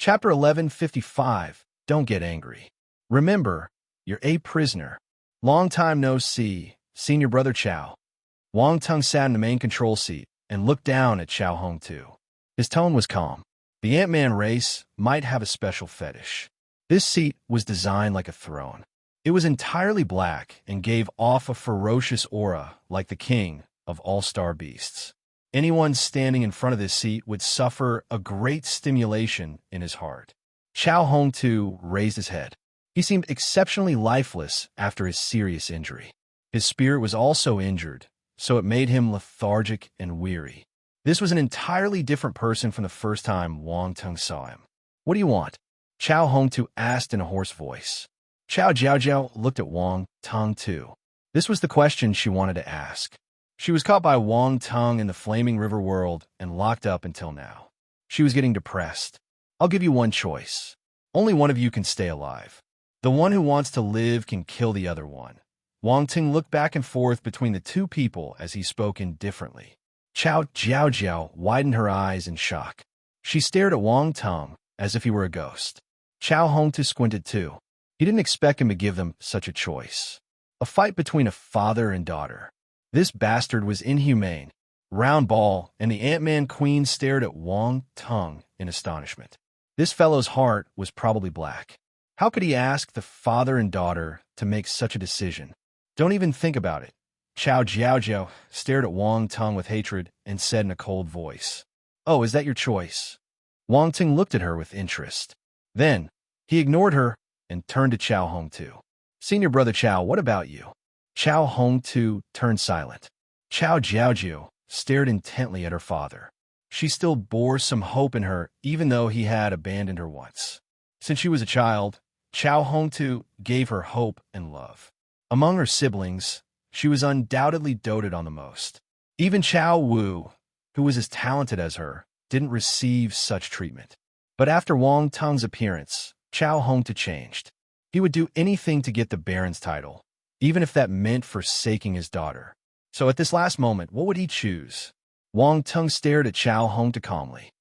Chapter 1155. Don't get angry. Remember, you're a prisoner. Long time no see, senior brother Chow. Wang Tung sat in the main control seat and looked down at Chow Hong Tu. His tone was calm. The Ant-Man race might have a special fetish. This seat was designed like a throne. It was entirely black and gave off a ferocious aura like the king of all-star beasts. Anyone standing in front of this seat would suffer a great stimulation in his heart. Chow Hong Tu raised his head. He seemed exceptionally lifeless after his serious injury. His spirit was also injured, so it made him lethargic and weary. This was an entirely different person from the first time Wang Tung saw him. "What do you want?" Chow Hong Tu asked in a hoarse voice. Chow Jiaojiao looked at Wang Tung too. This was the question she wanted to ask. She was caught by Wang Tung in the Flaming River world and locked up until now. She was getting depressed. "I'll give you one choice. Only one of you can stay alive. The one who wants to live can kill the other one." Wang Tung looked back and forth between the two people as he spoke indifferently. Chow Jiaojiao widened her eyes in shock. She stared at Wang Tung as if he were a ghost. Chow Hong Tu squinted too. He didn't expect him to give them such a choice. A fight between a father and daughter. This bastard was inhumane. Round Ball and the Ant-Man Queen stared at Wang Tung in astonishment. This fellow's heart was probably black. How could he ask the father and daughter to make such a decision? Don't even think about it. Chow Jiaojiao stared at Wang Tung with hatred and said in a cold voice, "Oh, is that your choice?" Wang Tung looked at her with interest. Then, he ignored her and turned to Chow Hong Tu. "Senior brother Chow, what about you?" Chow Hong Tu turned silent. Chow Jiaojiao stared intently at her father. She still bore some hope in her, even though he had abandoned her once. Since she was a child, Chow Hong Tu gave her hope and love. Among her siblings, she was undoubtedly doted on the most. Even Chow Wu, who was as talented as her, didn't receive such treatment. But after Wang Tung's appearance, Chow Hong Tu changed. He would do anything to get the Baron's title, even if that meant forsaking his daughter. So at this last moment, what would he choose? Wang Tung stared at Chow Hong Tu calmly.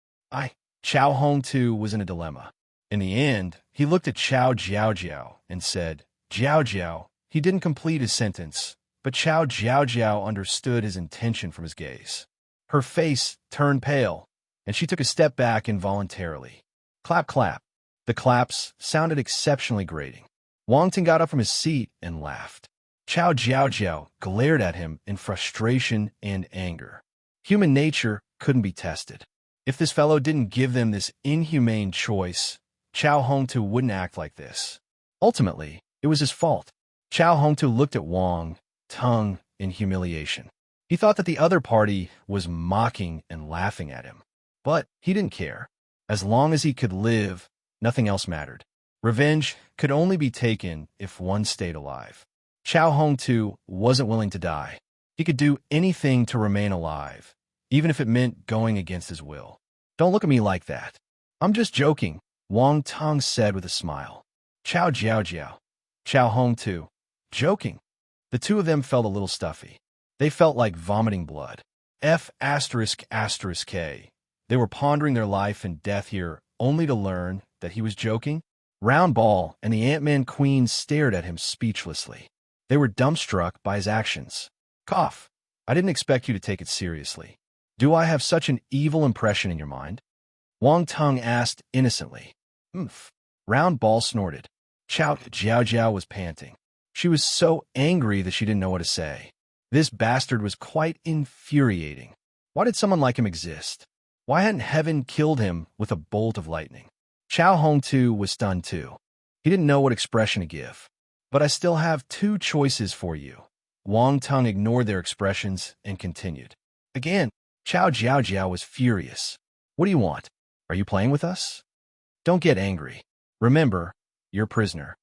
Chow Hong Tu was in a dilemma. In the end, he looked at Chow Jiaojiao and said, "Jiaojiao." He didn't complete his sentence, but Chow Jiaojiao understood his intention from his gaze. Her face turned pale, and she took a step back involuntarily. Clap, clap. The claps sounded exceptionally grating. Wang Tung got up from his seat and laughed. Chow Jiaojiao glared at him in frustration and anger. Human nature couldn't be tested. If this fellow didn't give them this inhumane choice, Chow Hong Tu wouldn't act like this. Ultimately, it was his fault. Chow Hong Tu looked at Wang Tung in humiliation. He thought that the other party was mocking and laughing at him. But he didn't care. As long as he could live, nothing else mattered. Revenge could only be taken if one stayed alive. Chow Hong Tu wasn't willing to die. He could do anything to remain alive, even if it meant going against his will. "Don't look at me like that. I'm just joking," Wang Tung said with a smile. Chow Jiaojiao. Chow Hong Tu. Joking. The two of them felt a little stuffy. They felt like vomiting blood. F***K. They were pondering their life and death here, only to learn that he was joking. Round Ball and the Ant-Man Queen stared at him speechlessly. They were dumbstruck by his actions. Cough. "I didn't expect you to take it seriously. Do I have such an evil impression in your mind?" Wang Tung asked innocently. "Oomph." Round Ball snorted. Chow Jiaojiao was panting. She was so angry that she didn't know what to say. This bastard was quite infuriating. Why did someone like him exist? Why hadn't heaven killed him with a bolt of lightning? Chow Hong Tu was stunned too. He didn't know what expression to give. "But I still have two choices for you." Wang Tung ignored their expressions and continued. Again, Chow Jiaojiao was furious. "What do you want? Are you playing with us? Don't get angry. Remember, you're a prisoner."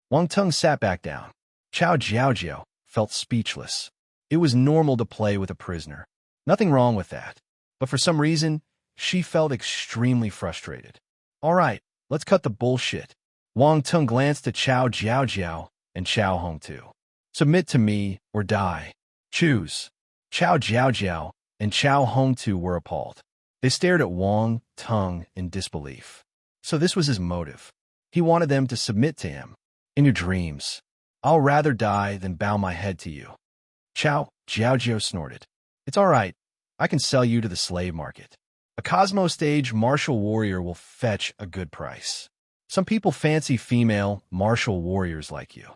Wang Tung sat back down. Chow Jiaojiao felt speechless. It was normal to play with a prisoner. Nothing wrong with that. But for some reason, she felt extremely frustrated. "All right, let's cut the bullshit." Wang Tung glanced at Chow Jiaojiao and Chow Hong Tu. "Submit to me or die. Choose." Chow Jiaojiao and Chow Hong Tu were appalled. They stared at Wang Tung in disbelief. So this was his motive. He wanted them to submit to him. In your dreams, I'll rather die than bow my head to you. Jiao snorted. It's all right. I can sell you to the slave market. A Cosmo stage martial warrior will fetch a good price. Some people fancy female martial warriors like you.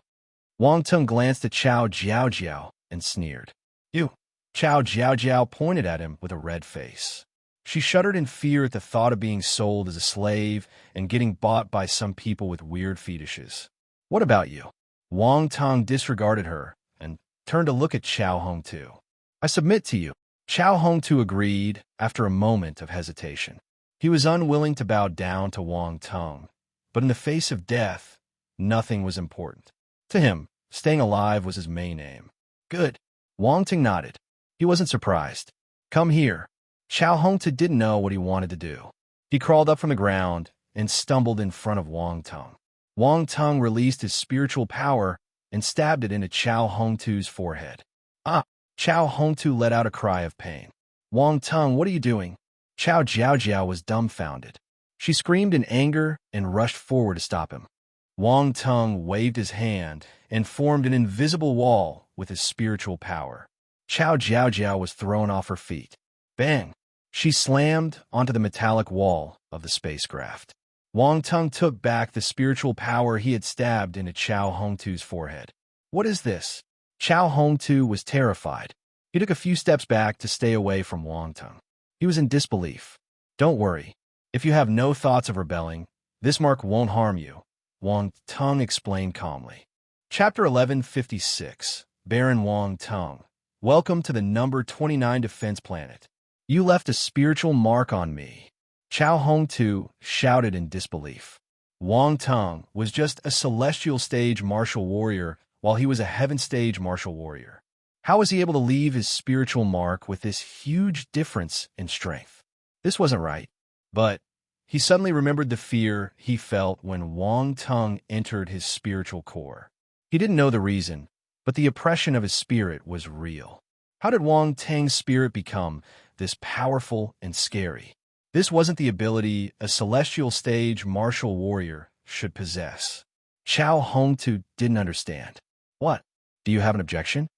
Wang Tung glanced at Chao Jiao and sneered. You. Chao Jiao pointed at him with a red face. She shuddered in fear at the thought of being sold as a slave and getting bought by some people with weird fetishes. What about you? Wang Tung disregarded her and turned to look at Chao Hongtu. I submit to you. Chao Hongtu agreed after a moment of hesitation. He was unwilling to bow down to Wang Tung, but in the face of death, nothing was important. To him, staying alive was his main aim. Good. Wang Tung nodded. He wasn't surprised. Come here. Chao Hongtu didn't know what he wanted to do. He crawled up from the ground and stumbled in front of Wang Tung. Wang Tung released his spiritual power and stabbed it into Chao Hongtu's forehead. Ah! Chao Hongtu let out a cry of pain. Wang Tung, what are you doing? Chao Jiao was dumbfounded. She screamed in anger and rushed forward to stop him. Wang Tung waved his hand and formed an invisible wall with his spiritual power. Chao Jiao was thrown off her feet. Bang! She slammed onto the metallic wall of the spacecraft. Wang Tung took back the spiritual power he had stabbed into Chao Hongtu's forehead. What is this? Chao Hongtu was terrified. He took a few steps back to stay away from Wang Tung. He was in disbelief. Don't worry. If you have no thoughts of rebelling, this mark won't harm you, Wang Tung explained calmly. Chapter 1156. Baron Wang Tung. Welcome to the number 29 Defense Planet. You left a spiritual mark on me. Chao Hongtu shouted in disbelief. Wang Tung was just a celestial stage martial warrior while he was a heaven stage martial warrior. How was he able to leave his spiritual mark with this huge difference in strength? This wasn't right. But he suddenly remembered the fear he felt when Wang Tung entered his spiritual core. He didn't know the reason, but the oppression of his spirit was real. How did Wang Tang's spirit become this powerful and scary? This wasn't the ability a celestial stage martial warrior should possess. Chao Hongtu didn't understand. What? Do you have an objection?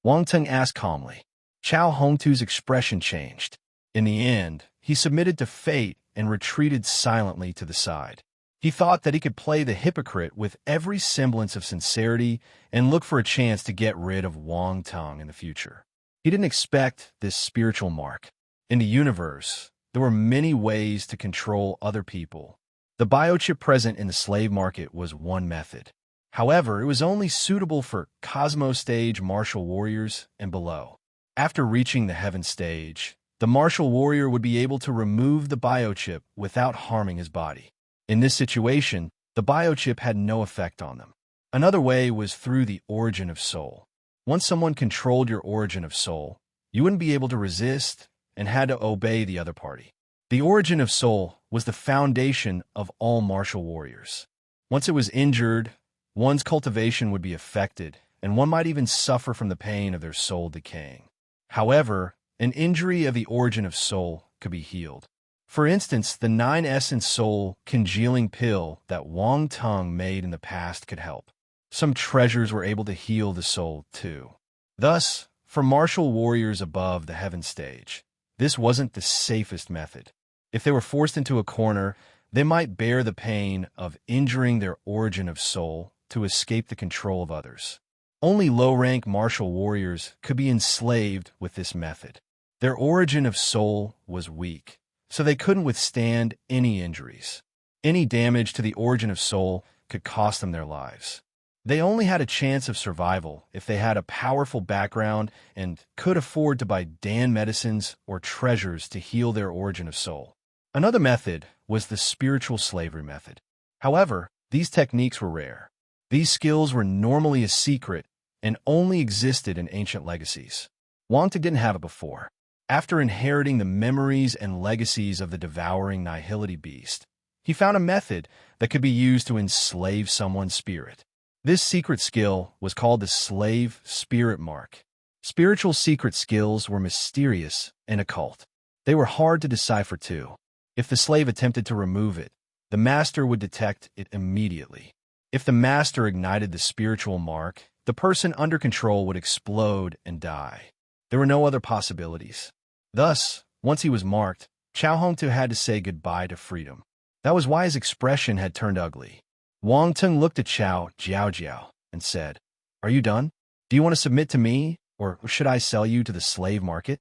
Wang Tung asked calmly. Chao Hongtu's expression changed. In the end, he submitted to fate and retreated silently to the side. He thought that he could play the hypocrite with every semblance of sincerity and look for a chance to get rid of Wang Tung in the future. He didn't expect this spiritual mark. In the universe, there were many ways to control other people. The biochip present in the slave market was one method. However, it was only suitable for Cosmo stage martial warriors and below. After reaching the heaven stage, the martial warrior would be able to remove the biochip without harming his body. In this situation, the biochip had no effect on them. Another way was through the origin of soul. Once someone controlled your origin of soul, you wouldn't be able to resist and had to obey the other party. The origin of soul was the foundation of all martial warriors. Once it was injured, one's cultivation would be affected, and one might even suffer from the pain of their soul decaying. However, an injury of the origin of soul could be healed. For instance, the 9-essence soul congealing pill that Wang Tung made in the past could help. Some treasures were able to heal the soul too. Thus, for martial warriors above the heaven stage, this wasn't the safest method. If they were forced into a corner, they might bear the pain of injuring their origin of soul to escape the control of others. Only low-rank martial warriors could be enslaved with this method. Their origin of soul was weak, so they couldn't withstand any injuries. Any damage to the origin of soul could cost them their lives. They only had a chance of survival if they had a powerful background and could afford to buy Dan medicines or treasures to heal their origin of soul. Another method was the spiritual slavery method. However, these techniques were rare. These skills were normally a secret and only existed in ancient legacies. Wang Tung didn't have it before. After inheriting the memories and legacies of the devouring nihility beast, he found a method that could be used to enslave someone's spirit. This secret skill was called the slave spirit mark. Spiritual secret skills were mysterious and occult. They were hard to decipher too. If the slave attempted to remove it, the master would detect it immediately. If the master ignited the spiritual mark, the person under control would explode and die. There were no other possibilities. Thus, once he was marked, Chao Hongtu had to say goodbye to freedom. That was why his expression had turned ugly. Wang Tung looked at Chao Jiao and said, "Are you done? Do you want to submit to me, or should I sell you to the slave market?"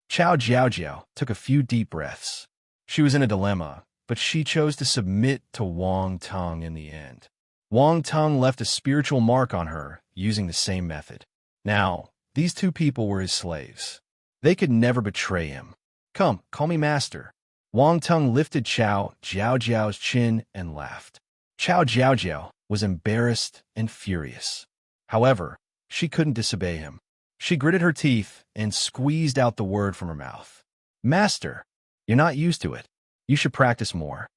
Chao Jiao took a few deep breaths. She was in a dilemma, but she chose to submit to Wang Tung in the end. Wang Tung left a spiritual mark on her using the same method. Now, these two people were his slaves. They could never betray him. "Come, call me master." Wang Tung lifted Chao Jiao's chin and laughed. Chao Jiao was embarrassed and furious. However, she couldn't disobey him. She gritted her teeth and squeezed out the word from her mouth. "Master, you're not used to it. You should practice more."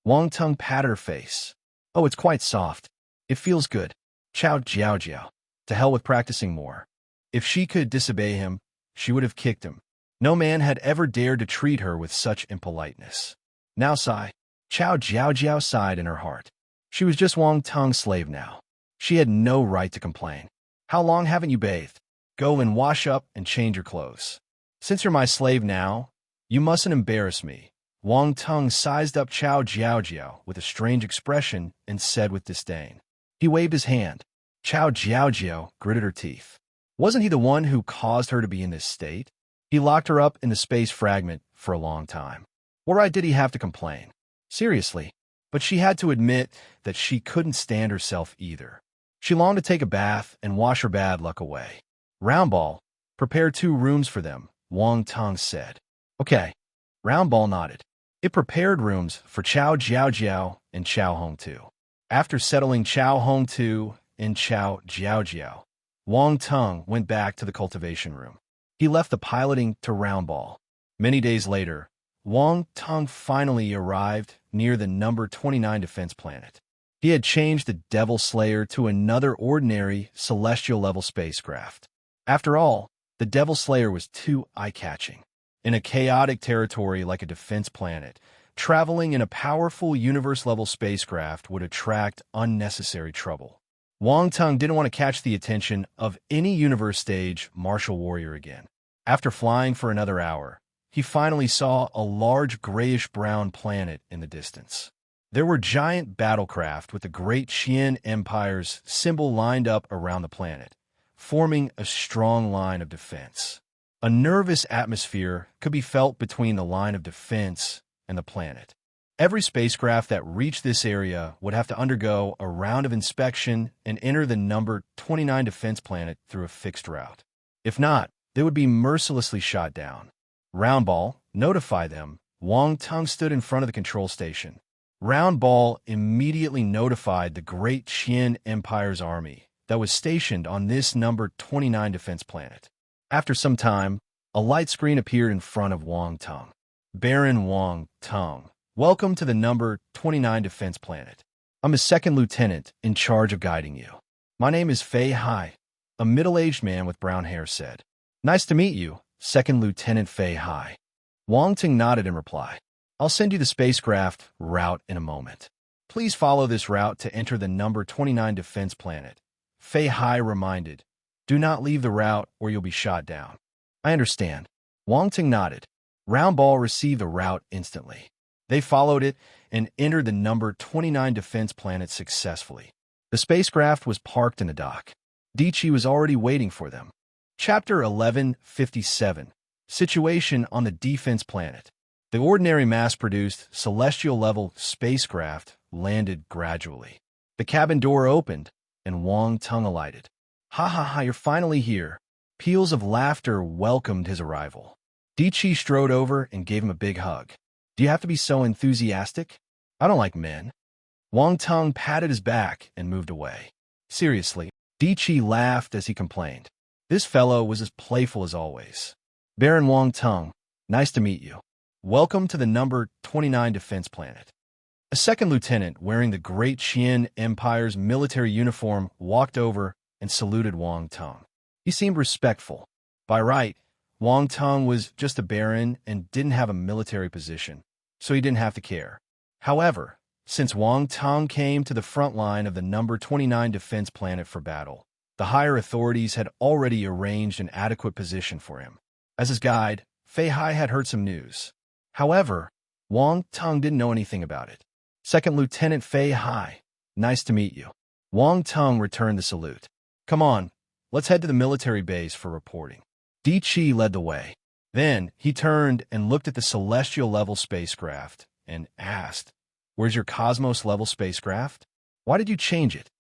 Wang Tung patted her face. "Oh, it's quite soft. It feels good." Chao Jiao. To hell with practicing more. If she could disobey him, she would have kicked him. No man had ever dared to treat her with such impoliteness. Now sigh. Chao Jiao sighed in her heart. She was just Wang Tung's slave now. She had no right to complain. "How long haven't you bathed? Go and wash up and change your clothes. Since you're my slave now, you mustn't embarrass me." Wang Tung sized up Chao Jiao with a strange expression and said with disdain. He waved his hand. Chao Jiao gritted her teeth. Wasn't he the one who caused her to be in this state? He locked her up in the space fragment for a long time. What right did he have to complain? Seriously. But she had to admit that she couldn't stand herself either. She longed to take a bath and wash her bad luck away. "Roundball, prepare 2 rooms for them," Wang Tung said. "Okay." Roundball nodded. It prepared rooms for Chao Jiao and Chao Hongtu. After settling Chao Hongtu and Chao Jiao, Wang Tung went back to the cultivation room. He left the piloting to Roundball. Many days later, Wang Tung finally arrived near the number 29 defense planet. He had changed the Devil Slayer to another ordinary celestial-level spacecraft. After all, the Devil Slayer was too eye-catching. In a chaotic territory like a defense planet, traveling in a powerful universe-level spacecraft would attract unnecessary trouble. Wang Tung didn't want to catch the attention of any universe stage martial warrior again. After flying for another hour, he finally saw a large grayish-brown planet in the distance. There were giant battlecraft with the Great Qian Empire's symbol lined up around the planet, forming a strong line of defense. A nervous atmosphere could be felt between the line of defense and the planet. Every spacecraft that reached this area would have to undergo a round of inspection and enter the number 29 defense planet through a fixed route. If not, they would be mercilessly shot down. Roundball, notify them. Wang Tung stood in front of the control station. Roundball immediately notified the Great Qian Empire's army that was stationed on this number 29 defense planet. After some time, a light screen appeared in front of Wang Tung. "Baron Wang Tung, welcome to the number 29 defense planet. I'm a second lieutenant in charge of guiding you. My name is Fei Hai," a middle-aged man with brown hair said. "Nice to meet you, Second Lieutenant Fei Hai." Wang Tung nodded in reply. "I'll send you the spacecraft route in a moment. Please follow this route to enter the number 29 defense planet." Fei Hai reminded, "Do not leave the route or you'll be shot down." "I understand." Wang Tung nodded. Roundball received the route instantly. They followed it and entered the number 29 defense planet successfully. The spacecraft was parked in a dock. Dichi was already waiting for them. Chapter 1157. Situation on the defense planet. The ordinary mass-produced, celestial-level spacecraft landed gradually. The cabin door opened, and Wang Tung alighted. "Ha ha ha, you're finally here." Peals of laughter welcomed his arrival. Dichi strode over and gave him a big hug. "Do you have to be so enthusiastic? I don't like men." Wang Tung patted his back and moved away. "Seriously," Dichi laughed as he complained. This fellow was as playful as always. "Baron Wang Tung, nice to meet you. Welcome to the number 29 defense planet." A second lieutenant wearing the Great Qian Empire's military uniform walked over and saluted Wang Tung. He seemed respectful. By right, Wang Tung was just a baron and didn't have a military position, so he didn't have to care. However, Since Wang Tong came to the front line of the number 29 defense planet for battle, the higher authorities had already arranged an adequate position for him. As his guide, Fei Hai had heard some news. However, Wang Tong didn't know anything about it. Second Lieutenant Fei Hai, nice to meet you. Wang Tong returned the salute. Come on, let's head to the military base for reporting. Di Chi led the way. Then he turned and looked at the celestial-level spacecraft and asked, "Where's your cosmos-level spacecraft? Why did you change it?"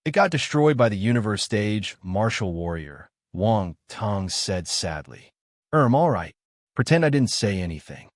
"It got destroyed by the universe stage, Martial Warrior," Wang Tong said sadly. All right. Pretend I didn't say anything."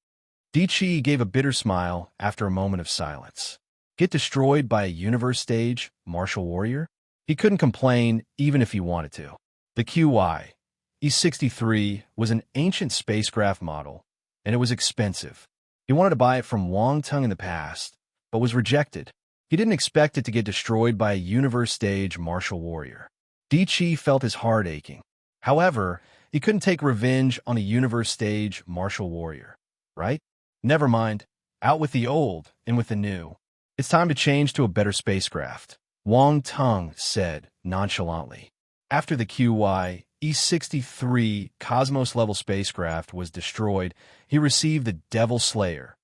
Di Chi gave a bitter smile after a moment of silence. Get destroyed by a universe stage, Martial Warrior? He couldn't complain even if he wanted to. The QY E63 was an ancient spacecraft model, and it was expensive. He wanted to buy it from Wang Tong in the past, but was rejected. He didn't expect it to get destroyed by a universe stage Martial Warrior. Di Chi felt his heart aching. However, he couldn't take revenge on a universe stage Martial Warrior, right? Never mind. Out with the old, in with the new. It's time to change to a better spacecraft, Wang Tong said nonchalantly. After the QY E63 Cosmos-level spacecraft was destroyed, he received the Devil Slayer,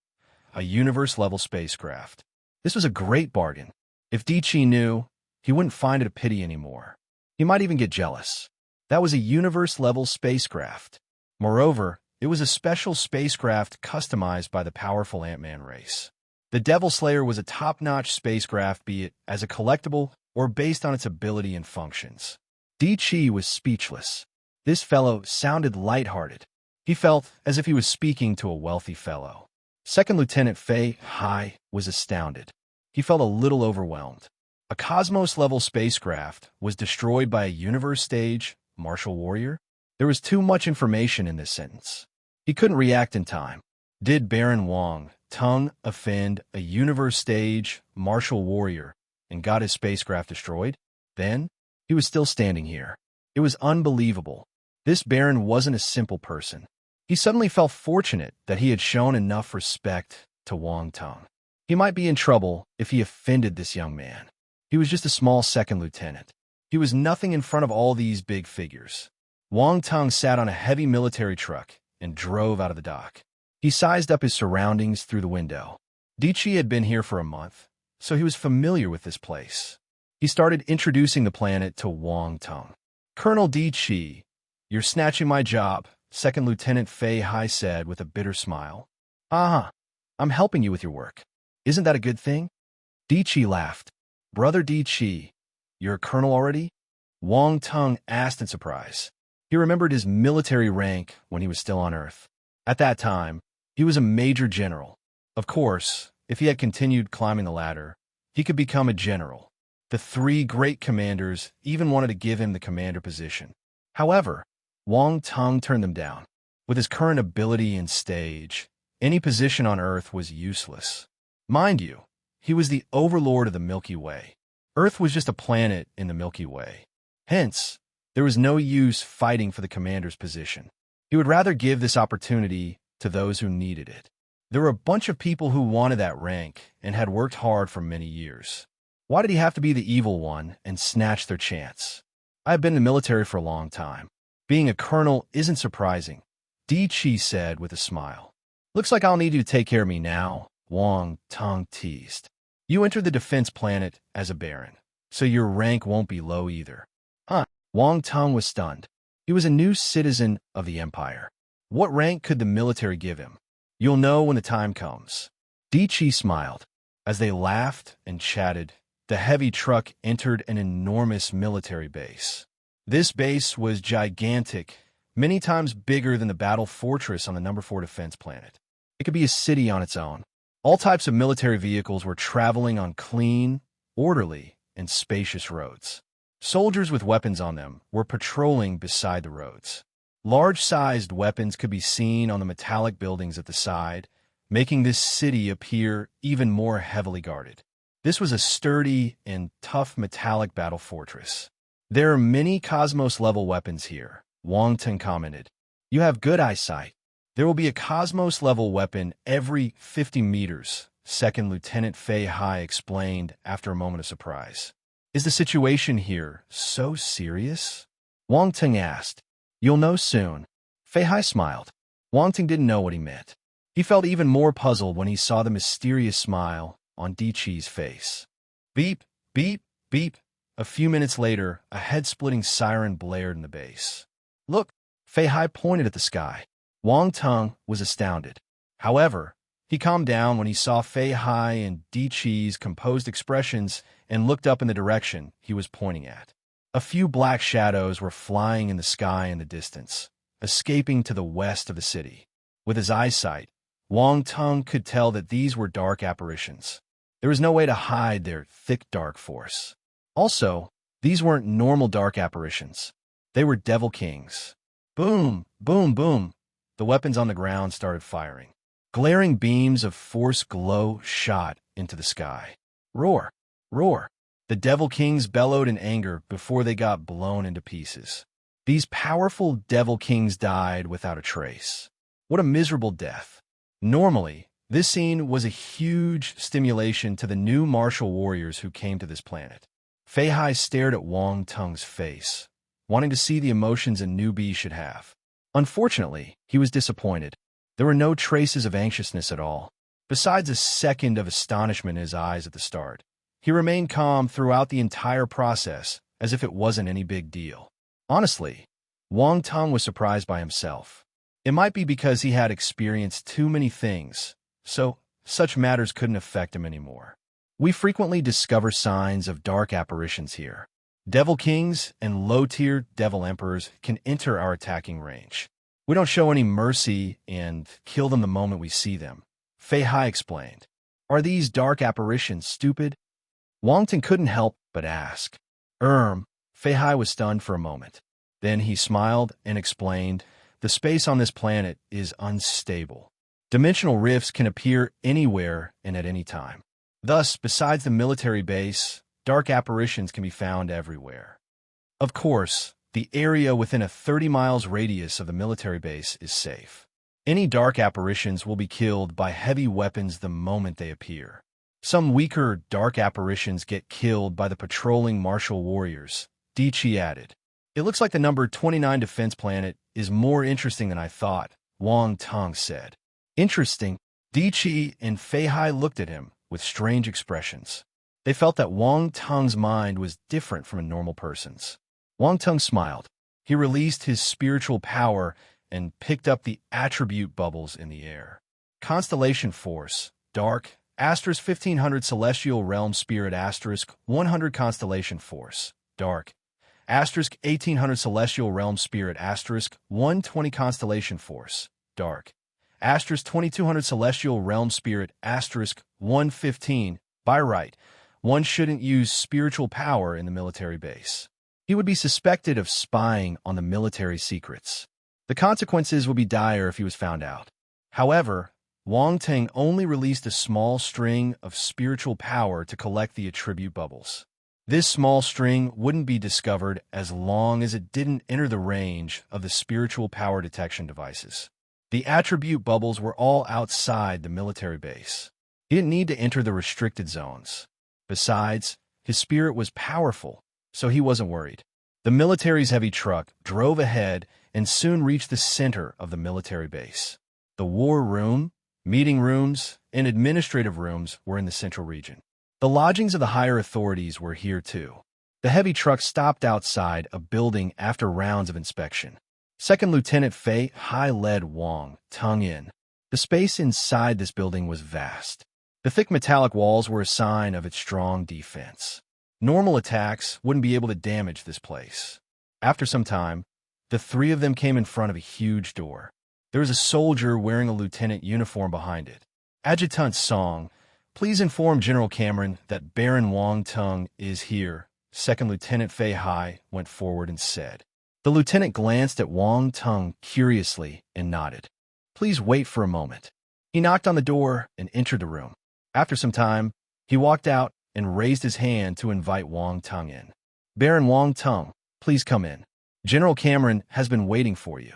a universe-level spacecraft. This was a great bargain. If Di Chi knew, he wouldn't find it a pity anymore. He might even get jealous. That was a universe-level spacecraft. Moreover, it was a special spacecraft customized by the powerful Ant-Man race. The Devil Slayer was a top-notch spacecraft, be it as a collectible or based on its ability and functions. Di Chi was speechless. This fellow sounded lighthearted. He felt as if he was speaking to a wealthy fellow. Second Lieutenant Fei Hai was astounded. He felt a little overwhelmed. A Cosmos-level spacecraft was destroyed by a universe stage Martial Warrior? There was too much information in this sentence. He couldn't react in time. Did Baron Wang Tong offend a universe stage Martial Warrior and got his spacecraft destroyed? Then, he was still standing here. It was unbelievable. This Baron wasn't a simple person. He suddenly felt fortunate that he had shown enough respect to Wang Tong. He might be in trouble if he offended this young man. He was just a small second lieutenant. He was nothing in front of all these big figures. Wang Tong sat on a heavy military truck and drove out of the dock. He sized up his surroundings through the window. Di Chi had been here for a month, so he was familiar with this place. He started introducing the planet to Wang Tong. "Colonel Di Chi, you're snatching my job," Second Lieutenant Fei Hai said with a bitter smile. I'm helping you with your work. Isn't that a good thing?" Di Chi laughed. "Brother Di Chi, you're a colonel already?" Wang Tong asked in surprise. He remembered his military rank when he was still on Earth. At that time, he was a major general. Of course, if he had continued climbing the ladder, he could become a general. The three great commanders even wanted to give him the commander position. However, Wang Tong turned them down. With his current ability and stage, any position on Earth was useless. Mind you, he was the overlord of the Milky Way. Earth was just a planet in the Milky Way. Hence, there was no use fighting for the commander's position. He would rather give this opportunity to those who needed it. There were a bunch of people who wanted that rank and had worked hard for many years. Why did he have to be the evil one and snatch their chance? I have been in the military for a long time. Being a colonel isn't surprising, Di Chi said with a smile. "Looks like I'll need you to take care of me now," Wang Tong teased. "You entered the defense planet as a baron, so your rank won't be low either." Wang Tong was stunned. He was a new citizen of the Empire. What rank could the military give him? "You'll know when the time comes." Di Chi smiled. As they laughed and chatted, the heavy truck entered an enormous military base. This base was gigantic, many times bigger than the battle fortress on the number 4 defense planet. It could be a city on its own. All types of military vehicles were traveling on clean, orderly, and spacious roads. Soldiers with weapons on them were patrolling beside the roads. Large-sized weapons could be seen on the metallic buildings at the side, making this city appear even more heavily guarded. This was a sturdy and tough metallic battle fortress. "There are many Cosmos-level weapons here," Wang Tong commented. "You have good eyesight. There will be a Cosmos-level weapon every 50 meters," Second Lieutenant Fei Hai explained after a moment of surprise. Is the situation here so serious? Wang Ting asked. You'll know soon. Fei Hai smiled. Wang Ting didn't know what he meant. He felt even more puzzled when he saw the mysterious smile on Di Qi's face. Beep, beep, beep. A few minutes later, a head-splitting siren blared in the base. Look, Fei Hai pointed at the sky. Wang Ting was astounded. However, he calmed down when he saw Fei Hai and Di Qi's composed expressions and looked up in the direction he was pointing at. A few black shadows were flying in the sky in the distance, escaping to the west of the city. With his eyesight, Wang Ting could tell that these were dark apparitions. There was no way to hide their thick dark force. Also, these weren't normal dark apparitions. They were Devil Kings. Boom, boom, boom. The weapons on the ground started firing. Glaring beams of force glow shot into the sky. Roar, roar. The Devil Kings bellowed in anger before they got blown into pieces. These powerful Devil Kings died without a trace. What a miserable death. Normally, this scene was a huge stimulation to the new martial warriors who came to this planet. Fei Hai stared at Wang Ting's face, wanting to see the emotions a newbie should have. Unfortunately, he was disappointed. There were no traces of anxiousness at all, besides a second of astonishment in his eyes at the start. He remained calm throughout the entire process, as if it wasn't any big deal. Honestly, Wang Ting was surprised by himself. It might be because he had experienced too many things, so such matters couldn't affect him anymore. We frequently discover signs of dark apparitions here. Devil Kings and low-tier Devil Emperors can enter our attacking range. We don't show any mercy and kill them the moment we see them. Fei Hai explained. Are these dark apparitions stupid? Wang Ting couldn't help but ask. Fei Hai was stunned for a moment. Then he smiled and explained, the space on this planet is unstable. Dimensional rifts can appear anywhere and at any time. Thus, besides the military base, dark apparitions can be found everywhere. Of course, the area within a 30 miles radius of the military base is safe. Any dark apparitions will be killed by heavy weapons the moment they appear. Some weaker dark apparitions get killed by the patrolling martial warriors, Di Qi added. It looks like the number 29 defense planet is more interesting than I thought, Wang Ting said. Interesting? Di Qi and Fei Hai looked at him with strange expressions. They felt that Wang Ting's mind was different from a normal person's. Wang Ting smiled. He released his spiritual power and picked up the attribute bubbles in the air. Constellation Force, Dark, * 1500 Celestial Realm Spirit * 100 Constellation Force, Dark, * 1800 Celestial Realm Spirit * 120 Constellation Force, Dark, * 2200 Celestial Realm Spirit * 115. By right, one shouldn't use spiritual power in the military base. He would be suspected of spying on the military secrets. The consequences would be dire if he was found out. However, Wang Ting only released a small string of spiritual power to collect the attribute bubbles. This small string wouldn't be discovered as long as it didn't enter the range of the spiritual power detection devices. The attribute bubbles were all outside the military base. He didn't need to enter the restricted zones. Besides, his spirit was powerful, so he wasn't worried. The military's heavy truck drove ahead and soon reached the center of the military base. The war room, meeting rooms, and administrative rooms were in the central region. The lodgings of the higher authorities were here too. The heavy truck stopped outside a building after rounds of inspection. Second Lieutenant Fei Hai led Wang Ting in. The space inside this building was vast. The thick metallic walls were a sign of its strong defense. Normal attacks wouldn't be able to damage this place. After some time, the three of them came in front of a huge door. There was a soldier wearing a lieutenant uniform behind it. Adjutant Song, please inform General Cameron that Baron Wang Ting is here. Second Lieutenant Fei Hai went forward and said. The lieutenant glanced at Wang Ting curiously and nodded. Please wait for a moment. He knocked on the door and entered the room. After some time, he walked out and raised his hand to invite Wang Ting in. Baron Wang Ting, please come in. General Cameron has been waiting for you.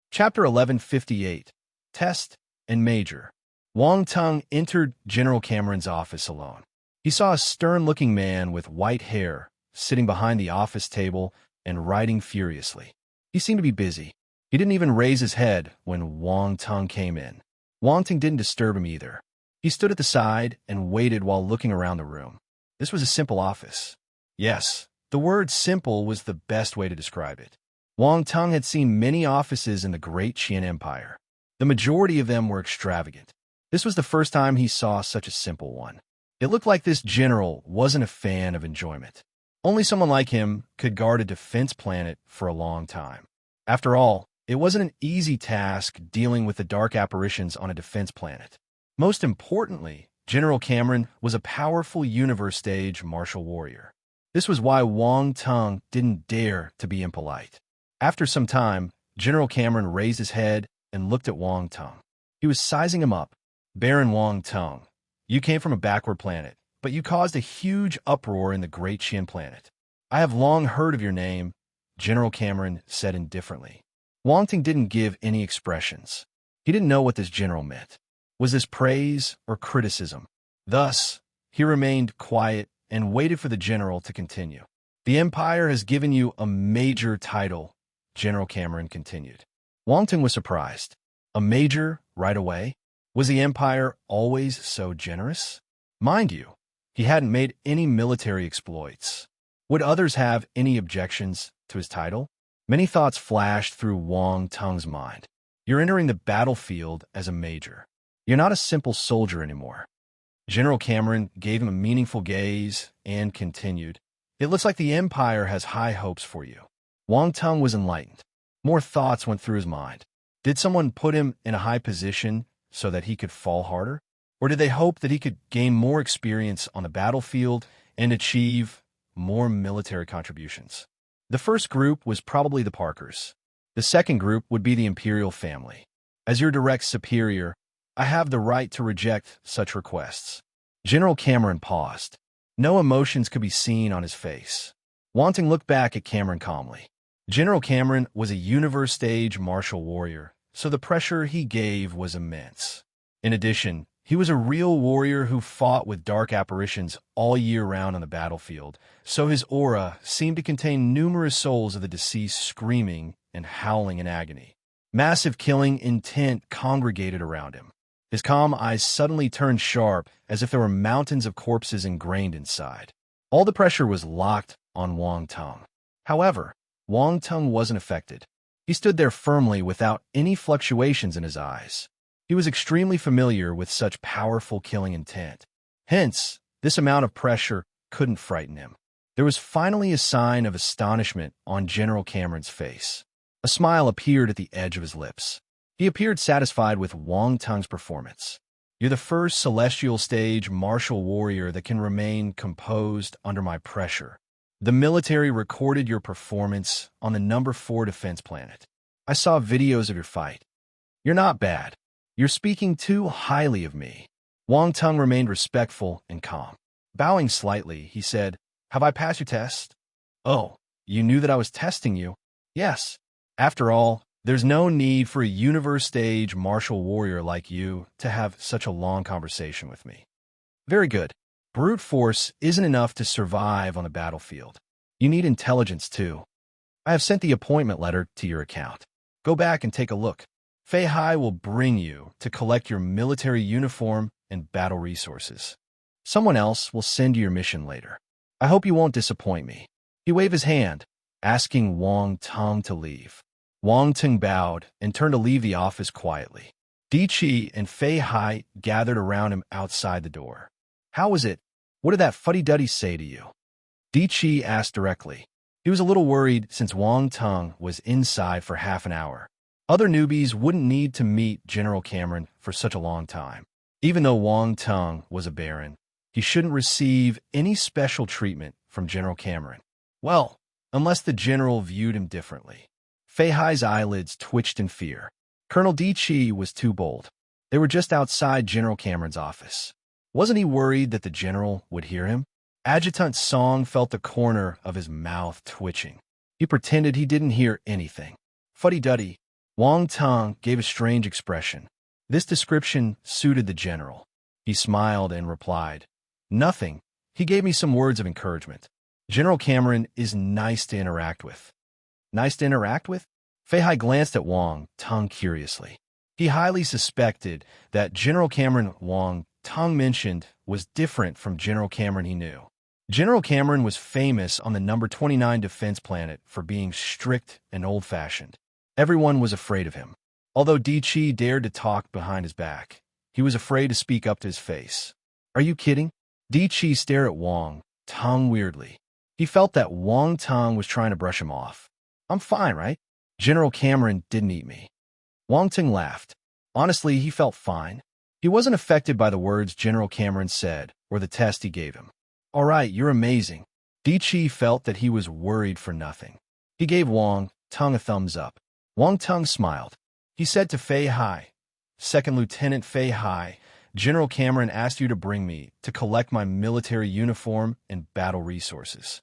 Chapter 1158, Test and Major. Wang Tung entered General Cameron's office alone. He saw a stern-looking man with white hair sitting behind the office table and writing furiously. He seemed to be busy. He didn't even raise his head when Wang Tung came in. Wang Tung didn't disturb him either. He stood at the side and waited while looking around the room. This was a simple office. Yes, the word simple was the best way to describe it. Wang Tung had seen many offices in the Great Qian Empire. The majority of them were extravagant. This was the first time he saw such a simple one. It looked like this general wasn't a fan of enjoyment. Only someone like him could guard a defense planet for a long time. After all, it wasn't an easy task dealing with the dark apparitions on a defense planet. Most importantly, General Cameron was a powerful universe-stage martial warrior. This was why Wang Tung didn't dare to be impolite. After some time, General Cameron raised his head and looked at Wang Tung. He was sizing him up. Baron Wang Tung, you came from a backward planet, but you caused a huge uproar in the Great Qian planet. I have long heard of your name, General Cameron said indifferently. Wang Tung didn't give any expressions. He didn't know what this general meant. Was this praise or criticism? Thus, he remained quiet and waited for the general to continue. The Empire has given you a major title, General Cameron continued. Wang Tung was surprised. A major right away? Was the Empire always so generous? Mind you, he hadn't made any military exploits. Would others have any objections to his title? Many thoughts flashed through Wang Tung's mind. You're entering the battlefield as a major. You're not a simple soldier anymore. General Cameron gave him a meaningful gaze and continued. It looks like the Empire has high hopes for you. Wang Tung was enlightened. More thoughts went through his mind. Did someone put him in a high position so that he could fall harder? Or did they hope that he could gain more experience on the battlefield and achieve more military contributions? The first group was probably the Parkers. The second group would be the Imperial family. As your direct superior, I have the right to reject such requests. General Cameron paused. No emotions could be seen on his face. Wang Tung looked back at Cameron calmly. General Cameron was a universe-stage martial warrior, so the pressure he gave was immense. In addition, he was a real warrior who fought with dark apparitions all year round on the battlefield, so his aura seemed to contain numerous souls of the deceased screaming and howling in agony. Massive killing intent congregated around him. His calm eyes suddenly turned sharp, as if there were mountains of corpses ingrained inside. All the pressure was locked on Wang Tung. However, Wang Tung wasn't affected. He stood there firmly without any fluctuations in his eyes. He was extremely familiar with such powerful killing intent. Hence, this amount of pressure couldn't frighten him. There was finally a sign of astonishment on General Cameron's face. A smile appeared at the edge of his lips. He appeared satisfied with Wang Tung's performance. You're the first celestial stage martial warrior that can remain composed under my pressure. The military recorded your performance on the number 4 defense planet. I saw videos of your fight. You're not bad. You're speaking too highly of me. Wang Tung remained respectful and calm. Bowing slightly, he said, Have I passed your test? Oh, you knew that I was testing you? Yes. After all, there's no need for a universe-stage martial warrior like you to have such a long conversation with me. Very good. Brute force isn't enough to survive on the battlefield. You need intelligence, too. I have sent the appointment letter to your account. Go back and take a look. Fei Hai will bring you to collect your military uniform and battle resources. Someone else will send you your mission later. I hope you won't disappoint me. He waved his hand, asking Wang Tung to leave. Wang Tung bowed and turned to leave the office quietly. Di Qi and Fei Hai gathered around him outside the door. How was it? What did that fuddy-duddy say to you? Di Qi asked directly. He was a little worried since Wang Tung was inside for half an hour. Other newbies wouldn't need to meet General Cameron for such a long time. Even though Wang Tung was a baron, he shouldn't receive any special treatment from General Cameron. Well, unless the general viewed him differently. Fei Hai's eyelids twitched in fear. Colonel Di Qi was too bold. They were just outside General Cameron's office. Wasn't he worried that the general would hear him? Adjutant Song felt the corner of his mouth twitching. He pretended he didn't hear anything. Fuddy-duddy. Wang Tung gave a strange expression. This description suited the general. He smiled and replied, "Nothing." He gave me some words of encouragement. "General Cameron is nice to interact with." Nice to interact with? Fei Hai glanced at Wang Tung curiously. He highly suspected that General Cameron Wang Tung mentioned was different from General Cameron he knew. General Cameron was famous on the number 29 defense planet for being strict and old-fashioned. Everyone was afraid of him. Although Di Chi dared to talk behind his back, he was afraid to speak up to his face. "Are you kidding?" Di Chi stared at Wang Tung weirdly. He felt that Wang Tung was trying to brush him off. "I'm fine, right? General Cameron didn't eat me." Wang Tung laughed. Honestly, he felt fine. He wasn't affected by the words General Cameron said or the test he gave him. "All right, you're amazing." Di Chi felt that he was worried for nothing. He gave Wang Tung a thumbs up. Wang Tung smiled. He said to Fei Hai, "Second Lieutenant Fei Hai, General Cameron asked you to bring me to collect my military uniform and battle resources."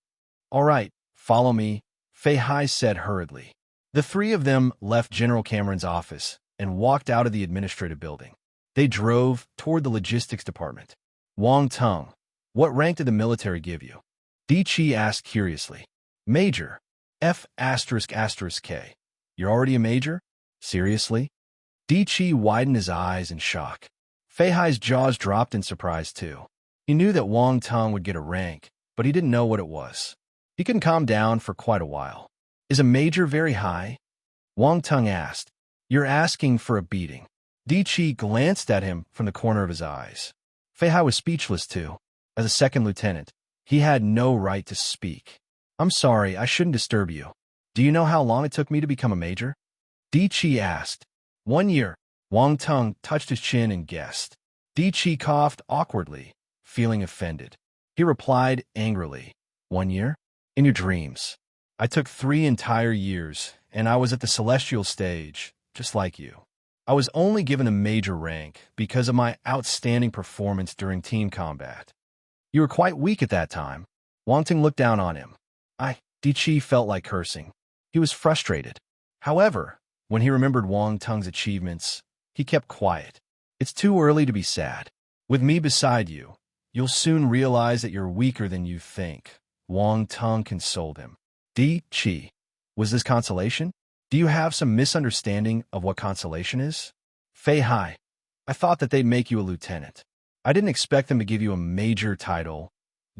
"All right, follow me," Fei Hai said hurriedly. The three of them left General Cameron's office and walked out of the administrative building. They drove toward the logistics department. "Wang Tung, what rank did the military give you?" Di Chi asked curiously. "Major. F***K. You're already a major? Seriously?" Di Chi widened his eyes in shock. Fei Hai's jaws dropped in surprise too. He knew that Wang Tung would get a rank, but he didn't know what it was. He couldn't calm down for quite a while. "Is a major very high?" Wang Tung asked. "You're asking for a beating." Di Chi glanced at him from the corner of his eyes. Fei Hai was speechless too. As a second lieutenant, he had no right to speak. "I'm sorry, I shouldn't disturb you. Do you know how long it took me to become a major?" Di Chi asked. "1 year." Wang Tung touched his chin and guessed. Di Chi coughed awkwardly, feeling offended. He replied angrily, "1 year? In your dreams. I took 3 entire years, and I was at the celestial stage, just like you. I was only given a major rank because of my outstanding performance during team combat. You were quite weak at that time." Wang Tung looked down on him. Di Chi felt like cursing. He was frustrated. However, when he remembered Wang Tung's achievements, he kept quiet. "It's too early to be sad. With me beside you, you'll soon realize that you're weaker than you think," Wang Tung consoled him. "Di Chi, was this consolation? Do you have some misunderstanding of what consolation is?" "Fei Hai, I thought that they'd make you a lieutenant. I didn't expect them to give you a major title,"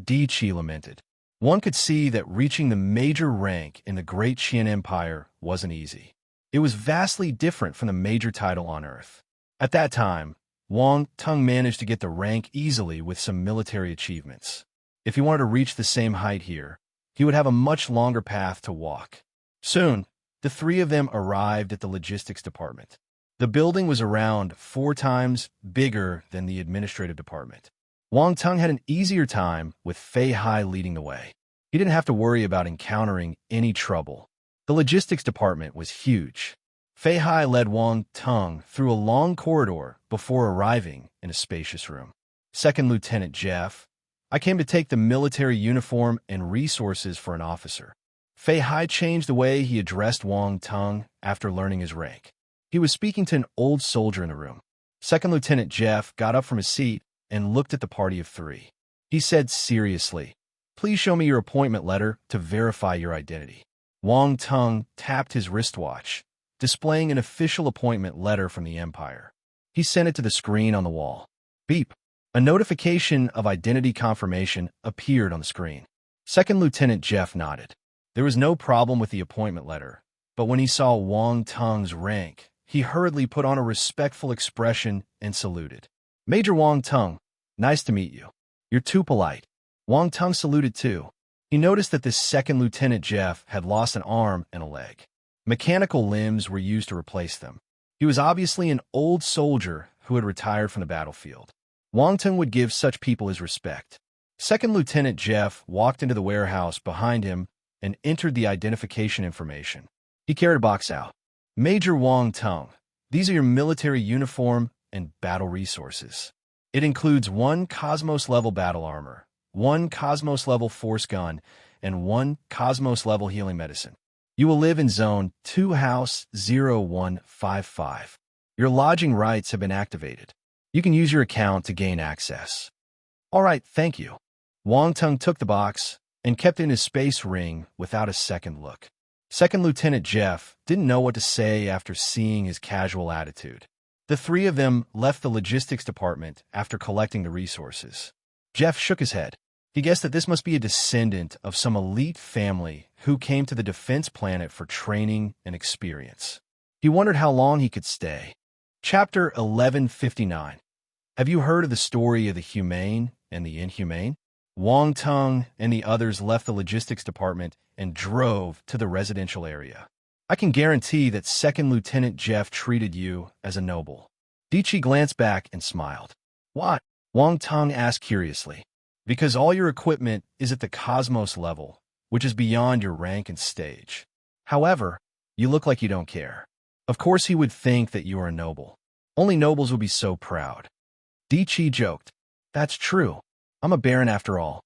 Di Chi lamented. One could see that reaching the major rank in the Great Qian Empire wasn't easy. It was vastly different from the major title on Earth. At that time, Wang Tung managed to get the rank easily with some military achievements. If he wanted to reach the same height here, he would have a much longer path to walk. Soon, the three of them arrived at the logistics department. The building was around 4 times bigger than the administrative department. Wang Tung had an easier time with Fei Hai leading the way. He didn't have to worry about encountering any trouble. The logistics department was huge. Fei Hai led Wang Tung through a long corridor before arriving in a spacious room. "Second Lieutenant Jeff, I came to take the military uniform and resources for an officer." Fei Hai changed the way he addressed Wang Tung after learning his rank. He was speaking to an old soldier in the room. Second Lieutenant Jeff got up from his seat and looked at the party of 3. He said seriously, "Please show me your appointment letter to verify your identity." Wang Tung tapped his wristwatch, displaying an official appointment letter from the Empire. He sent it to the screen on the wall. Beep. A notification of identity confirmation appeared on the screen. Second Lieutenant Jeff nodded. There was no problem with the appointment letter, but when he saw Wang Tung's rank, he hurriedly put on a respectful expression and saluted. "Major Wang Tung, nice to meet you." "You're too polite." Wang Tung saluted too. He noticed that the second Lieutenant Jeff had lost an arm and a leg. Mechanical limbs were used to replace them. He was obviously an old soldier who had retired from the battlefield. Wang Tung would give such people his respect. Second Lieutenant Jeff walked into the warehouse behind him and entered the identification information. He carried a box out. "Major Wang Tung, these are your military uniform and battle resources. It includes 1 Cosmos-level battle armor, 1 Cosmos-level force gun, and 1 Cosmos-level healing medicine. You will live in Zone 2 House 0155. Your lodging rights have been activated. You can use your account to gain access. All right, thank you. Wang Tung took the box and kept it in his space ring without a second look. Second Lieutenant Jeff didn't know what to say after seeing his casual attitude. The three of them left the logistics department after collecting the resources. Jeff shook his head. He guessed that this must be a descendant of some elite family who came to the defense planet for training and experience. He wondered how long he could stay. Chapter 1159. Have you heard of the story of the humane and the inhumane? Wang Tung and the others left the logistics department and drove to the residential area. I can guarantee that Second Lieutenant Jeff treated you as a noble. Dichi glanced back and smiled. Why? Wang Tung asked curiously. Because all your equipment is at the cosmos level, which is beyond your rank and stage. However, you look like you don't care. Of course he would think that you are a noble. Only nobles would be so proud. Dichi joked. That's true. I'm a baron after all.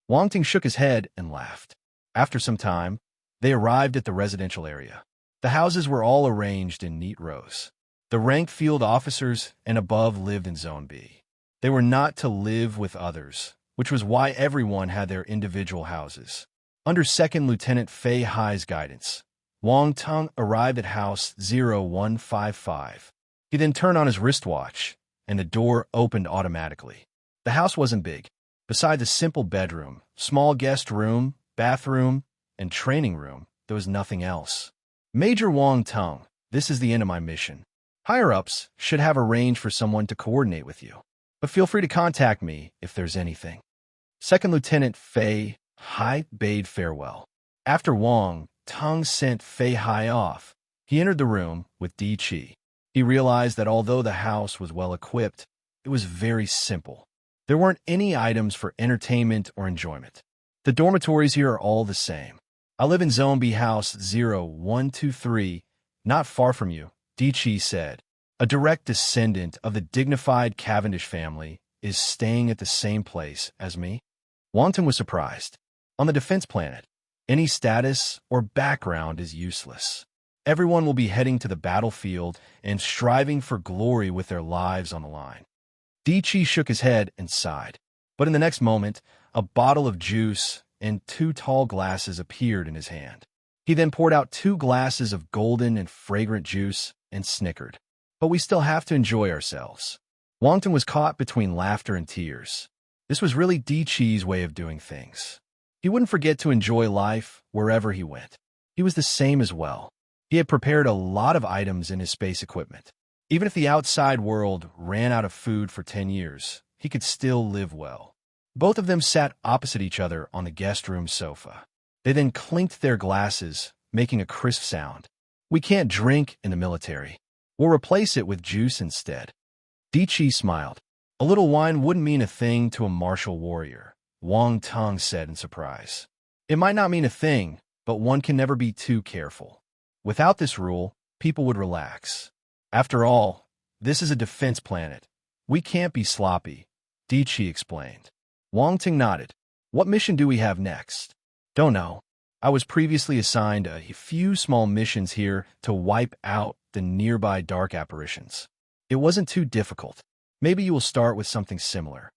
Wang Tung shook his head and laughed. After some time, they arrived at the residential area. The houses were all arranged in neat rows. The ranked field officers and above lived in Zone B. They were not to live with others, which was why everyone had their individual houses. Under Second Lieutenant Fei Hai's guidance, Wang Tung arrived at House 0155. He then turned on his wristwatch, and the door opened automatically. The house wasn't big. Besides a simple bedroom, small guest room, bathroom, and training room, there was nothing else. Major Wang Tung, this is the end of my mission. Higher-ups should have arranged for someone to coordinate with you, but feel free to contact me if there's anything. Second Lieutenant Fei Hai bade farewell. After Wang Tung sent Fei Hai off, he entered the room with Dichi. He realized that although the house was well-equipped, it was very simple. There weren't any items for entertainment or enjoyment. The dormitories here are all the same. I live in Zone B House 0123, not far from you, Dichi said. A direct descendant of the dignified Cavendish family is staying at the same place as me. Wang Tung was surprised. On the defense planet, any status or background is useless. Everyone will be heading to the battlefield and striving for glory with their lives on the line. Dichi shook his head and sighed. But in the next moment, a bottle of juice and 2 tall glasses appeared in his hand. He then poured out 2 glasses of golden and fragrant juice and snickered. But we still have to enjoy ourselves. Wang Tung was caught between laughter and tears. This was really Dichi's way of doing things. He wouldn't forget to enjoy life wherever he went. He was the same as well. He had prepared a lot of items in his space equipment. Even if the outside world ran out of food for 10 years, he could still live well. Both of them sat opposite each other on the guest room sofa. They then clinked their glasses, making a crisp sound. We can't drink in the military. We'll replace it with juice instead. Dichi smiled. A little wine wouldn't mean a thing to a martial warrior, Wang Tung said in surprise. It might not mean a thing, but one can never be too careful. Without this rule, people would relax. After all, this is a defense planet. We can't be sloppy, Dichi explained. Wang Tung nodded. What mission do we have next? Don't know. I was previously assigned a few small missions here to wipe out the nearby dark apparitions. It wasn't too difficult. Maybe you will start with something similar.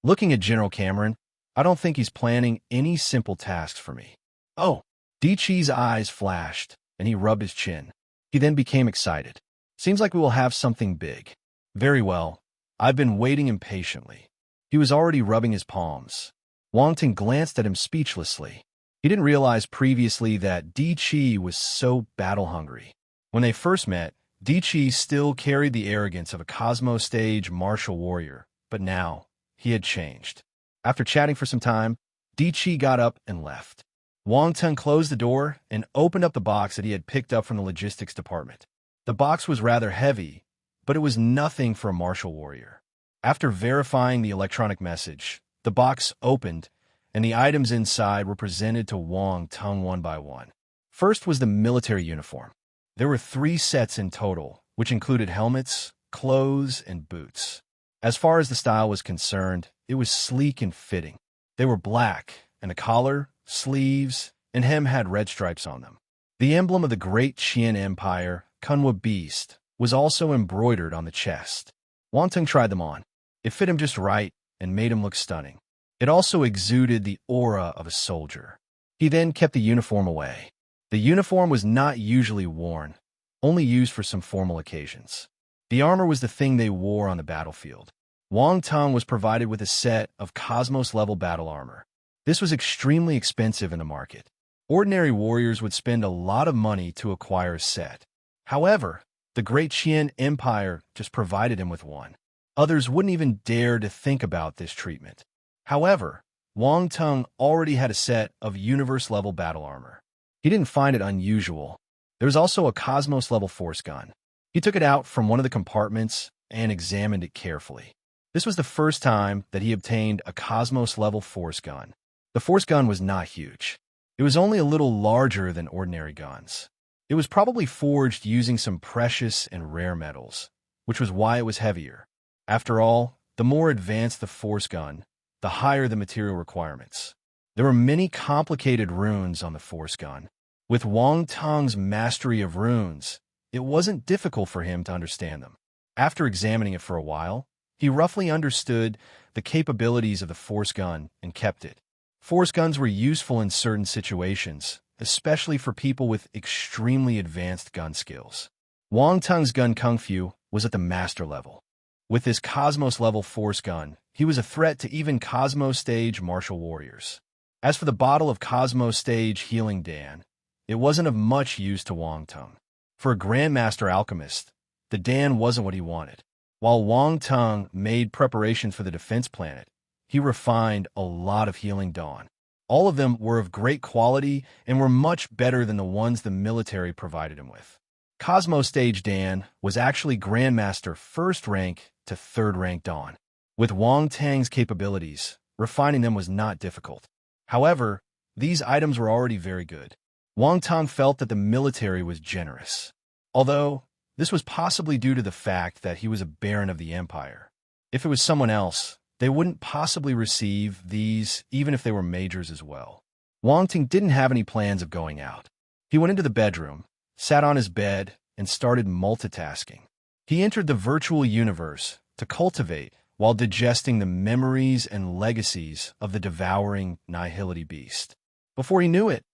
Looking at General Cameron, I don't think he's planning any simple tasks for me. Oh, Dichi's eyes flashed, and he rubbed his chin. He then became excited. Seems like we will have something big. Very well. I've been waiting impatiently. He was already rubbing his palms. Wang Tung glanced at him speechlessly. He didn't realize previously that Dichi was so battle-hungry. When they first met, Dichi still carried the arrogance of a Cosmo-stage martial warrior, but now he had changed. After chatting for some time, Dichi got up and left. Wang Tung closed the door and opened up the box that he had picked up from the logistics department. The box was rather heavy, but it was nothing for a martial warrior. After verifying the electronic message, the box opened, and the items inside were presented to Wang Tung one by one. First was the military uniform. There were 3 sets in total, which included helmets, clothes, and boots. As far as the style was concerned, it was sleek and fitting. They were black, and the collar, sleeves, and hem had red stripes on them. The emblem of the great Qian Empire, Kunwa Beast, was also embroidered on the chest. Wang Tung tried them on. It fit him just right and made him look stunning. It also exuded the aura of a soldier. He then kept the uniform away. The uniform was not usually worn, only used for some formal occasions. The armor was the thing they wore on the battlefield. Wang Tung was provided with a set of Cosmos-level battle armor. This was extremely expensive in the market. Ordinary warriors would spend a lot of money to acquire a set. However, the Great Qian Empire just provided him with one. Others wouldn't even dare to think about this treatment. However, Wang Tung already had a set of universe-level battle armor. He didn't find it unusual. There was also a Cosmos-level force gun. He took it out from one of the compartments and examined it carefully. This was the first time that he obtained a Cosmos-level force gun. The force gun was not huge. It was only a little larger than ordinary guns. It was probably forged using some precious and rare metals, which was why it was heavier. After all, the more advanced the force gun, the higher the material requirements. There were many complicated runes on the force gun. With Wang Tung's mastery of runes, it wasn't difficult for him to understand them. After examining it for a while, he roughly understood the capabilities of the force gun and kept it. Force guns were useful in certain situations, especially for people with extremely advanced gun skills. Wang Tung's gun Kung Fu was at the master level. With his Cosmos-level force gun, he was a threat to even Cosmos Stage martial warriors. As for the bottle of Cosmos Stage healing Dan, it wasn't of much use to Wang Tung. For a Grandmaster Alchemist, the Dan wasn't what he wanted. While Wang Tung made preparations for the defense planet, he refined a lot of healing dawn. All of them were of great quality and were much better than the ones the military provided him with. Cosmos Stage Dan was actually Grandmaster first rank to third rank Dawn. With Wang Tang's capabilities, refining them was not difficult. However, these items were already very good. Wang Tung felt that the military was generous. Although, this was possibly due to the fact that he was a baron of the empire. If it was someone else, they wouldn't possibly receive these even if they were majors as well. Wang Tung didn't have any plans of going out. He went into the bedroom, sat on his bed, and started multitasking. He entered the virtual universe to cultivate while digesting the memories and legacies of the devouring nihility beast. Before he knew it,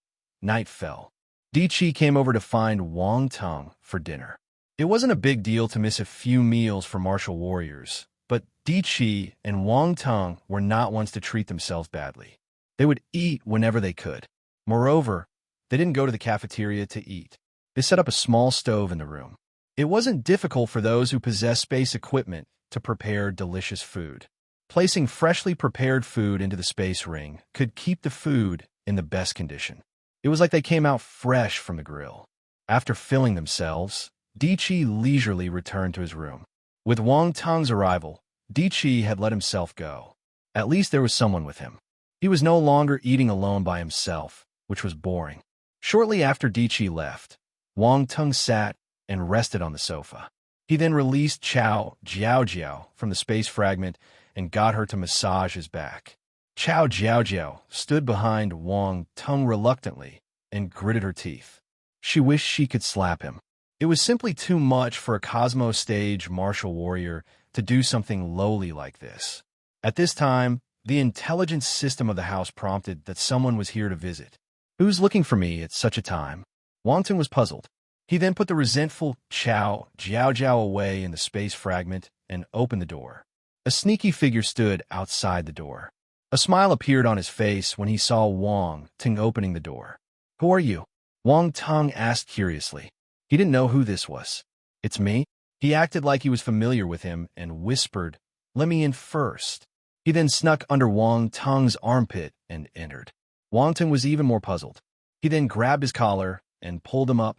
night fell. Di Chi came over to find Wang Tung for dinner. It wasn't a big deal to miss a few meals for martial warriors, but Di Chi and Wang Tung were not ones to treat themselves badly. They would eat whenever they could. Moreover, they didn't go to the cafeteria to eat. They set up a small stove in the room. It wasn't difficult for those who possessed space equipment to prepare delicious food. Placing freshly prepared food into the space ring could keep the food in the best condition. It was like they came out fresh from the grill. After filling themselves, Di Chi leisurely returned to his room. With Wang Tung's arrival, Di Chi had let himself go. At least there was someone with him. He was no longer eating alone by himself, which was boring. Shortly after Di Chi left, Wang Tung sat and rested on the sofa. He then released Chao Jiao from the space fragment and got her to massage his back. Chao Jiao stood behind Wang Tung reluctantly and gritted her teeth. She wished she could slap him. It was simply too much for a Cosmos Stage martial warrior to do something lowly like this. At this time, the intelligence system of the house prompted that someone was here to visit. Who's looking for me at such a time? Wang Tung was puzzled. He then put the resentful Chao Jiao away in the space fragment and opened the door. A sneaky figure stood outside the door. A smile appeared on his face when he saw Wang Tung opening the door. "Who are you?" Wang Tung asked curiously. He didn't know who this was. "It's me." He acted like he was familiar with him and whispered, "Let me in first." He then snuck under Wang Tung's armpit and entered. Wang Tung was even more puzzled. He then grabbed his collar and pulled him up.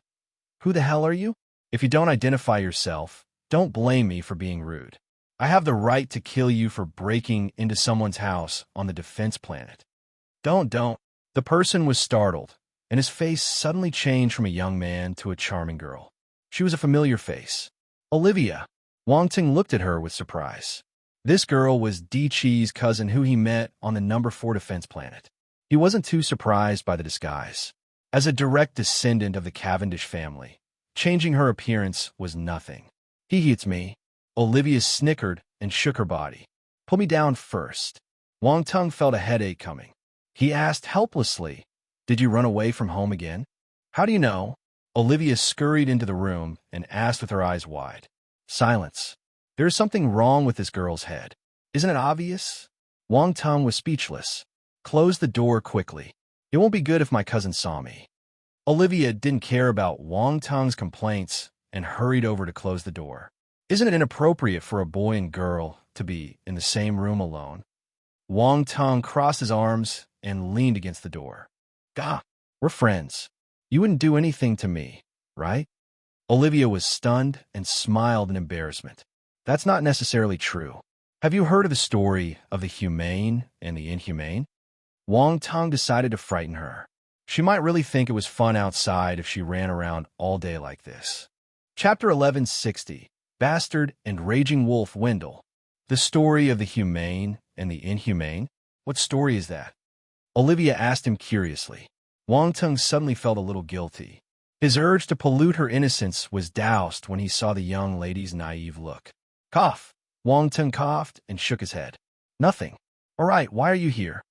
"Who the hell are you? If you don't identify yourself, don't blame me for being rude. I have the right to kill you for breaking into someone's house on the defense planet." Don't. The person was startled, and his face suddenly changed from a young man to a charming girl. She was a familiar face. Olivia. Wang Tung looked at her with surprise. This girl was Di Chi's cousin who he met on the number 4 defense planet. He wasn't too surprised by the disguise. As a direct descendant of the Cavendish family, changing her appearance was nothing. He hates me. Olivia snickered and shook her body. Pull me down first. Wang Tung felt a headache coming. He asked helplessly, Did you run away from home again? How do you know? Olivia scurried into the room and asked with her eyes wide. Silence. There is something wrong with this girl's head. Isn't it obvious? Wang Tung was speechless. Close the door quickly. It won't be good if my cousin saw me. Olivia didn't care about Wang Tung's complaints and hurried over to close the door. Isn't it inappropriate for a boy and girl to be in the same room alone? Wang Tung crossed his arms and leaned against the door. Gah, we're friends. You wouldn't do anything to me, right? Olivia was stunned and smiled in embarrassment. That's not necessarily true. Have you heard of the story of the humane and the inhumane? Wang Tung decided to frighten her. She might really think it was fun outside if she ran around all day like this. Chapter 1160, Bastard and Raging Wolf Wendell. The story of the humane and the inhumane? What story is that? Olivia asked him curiously. Wang Tung suddenly felt a little guilty. His urge to pollute her innocence was doused when he saw the young lady's naive look. Cough. Wang Tung coughed and shook his head. Nothing. All right, why are you here?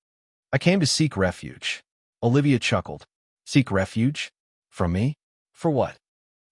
I came to seek refuge. Olivia chuckled. Seek refuge? From me? For what?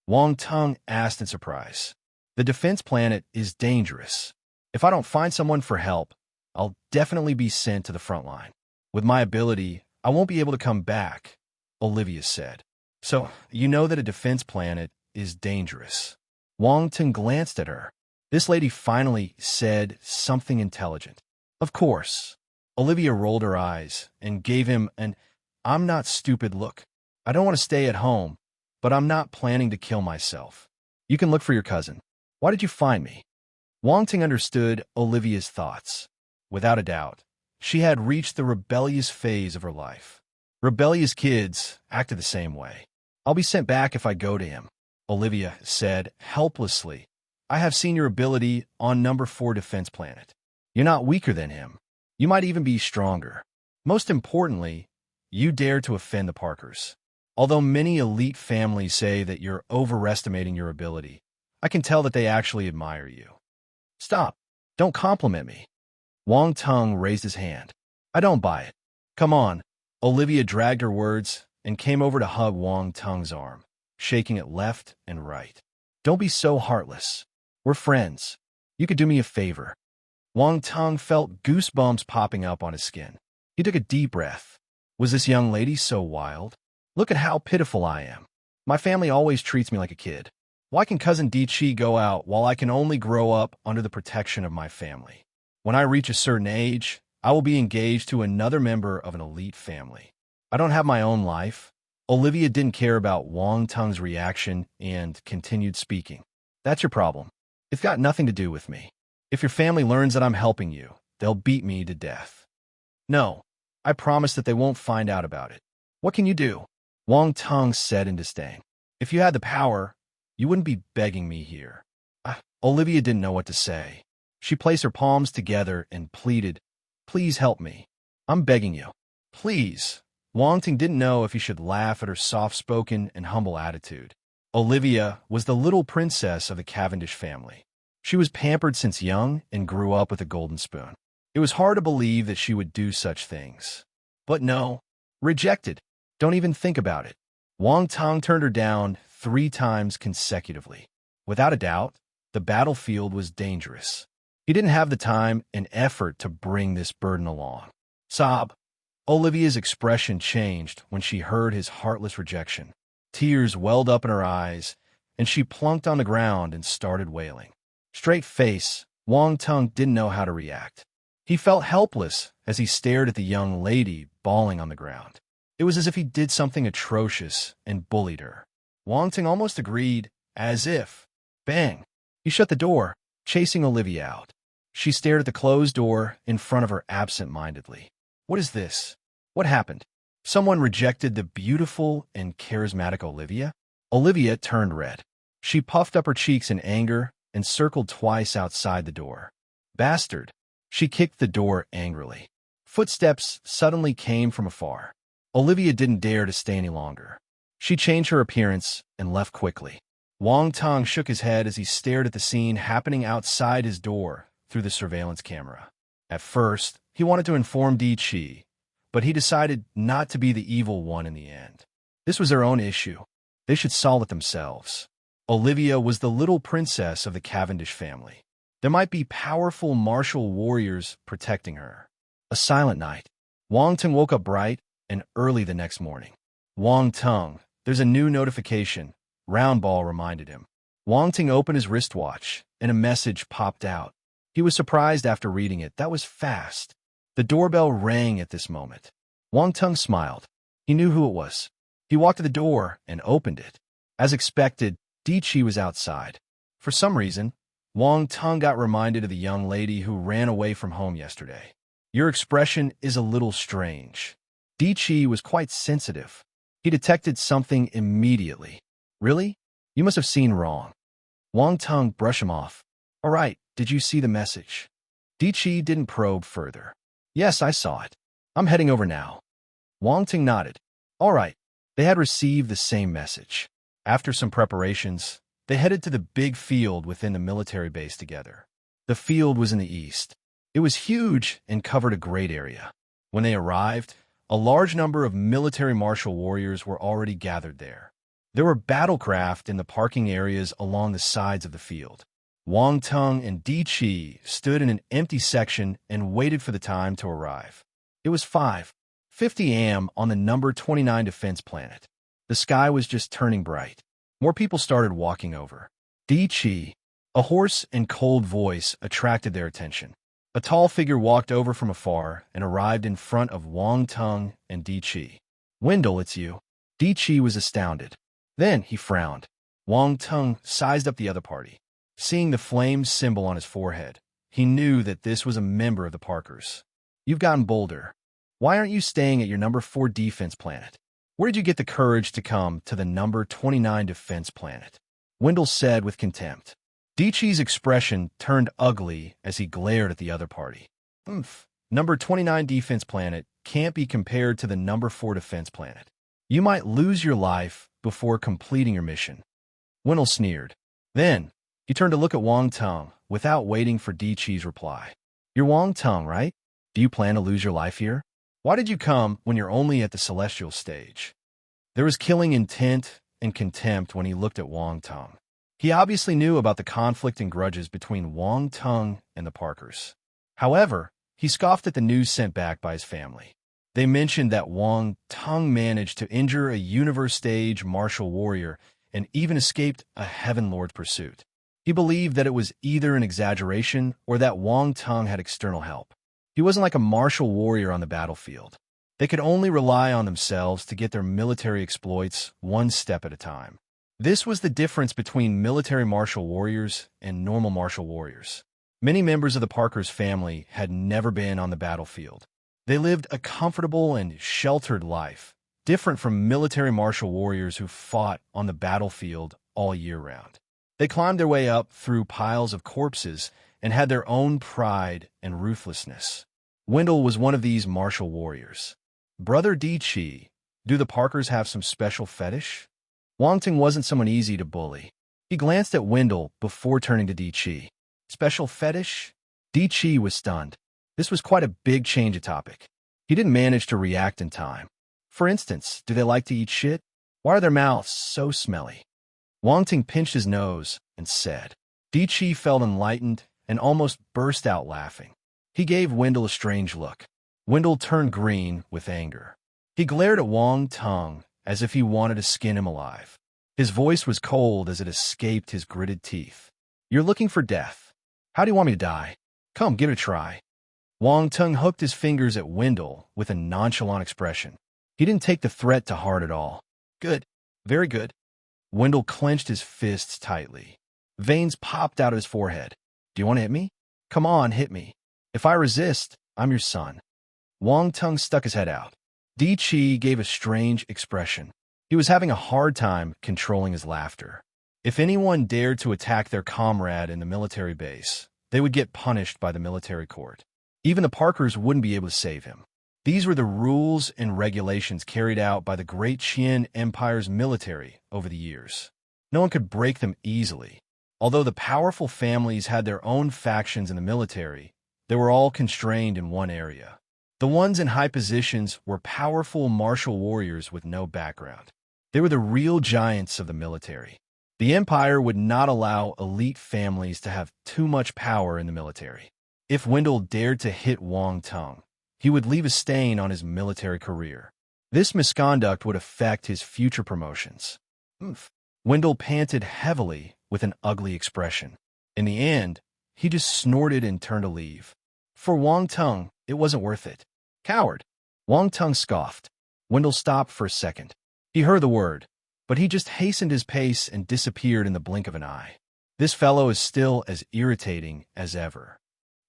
Wang Tung asked in surprise. The defense planet is dangerous. If I don't find someone for help, I'll definitely be sent to the front line. With my ability, I won't be able to come back, Olivia said. So, you know that a defense planet is dangerous. Wang Tung glanced at her. This lady finally said something intelligent. Of course. Olivia rolled her eyes and gave him an I'm not stupid look. I don't want to stay at home, but I'm not planning to kill myself. You can look for your cousin. Why did you find me? Wang Tung understood Olivia's thoughts. Without a doubt, she had reached the rebellious phase of her life. Rebellious kids acted the same way. I'll be sent back if I go to him, Olivia said helplessly. I have seen your ability on number 4 defense planet. You're not weaker than him. You might even be stronger. Most importantly, you dare to offend the Parkers. Although many elite families say that you're overestimating your ability, I can tell that they actually admire you. Stop. Don't compliment me. Wang Tung raised his hand. I don't buy it. Come on. Olivia dragged her words and came over to hug Wang Tung's arm, shaking it left and right. Don't be so heartless. We're friends. You could do me a favor. Wang Tung felt goosebumps popping up on his skin. He took a deep breath. Was this young lady so wild? Look at how pitiful I am. My family always treats me like a kid. Why can Cousin Di-Chi go out while I can only grow up under the protection of my family? When I reach a certain age, I will be engaged to another member of an elite family. I don't have my own life. Olivia didn't care about Wang Tung's reaction and continued speaking. That's your problem. It's got nothing to do with me. If your family learns that I'm helping you, they'll beat me to death. No, I promise that they won't find out about it. What can you do? Wang Tung said in disdain. If you had the power, you wouldn't be begging me here. Olivia didn't know what to say. She placed her palms together and pleaded, Please help me. I'm begging you. Please. Wang Tung didn't know if he should laugh at her soft-spoken and humble attitude. Olivia was the little princess of the Cavendish family. She was pampered since young and grew up with a golden spoon. It was hard to believe that she would do such things. But no, rejected. Don't even think about it. Wang Tung turned her down 3 times consecutively. Without a doubt, the battlefield was dangerous. He didn't have the time and effort to bring this burden along. Sob. Olivia's expression changed when she heard his heartless rejection. Tears welled up in her eyes, and she plunked on the ground and started wailing. Straight face, Wang Tung didn't know how to react. He felt helpless as he stared at the young lady bawling on the ground. It was as if he did something atrocious and bullied her. Wang Tung almost agreed, as if. Bang! He shut the door, chasing Olivia out. She stared at the closed door in front of her absent-mindedly. What is this? What happened? Someone rejected the beautiful and charismatic Olivia? Olivia turned red. She puffed up her cheeks in anger and circled twice outside the door. Bastard! She kicked the door angrily. Footsteps suddenly came from afar. Olivia didn't dare to stay any longer. She changed her appearance and left quickly. Wang Tong shook his head as he stared at the scene happening outside his door through the surveillance camera. At first, he wanted to inform Di Chi, but he decided not to be the evil one in the end. This was their own issue. They should solve it themselves. Olivia was the little princess of the Cavendish family. There might be powerful martial warriors protecting her. A silent night. Wang Tong woke up bright and early the next morning. Wang Tong, there's a new notification, Roundball reminded him. Wang Tong opened his wristwatch, and a message popped out. He was surprised after reading it. That was fast. The doorbell rang at this moment. Wang Tong smiled. He knew who it was. He walked to the door and opened it. As expected, Di Chi was outside. For some reason, Wang Tong got reminded of the young lady who ran away from home yesterday. Your expression is a little strange. Di Chi was quite sensitive. He detected something immediately. Really? You must have seen wrong. Wang Tong brushed him off. All right, did you see the message? Di Chi didn't probe further. Yes, I saw it. I'm heading over now. Wang Tong nodded. All right. They had received the same message. After some preparations, they headed to the big field within the military base together. The field was in the east. It was huge and covered a great area. When they arrived, a large number of military martial warriors were already gathered there. There were battlecraft in the parking areas along the sides of the field. Wang Tong and Di Chi stood in an empty section and waited for the time to arrive. It was 5:50 a.m. on the number 29 defense planet. The sky was just turning bright. More people started walking over. Di Chi, a hoarse and cold voice, attracted their attention. A tall figure walked over from afar and arrived in front of Wang Tong and Di Chi. Wendell, it's you. Di Chi was astounded. Then he frowned. Wang Tong sized up the other party. Seeing the flame symbol on his forehead, he knew that this was a member of the Parkers. You've gotten bolder. Why aren't you staying at your number 4 defense planet? Where did you get the courage to come to the number 29 defense planet? Wendell said with contempt. Di Chi's expression turned ugly as he glared at the other party. Number 29 defense planet can't be compared to the number 4 defense planet. You might lose your life before completing your mission. Wendell sneered. Then, he turned to look at Wang Tong without waiting for Di Chi's reply. You're Wang Tong, right? Do you plan to lose your life here? Why did you come when you're only at the celestial stage? There was killing intent and contempt when he looked at Wang Tong. He obviously knew about the conflict and grudges between Wang Tong and the Parkers. However, he scoffed at the news sent back by his family. They mentioned that Wang Tong managed to injure a universe-stage martial warrior and even escaped a Heaven Lord's pursuit. He believed that it was either an exaggeration or that Wang Tong had external help. He wasn't like a martial warrior on the battlefield. They could only rely on themselves to get their military exploits one step at a time. This was the difference between military martial warriors and normal martial warriors. Many members of the Parkers family had never been on the battlefield. They lived a comfortable and sheltered life, different from military martial warriors who fought on the battlefield all year round. They climbed their way up through piles of corpses and had their own pride and ruthlessness. Wendell was one of these martial warriors. Brother Di Chi, do the Parkers have some special fetish? Wang Tong wasn't someone easy to bully. He glanced at Wendell before turning to Di Chi. Special fetish? Di Chi was stunned. This was quite a big change of topic. He didn't manage to react in time. For instance, do they like to eat shit? Why are their mouths so smelly? Wang Tong pinched his nose and said. Di Chi felt enlightened and almost burst out laughing. He gave Wendell a strange look. Wendell turned green with anger. He glared at Wang Tong as if he wanted to skin him alive. His voice was cold as it escaped his gritted teeth. You're looking for death. How do you want me to die? Come, give it a try. Wang Tong hooked his fingers at Wendell with a nonchalant expression. He didn't take the threat to heart at all. Good. Very good. Wendell clenched his fists tightly. Veins popped out of his forehead. Do you want to hit me? Come on, hit me. If I resist, I'm your son. Wang Tong stuck his head out. Di Chi gave a strange expression. He was having a hard time controlling his laughter. If anyone dared to attack their comrade in the military base, they would get punished by the military court. Even the Parkers wouldn't be able to save him. These were the rules and regulations carried out by the Great Qian Empire's military over the years. No one could break them easily. Although the powerful families had their own factions in the military, they were all constrained in one area. The ones in high positions were powerful martial warriors with no background. They were the real giants of the military. The empire would not allow elite families to have too much power in the military. If Wendell dared to hit Wang Tung, he would leave a stain on his military career. This misconduct would affect his future promotions. Oof. Wendell panted heavily with an ugly expression. In the end, he just snorted and turned to leave. For Wang Tung, it wasn't worth it. Coward! Wang Tung scoffed. Wendell stopped for a second. He heard the word, but he just hastened his pace and disappeared in the blink of an eye. This fellow is still as irritating as ever.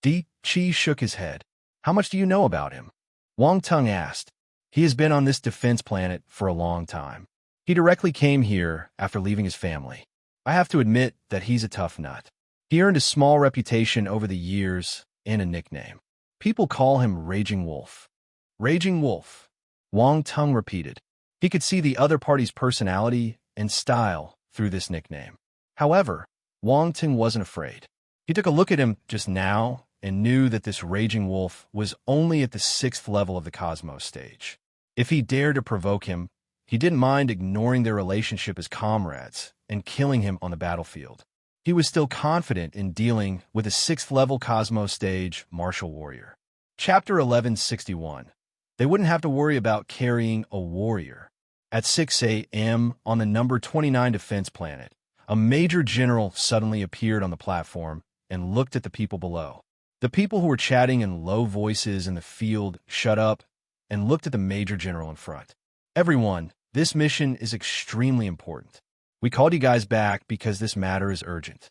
Di Chi shook his head. How much do you know about him? Wang Tung asked. He has been on this defense planet for a long time. He directly came here after leaving his family. I have to admit that he's a tough nut. He earned a small reputation over the years and a nickname. People call him Raging Wolf. Raging Wolf, Wang Tung repeated. He could see the other party's personality and style through this nickname. However, Wang Tung wasn't afraid. He took a look at him just now and knew that this Raging Wolf was only at the 6th level of the Cosmos stage. If he dared to provoke him, he didn't mind ignoring their relationship as comrades and killing him on the battlefield. He was still confident in dealing with a 6th level Cosmos stage martial warrior. Chapter 1161. They wouldn't have to worry about carrying a warrior. At 6 a.m. on the number 29 defense planet, a major general suddenly appeared on the platform and looked at the people below. The people who were chatting in low voices in the field shut up and looked at the major general in front. Everyone, this mission is extremely important. We called you guys back because this matter is urgent.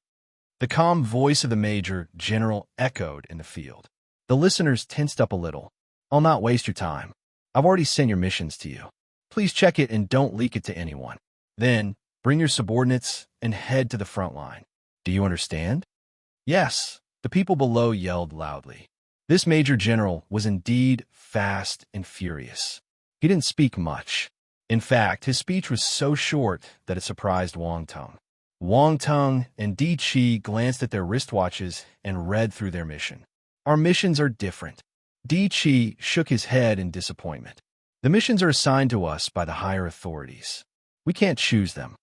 The calm voice of the major general echoed in the field. The listeners tensed up a little. I'll not waste your time. I've already sent your missions to you. Please check it and don't leak it to anyone. Then, bring your subordinates and head to the front line. Do you understand? Yes, the people below yelled loudly. This major general was indeed fast and furious. He didn't speak much. In fact, his speech was so short that it surprised Wang Tung. Wang Tung and Di Chi glanced at their wristwatches and read through their mission. Our missions are different. Di Chi shook his head in disappointment. The missions are assigned to us by the higher authorities. We can't choose them.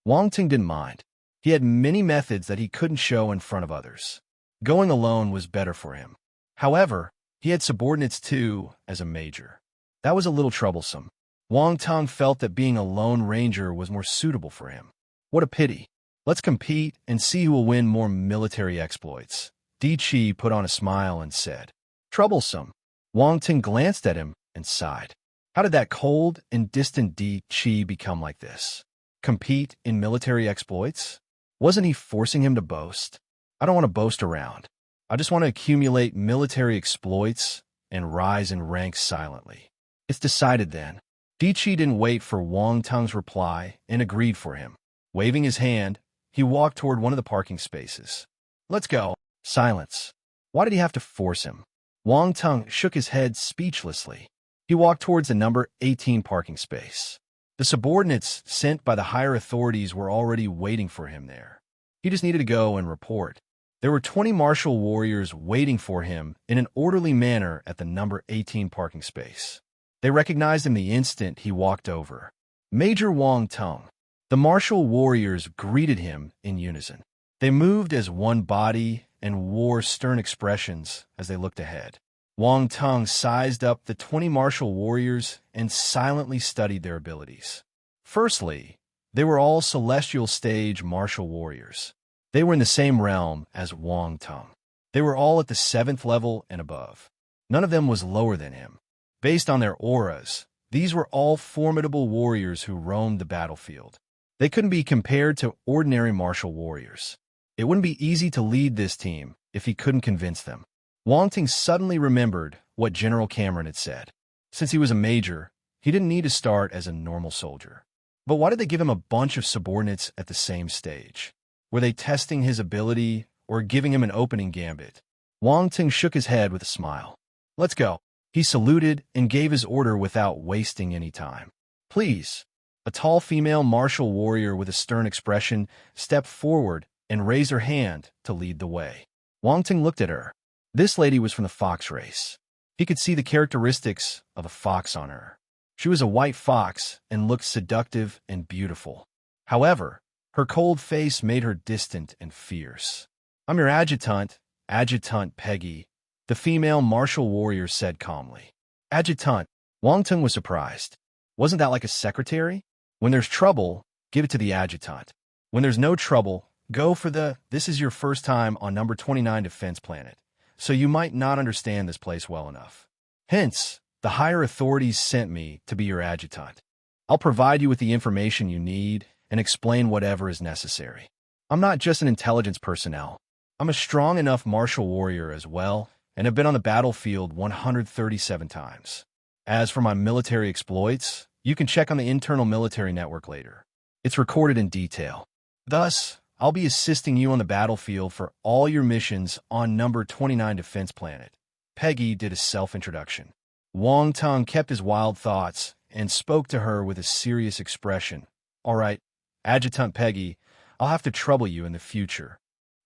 Wang Tung didn't mind. He had many methods that he couldn't show in front of others. Going alone was better for him. However, he had subordinates too as a major. That was a little troublesome. Wang Tung felt that being a lone ranger was more suitable for him. What a pity. Let's compete and see who will win more military exploits. Di Chi put on a smile and said. Troublesome. Wang Tung glanced at him and sighed. How did that cold and distant Di Chi become like this? Compete in military exploits? Wasn't he forcing him to boast? I don't want to boast around. I just want to accumulate military exploits and rise in rank silently. It's decided then. Di Chi didn't wait for Wang Tung's reply and agreed for him. Waving his hand, he walked toward one of the parking spaces. Let's go. Silence. Why did he have to force him? Wang Tung shook his head speechlessly. He walked towards the number 18 parking space. The subordinates sent by the higher authorities were already waiting for him there. He just needed to go and report. There were 20 martial warriors waiting for him in an orderly manner at the number 18 parking space. They recognized him the instant he walked over. Major Wang Tung. The martial warriors greeted him in unison. They moved as one body and wore stern expressions as they looked ahead. Wang Tung sized up the 20 martial warriors and silently studied their abilities. Firstly, they were all celestial stage martial warriors. They were in the same realm as Wang Tung. They were all at the 7th level and above. None of them was lower than him. Based on their auras, these were all formidable warriors who roamed the battlefield. They couldn't be compared to ordinary martial warriors. It wouldn't be easy to lead this team if he couldn't convince them. Wang Tung suddenly remembered what General Cameron had said. Since he was a major, he didn't need to start as a normal soldier. But why did they give him a bunch of subordinates at the same stage? Were they testing his ability or giving him an opening gambit? Wang Tung shook his head with a smile. Let's go. He saluted and gave his order without wasting any time. Please, A tall female martial warrior with a stern expression stepped forward and raised her hand to lead the way. Wang Ting looked at her. This lady was from the fox race. He could see the characteristics of a fox on her. She was a white fox and looked seductive and beautiful. However, her cold face made her distant and fierce. "I'm your adjutant, Adjutant Peggy," the female martial warrior said calmly. Adjutant. Wang Ting was surprised. Wasn't that like a secretary? When there's trouble, give it to the adjutant. When there's no trouble, go for the, this is your first time on number 29 Defense Planet, so you might not understand this place well enough. Hence, the higher authorities sent me to be your adjutant. I'll provide you with the information you need and explain whatever is necessary. I'm not just an intelligence personnel. I'm a strong enough martial warrior as well, and have been on the battlefield 137 times. As for my military exploits, you can check on the internal military network later. It's recorded in detail. Thus, I'll be assisting you on the battlefield for all your missions on number 29 Defense Planet. Peggy did a self-introduction. Wang Ting kept his wild thoughts and spoke to her with a serious expression. All right, Adjutant Peggy, I'll have to trouble you in the future.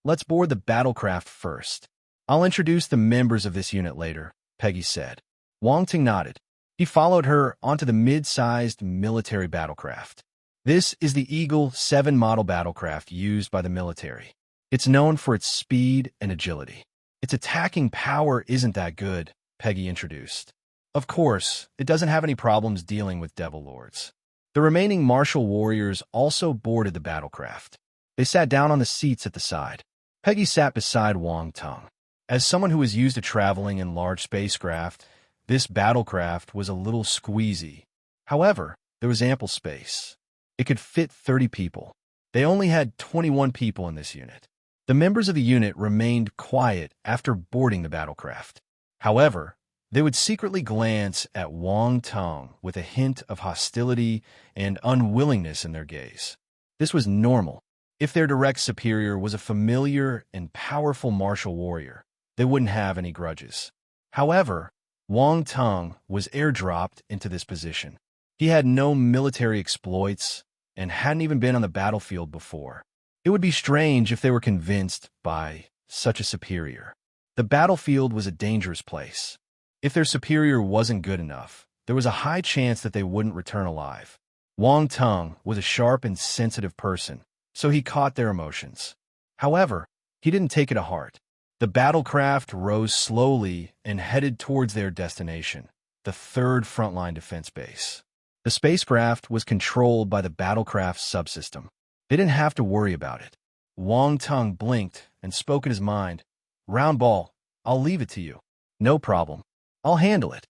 Let's board the battlecraft first. I'll introduce the members of this unit later, Peggy said. Wang Ting nodded. He followed her onto the mid-sized military battlecraft. This is the Eagle 7 model battlecraft used by the military. It's known for its speed and agility. Its attacking power isn't that good, Peggy introduced. Of course, it doesn't have any problems dealing with Devil Lords. The remaining martial warriors also boarded the battlecraft. They sat down on the seats at the side. Peggy sat beside Wang Ting. As someone who is used to traveling in large spacecraft, this battlecraft was a little squeezy. However, there was ample space. It could fit 30 people. They only had 21 people in this unit. The members of the unit remained quiet after boarding the battlecraft. However, they would secretly glance at Wang Ting with a hint of hostility and unwillingness in their gaze. This was normal. If their direct superior was a familiar and powerful martial warrior, they wouldn't have any grudges. However, Wang Ting was airdropped into this position. He had no military exploits and hadn't even been on the battlefield before. It would be strange if they were convinced by such a superior. The battlefield was a dangerous place. If their superior wasn't good enough, there was a high chance that they wouldn't return alive. Wang Ting was a sharp and sensitive person, so he caught their emotions. However, he didn't take it to heart. The battlecraft rose slowly and headed towards their destination, the third frontline defense base. The spacecraft was controlled by the battlecraft subsystem. They didn't have to worry about it. Wang Ting blinked and spoke in his mind. Round Ball, I'll leave it to you. No problem. I'll handle it.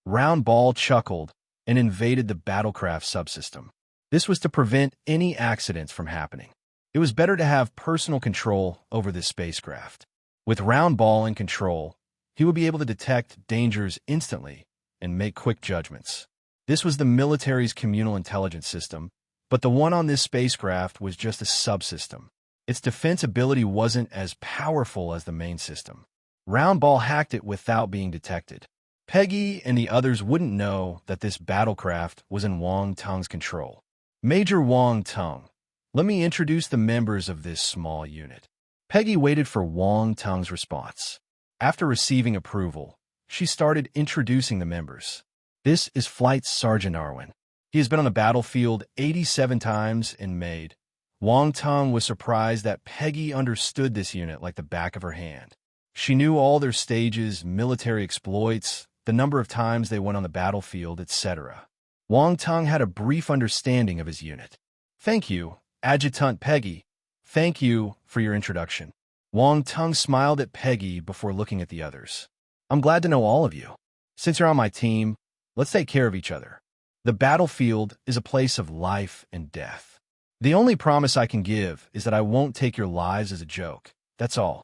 Round Ball chuckled and invaded the battlecraft subsystem. This was to prevent any accidents from happening. It was better to have personal control over this spacecraft. With Round Ball in control, he would be able to detect dangers instantly and make quick judgments. This was the military's communal intelligence system, but the one on this spacecraft was just a subsystem. Its defense ability wasn't as powerful as the main system. Round Ball hacked it without being detected. Peggy and the others wouldn't know that this battlecraft was in Wang Ting's control. Major Wang Ting, let me introduce the members of this small unit. Peggy waited for Wang Ting's response. After receiving approval, she started introducing the members. This is Flight Sergeant Arwen. He has been on the battlefield 87 times and made. Wang Ting was surprised that Peggy understood this unit like the back of her hand. She knew all their stages, military exploits, the number of times they went on the battlefield, etc. Wang Ting had a brief understanding of his unit. Thank you, Adjutant Peggy. Thank you for your introduction. Wang Ting smiled at Peggy before looking at the others. I'm glad to know all of you. Since you're on my team, let's take care of each other. The battlefield is a place of life and death. The only promise I can give is that I won't take your lives as a joke. That's all.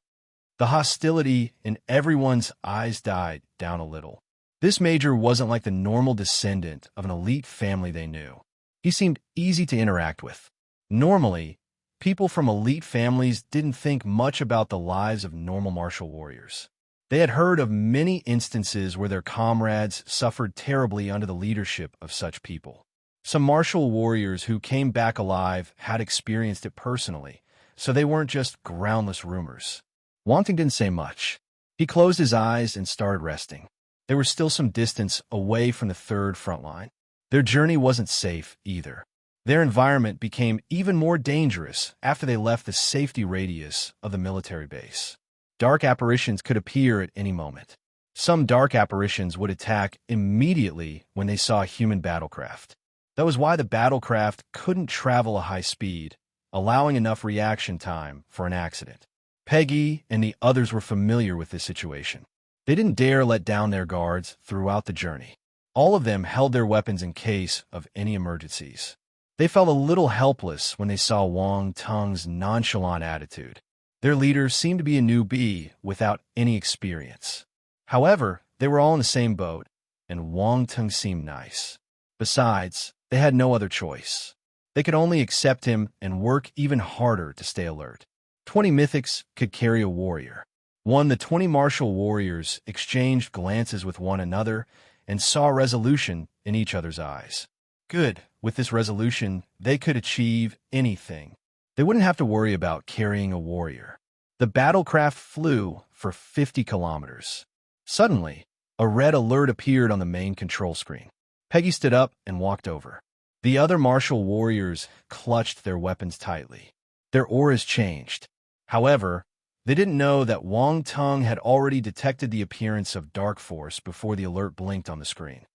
The hostility in everyone's eyes died down a little. This major wasn't like the normal descendant of an elite family they knew. He seemed easy to interact with. Normally, people from elite families didn't think much about the lives of normal martial warriors. They had heard of many instances where their comrades suffered terribly under the leadership of such people. Some martial warriors who came back alive had experienced it personally, so they weren't just groundless rumors. Wanting didn't say much. He closed his eyes and started resting. They were still some distance away from the third front line. Their journey wasn't safe either. Their environment became even more dangerous after they left the safety radius of the military base. Dark apparitions could appear at any moment. Some dark apparitions would attack immediately when they saw a human battlecraft. That was why the battlecraft couldn't travel a high speed, allowing enough reaction time for an accident. Peggy and the others were familiar with this situation. They didn't dare let down their guards throughout the journey. All of them held their weapons in case of any emergencies. They felt a little helpless when they saw Wang Tung's nonchalant attitude. Their leader seemed to be a newbie without any experience. However, they were all in the same boat, and Wang Tung seemed nice. Besides, they had no other choice. They could only accept him and work even harder to stay alert. 20 mythics could carry a warrior. The 20 martial warriors exchanged glances with one another and saw resolution in each other's eyes. Good. With this resolution, they could achieve anything. They wouldn't have to worry about carrying a warrior. The battlecraft flew for 50 kilometers. Suddenly, a red alert appeared on the main control screen. Peggy stood up and walked over. The other martial warriors clutched their weapons tightly. Their auras changed. However, they didn't know that Wang Tung had already detected the appearance of dark force before the alert blinked on the screen.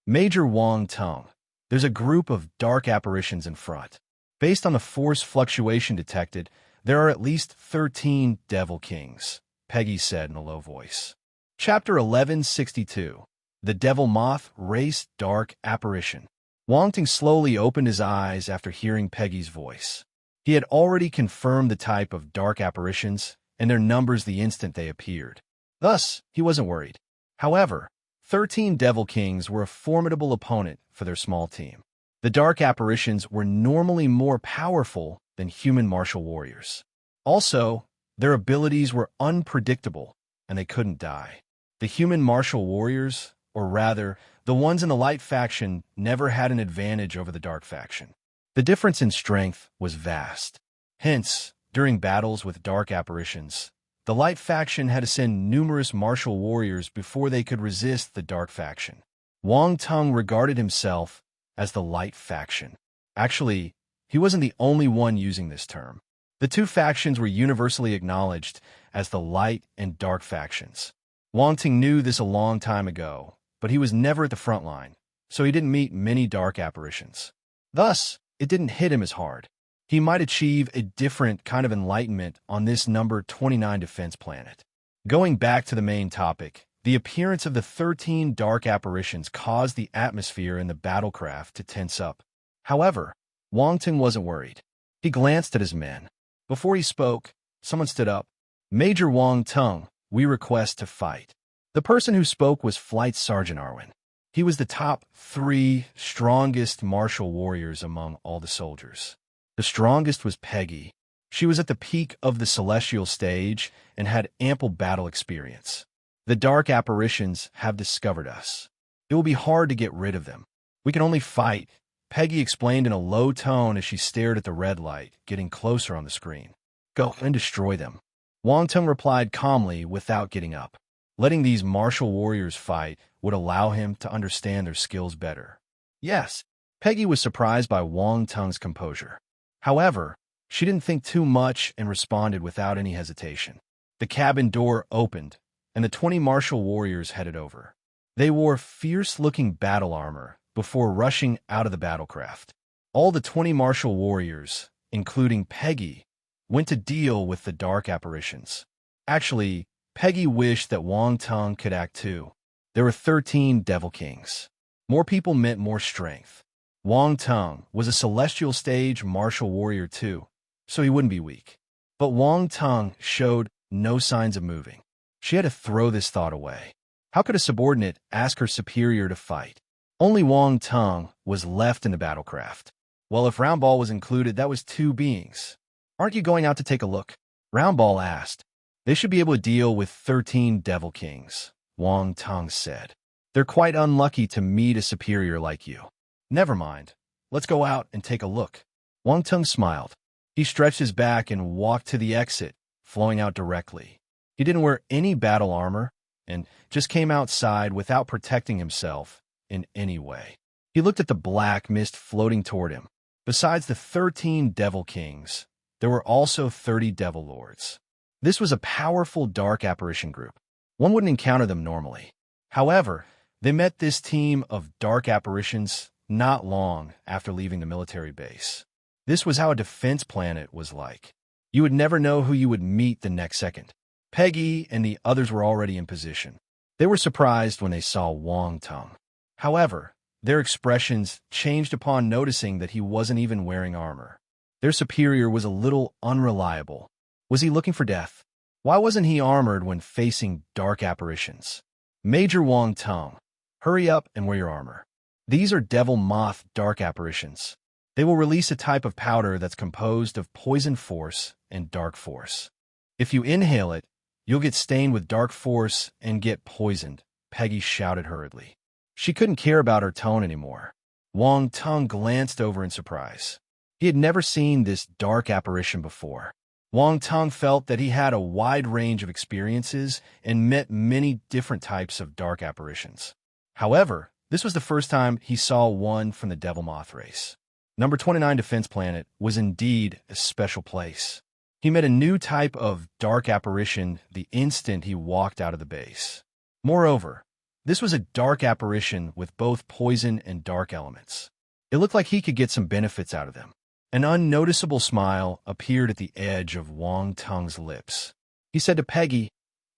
Major Wang Tung, there's a group of dark apparitions in front. Based on the force fluctuation detected, there are at least 13 Devil Kings, Peggy said in a low voice. Chapter 1162. The Devil Moth Race Dark Apparition. Wang Tung slowly opened his eyes after hearing Peggy's voice. He had already confirmed the type of dark apparitions and their numbers the instant they appeared. Thus, he wasn't worried. However, 13 Devil Kings were a formidable opponent for their small team. The dark apparitions were normally more powerful than human martial warriors. Also, their abilities were unpredictable, and they couldn't die. The human martial warriors, or rather, the ones in the light faction, never had an advantage over the dark faction. The difference in strength was vast. Hence, during battles with dark apparitions, the light faction had to send numerous martial warriors before they could resist the dark faction. Wang Tung regarded himself as the light faction. Actually, he wasn't the only one using this term. The two factions were universally acknowledged as the light and dark factions. Wang Tung knew this a long time ago, but he was never at the front line, so he didn't meet many dark apparitions. Thus, it didn't hit him as hard. He might achieve a different kind of enlightenment on this number 29 defense planet. Going back to the main topic, the appearance of the 13 dark apparitions caused the atmosphere in the battlecraft to tense up. However, Wang Tung wasn't worried. He glanced at his men. Before he spoke, someone stood up. Major Wang Tung, we request to fight. The person who spoke was Flight Sergeant Arwen. He was the top 3 strongest martial warriors among all the soldiers. The strongest was Peggy. She was at the peak of the celestial stage and had ample battle experience. The dark apparitions have discovered us. It will be hard to get rid of them. We can only fight, Peggy explained in a low tone as she stared at the red light, getting closer on the screen. Go and destroy them. Wang Tung replied calmly without getting up. Letting these martial warriors fight would allow him to understand their skills better. Yes, Peggy was surprised by Wang Tung's composure. However, she didn't think too much and responded without any hesitation. The cabin door opened, and the 20 martial warriors headed over. They wore fierce-looking battle armor before rushing out of the battlecraft. All the 20 martial warriors, including Peggy, went to deal with the dark apparitions. Actually, Peggy wished that Wang Tung could act too. There were 13 Devil Kings. More people meant more strength. Wang Tung was a celestial stage martial warrior too, so he wouldn't be weak. But Wang Tung showed no signs of moving. She had to throw this thought away. How could a subordinate ask her superior to fight? Only Wang Tung was left in the battlecraft. Well, if Roundball was included, that was 2 beings. Aren't you going out to take a look? Roundball asked. They should be able to deal with 13 Devil Kings, Wang Tung said. They're quite unlucky to meet a superior like you. Never mind. Let's go out and take a look. Wang Tung smiled. He stretched his back and walked to the exit, flowing out directly. He didn't wear any battle armor and just came outside without protecting himself in any way. He looked at the black mist floating toward him. Besides the 13 Devil Kings, there were also 30 Devil Lords. This was a powerful dark apparition group. One wouldn't encounter them normally. However, they met this team of dark apparitions not long after leaving the military base. This was how a defense planet was like. You would never know who you would meet the next second. Peggy and the others were already in position. They were surprised when they saw Wang Tung. However, their expressions changed upon noticing that he wasn't even wearing armor. Their superior was a little unreliable. Was he looking for death? Why wasn't he armored when facing dark apparitions? Major Wang Tung, hurry up and wear your armor. These are devil moth dark apparitions. They will release a type of powder that's composed of poison force and dark force. If you inhale it, you'll get stained with dark force and get poisoned, Peggy shouted hurriedly. She couldn't care about her tone anymore. Wang Tung glanced over in surprise. He had never seen this dark apparition before. Wang Tung felt that he had a wide range of experiences and met many different types of dark apparitions. However, this was the first time he saw one from the Devil Moth race. Number 29 Defense Planet was indeed a special place. He met a new type of dark apparition the instant he walked out of the base. Moreover, this was a dark apparition with both poison and dark elements. It looked like he could get some benefits out of them. An unnoticeable smile appeared at the edge of Wang Tung's lips. He said to Peggy,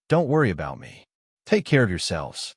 "Don't worry about me. Take care of yourselves."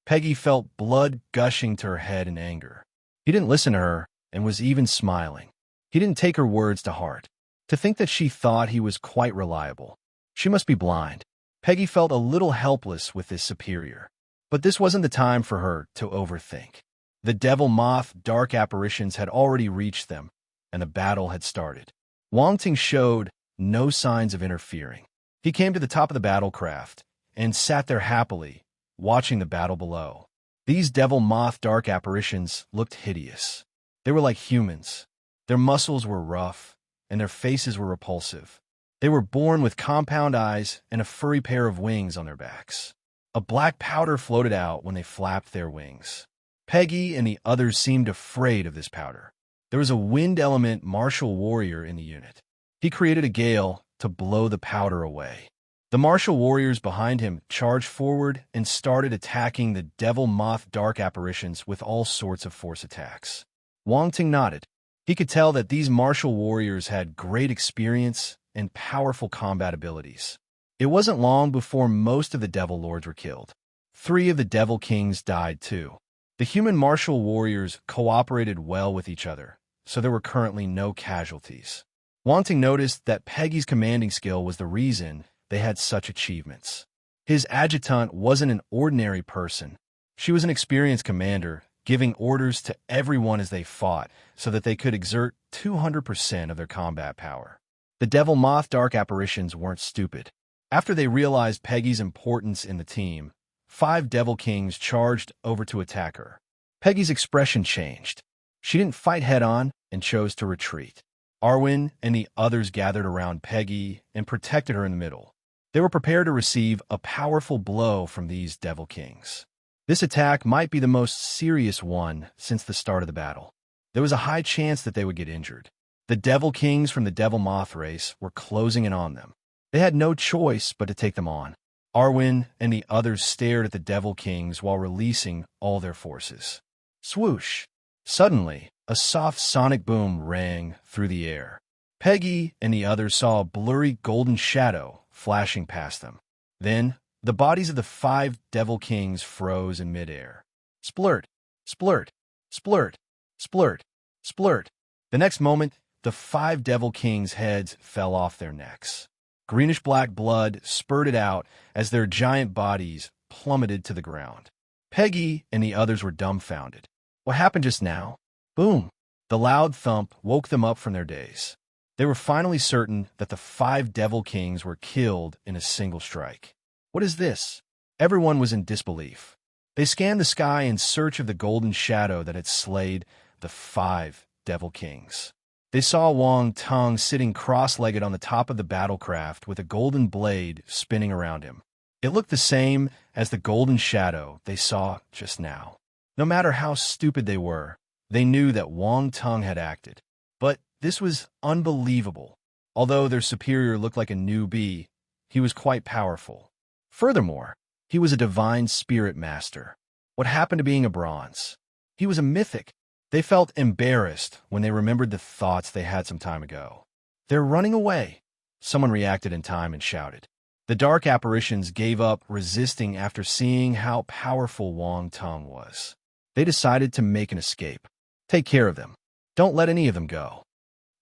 Peggy felt blood gushing to her head in anger. He didn't listen to her and was even smiling. He didn't take her words to heart. To think that she thought he was quite reliable. She must be blind. Peggy felt a little helpless with this superior. But this wasn't the time for her to overthink. The Devil Moth dark apparitions had already reached them, and the battle had started. Wang Tung showed no signs of interfering. He came to the top of the battlecraft and sat there happily, watching the battle below. These Devil Moth dark apparitions looked hideous. They were like humans. Their muscles were rough, and their faces were repulsive. They were born with compound eyes and a furry pair of wings on their backs. A black powder floated out when they flapped their wings. Peggy and the others seemed afraid of this powder. There was a wind element martial warrior in the unit. He created a gale to blow the powder away. The martial warriors behind him charged forward and started attacking the Devil Moth dark apparitions with all sorts of force attacks. Wang Tung nodded. He could tell that these martial warriors had great experience and powerful combat abilities. It wasn't long before most of the Devil Lords were killed. 3 of the Devil Kings died too. The human martial warriors cooperated well with each other, so there were currently no casualties. Wang Tung noticed that Peggy's commanding skill was the reason they had such achievements. His adjutant wasn't an ordinary person. She was an experienced commander, giving orders to everyone as they fought so that they could exert 200% of their combat power. The Devil Moth dark apparitions weren't stupid. After they realized Peggy's importance in the team, 5 Devil Kings charged over to attack her. Peggy's expression changed. She didn't fight head-on and chose to retreat. Arwen and the others gathered around Peggy and protected her in the middle. They were prepared to receive a powerful blow from these Devil Kings. This attack might be the most serious one since the start of the battle. There was a high chance that they would get injured. The Devil Kings from the Devil Moth race were closing in on them. They had no choice but to take them on. Arwen and the others stared at the Devil Kings while releasing all their forces. Swoosh! Suddenly, a soft sonic boom rang through the air. Peggy and the others saw a blurry golden shadow flashing past them. Then, the bodies of the 5 Devil Kings froze in midair. Splurt! Splurt! Splurt! Splurt! Splurt! The next moment, the 5 Devil Kings' heads fell off their necks. Greenish-black blood spurted out as their giant bodies plummeted to the ground. Peggy and the others were dumbfounded. What happened just now? Boom! The loud thump woke them up from their daze. They were finally certain that the 5 Devil Kings were killed in a single strike. What is this? Everyone was in disbelief. They scanned the sky in search of the golden shadow that had slayed the 5 Devil Kings. They saw Wang Tung sitting cross-legged on the top of the battlecraft with a golden blade spinning around him. It looked the same as the golden shadow they saw just now. No matter how stupid they were, they knew that Wang Tung had acted. But this was unbelievable. Although their superior looked like a newbie, he was quite powerful. Furthermore, he was a divine spirit master. What happened to being a bronze? He was a mythic. They felt embarrassed when they remembered the thoughts they had some time ago. They're running away. Someone reacted in time and shouted. The dark apparitions gave up resisting after seeing how powerful Wang Tung was. They decided to make an escape. Take care of them. Don't let any of them go.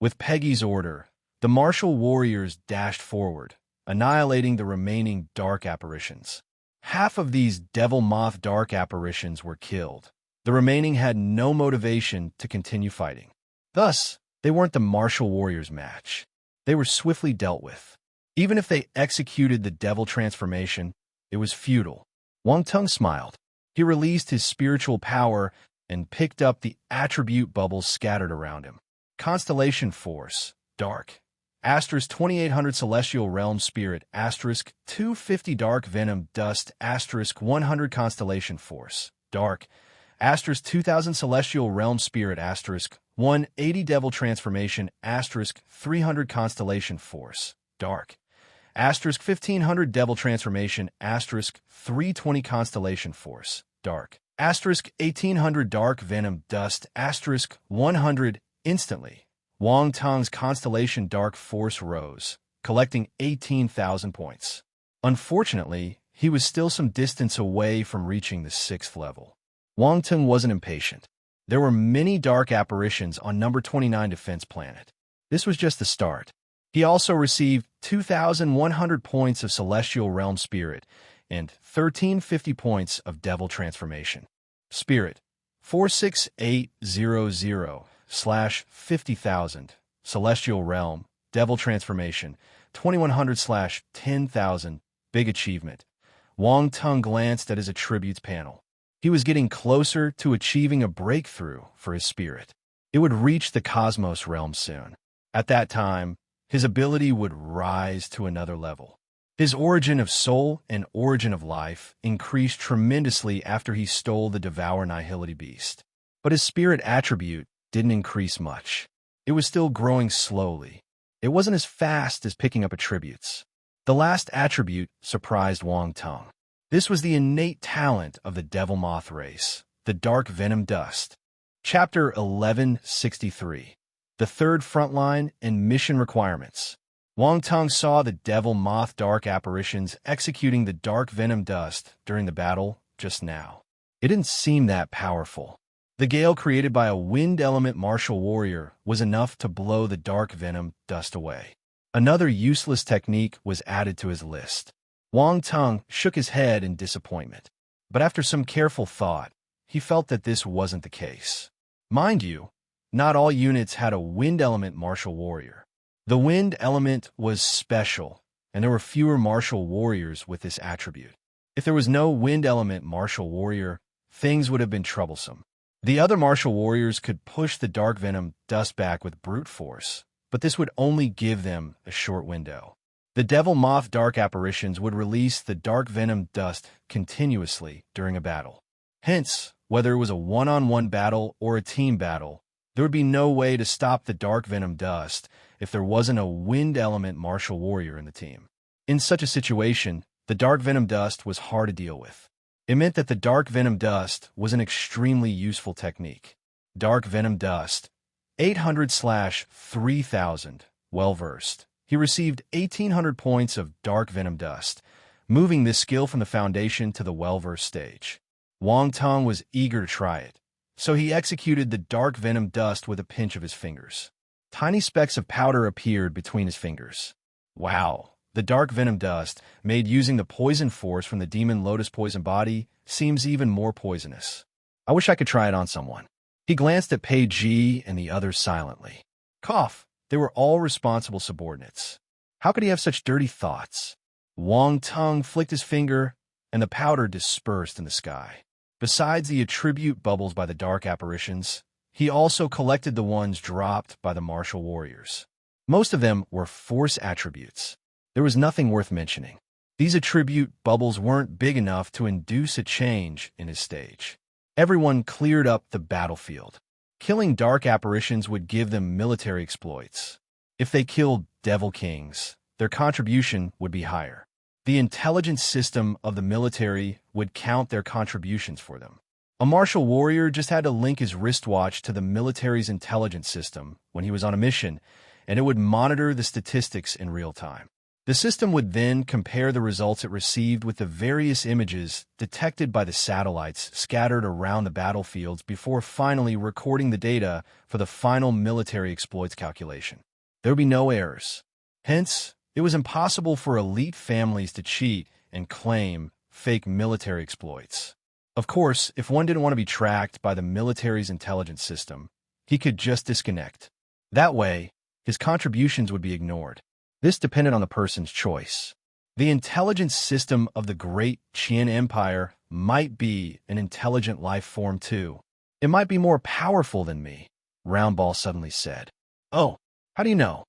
With Peggy's order, the martial warriors dashed forward, annihilating the remaining dark apparitions. Half of these devil moth dark apparitions were killed. The remaining had no motivation to continue fighting. Thus, they weren't the martial warriors' match. They were swiftly dealt with. Even if they executed the devil transformation, it was futile. Wang Tung smiled. He released his spiritual power and picked up the attribute bubbles scattered around him. Constellation Force, Dark. Asterisk 2800 Celestial Realm Spirit, asterisk 250 Dark Venom Dust, asterisk 100 Constellation Force, Dark, asterisk 2000 Celestial Realm Spirit, asterisk 180 Devil Transformation, asterisk 300 Constellation Force, Dark, asterisk 1500 Devil Transformation, asterisk 320 Constellation Force, Dark, asterisk 1800 Dark Venom Dust, asterisk 100. Instantly, Wang Tung's Constellation Dark Force rose, collecting 18,000 points. Unfortunately, he was still some distance away from reaching the 6th level. Wang Tung wasn't impatient. There were many dark apparitions on number 29 Defense Planet. This was just the start. He also received 2,100 points of Celestial Realm Spirit and 1,350 points of Devil Transformation. Spirit, 46800/50,000. Celestial Realm, Devil Transformation, 2,100/10,000. Big achievement. Wang Tung glanced at his attributes panel. He was getting closer to achieving a breakthrough for his spirit. It would reach the Cosmos realm soon. At that time, his ability would rise to another level. His origin of soul and origin of life increased tremendously after he stole the Devour Nihility Beast. But his spirit attribute didn't increase much. It was still growing slowly. It wasn't as fast as picking up attributes. The last attribute surprised Wang Tung. This was the innate talent of the Devil Moth race, the Dark Venom Dust. Chapter 1163. The Third Frontline and Mission Requirements. Wang Tung saw the Devil Moth Dark apparitions executing the Dark Venom Dust during the battle just now. It didn't seem that powerful. The gale created by a wind element martial warrior was enough to blow the Dark Venom Dust away. Another useless technique was added to his list. Wang Tung shook his head in disappointment. But after some careful thought, he felt that this wasn't the case. Mind you, not all units had a wind element martial warrior. The wind element was special, and there were fewer martial warriors with this attribute. If there was no wind element martial warrior, things would have been troublesome. The other martial warriors could push the Dark Venom Dust back with brute force, but this would only give them a short window. The Devil Moth Dark apparitions would release the Dark Venom Dust continuously during a battle. Hence, whether it was a one-on-one battle or a team battle, there would be no way to stop the Dark Venom Dust if there wasn't a wind element martial warrior in the team. In such a situation, the Dark Venom Dust was hard to deal with. It meant that the Dark Venom Dust was an extremely useful technique. Dark Venom Dust, 800/3000, well-versed. He received 1,800 points of Dark Venom Dust, moving this skill from the foundation to the well-versed stage. Wang Tung was eager to try it, so he executed the Dark Venom Dust with a pinch of his fingers. Tiny specks of powder appeared between his fingers. Wow! The Dark Venom Dust, made using the poison force from the Demon Lotus Poison Body, seems even more poisonous. I wish I could try it on someone. He glanced at Pei Ji and the others silently. Cough! They were all responsible subordinates. How could he have such dirty thoughts? Wang Tung flicked his finger, and the powder dispersed in the sky. Besides the attribute bubbles by the dark apparitions, He also collected the ones dropped by the martial warriors. Most of them were force attributes. There was nothing worth mentioning. These attribute bubbles weren't big enough to induce a change in his stage. Everyone cleared up the battlefield. Killing dark apparitions would give them military exploits. If they killed Devil Kings, their contribution would be higher. The intelligence system of the military would count their contributions for them. A martial warrior just had to link his wristwatch to the military's intelligence system when he was on a mission, and it would monitor the statistics in real time. The system would then compare the results it received with the various images detected by the satellites scattered around the battlefields before finally recording the data for the final military exploits calculation. There would be no errors. Hence, it was impossible for elite families to cheat and claim fake military exploits. Of course, if one didn't want to be tracked by the military's intelligence system, he could just disconnect. That way, his contributions would be ignored. This depended on the person's choice. The intelligence system of the Great Qian Empire might be an intelligent life form too. It might be more powerful than me, Roundball suddenly said. Oh, how do you know?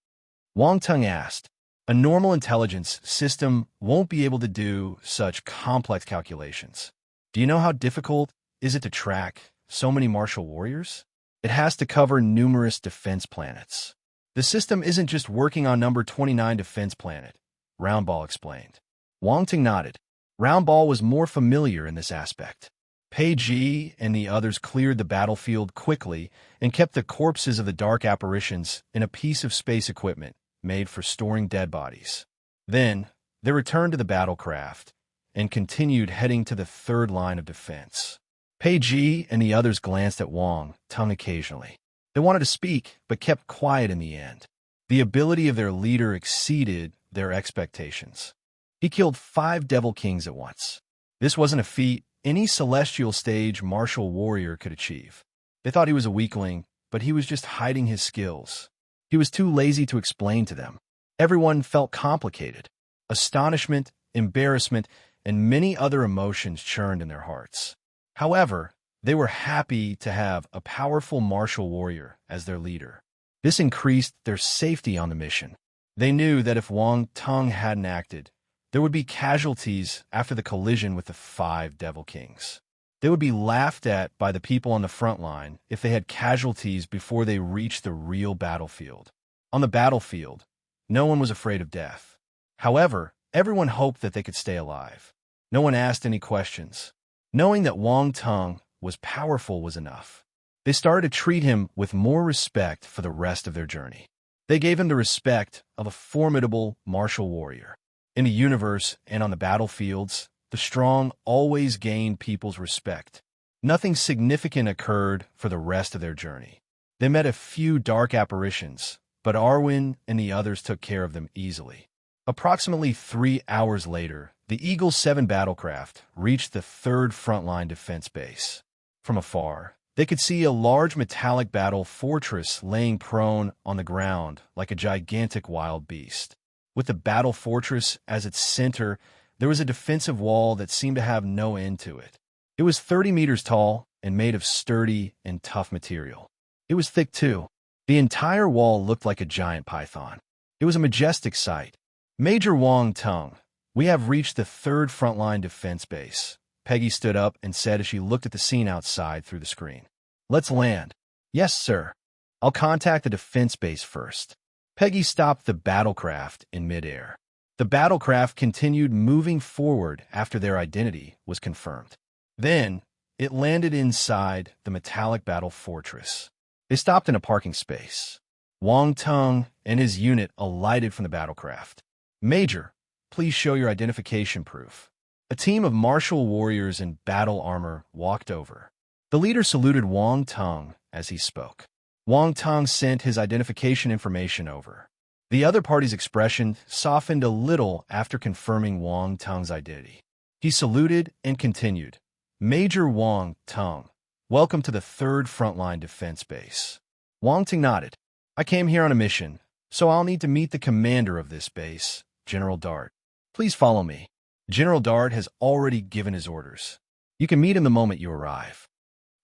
Wang Tung asked. A normal intelligence system won't be able to do such complex calculations. Do you know how difficult is it to track so many martial warriors? It has to cover numerous defense planets. The system isn't just working on number 29 defense planet, Roundball explained. Wang Tung nodded. Roundball was more familiar in this aspect. Pei Ji and the others cleared the battlefield quickly and kept the corpses of the dark apparitions in a piece of space equipment made for storing dead bodies. Then, they returned to the battlecraft and continued heading to the third line of defense. Pei Ji and the others glanced at Wang Tung occasionally. They wanted to speak, but kept quiet in the end. The ability of their leader exceeded their expectations. He killed 5 Devil Kings at once. This wasn't a feat any celestial stage martial warrior could achieve. They thought he was a weakling, but he was just hiding his skills. He was too lazy to explain to them. Everyone felt complicated. Astonishment, embarrassment, and many other emotions churned in their hearts. However, they were happy to have a powerful martial warrior as their leader. This increased their safety on the mission. They knew that if Wang Tung hadn't acted, there would be casualties after the collision with the 5 Devil Kings. They would be laughed at by the people on the front line if they had casualties before they reached the real battlefield. On the battlefield, no one was afraid of death. However, everyone hoped that they could stay alive. No one asked any questions. Knowing that Wang Tung was powerful was enough. They started to treat him with more respect for the rest of their journey. They gave him the respect of a formidable martial warrior. In the universe and on the battlefields, the strong always gain people's respect. Nothing significant occurred for the rest of their journey. They met a few dark apparitions, but Arwen and the others took care of them easily. Approximately 3 hours later, the Eagle 7 battlecraft reached the third frontline defense base. From afar, they could see a large metallic battle fortress laying prone on the ground like a gigantic wild beast. With the battle fortress as its center, there was a defensive wall that seemed to have no end to it. It was 30 meters tall and made of sturdy and tough material. It was thick too. The entire wall looked like a giant python. It was a majestic sight. Major Wang Tung, we have reached the third frontline defense base. Peggy stood up and said as she looked at the scene outside through the screen. Let's land. Yes, sir. I'll contact the defense base first. Peggy stopped the battlecraft in midair. The battlecraft continued moving forward after their identity was confirmed. Then, it landed inside the metallic battle fortress. They stopped in a parking space. Wang Tung and his unit alighted from the battlecraft. Major, please show your identification proof. A team of martial warriors in battle armor walked over. The leader saluted Wang Tung as he spoke. Wang Tung sent his identification information over. The other party's expression softened a little after confirming Wang Tung's identity. He saluted and continued. Major Wang Tung, welcome to the third frontline defense base. Wang Tung nodded. I came here on a mission, so I'll need to meet the commander of this base, General Dart. Please follow me. General Dart has already given his orders. You can meet him the moment you arrive.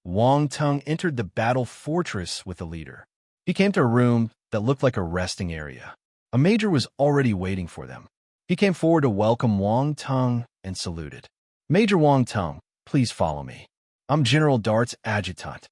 Wang Tung entered the battle fortress with the leader. He came to a room that looked like a resting area. A major was already waiting for them. He came forward to welcome Wang Tung and saluted. "Major Wang Tung, please follow me. I'm General Dart's adjutant."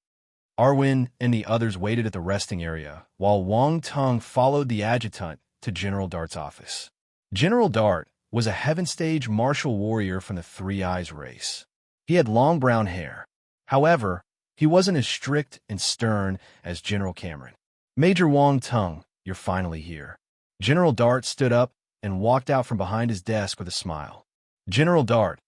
Arwen and the others waited at the resting area, while Wang Tung followed the adjutant to General Dart's office. General Dart was a heaven-stage martial warrior from the Three Eyes race. He had long brown hair. However, he wasn't as strict and stern as General Cameron. "Major Wang Tung, you're finally here." General Dart stood up and walked out from behind his desk with a smile. "General Dart,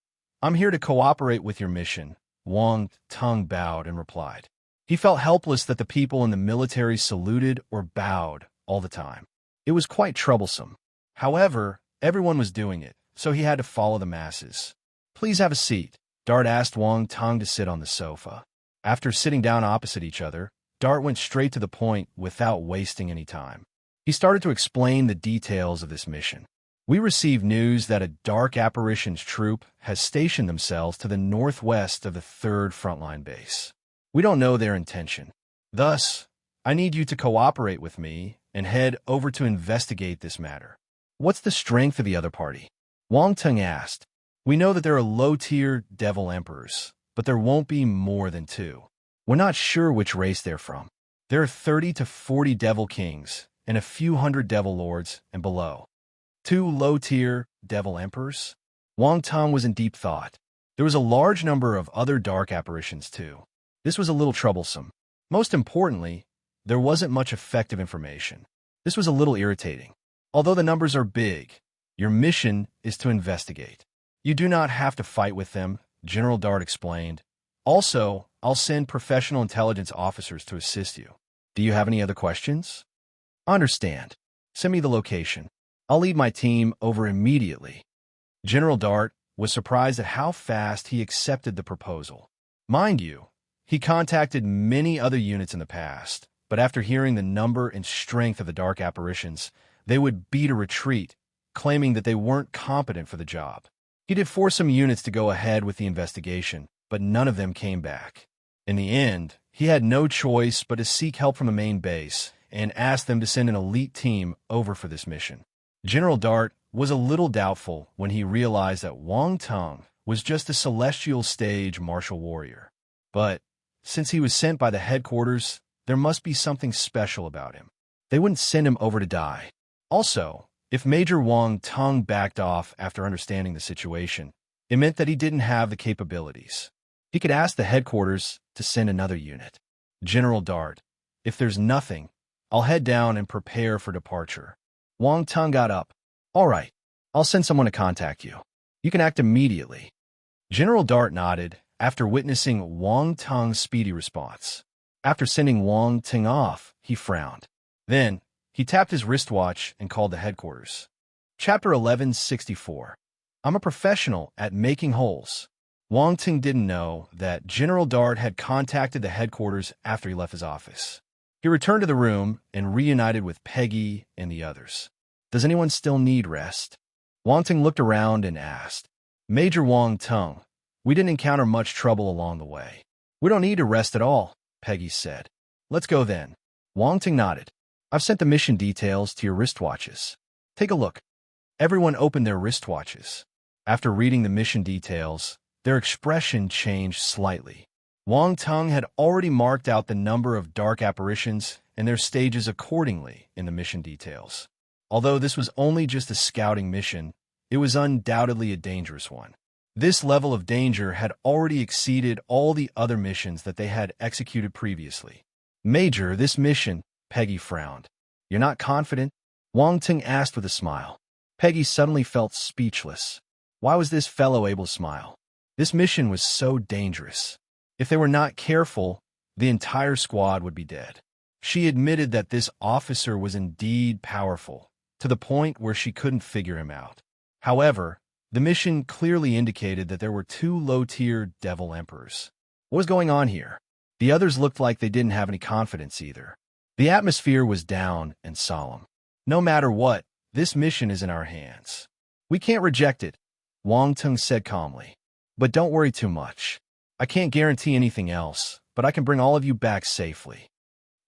I'm here to cooperate with your mission," Wang Tung bowed and replied. He felt helpless that the people in the military saluted or bowed all the time. It was quite troublesome. However, everyone was doing it, so he had to follow the masses. "Please have a seat." Dart asked Wang Tung to sit on the sofa. After sitting down opposite each other, Dart went straight to the point without wasting any time. He started to explain the details of this mission. "We received news that a dark apparitions troop has stationed themselves to the northwest of the 3rd Frontline base. We don't know their intention. Thus, I need you to cooperate with me and head over to investigate this matter." "What's the strength of the other party?" Wang Tung asked. "We know that there are low-tier devil emperors, but there won't be more than 2. We're not sure which race they're from. There are 30 to 40 devil kings and a few hundred devil lords and below. 2 low-tier devil emperors?" Wang Tung was in deep thought. There was a large number of other dark apparitions too. This was a little troublesome. Most importantly, there wasn't much effective information. This was a little irritating. "Although the numbers are big, your mission is to investigate. You do not have to fight with them," General Dart explained. "Also, I'll send professional intelligence officers to assist you. Do you have any other questions?" "Understand. Send me the location. I'll lead my team over immediately." General Dart was surprised at how fast he accepted the proposal. Mind you, he contacted many other units in the past, but after hearing the number and strength of the dark apparitions, they would beat a retreat, claiming that they weren't competent for the job. He did force some units to go ahead with the investigation, but none of them came back. In the end, he had no choice but to seek help from the main base and asked them to send an elite team over for this mission. General Dart was a little doubtful when he realized that Wang Tung was just a celestial stage martial warrior. But since he was sent by the headquarters, there must be something special about him. They wouldn't send him over to die. Also, if Major Wang Tung backed off after understanding the situation, it meant that he didn't have the capabilities. He could ask the headquarters to send another unit. "General Dart, if there's nothing, I'll head down and prepare for departure." Wang Tung got up. "All right, I'll send someone to contact you. You can act immediately." General Dart nodded after witnessing Wang Tung's speedy response. After sending Wang Tung off, he frowned. Then, he tapped his wristwatch and called the headquarters. Chapter 1164. I'm a professional at making holes. Wang Tung didn't know that General Dart had contacted the headquarters after he left his office. He returned to the room and reunited with Peggy and the others. "Does anyone still need rest?" Wang Tung looked around and asked. "Major Wang Tung, we didn't encounter much trouble along the way. We don't need to rest at all," Peggy said. "Let's go then." Wang Tung nodded. "I've sent the mission details to your wristwatches. Take a look." Everyone opened their wristwatches. After reading the mission details, their expression changed slightly. Wang Tung had already marked out the number of dark apparitions and their stages accordingly in the mission details. Although this was only just a scouting mission, it was undoubtedly a dangerous one. This level of danger had already exceeded all the other missions that they had executed previously. "Major, this mission," Peggy frowned. "You're not confident?" Wang Tung asked with a smile. Peggy suddenly felt speechless. Why was this fellow able to smile? This mission was so dangerous. If they were not careful, the entire squad would be dead. She admitted that this officer was indeed powerful, to the point where she couldn't figure him out. However, the mission clearly indicated that there were 2 low-tier devil emperors. What was going on here? The others looked like they didn't have any confidence either. The atmosphere was down and solemn. "No matter what, this mission is in our hands. We can't reject it," Wang Tung said calmly. "But don't worry too much. I can't guarantee anything else, but I can bring all of you back safely.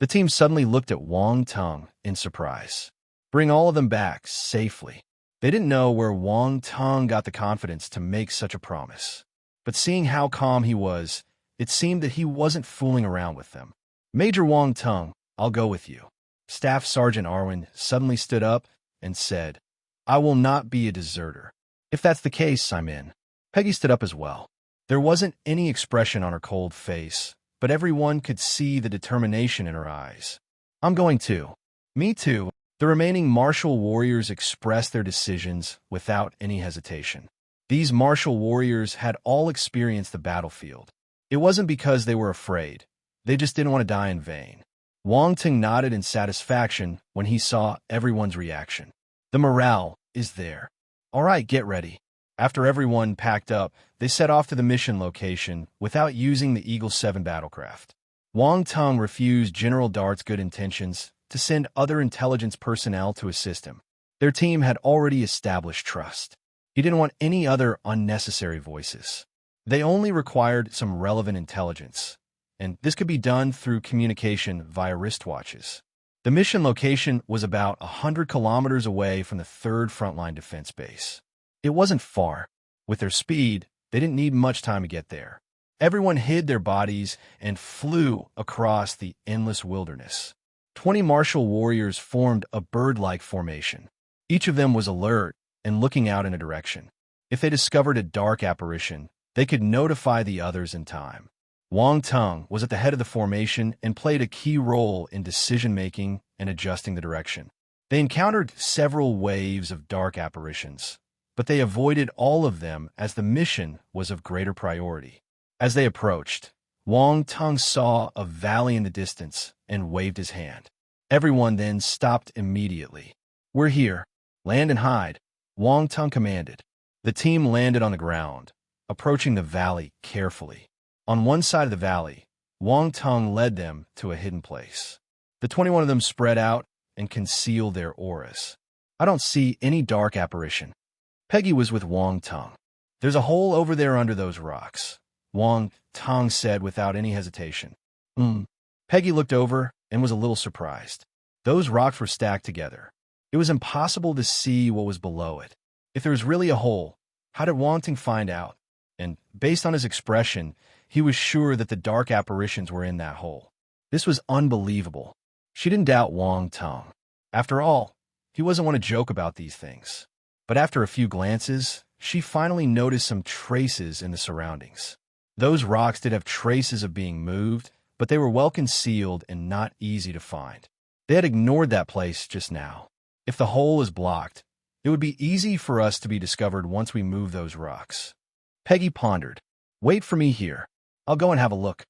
The team suddenly looked at Wang Tung in surprise. Bring all of them back safely. They didn't know where Wang Tung got the confidence to make such a promise. But seeing how calm he was, it seemed that he wasn't fooling around with them. Major Wang Tung, I'll go with you. Staff Sergeant Arwen suddenly stood up and said, I will not be a deserter. If that's the case, I'm in. Peggy stood up as well. There wasn't any expression on her cold face, but everyone could see the determination in her eyes. I'm going too. Me too. The remaining martial warriors expressed their decisions without any hesitation. These martial warriors had all experienced the battlefield. It wasn't because they were afraid. They just didn't want to die in vain. Wang Tung nodded in satisfaction when he saw everyone's reaction. The morale is there. All right, get ready. After everyone packed up, they set off to the mission location without using the Eagle 7 battlecraft. Wang Tung refused General Dart's good intentions to send other intelligence personnel to assist him. Their team had already established trust. He didn't want any other unnecessary voices. They only required some relevant intelligence, and this could be done through communication via wristwatches. The mission location was about 100 kilometers away from the 3rd Frontline Defense Base. It wasn't far. With their speed, they didn't need much time to get there. Everyone hid their bodies and flew across the endless wilderness. 20 martial warriors formed a bird-like formation. Each of them was alert and looking out in a direction. If they discovered a dark apparition, they could notify the others in time. Wang Tung was at the head of the formation and played a key role in decision-making and adjusting the direction. They encountered several waves of dark apparitions, but they avoided all of them as the mission was of greater priority. As they approached, Wang Tung saw a valley in the distance and waved his hand. Everyone then stopped immediately. We're here. Land and hide, Wang Tung commanded. The team landed on the ground, approaching the valley carefully. On one side of the valley, Wang Tung led them to a hidden place. The 21 of them spread out and concealed their auras. I don't see any dark apparition. Peggy was with Wang Tung. There's a hole over there under those rocks, Wang Tung said without any hesitation. Peggy looked over and was a little surprised. Those rocks were stacked together. It was impossible to see what was below it. If there was really a hole, how did Wang Tung find out? And based on his expression, he was sure that the dark apparitions were in that hole. This was unbelievable. She didn't doubt Wang Tung. After all, he wasn't one to joke about these things. But after a few glances, she finally noticed some traces in the surroundings. Those rocks did have traces of being moved, but they were well concealed and not easy to find. They had ignored that place just now. If the hole is blocked, it would be easy for us to be discovered once we move those rocks. Peggy pondered. Wait for me here. I'll go and have a look.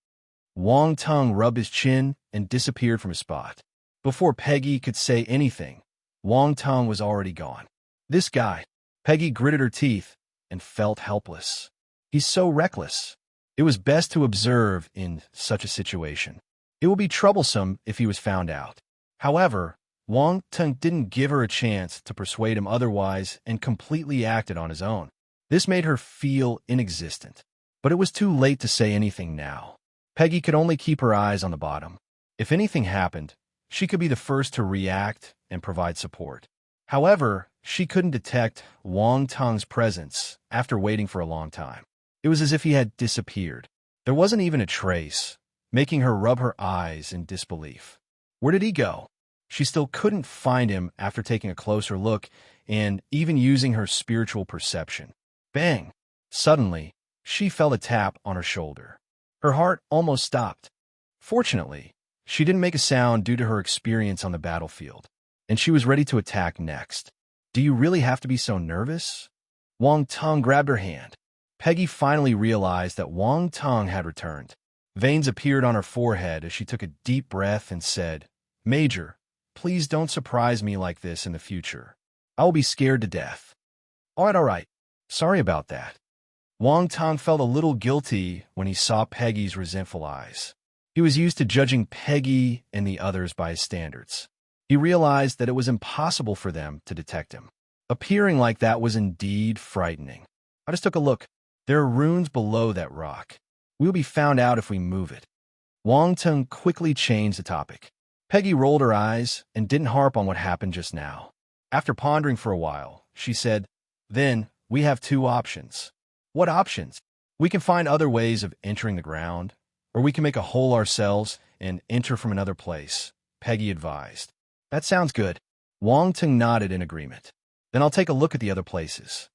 Wang Tung rubbed his chin and disappeared from his spot. Before Peggy could say anything, Wang Tung was already gone. This guy. Peggy gritted her teeth and felt helpless. He's so reckless. It was best to observe in such a situation. It would be troublesome if he was found out. However, Wang Tung didn't give her a chance to persuade him otherwise and completely acted on his own. This made her feel inexistent. But it was too late to say anything now. Peggy could only keep her eyes on the bottom. If anything happened, she could be the first to react and provide support. However, she couldn't detect Wang Tung's presence after waiting for a long time. It was as if he had disappeared. There wasn't even a trace, making her rub her eyes in disbelief. Where did he go? She still couldn't find him after taking a closer look and even using her spiritual perception. Bang! Suddenly, she felt a tap on her shoulder. Her heart almost stopped. Fortunately, she didn't make a sound due to her experience on the battlefield, and she was ready to attack next. Do you really have to be so nervous? Wang Tung grabbed her hand. Peggy finally realized that Wang Tung had returned. Veins appeared on her forehead as she took a deep breath and said, Major, please don't surprise me like this in the future. I will be scared to death. All right. Sorry about that. Wang Tung felt a little guilty when he saw Peggy's resentful eyes. He was used to judging Peggy and the others by his standards. He realized that it was impossible for them to detect him. Appearing like that was indeed frightening. I just took a look. There are runes below that rock. We'll be found out if we move it. Wang Tung quickly changed the topic. Peggy rolled her eyes and didn't harp on what happened just now. After pondering for a while, she said, "Then, we have two options." "What options?" "We can find other ways of entering the ground, or we can make a hole ourselves and enter from another place," Peggy advised. "That sounds good." Wang Tung nodded in agreement. "Then I'll take a look at the other places."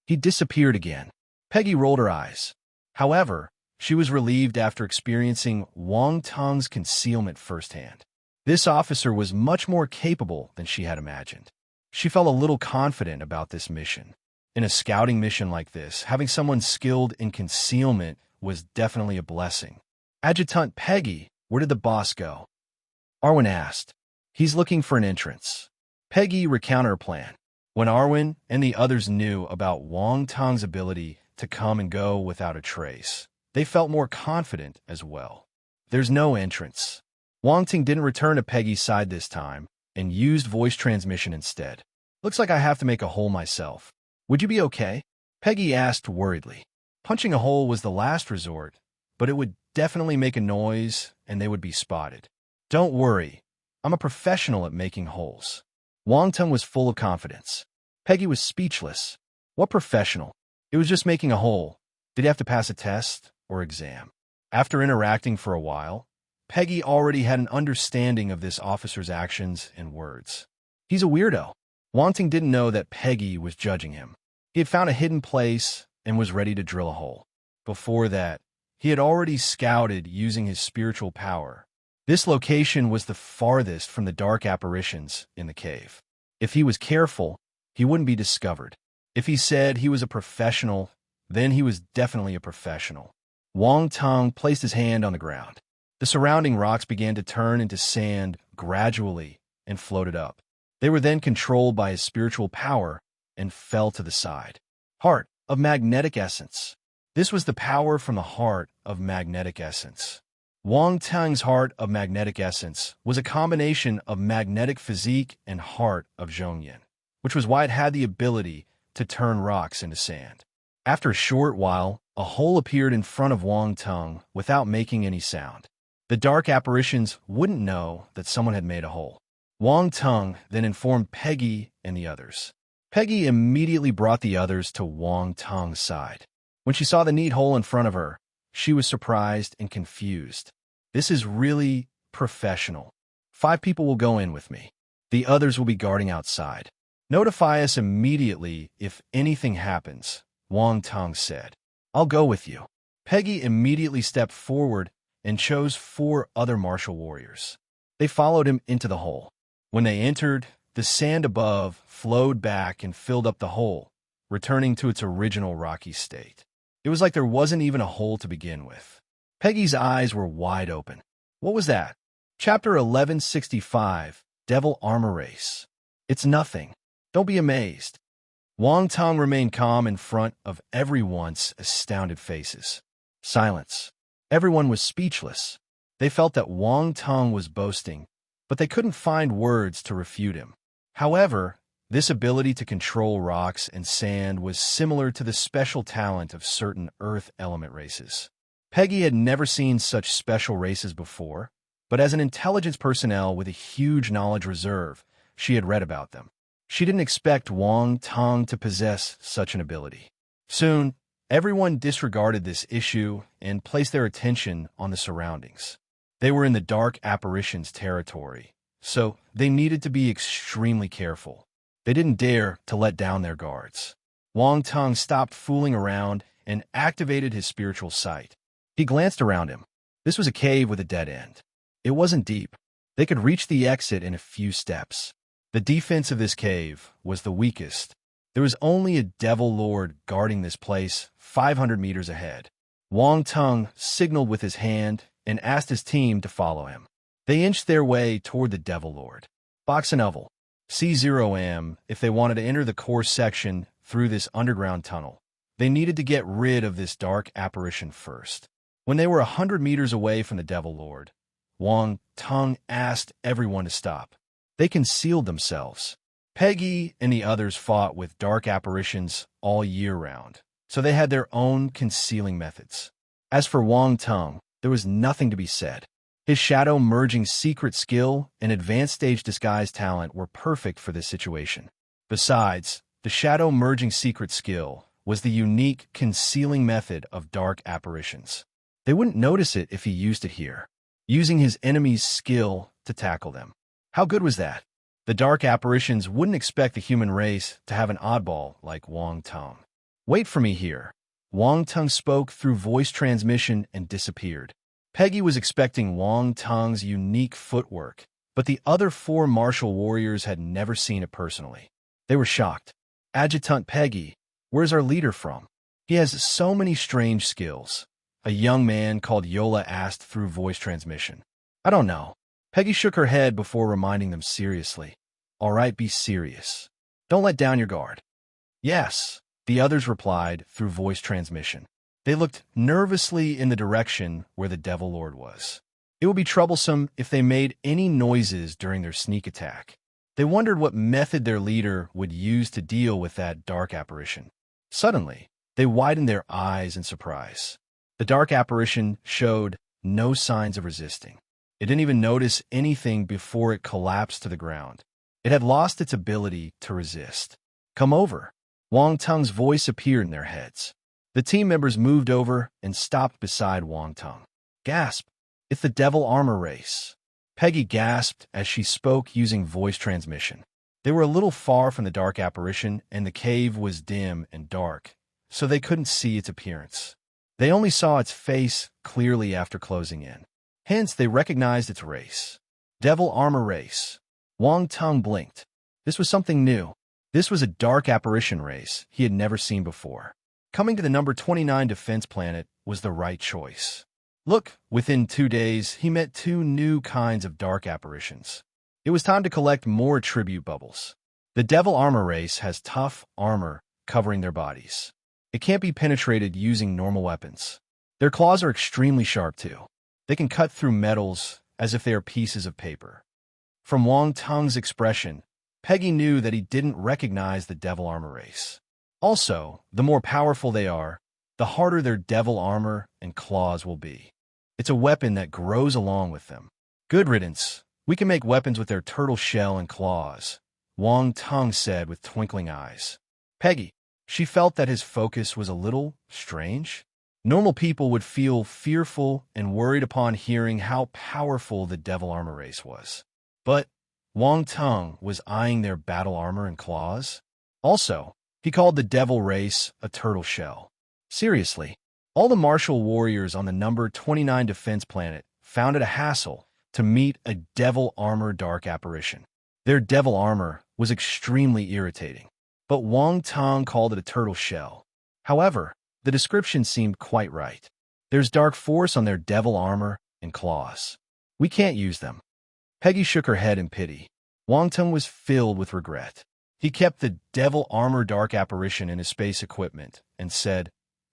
He disappeared again. Peggy rolled her eyes. However, she was relieved after experiencing Wang Tung's concealment firsthand. This officer was much more capable than she had imagined. She felt a little confident about this mission. In a scouting mission like this, having someone skilled in concealment was definitely a blessing. "Adjutant Peggy, where did the boss go?" Arwen asked. "He's looking for an entrance." Peggy recounted her plan. When Arwen and the others knew about Wang Tung's ability to come and go without a trace, they felt more confident as well. "There's no entrance." Wang Tung didn't return to Peggy's side this time and used voice transmission instead. "Looks like I have to make a hole myself. Would you be okay?" Peggy asked worriedly. Punching a hole was the last resort, but it would definitely make a noise and they would be spotted. "Don't worry, I'm a professional at making holes." Wang Tung was full of confidence. Peggy was speechless. "What professional? It was just making a hole. Did you have to pass a test or exam?" After interacting for a while, Peggy already had an understanding of this officer's actions and words. He's a weirdo. Wang Tung didn't know that Peggy was judging him. He had found a hidden place and was ready to drill a hole. Before that, he had already scouted using his spiritual power. This location was the farthest from the dark apparitions in the cave. If he was careful, he wouldn't be discovered. If he said he was a professional, then he was definitely a professional. Wang Tung placed his hand on the ground. The surrounding rocks began to turn into sand gradually and floated up. They were then controlled by his spiritual power and fell to the side. Heart of magnetic essence. This was the power from the heart of magnetic essence. Wang Tung's heart of magnetic essence was a combination of magnetic physique and heart of Zhongyan, which was why it had the ability to turn rocks into sand. After a short while, a hole appeared in front of Wang Tung without making any sound. The dark apparitions wouldn't know that someone had made a hole. Wang Tung then informed Peggy and the others. Peggy immediately brought the others to Wang Tung's side. When she saw the neat hole in front of her, she was surprised and confused. "This is really professional. 5 people will go in with me. The others will be guarding outside. Notify us immediately if anything happens," Wang Tung said. "I'll go with you." Peggy immediately stepped forward and chose 4 other martial warriors. They followed him into the hole. When they entered, the sand above flowed back and filled up the hole, returning to its original rocky state. It was like there wasn't even a hole to begin with. Peggy's eyes were wide open. What was that? Chapter 1165, Devil Armor Race. "It's nothing. Don't be amazed." Wang Tung remained calm in front of everyone's astounded faces. Silence. Everyone was speechless. They felt that Wang Tung was boasting, but they couldn't find words to refute him. However, this ability to control rocks and sand was similar to the special talent of certain earth element races. Peggy had never seen such special races before, but as an intelligence personnel with a huge knowledge reserve, she had read about them. She didn't expect Wang Tung to possess such an ability. Soon, everyone disregarded this issue and placed their attention on the surroundings. They were in the dark apparitions territory, so they needed to be extremely careful. They didn't dare to let down their guards. Wang Tung stopped fooling around and activated his spiritual sight. He glanced around him. This was a cave with a dead end. It wasn't deep. They could reach the exit in a few steps. The defense of this cave was the weakest. There was only a devil lord guarding this place 500 meters ahead. Wang Tung signaled with his hand and asked his team to follow him. They inched their way toward the devil lord. Box and Oval. C0M if they wanted to enter the core section through this underground tunnel. They needed to get rid of this dark apparition first. When they were 100 meters away from the devil lord, Wang Tung asked everyone to stop. They concealed themselves. Peggy and the others fought with dark apparitions all year round, so they had their own concealing methods. As for Wang Tung, there was nothing to be said. His shadow-merging secret skill and advanced stage disguise talent were perfect for this situation. Besides, the shadow-merging secret skill was the unique concealing method of dark apparitions. They wouldn't notice it if he used it here, using his enemy's skill to tackle them. How good was that? The dark apparitions wouldn't expect the human race to have an oddball like Wang Tong. Wait for me here. Wang Tong spoke through voice transmission and disappeared. Peggy was expecting Wang Tong's unique footwork, but the other 4 martial warriors had never seen it personally. They were shocked. Adjutant Peggy, where's our leader from? He has so many strange skills. A young man called Yola asked through voice transmission. I don't know. Peggy shook her head before reminding them seriously. All right, be serious. Don't let down your guard. Yes, the others replied through voice transmission. They looked nervously in the direction where the Devil Lord was. It would be troublesome if they made any noises during their sneak attack. They wondered what method their leader would use to deal with that dark apparition. Suddenly, they widened their eyes in surprise. The dark apparition showed no signs of resisting. It didn't even notice anything before it collapsed to the ground. It had lost its ability to resist. Come over. Wang Tong's voice appeared in their heads. The team members moved over and stopped beside Wang Tong. Gasp! It's the Devil Armor race. Peggy gasped as she spoke using voice transmission. They were a little far from the dark apparition, and the cave was dim and dark, so they couldn't see its appearance. They only saw its face clearly after closing in. Hence, they recognized its race. Devil Armor race. Wang Tong blinked. This was something new. This was a dark apparition race he had never seen before. Coming to the number 29 defense planet was the right choice. Look, within 2 days, he met 2 new kinds of dark apparitions. It was time to collect more tribute bubbles. The Devil Armor race has tough armor covering their bodies. It can't be penetrated using normal weapons. Their claws are extremely sharp, too. They can cut through metals as if they are pieces of paper. From Wang Tong's expression, Peggy knew that he didn't recognize the Devil Armor race. Also, the more powerful they are, the harder their devil armor and claws will be. It's a weapon that grows along with them. Good riddance. We can make weapons with their turtle shell and claws, Wang Tong said with twinkling eyes. Peggy, she felt that his focus was a little strange. Normal people would feel fearful and worried upon hearing how powerful the Devil Armor race was. But Wang Tong was eyeing their battle armor and claws. Also, he called the Devil race a turtle shell. Seriously, all the martial warriors on the number 29 defense planet found it a hassle to meet a Devil Armor dark apparition. Their devil armor was extremely irritating, but Wang Tong called it a turtle shell. However, the description seemed quite right. There's dark force on their devil armor and claws. We can't use them. Peggy shook her head in pity. Wang Tong was filled with regret. He kept the Devil Armor dark apparition in his space equipment and said,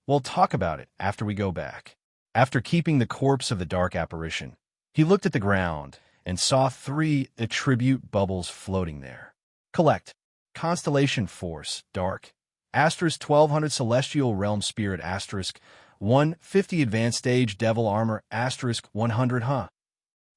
We'll talk about it after we go back. After keeping the corpse of the dark apparition, he looked at the ground and saw 3 attribute bubbles floating there. Collect. Constellation Force, Dark. Asterisk 1200 Celestial Realm Spirit, asterisk 150 Advanced Stage Devil Armor, asterisk 100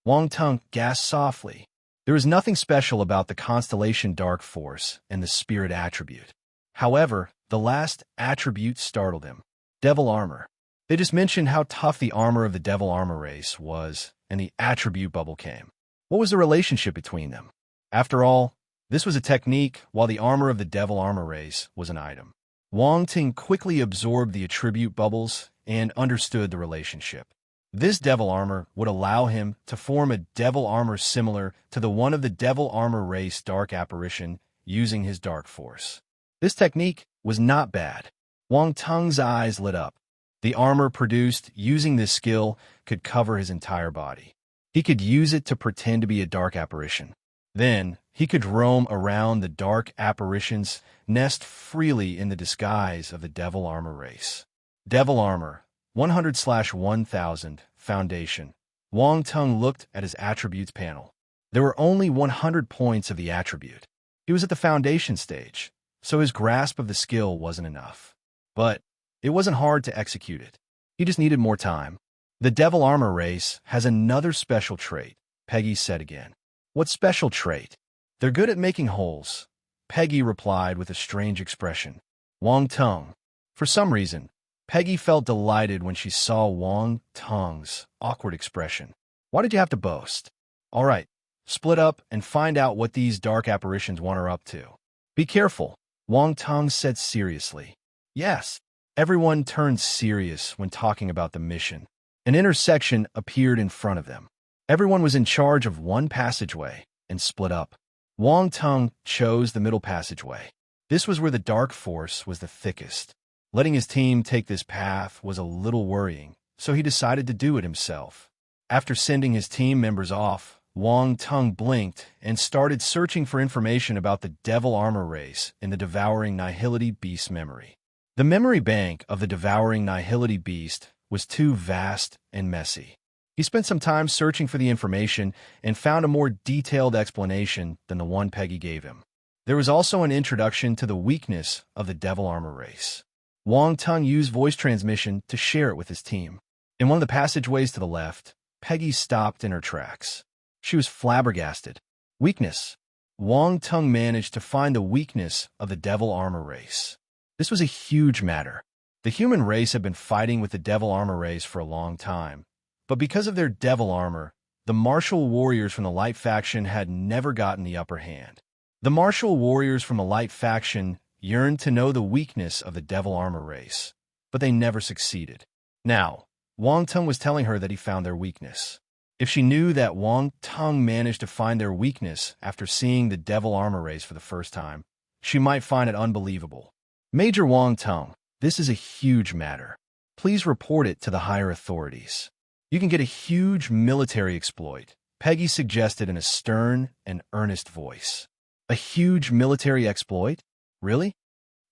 Wang Tong gasped softly. There was nothing special about the Constellation Dark Force and the Spirit attribute. However, the last attribute startled him. Devil Armor. They just mentioned how tough the armor of the Devil Armor race was, and the attribute bubble came. What was the relationship between them? After all, this was a technique, while the armor of the Devil Armor race was an item. Wang Ting quickly absorbed the attribute bubbles and understood the relationship. This devil armor would allow him to form a devil armor similar to the one of the Devil Armor race dark apparition using his dark force. This technique was not bad. Wang Tong's eyes lit up. The armor produced using this skill could cover his entire body. He could use it to pretend to be a dark apparition. Then, he could roam around the dark apparition's nest freely in the disguise of the Devil Armor race. Devil Armor 100/1000 Foundation. Wang Tong looked at his attributes panel. There were only 100 points of the attribute. He was at the foundation stage, so his grasp of the skill wasn't enough. But it wasn't hard to execute it. He just needed more time. The Devil Armor race has another special trait, Peggy said again. What special trait? They're good at making holes, Peggy replied with a strange expression. Wang Tung. For some reason, Peggy felt delighted when she saw Wang Tung's awkward expression. Why did you have to boast? All right, split up and find out what these dark apparitions want her up to. Be careful, Wang Tung said seriously. Yes. Everyone turned serious when talking about the mission. An intersection appeared in front of them. Everyone was in charge of one passageway and split up. Wang Tung chose the middle passageway. This was where the dark force was the thickest. Letting his team take this path was a little worrying, so he decided to do it himself. After sending his team members off, Wang Tung blinked and started searching for information about the Devil Armor race in the Devouring Nihility Beast memory. The memory bank of the Devouring Nihility Beast was too vast and messy. He spent some time searching for the information and found a more detailed explanation than the one Peggy gave him. There was also an introduction to the weakness of the Devil Armor race. Wang Tung used voice transmission to share it with his team. In one of the passageways to the left, Peggy stopped in her tracks. She was flabbergasted. Weakness. Wang Tung managed to find the weakness of the Devil Armor race. This was a huge matter. The human race had been fighting with the Devil Armor race for a long time, but because of their devil armor, the martial warriors from the Light faction had never gotten the upper hand. The martial warriors from the Light faction yearned to know the weakness of the Devil Armor race, but they never succeeded. Now, Wang Tung was telling her that he found their weakness. If she knew that Wang Tung managed to find their weakness after seeing the Devil Armor race for the first time, she might find it unbelievable. Major Wang Tung, this is a huge matter. Please report it to the higher authorities. You can get a huge military exploit, Peggy suggested in a stern and earnest voice. A huge military exploit? Really?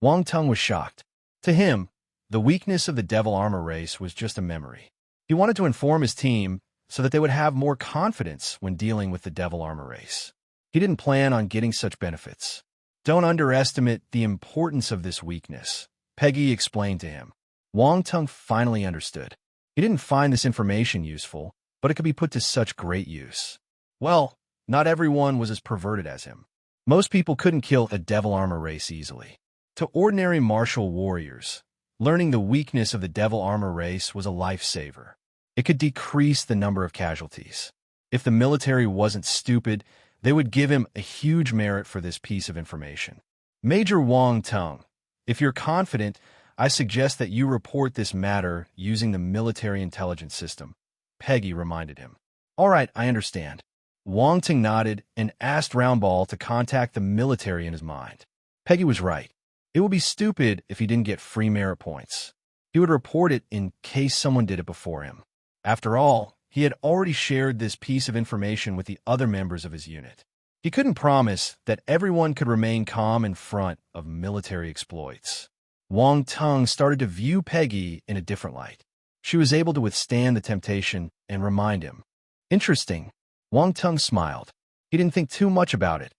Wang Tung was shocked. To him, the weakness of the Devil Armor race was just a memory. He wanted to inform his team so that they would have more confidence when dealing with the Devil Armor race. He didn't plan on getting such benefits. Don't underestimate the importance of this weakness, Peggy explained to him. Wang Tung finally understood. He didn't find this information useful, but it could be put to such great use. Well, not everyone was as perverted as him. Most people couldn't kill a Devil Armor race easily. To ordinary martial warriors, learning the weakness of the Devil Armor race was a lifesaver. It could decrease the number of casualties. If the military wasn't stupid, they would give him a huge merit for this piece of information. Major Wang Tung, if you're confident, I suggest that you report this matter using the military intelligence system, Peggy reminded him. All right, I understand. Wang Tung nodded and asked Roundball to contact the military in his mind. Peggy was right. It would be stupid if he didn't get free merit points. He would report it in case someone did it before him. After all, he had already shared this piece of information with the other members of his unit. He couldn't promise that everyone could remain calm in front of military exploits. Wang Tung started to view Peggy in a different light. She was able to withstand the temptation and remind him. Interesting. Wang Tung smiled. He didn't think too much about it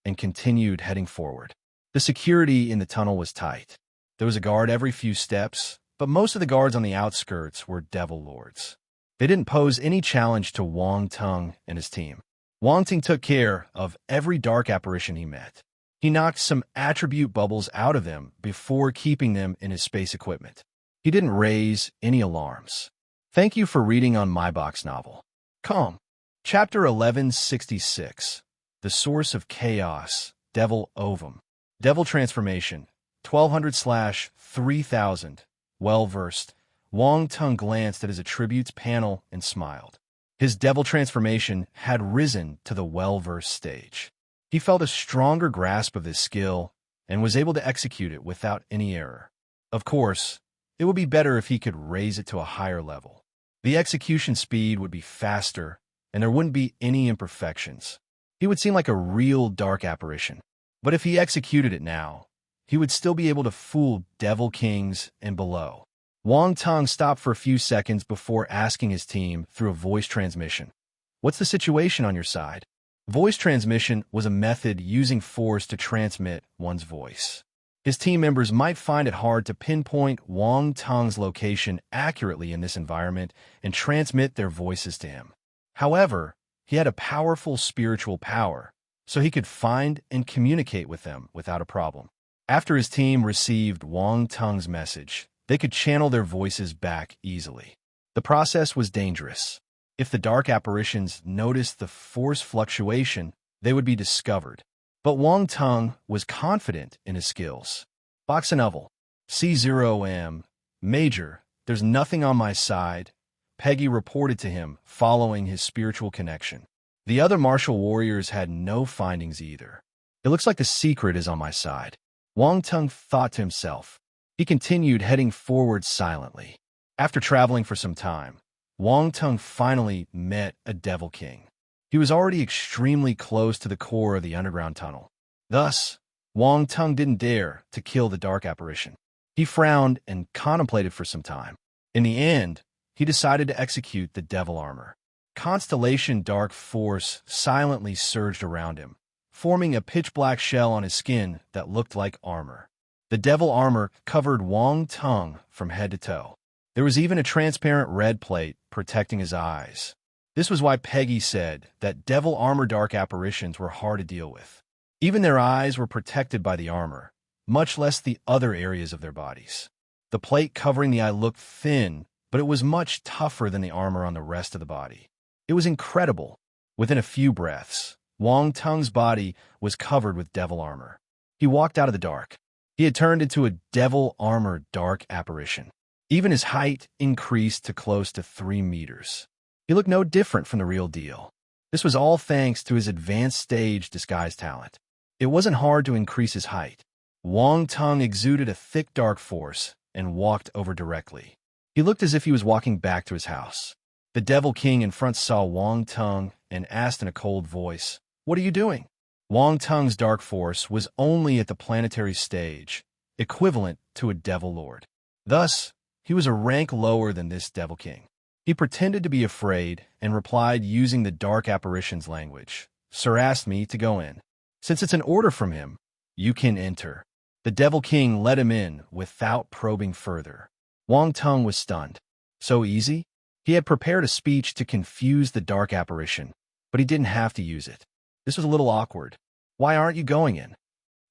and continued heading forward. The security in the tunnel was tight. There was a guard every few steps, but most of the guards on the outskirts were Devil Lords. They didn't pose any challenge to Wang Tung and his team. Wang Tung took care of every dark apparition he met. He knocked some attribute bubbles out of them before keeping them in his space equipment. He didn't raise any alarms. Thank you for reading on my box novel. Come. Chapter 1166. The Source of Chaos, Devil Ovum. Devil Transformation, 1200/3000. Well-versed. Wang Tung glanced at his attributes panel and smiled. His devil transformation had risen to the well-versed stage. He felt a stronger grasp of this skill and was able to execute it without any error. Of course, it would be better if he could raise it to a higher level. The execution speed would be faster, and there wouldn't be any imperfections. He would seem like a real dark apparition. But if he executed it now, he would still be able to fool Devil Kings and below. Wang Tung stopped for a few seconds before asking his team through a voice transmission. What's the situation on your side? Voice transmission was a method using force to transmit one's voice. His team members might find it hard to pinpoint Wang Tung's location accurately in this environment and transmit their voices to him. However, he had a powerful spiritual power, so he could find and communicate with them without a problem. After his team received Wang Tung's message, they could channel their voices back easily. The process was dangerous. If the dark apparitions noticed the force fluctuation, they would be discovered. But Wang Tung was confident in his skills. Box and Unravel. C0M. Major, there's nothing on my side, Peggy reported to him following his spiritual connection. The other martial warriors had no findings either. It looks like the secret is on my side, Wang Tung thought to himself. He continued heading forward silently. After traveling for some time, Wang Tung finally met a Devil King. He was already extremely close to the core of the underground tunnel. Thus, Wang Tung didn't dare to kill the dark apparition. He frowned and contemplated for some time. In the end, he decided to execute the devil armor. Constellation dark force silently surged around him, forming a pitch-black shell on his skin that looked like armor. The devil armor covered Wang Tung from head to toe. There was even a transparent red plate protecting his eyes. This was why Peggy said that devil armor dark apparitions were hard to deal with. Even their eyes were protected by the armor, much less the other areas of their bodies. The plate covering the eye looked thin, but it was much tougher than the armor on the rest of the body. It was incredible. Within a few breaths, Wang Tung's body was covered with devil armor. He walked out of the dark. He had turned into a devil armor dark apparition. Even his height increased to close to 3 meters. He looked no different from the real deal. This was all thanks to his advanced stage disguise talent. It wasn't hard to increase his height. Wang Tung exuded a thick dark force and walked over directly. He looked as if he was walking back to his house. The Devil King in front saw Wang Tung and asked in a cold voice, "What are you doing?" Wang Tung's dark force was only at the planetary stage, equivalent to a Devil Lord. Thus, he was a rank lower than this Devil King. He pretended to be afraid and replied using the dark apparition's language. "Sir asked me to go in. Since it's an order from him, you can enter." The Devil King let him in without probing further. Wang Tung was stunned. So easy? He had prepared a speech to confuse the dark apparition, but he didn't have to use it. This was a little awkward. "Why aren't you going in?"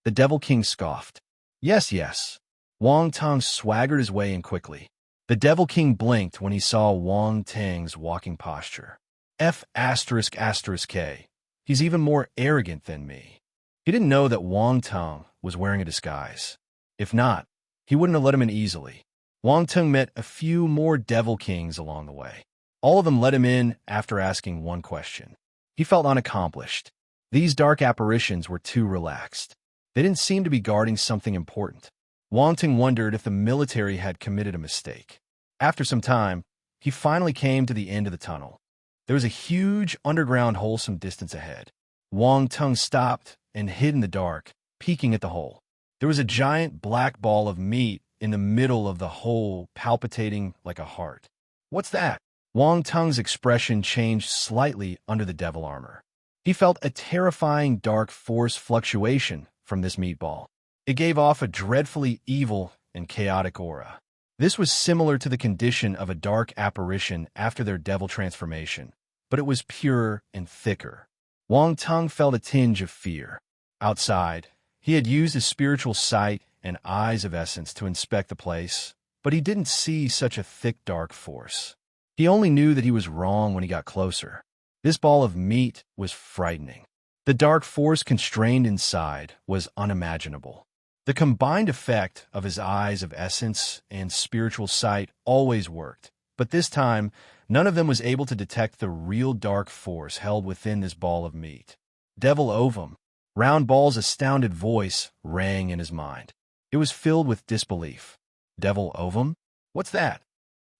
The Devil King scoffed. Yes. Wang Tung swaggered his way in quickly. The Devil King blinked when he saw Wang Tung's walking posture. F***K. He's even more arrogant than me. He didn't know that Wang Tung was wearing a disguise. If not, he wouldn't have let him in easily. Wang Tung met a few more Devil Kings along the way. All of them let him in after asking one question. He felt unaccomplished. These dark apparitions were too relaxed. They didn't seem to be guarding something important. Wang Tung wondered if the military had committed a mistake. After some time, he finally came to the end of the tunnel. There was a huge underground hole some distance ahead. Wang Tung stopped and hid in the dark, peeking at the hole. There was a giant black ball of meat in the middle of the hole, palpitating like a heart. "What's that?" Wang Tung's expression changed slightly under the devil armor. He felt a terrifying dark force fluctuation from this meatball. It gave off a dreadfully evil and chaotic aura. This was similar to the condition of a dark apparition after their devil transformation, but it was purer and thicker. Wang Tung felt a tinge of fear. Outside, he had used his spiritual sight and eyes of essence to inspect the place, but he didn't see such a thick dark force. He only knew that he was wrong when he got closer. This ball of meat was frightening. The dark force constrained inside was unimaginable. The combined effect of his eyes of essence and spiritual sight always worked, but this time, none of them was able to detect the real dark force held within this ball of meat. Devil ovum. Round Ball's astounded voice rang in his mind. It was filled with disbelief. Devil ovum? What's that?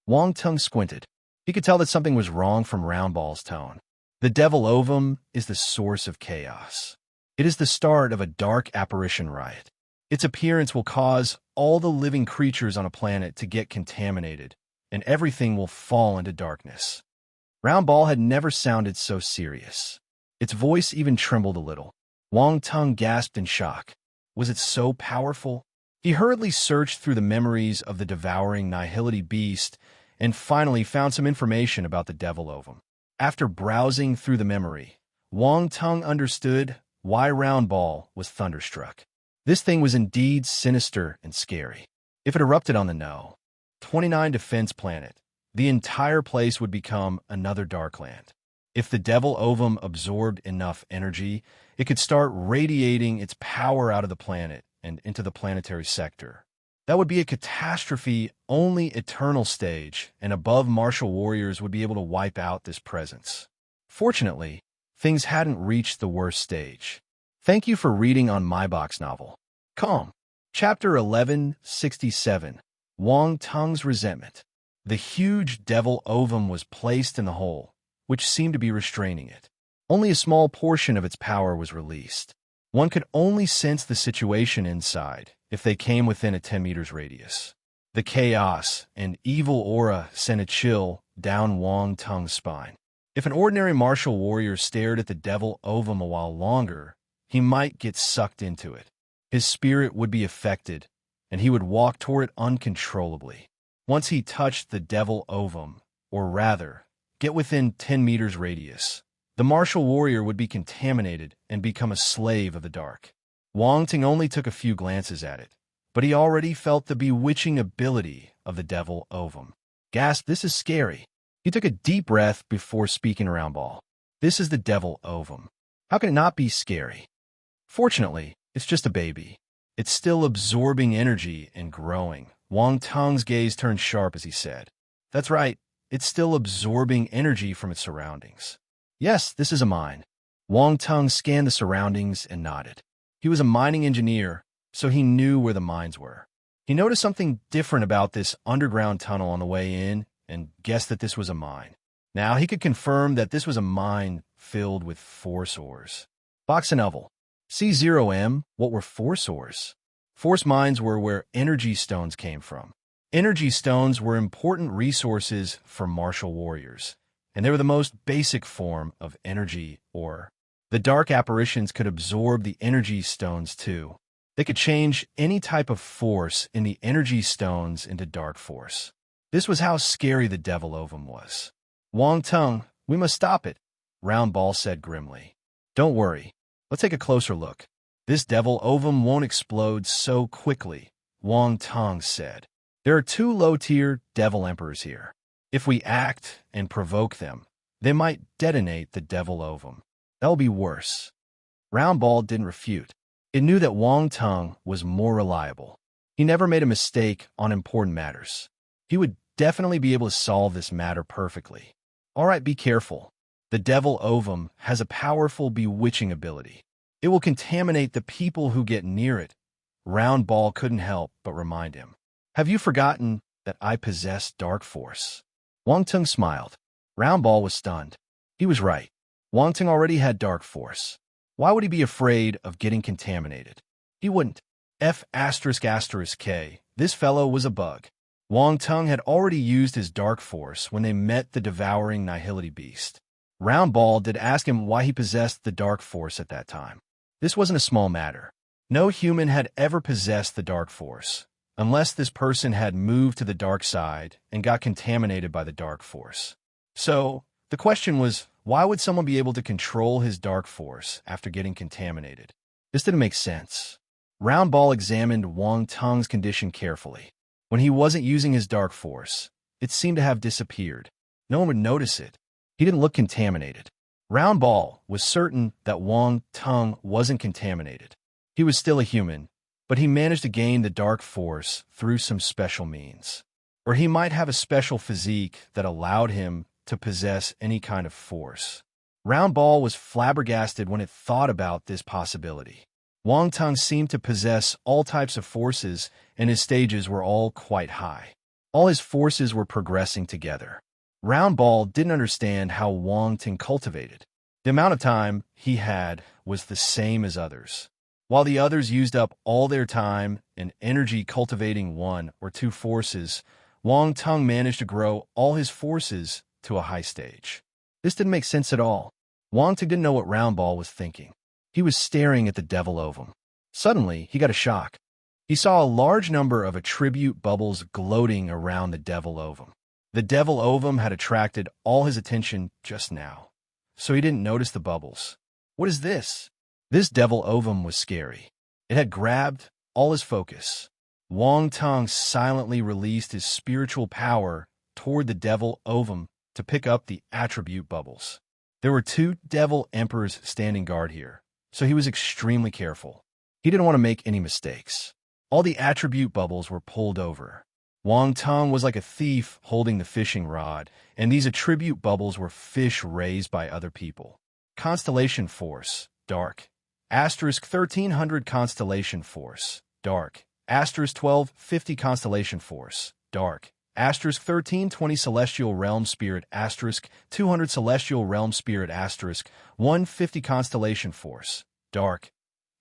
Wang Tung squinted. He could tell that something was wrong from Round Ball's tone. The devil ovum is the source of chaos. It is the start of a dark apparition riot. Its appearance will cause all the living creatures on a planet to get contaminated, and everything will fall into darkness. Round Ball had never sounded so serious. Its voice even trembled a little. Wang Tung gasped in shock. Was it so powerful? He hurriedly searched through the memories of the devouring nihility beast and finally found some information about the devil ovum. After browsing through the memory, Wang Tung understood why Round Ball was thunderstruck. This thing was indeed sinister and scary. If it erupted on the No. 29 defense planet, the entire place would become another Darkland. If the devil ovum absorbed enough energy, it could start radiating its power out of the planet and into the planetary sector. That would be a catastrophe only Eternal Stage and above martial warriors would be able to wipe out this presence. Fortunately, things hadn't reached the worst stage. Thank you for reading on My Box Novel. Calm. Chapter 1167. Wang Tung's Resentment. The huge devil ovum was placed in the hole, which seemed to be restraining it. Only a small portion of its power was released. One could only sense the situation inside if they came within a 10 meters radius. The chaos and evil aura sent a chill down Wang Tung's spine. If an ordinary martial warrior stared at the devil ovum a while longer, he might get sucked into it. His spirit would be affected, and he would walk toward it uncontrollably. Once he touched the devil ovum, or rather, get within 10 meters radius, the martial warrior would be contaminated and become a slave of the dark. Wang Ting only took a few glances at it, but he already felt the bewitching ability of the devil ovum. Gasp, this is scary. He took a deep breath before speaking around Ball. This is the devil ovum. How can it not be scary? Fortunately, it's just a baby. It's still absorbing energy and growing. Wang Tung's gaze turned sharp as he said, "That's right, it's still absorbing energy from its surroundings." "Yes, this is a mine." Wang Tung scanned the surroundings and nodded. He was a mining engineer, so he knew where the mines were. He noticed something different about this underground tunnel on the way in and guessed that this was a mine. Now he could confirm that this was a mine filled with force ores. Box and Oval. C0M, what were force ores? Force mines were where energy stones came from. Energy stones were important resources for martial warriors, and they were the most basic form of energy ore. The dark apparitions could absorb the energy stones too. They could change any type of force in the energy stones into dark force. This was how scary the devil ovum was. "Wang Tung, we must stop it," Round Ball said grimly. "Don't worry. Let's take a closer look. This devil ovum won't explode so quickly," Wang Tung said. "There are 2 low-tier devil emperors here. If we act and provoke them, they might detonate the devil ovum. That'll be worse." Round Ball didn't refute. It knew that Wang Tung was more reliable. He never made a mistake on important matters. He would definitely be able to solve this matter perfectly. "All right, be careful. The devil ovum has a powerful bewitching ability. It will contaminate the people who get near it." Round Ball couldn't help but remind him. "Have you forgotten that I possess dark force?" Wang Tung smiled. Round Ball was stunned. He was right. Wang Tung already had dark force. Why would he be afraid of getting contaminated? He wouldn't. F***K. This fellow was a bug. Wang Tung had already used his dark force when they met the devouring nihility beast. Round Ball did ask him why he possessed the dark force at that time. This wasn't a small matter. No human had ever possessed the dark force, unless this person had moved to the dark side and got contaminated by the dark force. So, the question was, why would someone be able to control his dark force after getting contaminated? This didn't make sense. Round Ball examined Wang Tung's condition carefully. When he wasn't using his dark force, it seemed to have disappeared. No one would notice it. He didn't look contaminated. Round Ball was certain that Wang Tung wasn't contaminated. He was still a human, but he managed to gain the dark force through some special means. Or he might have a special physique that allowed him to possess any kind of force. Round Ball was flabbergasted when it thought about this possibility. Wang Tung seemed to possess all types of forces, and his stages were all quite high. All his forces were progressing together. Round Ball didn't understand how Wang Tung cultivated. The amount of time he had was the same as others. While the others used up all their time and energy cultivating 1 or 2 forces, Wang Tung managed to grow all his forces to a high stage. This didn't make sense at all. Wang Tung didn't know what Round Ball was thinking. He was staring at the devil ovum. Suddenly, he got a shock. He saw a large number of attribute bubbles gloating around the devil ovum. The devil ovum had attracted all his attention just now, so he didn't notice the bubbles. What is this? This devil ovum was scary. It had grabbed all his focus. Wang Tong silently released his spiritual power toward the devil ovum to pick up the attribute bubbles. There were 2 devil emperors standing guard here, so he was extremely careful. He didn't want to make any mistakes. All the attribute bubbles were pulled over. Wang Tong was like a thief holding the fishing rod, and these attribute bubbles were fish raised by other people. Constellation Force, Dark. Asterisk 1300 Constellation Force, Dark. Asterisk 1250 Constellation Force, Dark. Asterisk 1320 Celestial Realm Spirit, asterisk 200 Celestial Realm Spirit, asterisk 150 Constellation Force, Dark.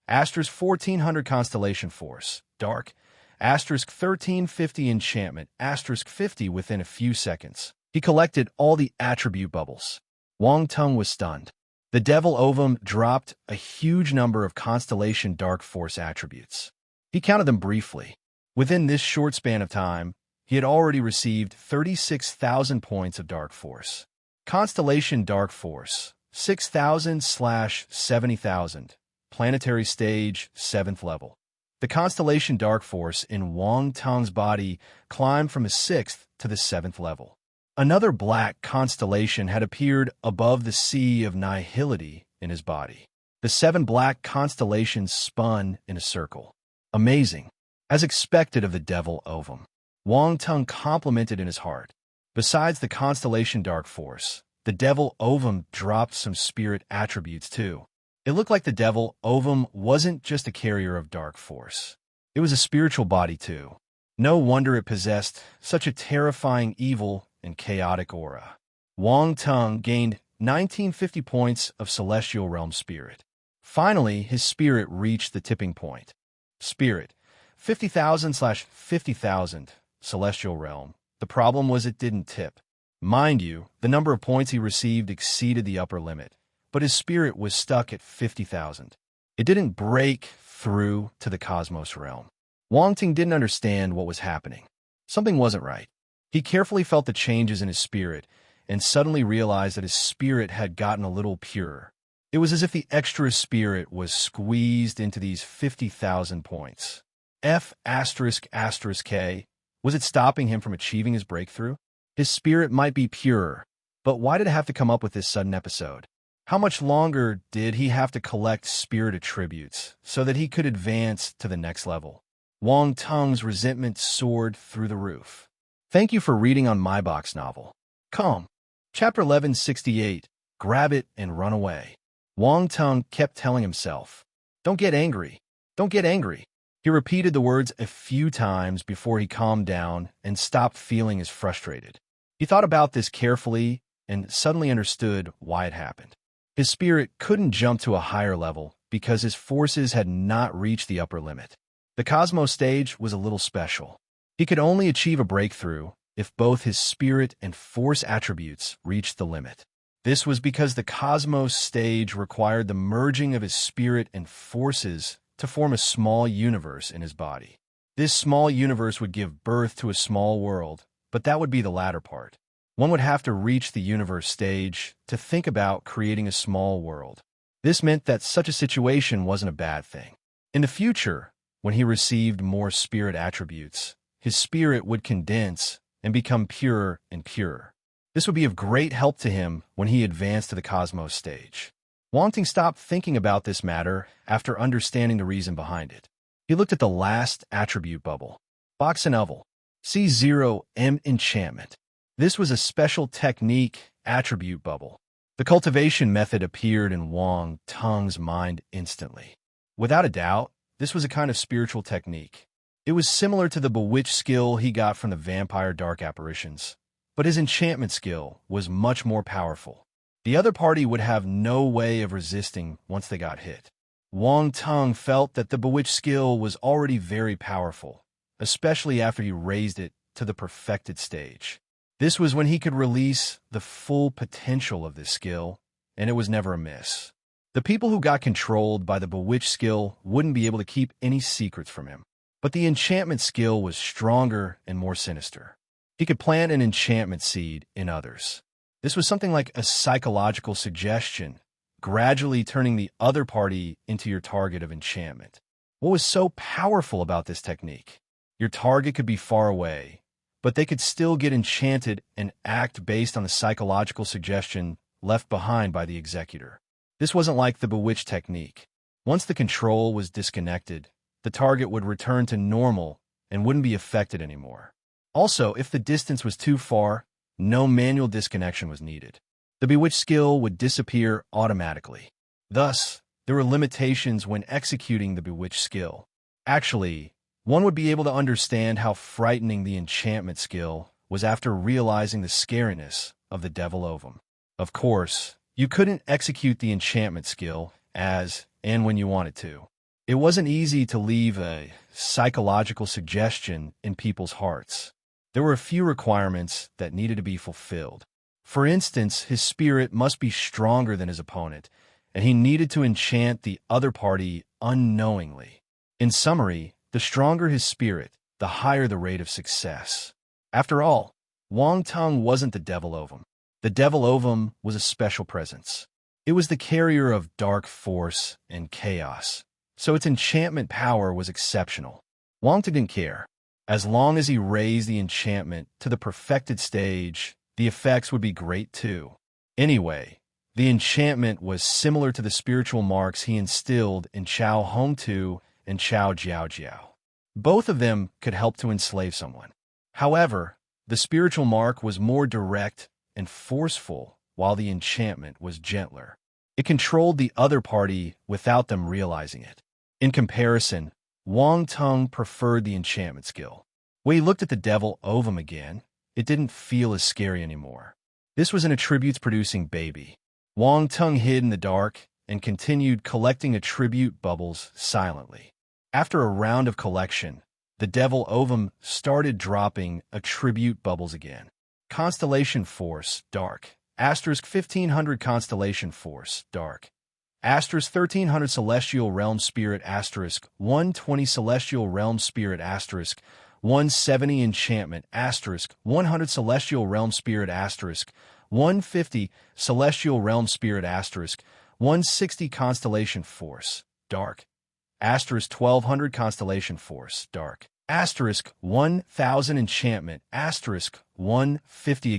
Asterisk 1400 Constellation Force, Dark. Asterisk 1350 Enchantment, asterisk 50 within a few seconds. He collected all the attribute bubbles. Wang Tong was stunned. The devil ovum dropped a huge number of Constellation Dark Force attributes. He counted them briefly. Within this short span of time, he had already received 36,000 points of Dark Force. Constellation Dark Force, 6,000/70,000. Planetary Stage, 7th level. The Constellation Dark Force in Wang Tong's body climbed from the 6th to the 7th level. Another black constellation had appeared above the sea of nihility in his body. The 7 black constellations spun in a circle. Amazing. As expected of the devil ovum. Wang Tong complimented in his heart. Besides the Constellation Dark Force, the devil ovum dropped some spirit attributes too. It looked like the devil ovum wasn't just a carrier of dark force. It was a spiritual body too. No wonder it possessed such a terrifying evil and chaotic aura. Wang Tong gained 1950 points of Celestial Realm Spirit. Finally, his spirit reached the tipping point. Spirit, 50,000/50,000, Celestial Realm. The problem was it didn't tip. Mind you, the number of points he received exceeded the upper limit, but his spirit was stuck at 50,000. It didn't break through to the Cosmos Realm. Wang Ting didn't understand what was happening. Something wasn't right. He carefully felt the changes in his spirit and suddenly realized that his spirit had gotten a little purer. It was as if the extra spirit was squeezed into these 50,000 points. F***K. Was it stopping him from achieving his breakthrough? His spirit might be purer, but why did it have to come up with this sudden episode? How much longer did he have to collect spirit attributes so that he could advance to the next level? Wang Tong's resentment soared through the roof. Thank you for reading on my box novel. Come. Chapter 1168. Grab it and run away. Wang Tong kept telling himself, "Don't get angry. Don't get angry." He repeated the words a few times before he calmed down and stopped feeling as frustrated. He thought about this carefully and suddenly understood why it happened. His spirit couldn't jump to a higher level because his forces had not reached the upper limit. The Cosmos stage was a little special. He could only achieve a breakthrough if both his spirit and force attributes reached the limit. This was because the Cosmos stage required the merging of his spirit and forces to form a small universe in his body. This small universe would give birth to a small world, but that would be the latter part. One would have to reach the universe stage to think about creating a small world. This meant that such a situation wasn't a bad thing. In the future, when he received more spirit attributes, his spirit would condense and become purer and purer. This would be of great help to him when he advanced to the Cosmos stage. Wang Ting stopped thinking about this matter after understanding the reason behind it. He looked at the last attribute bubble. Box and Oval. C0M Enchantment. This was a special technique attribute bubble. The cultivation method appeared in Wang Tong's mind instantly. Without a doubt, this was a kind of spiritual technique. It was similar to the bewitch skill he got from the vampire dark apparitions, but his enchantment skill was much more powerful. The other party would have no way of resisting once they got hit. Wang Tong felt that the bewitch skill was already very powerful, especially after he raised it to the perfected stage. This was when he could release the full potential of this skill, and it was never a miss. The people who got controlled by the bewitch skill wouldn't be able to keep any secrets from him. But the enchantment skill was stronger and more sinister. He could plant an enchantment seed in others. This was something like a psychological suggestion, gradually turning the other party into your target of enchantment. What was so powerful about this technique? Your target could be far away, but they could still get enchanted and act based on the psychological suggestion left behind by the executor. This wasn't like the bewitched technique. Once the control was disconnected, the target would return to normal and wouldn't be affected anymore. Also, if the distance was too far, no manual disconnection was needed. The bewitched skill would disappear automatically. Thus, there were limitations when executing the bewitched skill. Actually, one would be able to understand how frightening the enchantment skill was after realizing the scariness of the devil ovum. Of course, you couldn't execute the enchantment skill as and when you wanted to. It wasn't easy to leave a psychological suggestion in people's hearts. There were a few requirements that needed to be fulfilled. For instance, his spirit must be stronger than his opponent, and he needed to enchant the other party unknowingly. In summary, the stronger his spirit, the higher the rate of success. After all, Wang Tung wasn't the devil ovum. The devil ovum was a special presence. It was the carrier of dark force and chaos, so its enchantment power was exceptional. Wang Tung didn't care. As long as he raised the enchantment to the perfected stage, the effects would be great too. Anyway, the enchantment was similar to the spiritual marks he instilled in Chao Hong Tu and Chao Jiao Jiao. Both of them could help to enslave someone. However, the spiritual mark was more direct and forceful, while the enchantment was gentler. It controlled the other party without them realizing it. In comparison, Wang Tung preferred the enchantment skill. When he looked at the devil ovum again, it didn't feel as scary anymore. This was an attributes-producing baby. Wang Tung hid in the dark and continued collecting attribute bubbles silently. After a round of collection, the devil ovum started dropping attribute bubbles again. Constellation Force, Dark. Asterisk 1500 Constellation Force, Dark. Asterisk 1300 Celestial Realm Spirit Asterisk 120 Celestial Realm Spirit Asterisk 170 Enchantment Asterisk 100 Celestial Realm Spirit Asterisk 150 Celestial Realm Spirit Asterisk 160 Constellation Force, Dark. Asterisk 1200 Constellation Force, Dark. Asterisk 1000 Enchantment Asterisk 150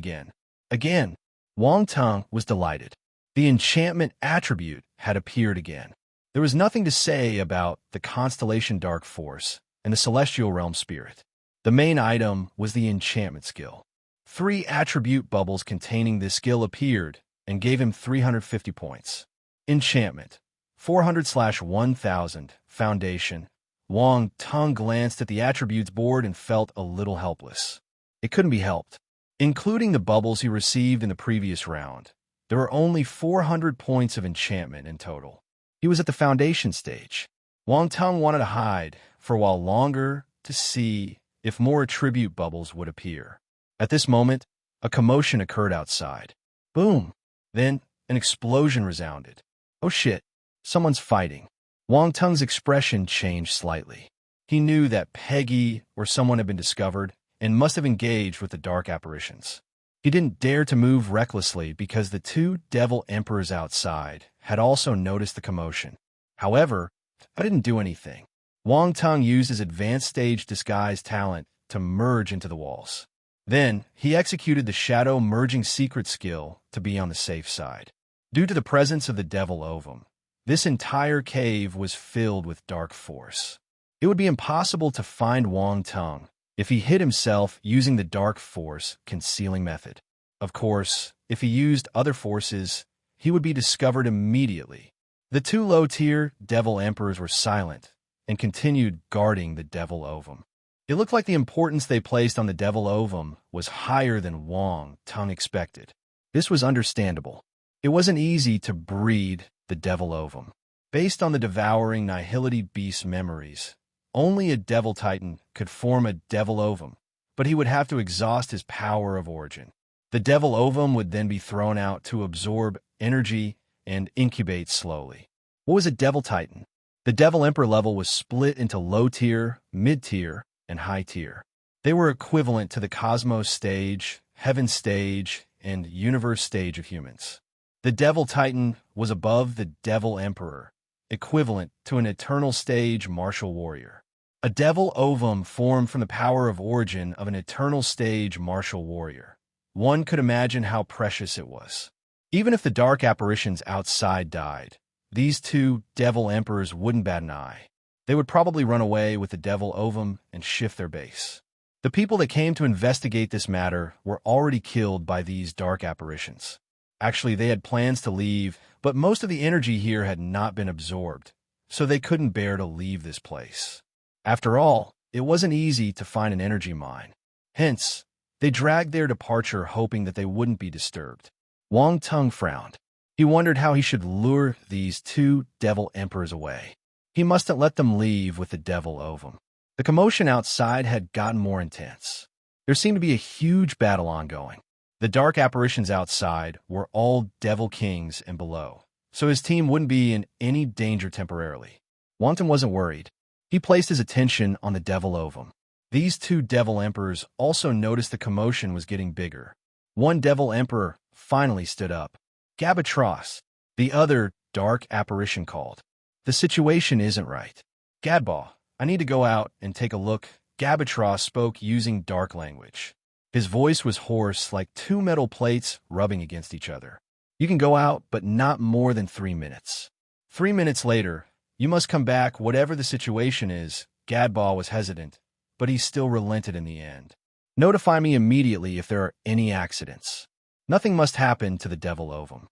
again. Wang Tung was delighted. The enchantment attribute had appeared again. There was nothing to say about the Constellation Dark Force and the Celestial Realm Spirit. The main item was the enchantment skill. 3 attribute bubbles containing this skill appeared and gave him 350 points. Enchantment 400/1000 Foundation. Wang Tung glanced at the attributes board and felt a little helpless. It couldn't be helped. Including the bubbles he received in the previous round, there were only 400 points of enchantment in total. He was at the foundation stage. Wang Tung wanted to hide for a while longer to see if more attribute bubbles would appear. At this moment, a commotion occurred outside. Boom! Then, an explosion resounded. Oh shit, someone's fighting. Wang Tung's expression changed slightly. He knew that Peggy or someone had been discovered and must have engaged with the dark apparitions. He didn't dare to move recklessly because the 2 devil emperors outside had also noticed the commotion. However, I didn't do anything. Wang Tung used his advanced stage disguise talent to merge into the walls. Then, he executed the shadow merging secret skill to be on the safe side. Due to the presence of the devil ovum, this entire cave was filled with dark force. It would be impossible to find Wang Tung if he hid himself using the dark force concealing method. Of course, if he used other forces, he would be discovered immediately. The 2 low-tier devil emperors were silent and continued guarding the devil ovum. It looked like the importance they placed on the devil ovum was higher than Wang Tung expected. This was understandable. It wasn't easy to breed the devil ovum. Based on the devouring nihility beast memories, only a devil titan could form a devil ovum, but he would have to exhaust his power of origin. The devil ovum would then be thrown out to absorb energy and incubate slowly. What was a devil titan? The Devil Emperor level was split into low tier, mid tier, and high tier. They were equivalent to the Cosmos stage, Heaven stage, and Universe stage of humans. The Devil Titan was above the Devil Emperor, equivalent to an Eternal stage martial warrior. A Devil Ovum formed from the power of origin of an Eternal stage martial warrior. One could imagine how precious it was. Even if the dark apparitions outside died, these two Devil Emperors wouldn't bat an eye. They would probably run away with the Devil Ovum and shift their base. The people that came to investigate this matter were already killed by these dark apparitions. Actually, they had plans to leave, but most of the energy here had not been absorbed, so they couldn't bear to leave this place. After all, it wasn't easy to find an energy mine. Hence, they dragged their departure hoping that they wouldn't be disturbed. Wang Tung frowned. He wondered how he should lure these two Devil Emperors away. He mustn't let them leave with the Devil Ovum. The commotion outside had gotten more intense. There seemed to be a huge battle ongoing. The dark apparitions outside were all Devil Kings and below, so his team wouldn't be in any danger temporarily. Wang Tung wasn't worried. He placed his attention on the Devil Ovum. These two Devil Emperors also noticed the commotion was getting bigger. One Devil Emperor finally stood up. Gabatros, the other dark apparition, called. The situation isn't right. Gadba, I need to go out and take a look. Gabatros spoke using dark language. His voice was hoarse, like two metal plates rubbing against each other. You can go out, but not more than 3 minutes. 3 minutes later, you must come back whatever the situation is. Gadba was hesitant, but he still relented in the end. Notify me immediately if there are any accidents. Nothing must happen to the Devil Ovum.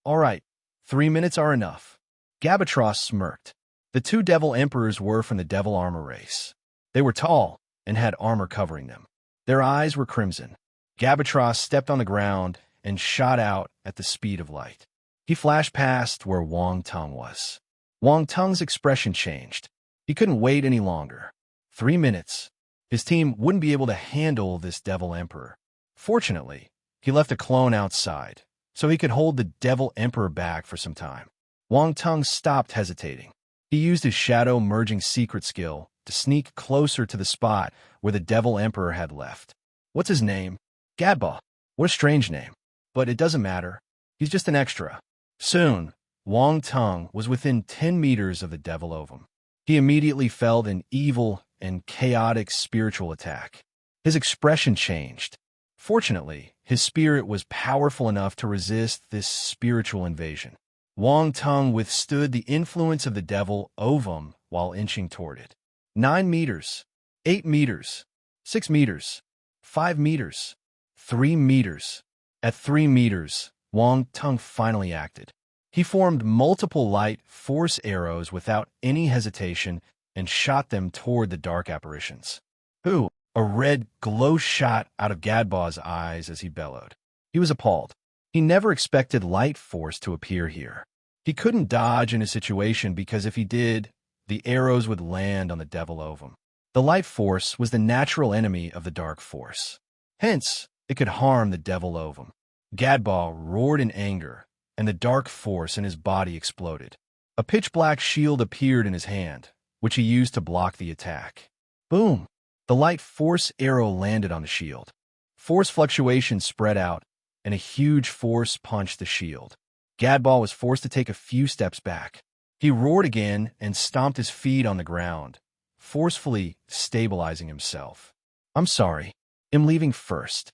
All right, 3 minutes are enough. Gabatros smirked. The two Devil Emperors were from the Devil Armor race. They were tall and had armor covering them. Their eyes were crimson. Gabatros stepped on the ground and shot out at the speed of light. He flashed past where Wang Tung was. Wang Tung's expression changed. He couldn't wait any longer. 3 minutes. His team wouldn't be able to handle this Devil Emperor. Fortunately, he left a clone outside, so he could hold the Devil Emperor back for some time. Wang Tung stopped hesitating. He used his shadow merging secret skill to sneak closer to the spot where the Devil Emperor had left. What's his name? Gadba. What a strange name. But it doesn't matter. He's just an extra. Soon, Wang Tung was within 10 meters of the Devil Ovum. He immediately felt an evil and chaotic spiritual attack. His expression changed. Fortunately, his spirit was powerful enough to resist this spiritual invasion. Wang Tung withstood the influence of the Devil Ovum while inching toward it. 9 meters, 8 meters, 6 meters, 5 meters, 3 meters. At 3 meters, Wang Tung finally acted. He formed multiple light force arrows without any hesitation and shot them toward the dark apparitions. Ooh! A red glow shot out of Gadba's eyes as he bellowed. He was appalled. He never expected light force to appear here. He couldn't dodge in a situation because if he did, the arrows would land on the Devil Ovum. The light force was the natural enemy of the dark force. Hence, it could harm the Devil Ovum. Gadba roared in anger, and the dark force in his body exploded. A pitch-black shield appeared in his hand, which he used to block the attack. Boom! The light force arrow landed on the shield. Force fluctuations spread out, and a huge force punched the shield. Gadba was forced to take a few steps back. He roared again and stomped his feet on the ground, forcefully stabilizing himself. I'm sorry. I'm leaving first.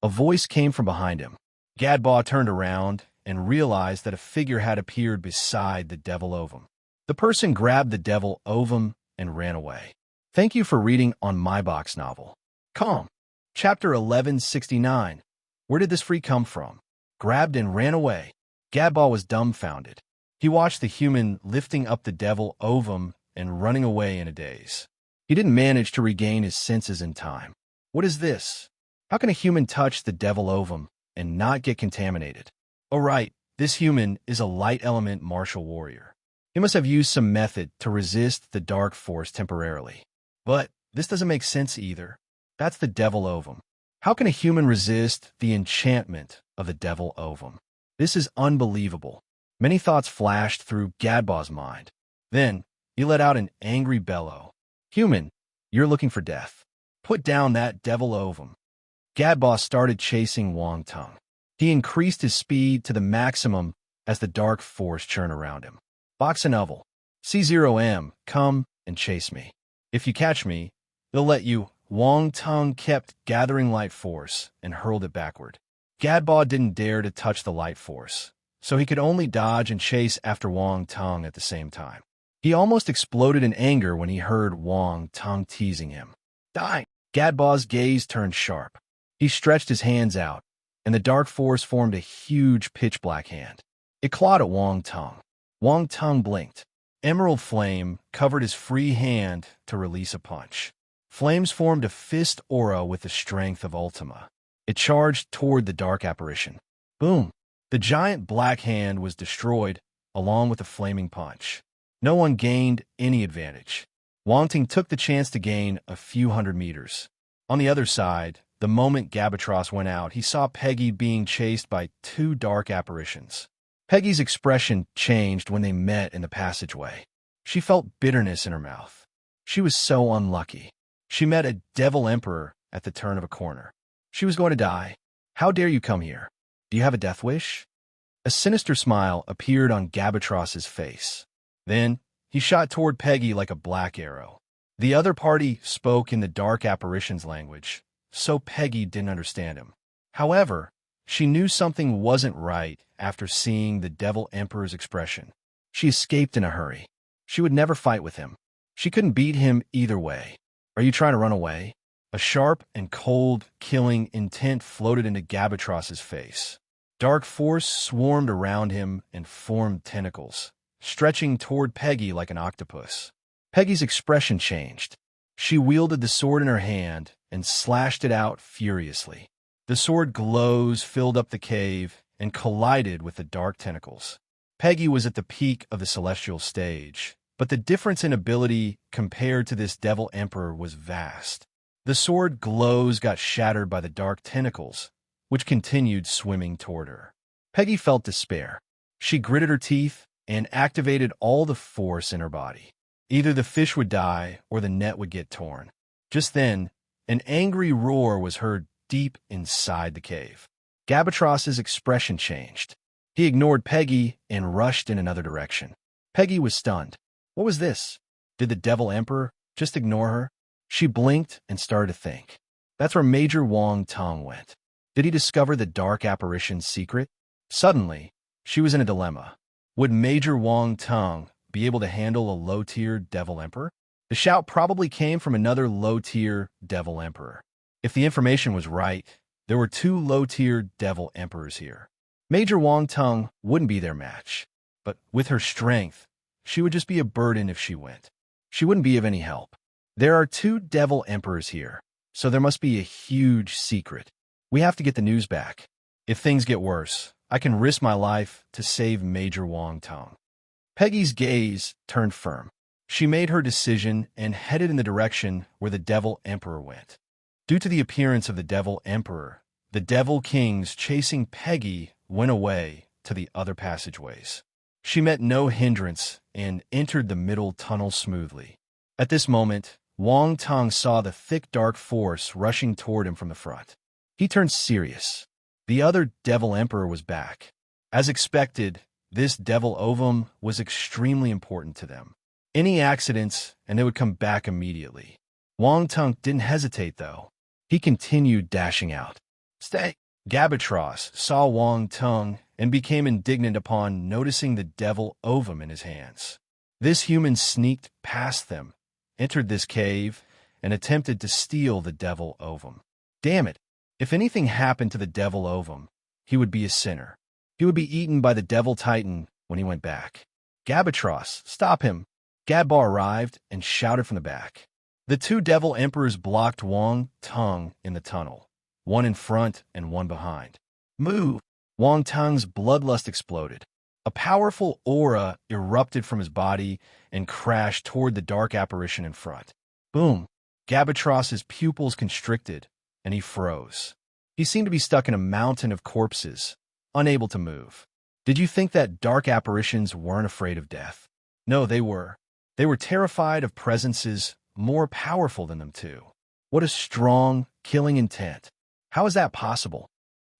A voice came from behind him. Gadba turned around and realized that a figure had appeared beside the Devil Ovum. The person grabbed the Devil Ovum and ran away. Thank you for reading on my box novel. Calm. Chapter 1169. Where did this freak come from? Grabbed and ran away. Gadba was dumbfounded. He watched the human lifting up the Devil Ovum and running away in a daze. He didn't manage to regain his senses in time. What is this? How can a human touch the Devil Ovum and not get contaminated? Oh right, this human is a light element martial warrior. He must have used some method to resist the dark force temporarily. But this doesn't make sense either. That's the Devil Ovum. How can a human resist the enchantment of the Devil Ovum? This is unbelievable. Many thoughts flashed through Gadba's mind. Then, He let out an angry bellow. Human, you're looking for death. Put down that devil ovum. Gadboss started chasing Wang Tung. He increased his speed to the maximum as the dark force churned around him. Box and Oval. C0M, come and chase me. If you catch me, they'll let you. Wang Tung kept gathering light force and hurled it backward. Gadboss didn't dare to touch the light force, so he could only dodge and chase after Wang Tung at the same time. He almost exploded in anger when he heard Wang Tung teasing him. Die! Gadboss's gaze turned sharp. He stretched his hands out, and the dark force formed a huge pitch-black hand. It clawed at Wang Tung. Wang Tung blinked. Emerald flame covered his free hand to release a punch. Flames formed a fist aura with the strength of Ultima. It charged toward the dark apparition. Boom! The giant black hand was destroyed, along with a flaming punch. No one gained any advantage. Wang Tung took the chance to gain a few hundred meters. On the other side, the moment Gabatros went out, he saw Peggy being chased by two dark apparitions. Peggy's expression changed when they met in the passageway. She felt bitterness in her mouth. She was so unlucky. She met a devil emperor at the turn of a corner. She was going to die. How dare you come here? Do you have a death wish? A sinister smile appeared on Gabatros's face. Then, he shot toward Peggy like a black arrow. The other party spoke in the dark apparition's language, so Peggy didn't understand him. However, she knew something wasn't right after seeing the Devil Emperor's expression. She escaped in a hurry. She would never fight with him. She couldn't beat him either way. Are you trying to run away? A sharp and cold, killing intent floated into Gabatros's face. Dark force swarmed around him and formed tentacles, stretching toward Peggy like an octopus. Peggy's expression changed. She wielded the sword in her hand and slashed it out furiously. The sword glows filled up the cave and collided with the dark tentacles. Peggy was at the peak of the celestial stage, but the difference in ability compared to this Devil Emperor was vast. The sword glows got shattered by the dark tentacles, which continued swimming toward her. Peggy felt despair. She gritted her teeth and activated all the force in her body. Either the fish would die or the net would get torn. Just then, an angry roar was heard deep inside the cave. Gabatros's expression changed. He ignored Peggy and rushed in another direction. Peggy was stunned. What was this? Did the Devil Emperor just ignore her? She blinked and started to think. That's where Major Wang Tung went. Did he discover the dark apparition's secret? Suddenly, she was in a dilemma. Would Major Wang Tung be able to handle a low-tier Devil Emperor? The shout probably came from another low-tier Devil Emperor. If the information was right, there were two low-tier Devil Emperors here. Major Wang Tung wouldn't be their match, but with her strength, she would just be a burden if she went. She wouldn't be of any help. There are two Devil Emperors here, so there must be a huge secret. We have to get the news back. If things get worse, I can risk my life to save Major Wang Tung. Peggy's gaze turned firm. She made her decision and headed in the direction where the Devil Emperor went. Due to the appearance of the Devil Emperor, the Devil Kings chasing Peggy went away to the other passageways. She met no hindrance and entered the middle tunnel smoothly. At this moment, Wang Tung saw the thick dark force rushing toward him from the front. He turned serious. The other Devil Emperor was back. As expected, this Devil Ovum was extremely important to them. Any accidents, and they would come back immediately. Wang Tung didn't hesitate, though. He continued dashing out. Stay! Gabatros saw Wang Tung and became indignant upon noticing the Devil Ovum in his hands. This human sneaked past them, entered this cave, and attempted to steal the Devil Ovum. Damn it! If anything happened to the Devil Ovum, he would be a sinner. He would be eaten by the Devil Titan when he went back. Gabatros, stop him! Gadbar arrived and shouted from the back. The two Devil Emperors blocked Wang Tung in the tunnel, one in front and one behind. Move! Wang Tung's bloodlust exploded. A powerful aura erupted from his body and crashed toward the dark apparition in front. Boom! Gabatros's pupils constricted, and he froze. He seemed to be stuck in a mountain of corpses, unable to move. Did you think that dark apparitions weren't afraid of death? No, they were. They were terrified of presences more powerful than them too. What a strong, killing intent. How is that possible?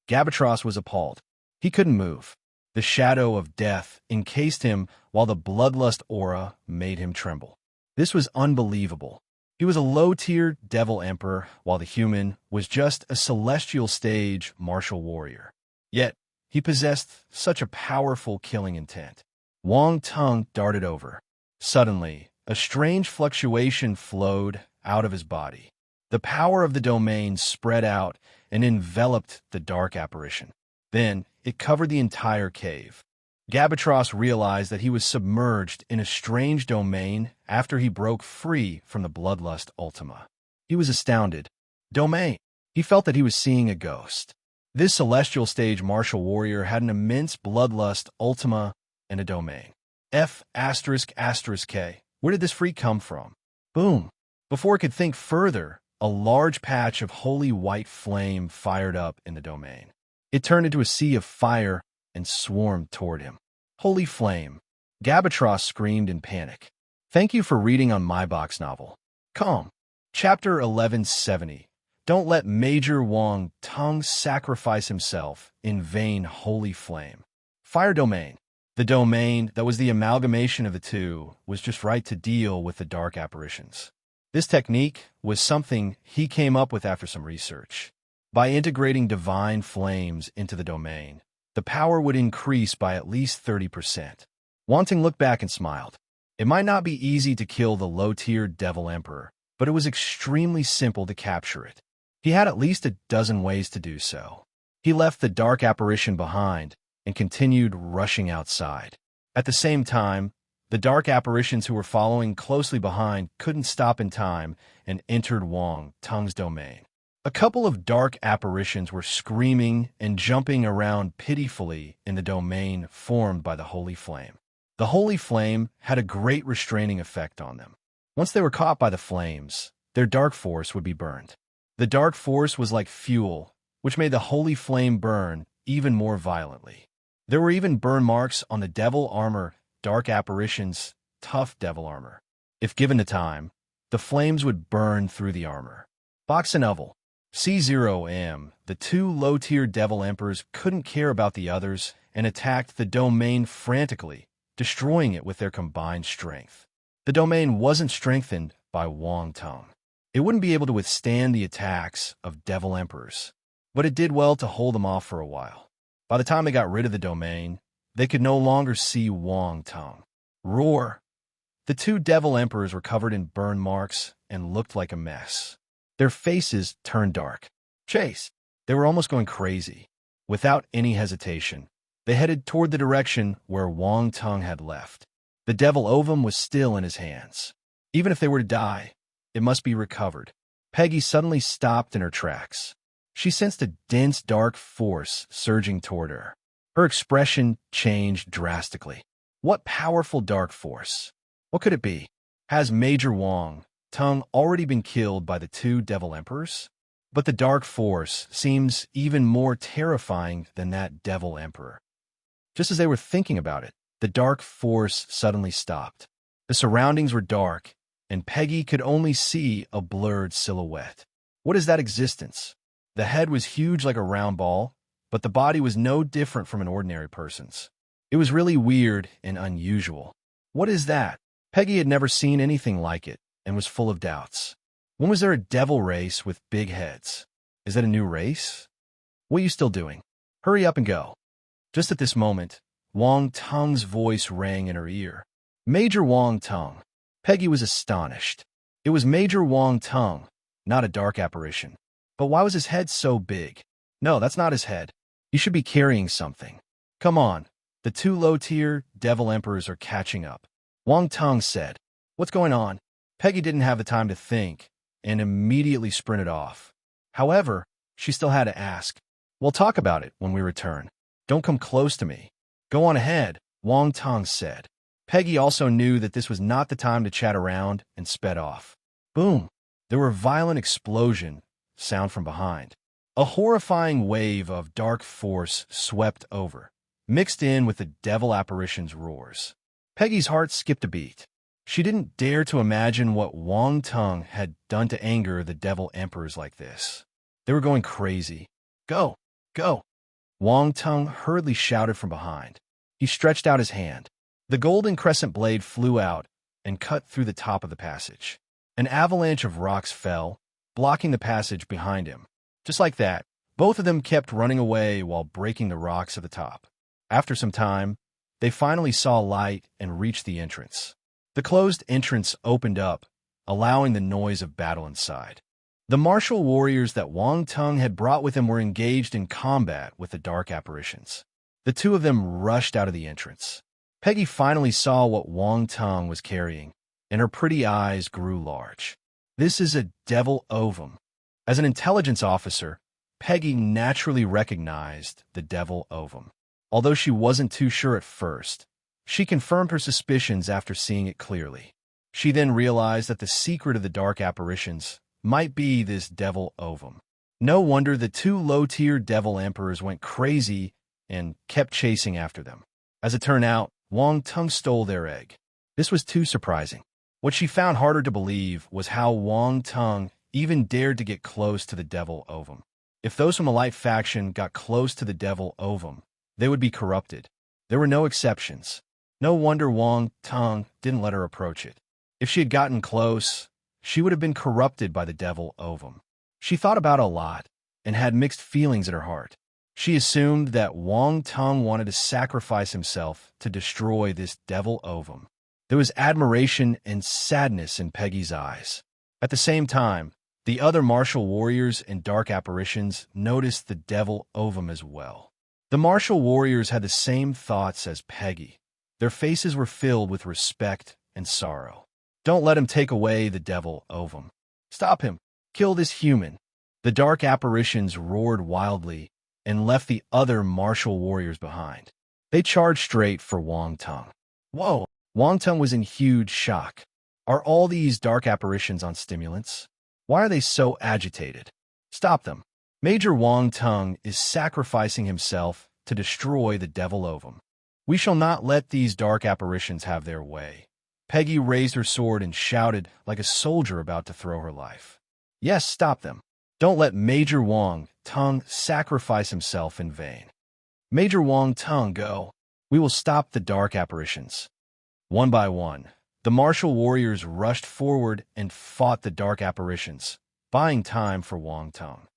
Gabatros was appalled. He couldn't move. The shadow of death encased him while the bloodlust aura made him tremble. This was unbelievable. He was a low-tier devil emperor, while the human was just a celestial stage martial warrior. Yet, he possessed such a powerful killing intent. Wang Tung darted over. Suddenly, a strange fluctuation flowed out of his body. The power of the domain spread out and enveloped the dark apparition. Then, it covered the entire cave. Gabatros realized that he was submerged in a strange domain after he broke free from the bloodlust Ultima. He was astounded. Domain! He felt that he was seeing a ghost. This celestial stage martial warrior had an immense bloodlust Ultima and a domain. F***K. Where did this freak come from? Boom! Before it could think further, a large patch of holy white flame fired up in the domain. It turned into a sea of fire and swarmed toward him. Holy flame! Gabatros screamed in panic. Thank you for reading on my box novel. Calm. Chapter 1170. Don't let Major Wang Tung sacrifice himself in vain. Holy flame. Fire domain. The domain that was the amalgamation of the two was just right to deal with the dark apparitions. This technique was something he came up with after some research. By integrating divine flames into the domain, the power would increase by at least 30%. Wang Tung looked back and smiled. It might not be easy to kill the low-tier Devil Emperor, but it was extremely simple to capture it. He had at least a dozen ways to do so. He left the dark apparition behind and continued rushing outside. At the same time, the dark apparitions who were following closely behind couldn't stop in time and entered Wang Tung's domain. A couple of dark apparitions were screaming and jumping around pitifully in the domain formed by the holy flame. The holy flame had a great restraining effect on them. Once they were caught by the flames, their dark force would be burned. The dark force was like fuel, which made the holy flame burn even more violently. There were even burn marks on the devil armor, dark apparitions, tough devil armor. If given the time, the flames would burn through the armor. Box and Oval. C0M, the two low-tier devil emperors couldn't care about the others and attacked the domain frantically, destroying it with their combined strength. The domain wasn't strengthened by Wang Tung. It wouldn't be able to withstand the attacks of devil emperors, but it did well to hold them off for a while. By the time they got rid of the domain, they could no longer see Wang Tung. Roar! The two devil emperors were covered in burn marks and looked like a mess. Their faces turned dark. Chase! They were almost going crazy. Without any hesitation, they headed toward the direction where Wang Tung had left. The devil ovum was still in his hands. Even if they were to die, it must be recovered. Peggy suddenly stopped in her tracks. She sensed a dense, dark force surging toward her. Her expression changed drastically. What powerful dark force? What could it be? Has Major Wang Tung already been killed by the two devil emperors? But the dark force seems even more terrifying than that devil emperor. Just as they were thinking about it, the dark force suddenly stopped. The surroundings were dark, and Peggy could only see a blurred silhouette. What is that existence? The head was huge like a round ball, but the body was no different from an ordinary person's. It was really weird and unusual. What is that? Peggy had never seen anything like it and was full of doubts. When was there a devil race with big heads? Is that a new race? What are you still doing? Hurry up and go. Just at this moment, Wang Tung's voice rang in her ear. Major Wang Tung. Peggy was astonished. It was Major Wang Tung, not a dark apparition. But why was his head so big? No, that's not his head. He should be carrying something. Come on. The two low-tier devil emperors are catching up. Wang Tung said. What's going on? Peggy didn't have the time to think and immediately sprinted off. However, she still had to ask. We'll talk about it when we return. Don't come close to me. Go on ahead, Wang Tung said. Peggy also knew that this was not the time to chat around and sped off. Boom! There were violent explosion sound from behind. A horrifying wave of dark force swept over, mixed in with the devil apparition's roars. Peggy's heart skipped a beat. She didn't dare to imagine what Wang Tung had done to anger the devil emperors like this. They were going crazy. Go! Go! Wang Tung hurriedly shouted from behind. He stretched out his hand. The golden crescent blade flew out and cut through the top of the passage. An avalanche of rocks fell, blocking the passage behind him. Just like that, both of them kept running away while breaking the rocks at the top. After some time, they finally saw light and reached the entrance. The closed entrance opened up, allowing the noise of battle inside. The martial warriors that Wang Tung had brought with him were engaged in combat with the dark apparitions. The two of them rushed out of the entrance. Peggy finally saw what Wang Tung was carrying, and her pretty eyes grew large. This is a devil ovum. As an intelligence officer, Peggy naturally recognized the devil ovum. Although she wasn't too sure at first, she confirmed her suspicions after seeing it clearly. She then realized that the secret of the dark apparitions might be this devil ovum. No wonder the two low-tier devil emperors went crazy and kept chasing after them. As it turned out, Wang Tung stole their egg. This was too surprising. What she found harder to believe was how Wang Tung even dared to get close to the devil ovum. If those from the light faction got close to the devil ovum, they would be corrupted. There were no exceptions. No wonder Wang Tung didn't let her approach it. If she had gotten close, she would have been corrupted by the devil ovum. She thought about it a lot and had mixed feelings in her heart. She assumed that Wang Tung wanted to sacrifice himself to destroy this devil ovum. There was admiration and sadness in Peggy's eyes. At the same time, the other martial warriors and dark apparitions noticed the devil ovum as well. The martial warriors had the same thoughts as Peggy. Their faces were filled with respect and sorrow. Don't let him take away the devil ovum. Stop him. Kill this human. The dark apparitions roared wildly and left the other martial warriors behind. They charged straight for Wang Tung. Whoa! Wang Tung was in huge shock. Are all these dark apparitions on stimulants? Why are they so agitated? Stop them. Major Wang Tung is sacrificing himself to destroy the devil ovum. We shall not let these dark apparitions have their way. Peggy raised her sword and shouted like a soldier about to throw her life. Yes, stop them. Don't let Major Wang Tung sacrifice himself in vain. Major Wang Tung, go. We will stop the dark apparitions. One by one, the martial warriors rushed forward and fought the dark apparitions, buying time for Wang Tung.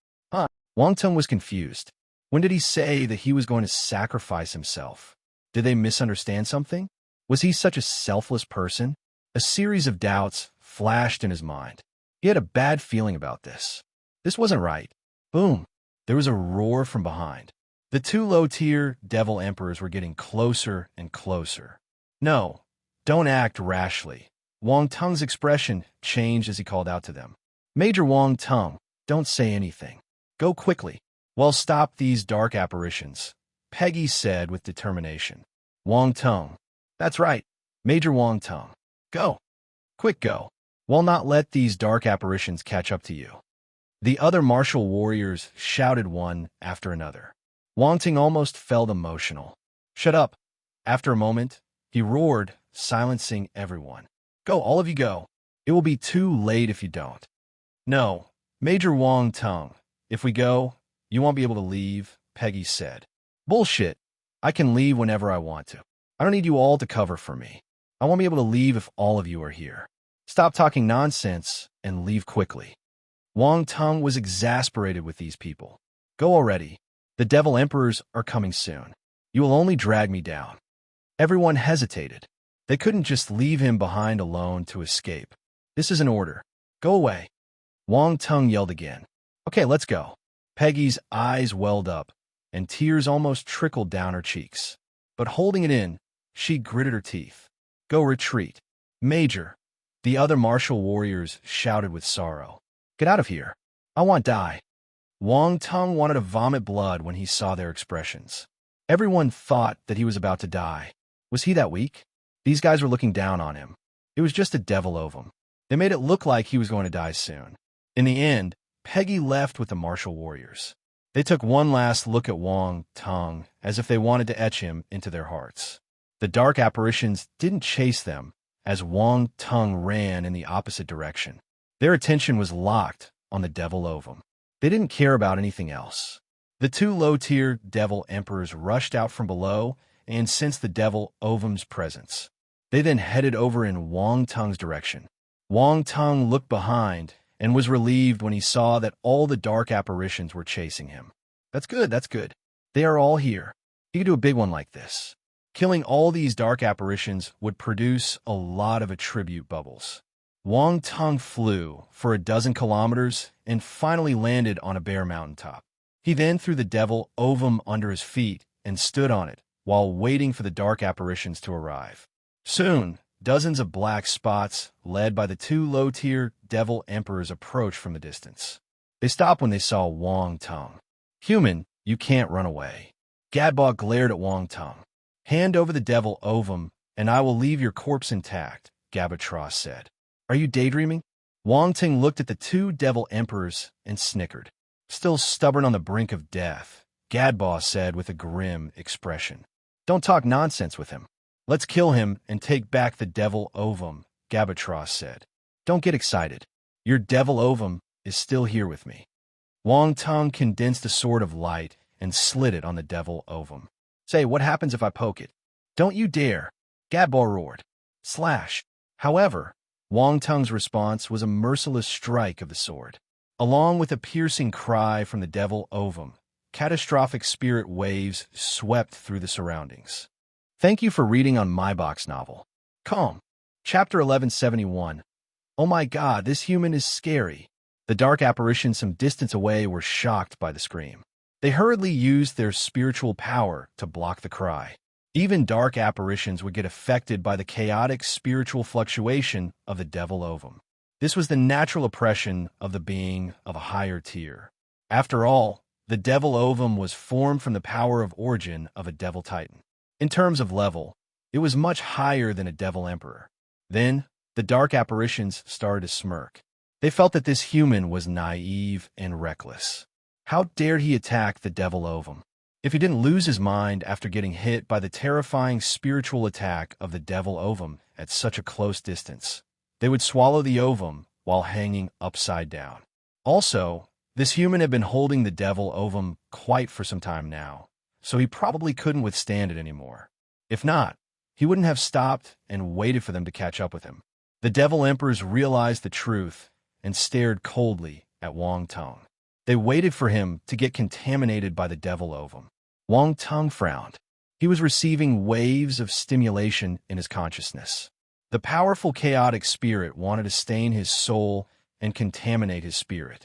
Wang Tung was confused. When did he say that he was going to sacrifice himself? Did they misunderstand something? Was he such a selfless person? A series of doubts flashed in his mind. He had a bad feeling about this. This wasn't right. Boom! There was a roar from behind. The two low-tier devil emperors were getting closer and closer. No, don't act rashly. Wang Tung's expression changed as he called out to them. Major Wang Tung, don't say anything. Go quickly. Well, stop these dark apparitions, Peggy said with determination. Wang Tung. That's right. Major Wang Tung. Go. Quick, go. Well, not let these dark apparitions catch up to you. The other martial warriors shouted one after another. Wang Tung almost felt emotional. Shut up. After a moment, he roared, silencing everyone. Go, all of you go. It will be too late if you don't. No, Major Wang Tung. If we go, you won't be able to leave, Peggy said. Bullshit. I can leave whenever I want to. I don't need you all to cover for me. I won't be able to leave if all of you are here. Stop talking nonsense and leave quickly. Wang Tung was exasperated with these people. Go already. The devil emperors are coming soon. You will only drag me down. Everyone hesitated. They couldn't just leave him behind alone to escape. This is an order. Go away. Wang Tung yelled again. Okay, let's go. Peggy's eyes welled up, and tears almost trickled down her cheeks. But holding it in, she gritted her teeth. Go retreat. Major. The other martial warriors shouted with sorrow. Get out of here. I want die. Wang Tung wanted to vomit blood when he saw their expressions. Everyone thought that he was about to die. Was he that weak? These guys were looking down on him. It was just a devil ovum. They made it look like he was going to die soon. In the end, Peggy left with the martial warriors. They took one last look at Wang Tung as if they wanted to etch him into their hearts. The dark apparitions didn't chase them as Wang Tung ran in the opposite direction. Their attention was locked on the devil ovum. They didn't care about anything else. The two low-tier devil emperors rushed out from below and sensed the devil ovum's presence. They then headed over in Wang Tung's direction. Wang Tung looked behind and was relieved when he saw that all the dark apparitions were chasing him. That's good, that's good. They are all here. He could do a big one like this. Killing all these dark apparitions would produce a lot of attribute bubbles. Wang Tung flew for a dozen kilometers and finally landed on a bare mountaintop. He then threw the devil ovum under his feet and stood on it while waiting for the dark apparitions to arrive. Soon, dozens of black spots, led by the two low-tier devil emperors, approached from the distance. They stopped when they saw Wang Tung. "Human, you can't run away." Gadbot glared at Wang Tung. "Hand over the devil ovum, and I will leave your corpse intact," Gabatros said. "Are you daydreaming?" Wang Tung looked at the two devil emperors and snickered. "Still stubborn on the brink of death," Gadbot said with a grim expression. "Don't talk nonsense with him. Let's kill him and take back the devil ovum," Gabatros said. "Don't get excited. Your devil ovum is still here with me." Wang Tung condensed a sword of light and slid it on the devil ovum. "Say, what happens if I poke it?" "Don't you dare," Gadbot roared. Slash. However, Wang Tung's response was a merciless strike of the sword. Along with a piercing cry from the devil ovum, catastrophic spirit waves swept through the surroundings. Thank you for reading on My Box Novel. Calm. Chapter 1171. Oh my god, this human is scary. The dark apparitions some distance away were shocked by the scream. They hurriedly used their spiritual power to block the cry. Even dark apparitions would get affected by the chaotic spiritual fluctuation of the devil ovum. This was the natural oppression of the being of a higher tier. After all, the devil ovum was formed from the power of origin of a devil titan. In terms of level, it was much higher than a devil emperor. Then, the dark apparitions started to smirk. They felt that this human was naive and reckless. How dared he attack the devil ovum? If he didn't lose his mind after getting hit by the terrifying spiritual attack of the devil ovum at such a close distance, they would swallow the ovum while hanging upside down. Also, this human had been holding the devil ovum quite for some time now, so he probably couldn't withstand it anymore. If not, he wouldn't have stopped and waited for them to catch up with him. The devil emperors realized the truth and stared coldly at Wang Tung. They waited for him to get contaminated by the devil ovum. Wang Tung frowned. He was receiving waves of stimulation in his consciousness. The powerful chaotic spirit wanted to stain his soul and contaminate his spirit.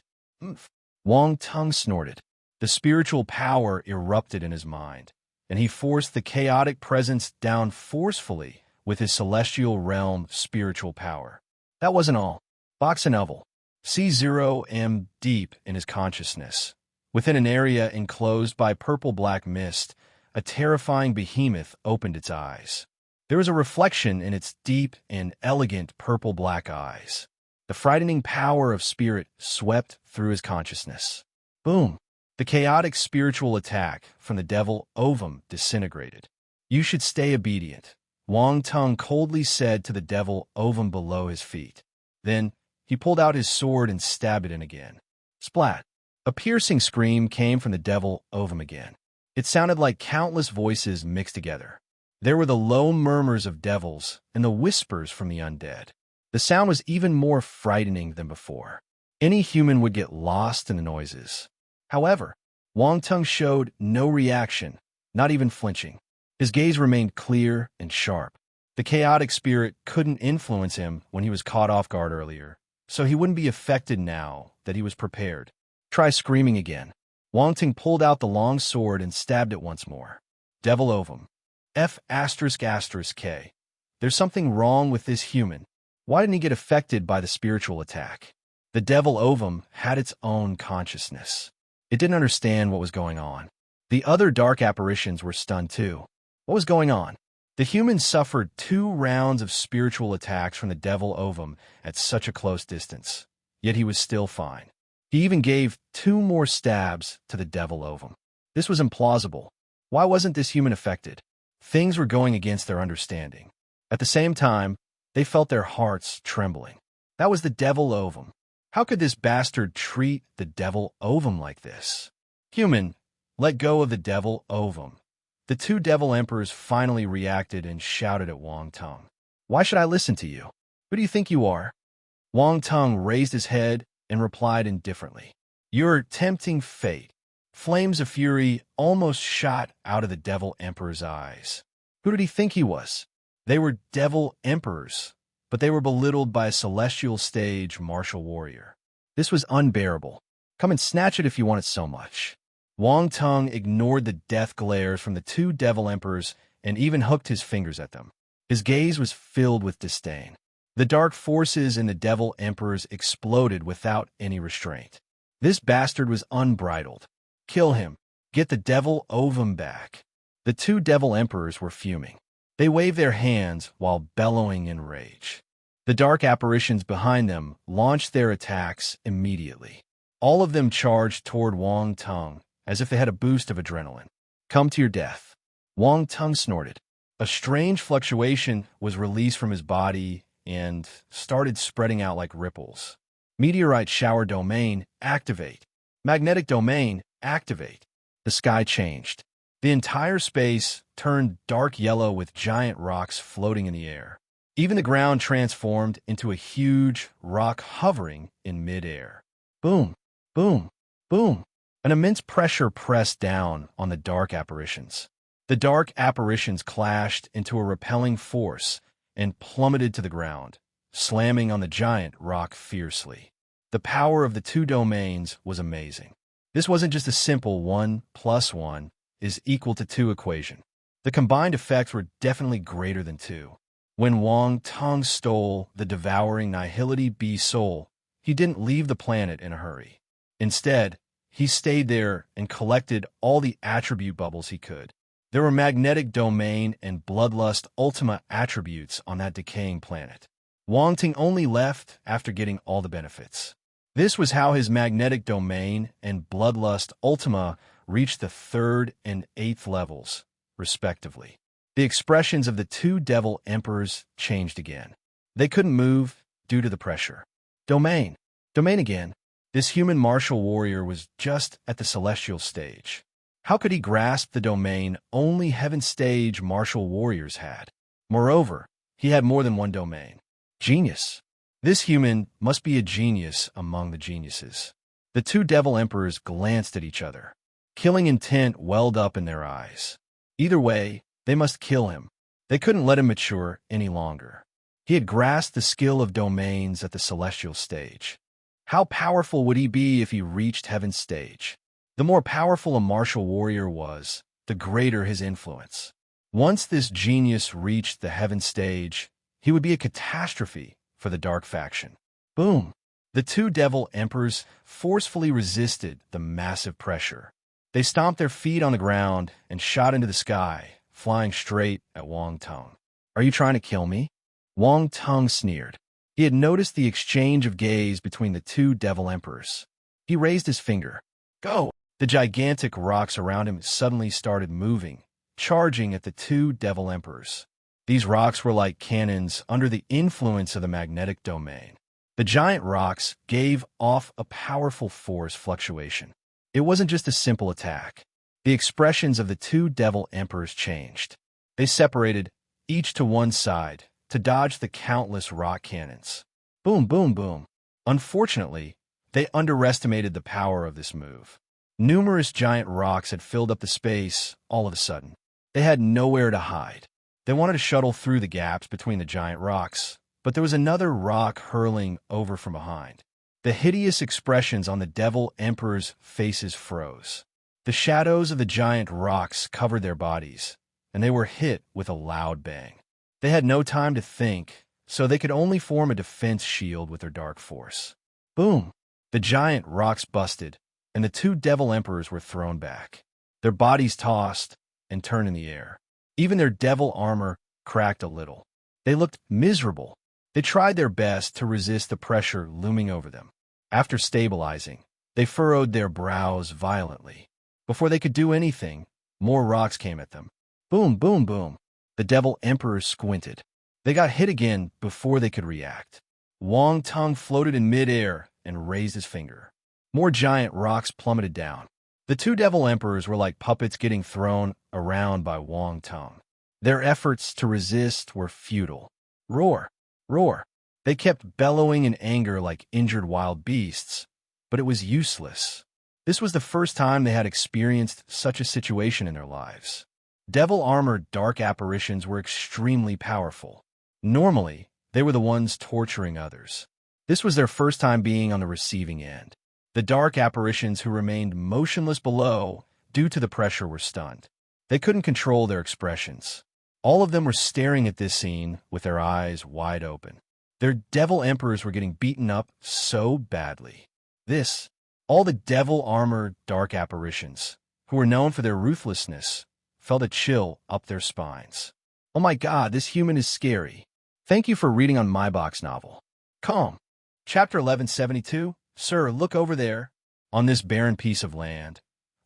Wang Tung snorted. The spiritual power erupted in his mind, and he forced the chaotic presence down forcefully with his celestial realm spiritual power. That wasn't all. Box and Oval. C0M deep in his consciousness. Within an area enclosed by purple-black mist, a terrifying behemoth opened its eyes. There was a reflection in its deep and elegant purple-black eyes. The frightening power of spirit swept through his consciousness. Boom! The chaotic spiritual attack from the devil ovum disintegrated. "You should stay obedient," Wang Tung coldly said to the devil ovum below his feet. Then, he pulled out his sword and stabbed it in again. Splat! A piercing scream came from the devil ovum again. It sounded like countless voices mixed together. There were the low murmurs of devils and the whispers from the undead. The sound was even more frightening than before. Any human would get lost in the noises. However, Wang Tung showed no reaction, not even flinching. His gaze remained clear and sharp. The chaotic spirit couldn't influence him when he was caught off guard earlier, so he wouldn't be affected now that he was prepared. Try screaming again. Wang Tung pulled out the long sword and stabbed it once more. Devil ovum. F***K. There's something wrong with this human. Why didn't he get affected by the spiritual attack? The devil ovum had its own consciousness. It didn't understand what was going on. The other dark apparitions were stunned too. What was going on? The human suffered 2 rounds of spiritual attacks from the devil ovum at such a close distance, yet he was still fine. He even gave 2 more stabs to the devil ovum. This was implausible. Why wasn't this human affected? Things were going against their understanding. At the same time, They felt their hearts trembling. That was the devil ovum. How could this bastard treat the devil ovum like this? Human, let go of the devil ovum. The two devil emperors finally reacted and shouted at Wang Tung. Why should I listen to you? Who do you think you are? Wang Tung raised his head and replied indifferently. Your tempting fate. Flames of fury almost shot out of the devil emperor's eyes. Who did he think he was? They were devil emperors, but they were belittled by a celestial stage martial warrior. This was unbearable. Come and snatch it if you want it so much. Wang Tung ignored the death glares from the two devil emperors and even hooked his fingers at them. His gaze was filled with disdain. The dark forces in the devil emperors exploded without any restraint. This bastard was unbridled. Kill him. Get the devil ovum back. The two devil emperors were fuming. They waved their hands while bellowing in rage. The dark apparitions behind them launched their attacks immediately. All of them charged toward Wang Tung as if they had a boost of adrenaline. Come to your death. Wang Tung snorted. A strange fluctuation was released from his body and started spreading out like ripples. Meteorite shower domain, activate. Magnetic domain, activate. The sky changed. The entire space turned dark yellow with giant rocks floating in the air. Even the ground transformed into a huge rock hovering in midair. Boom, boom, boom. An immense pressure pressed down on the dark apparitions. The dark apparitions clashed into a repelling force and plummeted to the ground, slamming on the giant rock fiercely. The power of the two domains was amazing. This wasn't just a simple 1 + 1 is equal to 2 equation. The combined effects were definitely greater than 2. When Wang Tung stole the devouring Nihility Bee soul, he didn't leave the planet in a hurry. Instead, he stayed there and collected all the attribute bubbles he could. There were magnetic domain and bloodlust ultima attributes on that decaying planet. Wang Tung only left after getting all the benefits. This was how his magnetic domain and bloodlust ultima reached the 3rd and 8th levels, respectively. The expressions of the two devil emperors changed again. They couldn't move due to the pressure. Domain. Domain again. This human martial warrior was just at the celestial stage. How could he grasp the domain only heaven stage martial warriors had? Moreover, he had more than one domain. Genius. This human must be a genius among the geniuses. The two devil emperors glanced at each other. Killing intent welled up in their eyes. Either way, they must kill him. They couldn't let him mature any longer. He had grasped the skill of domains at the celestial stage. How powerful would he be if he reached heaven's stage? The more powerful a martial warrior was, the greater his influence. Once this genius reached the heaven stage, he would be a catastrophe for the dark faction. Boom! The two devil emperors forcefully resisted the massive pressure. They stomped their feet on the ground and shot into the sky, flying straight at Wang Tung. Are you trying to kill me? Wang Tung sneered. He had noticed the exchange of gaze between the two devil emperors. He raised his finger. Go! The gigantic rocks around him suddenly started moving, charging at the two devil emperors. These rocks were like cannons under the influence of the magnetic domain. The giant rocks gave off a powerful force fluctuation. It wasn't just a simple attack. The expressions of the two devil emperors changed. They separated, each to one side, to dodge the countless rock cannons. Boom, boom, boom. Unfortunately, they underestimated the power of this move. Numerous giant rocks had filled up the space all of a sudden. They had nowhere to hide. They wanted to shuttle through the gaps between the giant rocks, but there was another rock hurling over from behind. The hideous expressions on the devil emperor's faces froze. The shadows of the giant rocks covered their bodies, and they were hit with a loud bang. They had no time to think, so they could only form a defense shield with their dark force. Boom! The giant rocks busted, and the two devil emperors were thrown back. Their bodies tossed and turned in the air. Even their devil armor cracked a little. They looked miserable. They tried their best to resist the pressure looming over them. After stabilizing, they furrowed their brows violently. Before they could do anything, more rocks came at them. Boom, boom, boom. The devil emperors squinted. They got hit again before they could react. Wang Tung floated in midair and raised his finger. More giant rocks plummeted down. The two devil emperors were like puppets getting thrown around by Wang Tung. Their efforts to resist were futile. Roar! Roar! They kept bellowing in anger like injured wild beasts, but it was useless. This was the first time they had experienced such a situation in their lives. Devil-armored dark apparitions were extremely powerful. Normally, they were the ones torturing others. This was their first time being on the receiving end. The dark apparitions who remained motionless below due to the pressure were stunned. They couldn't control their expressions. All of them were staring at this scene with their eyes wide open. Their devil emperors were getting beaten up so badly. All the devil-armored dark apparitions, who were known for their ruthlessness, felt a chill up their spines. Oh my God, this human is scary. Thank you for reading on my box novel. Calm. Chapter 1172. Sir, look over there. On this barren piece of land,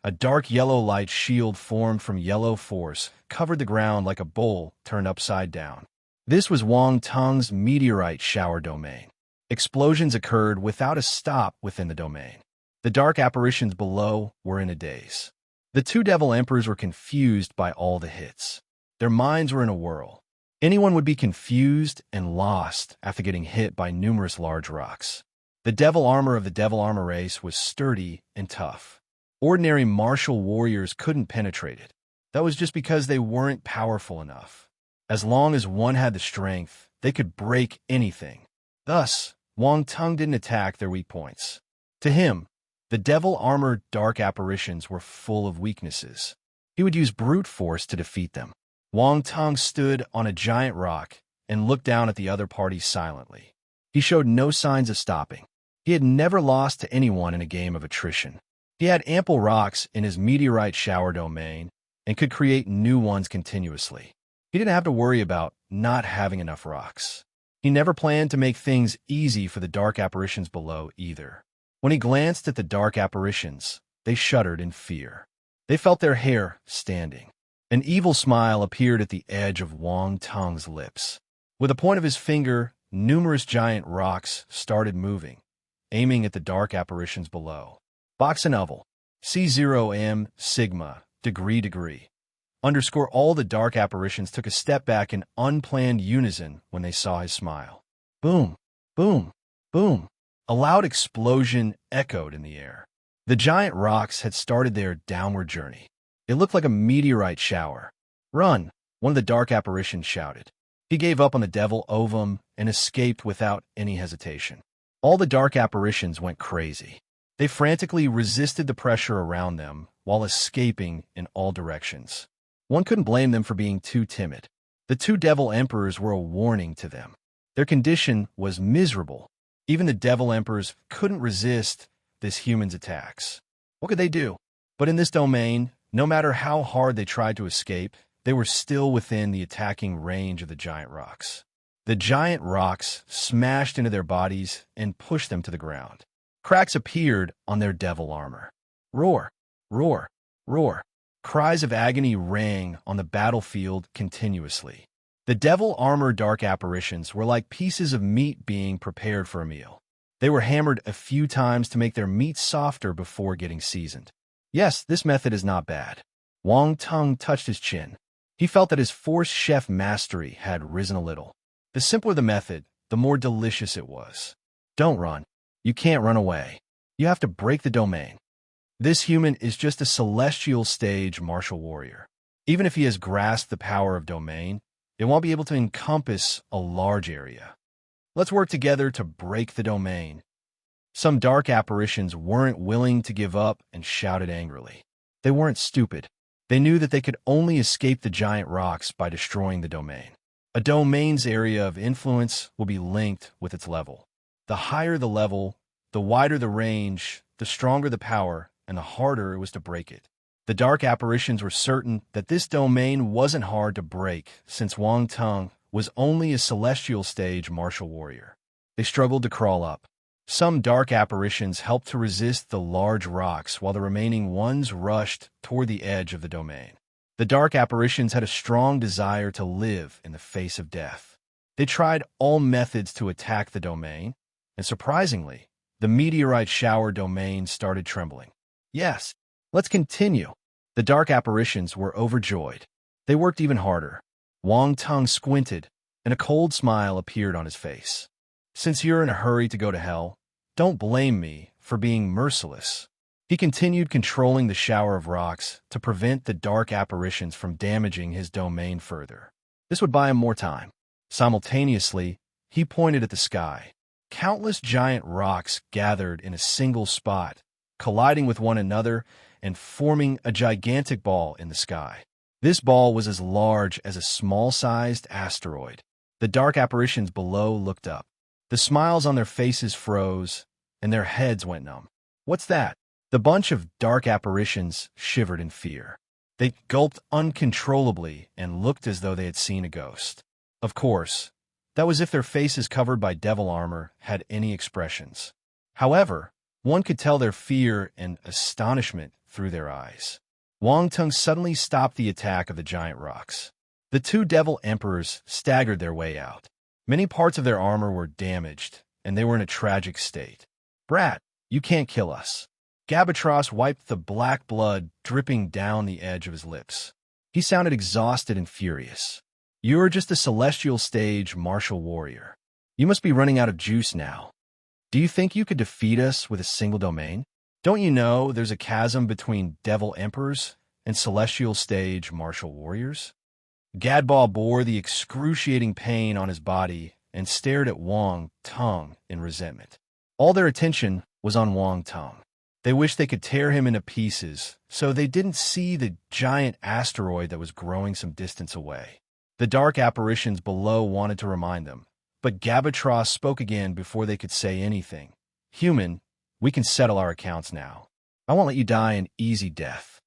a dark yellow light shield formed from yellow force covered the ground like a bowl turned upside down. This was Wang Tung's meteorite shower domain. Explosions occurred without a stop within the domain. The dark apparitions below were in a daze. The two devil emperors were confused by all the hits. Their minds were in a whirl. Anyone would be confused and lost after getting hit by numerous large rocks. The devil armor of the devil armor race was sturdy and tough. Ordinary martial warriors couldn't penetrate it. That was just because they weren't powerful enough. As long as one had the strength, they could break anything. Thus, Wang Tung didn't attack their weak points. To him, the devil-armored dark apparitions were full of weaknesses. He would use brute force to defeat them. Wang Tung stood on a giant rock and looked down at the other party silently. He showed no signs of stopping. He had never lost to anyone in a game of attrition. He had ample rocks in his meteorite shower domain and could create new ones continuously. He didn't have to worry about not having enough rocks. He never planned to make things easy for the dark apparitions below either. When he glanced at the dark apparitions, they shuddered in fear. They felt their hair standing. An evil smile appeared at the edge of Wang Tung's lips. With the point of his finger, numerous giant rocks started moving, aiming at the dark apparitions below. Box and oval. C0M, sigma, degree. Underscore all the dark apparitions took a step back in unplanned unison when they saw his smile. Boom, boom, boom. A loud explosion echoed in the air. The giant rocks had started their downward journey. It looked like a meteorite shower. Run, one of the dark apparitions shouted. He gave up on the devil ovum and escaped without any hesitation. All the dark apparitions went crazy. They frantically resisted the pressure around them while escaping in all directions. One couldn't blame them for being too timid. The two devil emperors were a warning to them. Their condition was miserable. Even the devil emperors couldn't resist this human's attacks. What could they do? But in this domain, no matter how hard they tried to escape, they were still within the attacking range of the giant rocks. The giant rocks smashed into their bodies and pushed them to the ground. Cracks appeared on their devil armor. Roar, roar, roar. Cries of agony rang on the battlefield continuously. The devil-armored dark apparitions were like pieces of meat being prepared for a meal. They were hammered a few times to make their meat softer before getting seasoned. Yes, this method is not bad. Wang Tung touched his chin. He felt that his force chef mastery had risen a little. The simpler the method, the more delicious it was. Don't run. You can't run away. You have to break the domain. This human is just a celestial stage martial warrior. Even if he has grasped the power of domain, it won't be able to encompass a large area. Let's work together to break the domain. Some dark apparitions weren't willing to give up and shouted angrily. They weren't stupid. They knew that they could only escape the giant rocks by destroying the domain. A domain's area of influence will be linked with its level. The higher the level, the wider the range, the stronger the power, and the harder it was to break it. The dark apparitions were certain that this domain wasn't hard to break, since Wang Tung was only a celestial stage martial warrior. They struggled to crawl up. Some dark apparitions helped to resist the large rocks, while the remaining ones rushed toward the edge of the domain. The dark apparitions had a strong desire to live in the face of death. They tried all methods to attack the domain, and surprisingly, the meteorite shower domain started trembling. Yes, let's continue. The dark apparitions were overjoyed. They worked even harder. Wang Tung squinted, and a cold smile appeared on his face. Since you're in a hurry to go to hell, don't blame me for being merciless. He continued controlling the shower of rocks to prevent the dark apparitions from damaging his domain further. This would buy him more time. Simultaneously, he pointed at the sky. Countless giant rocks gathered in a single spot, colliding with one another and forming a gigantic ball in the sky. This ball was as large as a small-sized asteroid. The dark apparitions below looked up. The smiles on their faces froze, and their heads went numb. What's that? The bunch of dark apparitions shivered in fear. They gulped uncontrollably and looked as though they had seen a ghost. Of course, that was if their faces covered by devil armor had any expressions. However, one could tell their fear and astonishment through their eyes. Wang Tung suddenly stopped the attack of the giant rocks. The two devil emperors staggered their way out. Many parts of their armor were damaged, and they were in a tragic state. Brat, you can't kill us. Gabatros wiped the black blood dripping down the edge of his lips. He sounded exhausted and furious. You're just a celestial stage martial warrior. You must be running out of juice now. Do you think you could defeat us with a single domain? Don't you know there's a chasm between devil emperors and celestial stage martial warriors? Gadball bore the excruciating pain on his body and stared at Wang Tung in resentment. All their attention was on Wang Tung. They wished they could tear him into pieces, so they didn't see the giant asteroid that was growing some distance away. The dark apparitions below wanted to remind them, but Gabatros spoke again before they could say anything. Human, we can settle our accounts now. I won't let you die an easy death.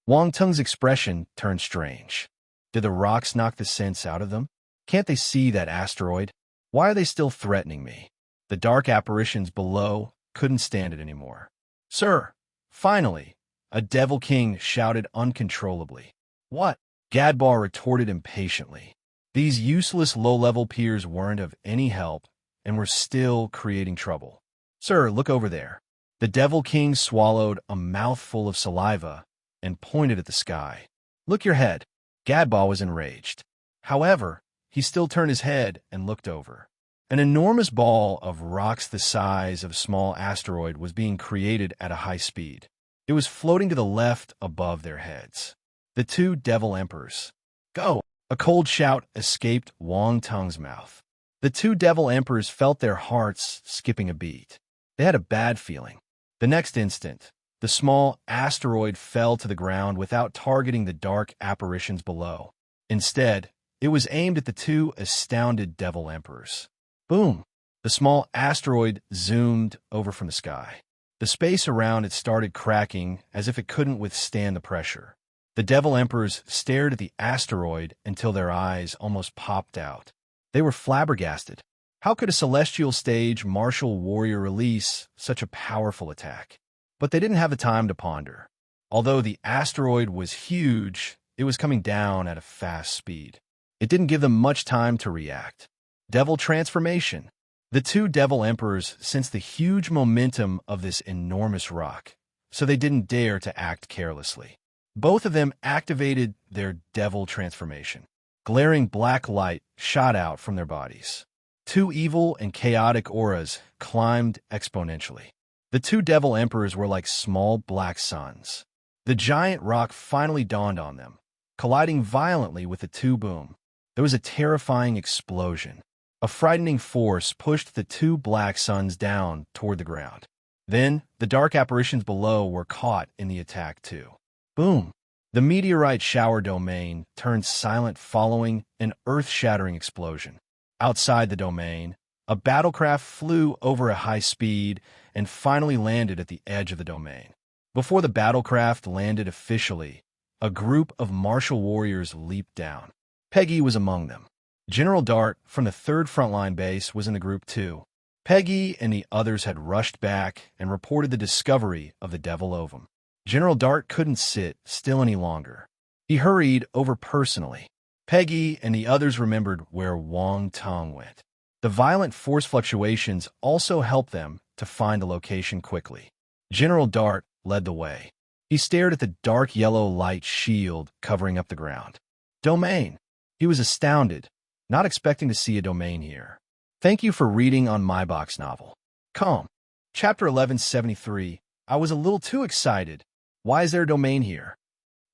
Wang Tung's expression turned strange. Did the rocks knock the sense out of them? Can't they see that asteroid? Why are they still threatening me? The dark apparitions below couldn't stand it anymore. Sir, finally, a devil king shouted uncontrollably. What? Gadbar retorted impatiently. These useless low-level peers weren't of any help and were still creating trouble. Sir, look over there. The devil king swallowed a mouthful of saliva and pointed at the sky. Look your head. Gadbar was enraged. However, he still turned his head and looked over. An enormous ball of rocks the size of a small asteroid was being created at a high speed. It was floating to the left above their heads. The two devil emperors. Go! A cold shout escaped Wang Tung's mouth. The two devil emperors felt their hearts skipping a beat. They had a bad feeling. The next instant, the small asteroid fell to the ground without targeting the dark apparitions below. Instead, it was aimed at the two astounded devil emperors. Boom! The small asteroid zoomed over from the sky. The space around it started cracking as if it couldn't withstand the pressure. The devil emperors stared at the asteroid until their eyes almost popped out. They were flabbergasted. How could a celestial stage martial warrior release such a powerful attack? But they didn't have the time to ponder. Although the asteroid was huge, it was coming down at a fast speed. It didn't give them much time to react. Devil transformation. The two devil emperors sensed the huge momentum of this enormous rock, so they didn't dare to act carelessly. Both of them activated their devil transformation. Glaring black light shot out from their bodies. Two evil and chaotic auras climbed exponentially. The two devil emperors were like small black suns. The giant rock finally dawned on them, colliding violently with the two boom. There was a terrifying explosion. A frightening force pushed the two black suns down toward the ground. Then, the dark apparitions below were caught in the attack too. Boom! The meteorite shower domain turned silent following an earth-shattering explosion. Outside the domain, a battlecraft flew over a high speed and finally landed at the edge of the domain. Before the battlecraft landed officially, a group of martial warriors leaped down. Peggy was among them. General Dart from the 3rd Frontline Base was in the group too. Peggy and the others had rushed back and reported the discovery of the Devil Ovum. General Dart couldn't sit still any longer. He hurried over personally. Peggy and the others remembered where Wang Tung went. The violent force fluctuations also helped them to find the location quickly. General Dart led the way. He stared at the dark yellow light shield covering up the ground. Domain. He was astounded, not expecting to see a domain here. Thank you for reading on my box novel. Calm. Chapter 1173. I was a little too excited. Why is there a domain here?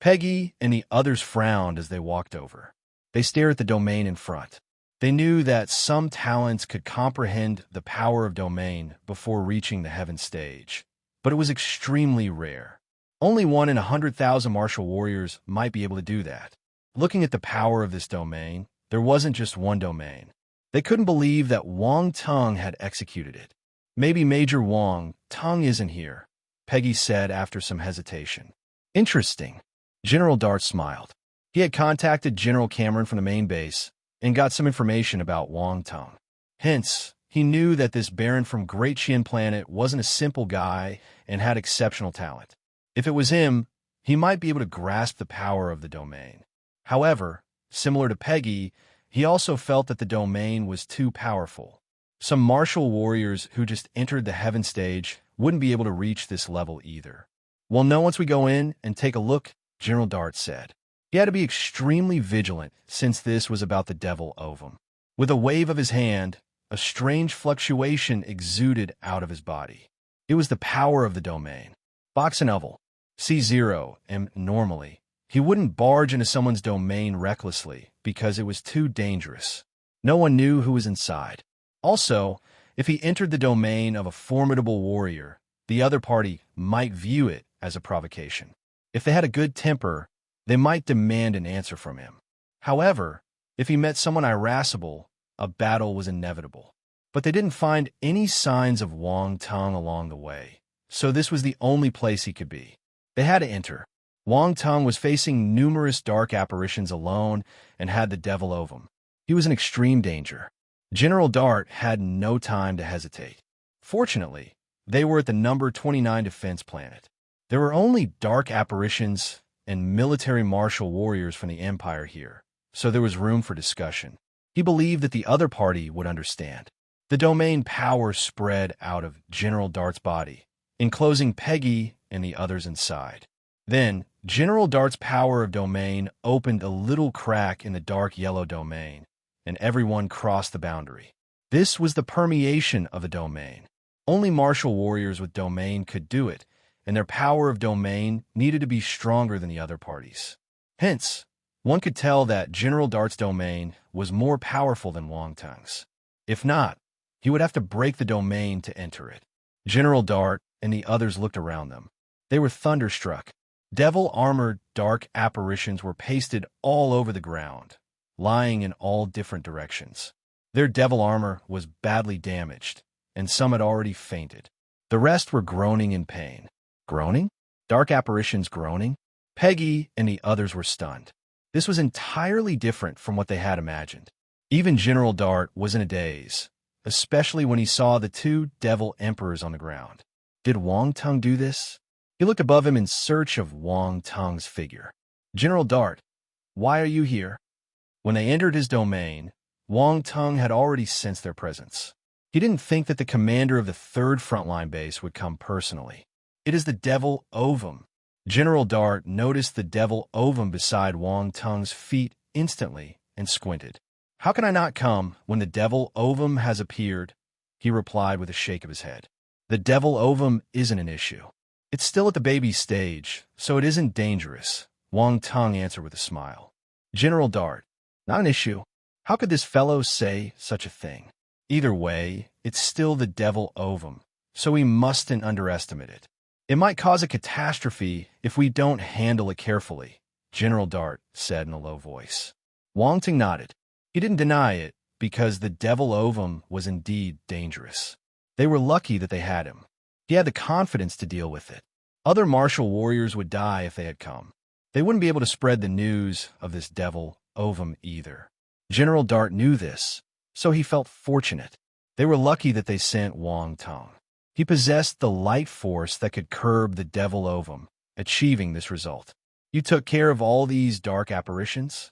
Peggy and the others frowned as they walked over. They stared at the domain in front. They knew that some talents could comprehend the power of domain before reaching the heaven stage, but it was extremely rare. Only 1 in 100,000 martial warriors might be able to do that. Looking at the power of this domain, there wasn't just one domain. They couldn't believe that Wang Tung had executed it. Maybe Major Wang Tung isn't here, Peggy said after some hesitation. Interesting. General Dart smiled. He had contacted General Cameron from the main base and got some information about Wang Tung. Hence, he knew that this Baron from Great Qian Planet wasn't a simple guy and had exceptional talent. If it was him, he might be able to grasp the power of the domain. However, similar to Peggy, he also felt that the domain was too powerful. Some martial warriors who just entered the heaven stage wouldn't be able to reach this level either. Well, no, once we go in and take a look, General Dart said. He had to be extremely vigilant since this was about the devil ovum. With a wave of his hand, a strange fluctuation exuded out of his body. It was the power of the domain. Box and oval. C0, and normally, he wouldn't barge into someone's domain recklessly because it was too dangerous. No one knew who was inside. Also, if he entered the domain of a formidable warrior, the other party might view it as a provocation. If they had a good temper, they might demand an answer from him. However, if he met someone irascible, a battle was inevitable. But they didn't find any signs of Wang Tung along the way, so this was the only place he could be. They had to enter. Wang Tung was facing numerous dark apparitions alone and had the devil ovum. He was in extreme danger. General Dart had no time to hesitate. Fortunately, they were at the number 29 defense planet. There were only dark apparitions and military martial warriors from the Empire here, so there was room for discussion. He believed that the other party would understand. The domain power spread out of General Dart's body, enclosing Peggy and the others inside. Then, General Dart's power of domain opened a little crack in the dark yellow domain, and everyone crossed the boundary. This was the permeation of the domain. Only martial warriors with domain could do it, and their power of domain needed to be stronger than the other parties. Hence, one could tell that General Dart's domain was more powerful than Wang Tung's. If not, he would have to break the domain to enter it. General Dart and the others looked around them. They were thunderstruck. Devil-armored dark apparitions were pasted all over the ground, lying in all different directions. Their devil armor was badly damaged, and some had already fainted. The rest were groaning in pain. Groaning? Dark apparitions groaning? Peggy and the others were stunned. This was entirely different from what they had imagined. Even General Dart was in a daze, especially when he saw the 2 devil emperors on the ground. Did Wang Tung do this? He looked above him in search of Wang Tung's figure. General Dart, why are you here? When they entered his domain, Wang Tung had already sensed their presence. He didn't think that the commander of the 3rd frontline base would come personally. It is the devil ovum. General Dart noticed the devil ovum beside Wang Tung's feet instantly and squinted. How can I not come when the devil ovum has appeared? He replied with a shake of his head. The devil ovum isn't an issue. It's still at the baby stage, so it isn't dangerous, Wang Tung answered with a smile. General Dart, not an issue. How could this fellow say such a thing? Either way, it's still the devil ovum, so we mustn't underestimate it. It might cause a catastrophe if we don't handle it carefully, General Dart said in a low voice. Wang Tung nodded. He didn't deny it, because the devil ovum was indeed dangerous. They were lucky that they had him. He had the confidence to deal with it. Other martial warriors would die if they had come. They wouldn't be able to spread the news of this devil ovum either. General Dart knew this, so he felt fortunate. They were lucky that they sent Wang Tung. He possessed the light force that could curb the devil ovum, achieving this result. You took care of all these dark apparitions?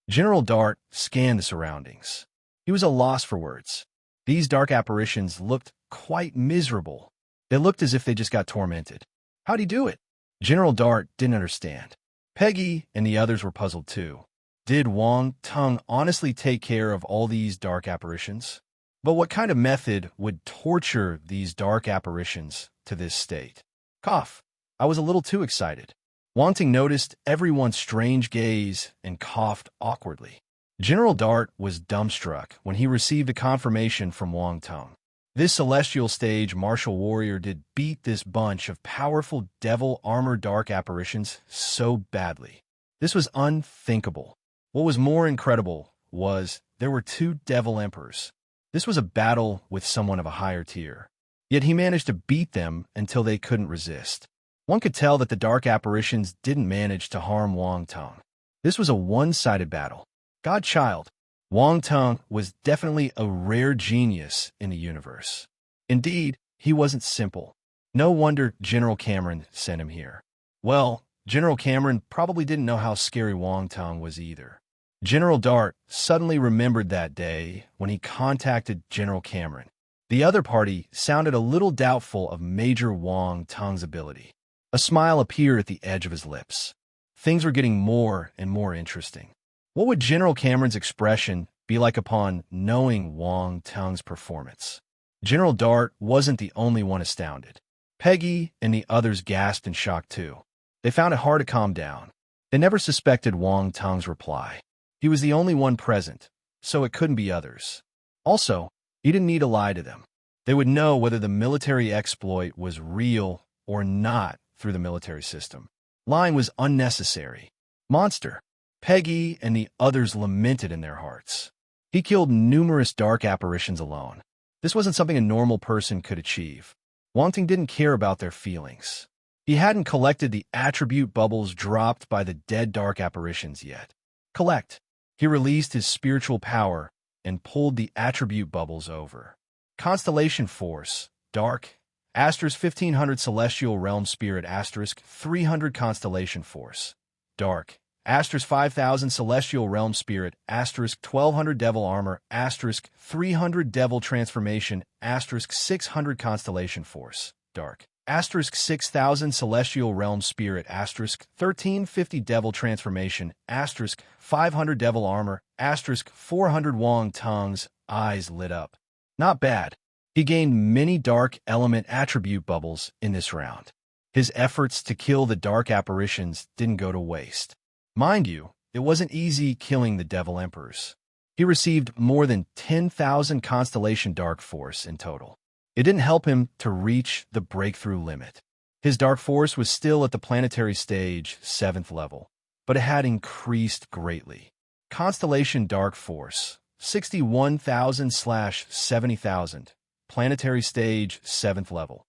General Dart scanned the surroundings. He was at a loss for words. These dark apparitions looked quite miserable. They looked as if they just got tormented. How'd he do it? General Dart didn't understand. Peggy and the others were puzzled too. Did Wang Tung honestly take care of all these dark apparitions? But what kind of method would torture these dark apparitions to this state? Cough. I was a little too excited. Wang Tung noticed everyone's strange gaze and coughed awkwardly. General Dart was dumbstruck when he received a confirmation from Wang Tung. This celestial stage martial warrior did beat this bunch of powerful devil armor dark apparitions so badly. This was unthinkable. What was more incredible was there were two devil emperors. This was a battle with someone of a higher tier. Yet he managed to beat them until they couldn't resist. One could tell that the dark apparitions didn't manage to harm Wang Tung. This was a one-sided battle. Godchild, Wang Tung was definitely a rare genius in the universe. Indeed, he wasn't simple. No wonder General Cameron sent him here. Well, General Cameron probably didn't know how scary Wang Tung was either. General Dart suddenly remembered that day when he contacted General Cameron. The other party sounded a little doubtful of Major Wang Tung's ability. A smile appeared at the edge of his lips. Things were getting more and more interesting. What would General Cameron's expression be like upon knowing Wang Tung's performance? General Dart wasn't the only one astounded. Peggy and the others gasped in shock too. They found it hard to calm down. They never suspected Wang Tung's reply. He was the only one present, so it couldn't be others. Also, he didn't need to lie to them. They would know whether the military exploit was real or not through the military system. Lying was unnecessary. Monster. Peggy and the others lamented in their hearts. He killed numerous dark apparitions alone. This wasn't something a normal person could achieve. Wang Tung didn't care about their feelings. He hadn't collected the attribute bubbles dropped by the dead dark apparitions yet. Collect. He released his spiritual power and pulled the attribute bubbles over. Constellation Force, Dark, Asterisk 1500 Celestial Realm Spirit, Asterisk 300 Constellation Force, Dark, Asterisk 5000 Celestial Realm Spirit, Asterisk 1200 Devil Armor, Asterisk 300 Devil Transformation, Asterisk 600 Constellation Force, Dark. Asterisk 6000 Celestial Realm Spirit, Asterisk 1350 Devil Transformation, Asterisk 500 Devil Armor, Asterisk 400 Wang Tung's eyes lit up. Not bad. He gained many dark element attribute bubbles in this round. His efforts to kill the dark apparitions didn't go to waste. Mind you, it wasn't easy killing the Devil Emperors. He received more than 10,000 Constellation Dark Force in total. It didn't help him to reach the breakthrough limit. His dark force was still at the planetary stage 7th level, but it had increased greatly. Constellation Dark Force, 61,000/70,000, planetary stage 7th level.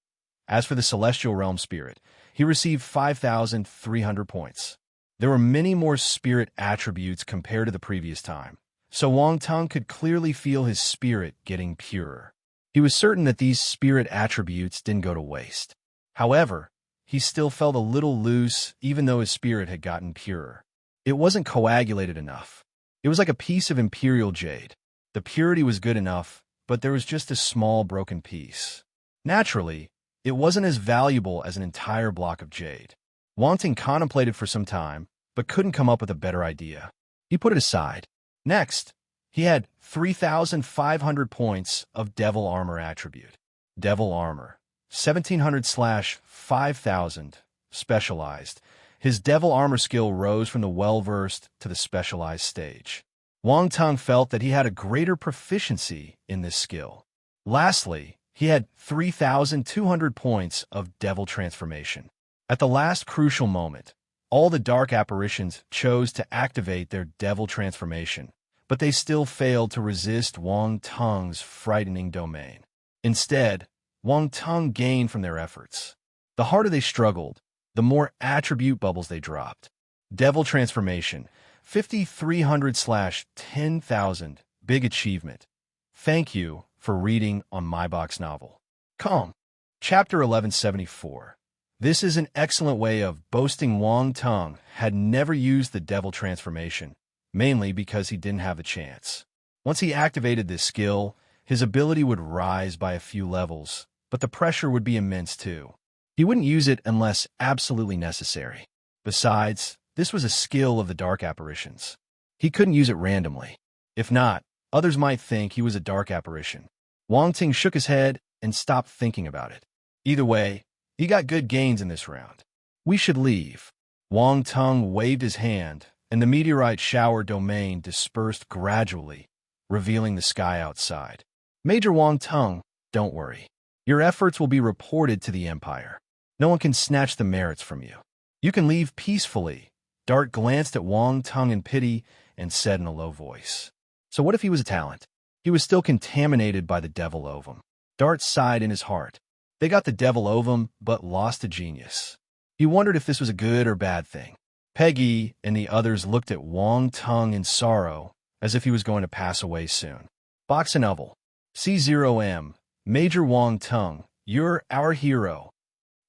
As for the Celestial Realm Spirit, he received 5,300 points. There were many more spirit attributes compared to the previous time, so Wang Tung could clearly feel his spirit getting purer. He was certain that these spirit attributes didn't go to waste. However, he still felt a little loose even though his spirit had gotten purer. It wasn't coagulated enough. It was like a piece of imperial jade. The purity was good enough, but there was just a small broken piece. Naturally, it wasn't as valuable as an entire block of jade. Wang Tung contemplated for some time, but couldn't come up with a better idea. He put it aside. Next, he had 3,500 points of Devil Armor attribute. Devil Armor, 1,700/5,000, specialized. His Devil Armor skill rose from the well-versed to the specialized stage. Wang Tung felt that he had a greater proficiency in this skill. Lastly, he had 3,200 points of Devil Transformation. At the last crucial moment, all the dark apparitions chose to activate their Devil Transformation, but they still failed to resist Wang Tung's frightening domain. Instead, Wang Tung gained from their efforts. The harder they struggled, the more attribute bubbles they dropped. Devil Transformation, 5,300/10,000, big achievement. Thank you for reading on My Box Novel. Calm. Chapter 1174. This is an excellent way of boasting Wang Tung had never used the Devil Transformation, mainly because he didn't have the chance. Once he activated this skill, his ability would rise by a few levels, but the pressure would be immense too. He wouldn't use it unless absolutely necessary. Besides, this was a skill of the dark apparitions. He couldn't use it randomly. If not, others might think he was a dark apparition. Wang Ting shook his head and stopped thinking about it. Either way, he got good gains in this round. We should leave. Wang Tung waved his hand, and the meteorite shower domain dispersed gradually, revealing the sky outside. Major Wang Tung, don't worry. Your efforts will be reported to the Empire. No one can snatch the merits from you. You can leave peacefully. Dart glanced at Wang Tung in pity and said in a low voice. So what if he was a talent? He was still contaminated by the devil ovum. Dart sighed in his heart. They got the devil ovum, but lost a genius. He wondered if this was a good or bad thing. Peggy and the others looked at Wang Tung in sorrow, as if he was going to pass away soon. Box and Oval. C0M. Major Wang Tung, you're our hero.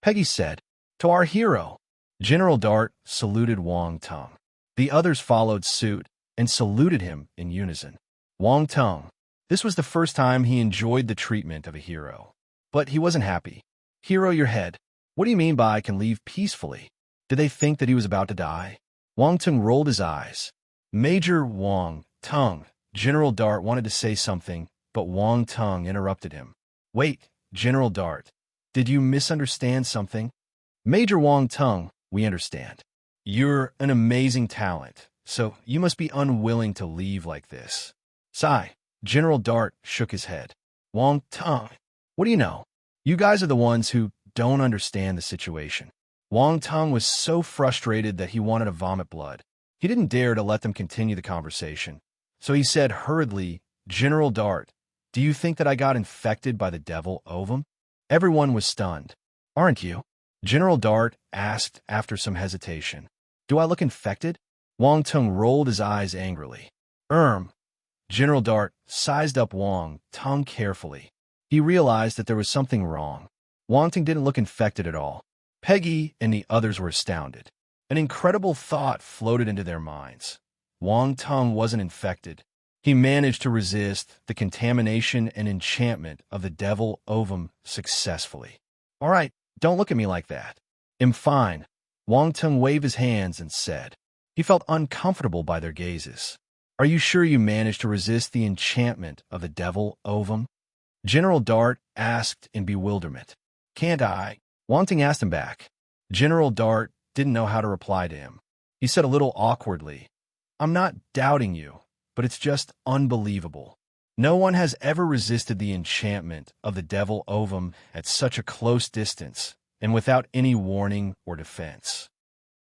Peggy said, to our hero. General Dart saluted Wang Tung. The others followed suit and saluted him in unison. Wang Tung. This was the first time he enjoyed the treatment of a hero. But he wasn't happy. Hero your head. What do you mean by can leave peacefully? Did they think that he was about to die? Wang Tung rolled his eyes. Major Wang Tung. General Dart wanted to say something, but Wang Tung interrupted him. Wait, General Dart. Did you misunderstand something? Major Wang Tung, we understand. You're an amazing talent, so you must be unwilling to leave like this. Sigh. General Dart shook his head. Wang Tung, what do you know? You guys are the ones who don't understand the situation. Wang Tung was so frustrated that he wanted to vomit blood. He didn't dare to let them continue the conversation. So he said hurriedly, General Dart, do you think that I got infected by the devil ovum? Everyone was stunned. Aren't you? General Dart asked after some hesitation. Do I look infected? Wang Tung rolled his eyes angrily. General Dart sized up Wang Tung carefully. He realized that there was something wrong. Wang Tung didn't look infected at all. Peggy and the others were astounded. An incredible thought floated into their minds. Wang Tung wasn't infected. He managed to resist the contamination and enchantment of the devil ovum successfully. All right, don't look at me like that. I'm fine. Wang Tung waved his hands and said. He felt uncomfortable by their gazes. Are you sure you managed to resist the enchantment of the devil ovum? General Dart asked in bewilderment. Can't I? Wang Tung asked him back. General Dart didn't know how to reply to him. He said a little awkwardly, I'm not doubting you, but it's just unbelievable. No one has ever resisted the enchantment of the devil ovum at such a close distance and without any warning or defense.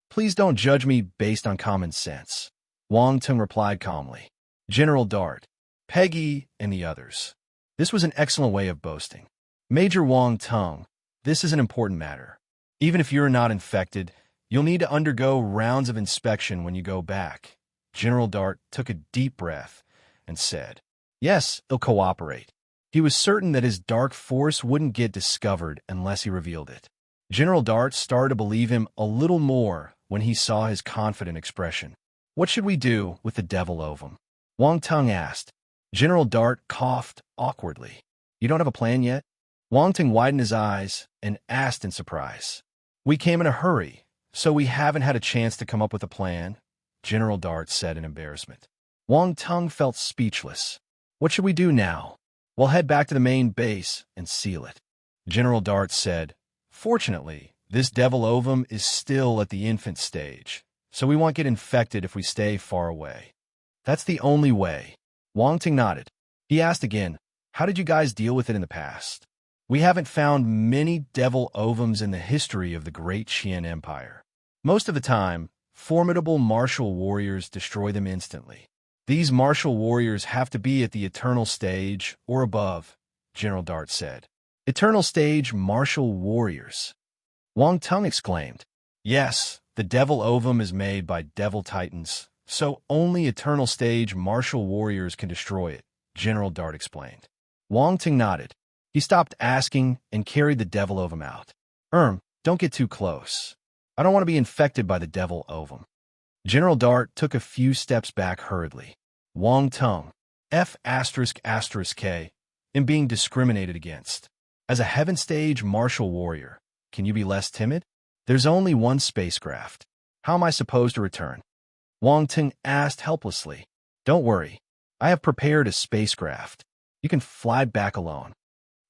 Please don't judge me based on common sense. Wang Tung replied calmly. General Dart, Peggy, and the others. This was an excellent way of boasting. Major Wang Tung, this is an important matter. Even if you're not infected, you'll need to undergo rounds of inspection when you go back. General Dart took a deep breath and said, Yes, he'll cooperate. He was certain that his dark force wouldn't get discovered unless he revealed it. General Dart started to believe him a little more when he saw his confident expression. What should we do with the devil ovum? Wang Tung asked. General Dart coughed awkwardly. You don't have a plan yet? Wang Tung widened his eyes and asked in surprise. We came in a hurry, so we haven't had a chance to come up with a plan, General Dart said in embarrassment. Wang Tung felt speechless. What should we do now? We'll head back to the main base and seal it. General Dart said, Fortunately, this devil ovum is still at the infant stage, so we won't get infected if we stay far away. That's the only way. Wang Tung nodded. He asked again, How did you guys deal with it in the past? We haven't found many devil ovums in the history of the Great Qian Empire. Most of the time, formidable martial warriors destroy them instantly. These martial warriors have to be at the eternal stage or above, General Dart said. Eternal stage martial warriors. Wang Tung exclaimed. Yes, the devil ovum is made by devil titans, so only eternal stage martial warriors can destroy it, General Dart explained. Wang Tung nodded. He stopped asking and carried the devil ovum out. Don't get too close. I don't want to be infected by the devil ovum. General Dart took a few steps back hurriedly. Wang Tung, F***K, in being discriminated against. As a heaven stage martial warrior, can you be less timid? There's only one spacecraft. How am I supposed to return? Wang Tung asked helplessly. Don't worry. I have prepared a spacecraft. You can fly back alone.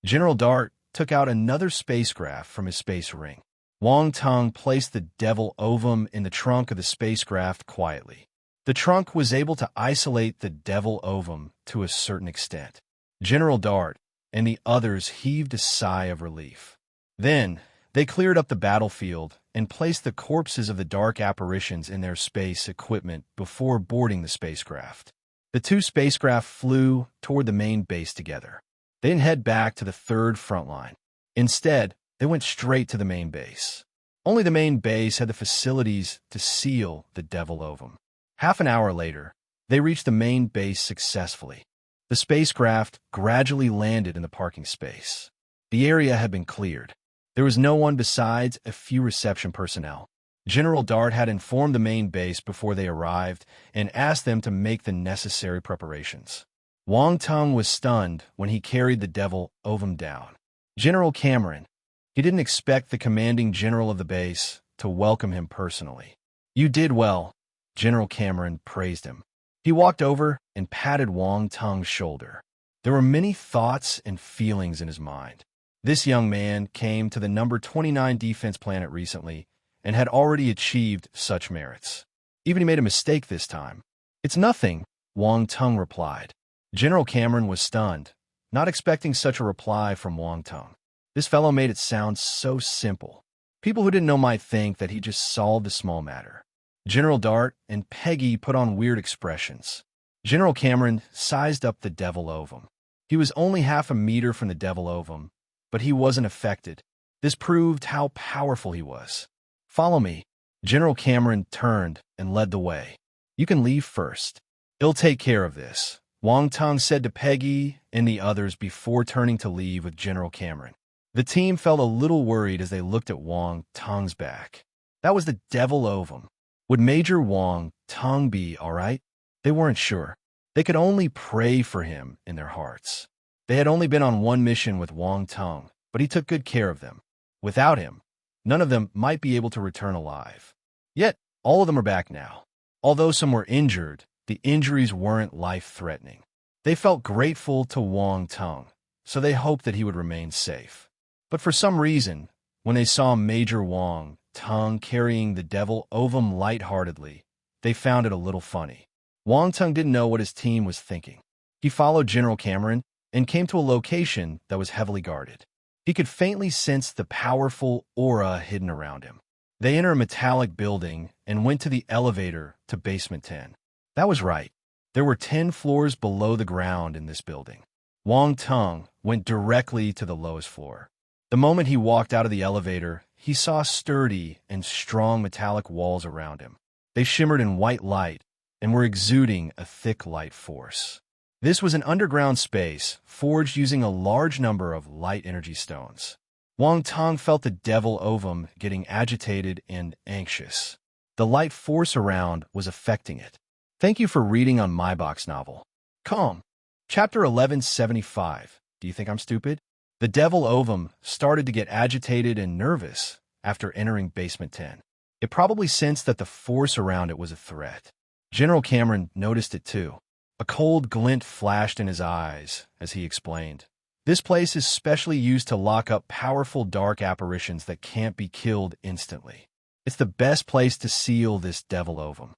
General Dart took out another spacecraft from his space ring. Wang Tung placed the devil ovum in the trunk of the spacecraft quietly. The trunk was able to isolate the devil ovum to a certain extent. General Dart and the others heaved a sigh of relief. Then, they cleared up the battlefield and placed the corpses of the dark apparitions in their space equipment before boarding the spacecraft. The two spacecraft flew toward the main base together. They didn't head back to the third front line. Instead, they went straight to the main base. Only the main base had the facilities to seal the devil ovum. Half an hour later, they reached the main base successfully. The spacecraft gradually landed in the parking space. The area had been cleared. There was no one besides a few reception personnel. General Dart had informed the main base before they arrived and asked them to make the necessary preparations. Wang Tung was stunned when he carried the devil ovum down. General Cameron, he didn't expect the commanding general of the base to welcome him personally. You did well, General Cameron praised him. He walked over and patted Wang Tung's shoulder. There were many thoughts and feelings in his mind. This young man came to the number 29 defense planet recently and had already achieved such merits. Even he made a mistake this time. It's nothing, Wang Tung replied. General Cameron was stunned, not expecting such a reply from Wang Tung. This fellow made it sound so simple. People who didn't know might think that he just solved a small matter. General Dart and Peggy put on weird expressions. General Cameron sized up the devil ovum. He was only half a meter from the devil ovum, but he wasn't affected. This proved how powerful he was. Follow me. General Cameron turned and led the way. You can leave first. He'll take care of this, Wang Tung said to Peggy and the others before turning to leave with General Cameron. The team felt a little worried as they looked at Wang Tung's back. That was the devil ovum. Would Major Wang Tung be all right? They weren't sure. They could only pray for him in their hearts. They had only been on one mission with Wang Tung, but he took good care of them. Without him, none of them might be able to return alive. Yet, all of them are back now. Although some were injured, the injuries weren't life-threatening. They felt grateful to Wang Tung, so they hoped that he would remain safe. But for some reason, when they saw Major Wang Tung carrying the devil ovum lightheartedly, they found it a little funny. Wang Tung didn't know what his team was thinking. He followed General Cameron and came to a location that was heavily guarded. He could faintly sense the powerful aura hidden around him. They entered a metallic building and went to the elevator to basement 10. That was right. There were 10 floors below the ground in this building. Wang Tung went directly to the lowest floor. The moment he walked out of the elevator, he saw sturdy and strong metallic walls around him. They shimmered in white light and were exuding a thick light force. This was an underground space forged using a large number of light energy stones. Wang Tung felt the devil ovum getting agitated and anxious. The light force around was affecting it. Thank you for reading on My Box Novel. Calm. Chapter 1175. Do you think I'm stupid? The devil ovum started to get agitated and nervous after entering basement 10. It probably sensed that the force around it was a threat. General Cameron noticed it too. A cold glint flashed in his eyes as he explained. This place is specially used to lock up powerful dark apparitions that can't be killed instantly. It's the best place to seal this devil ovum.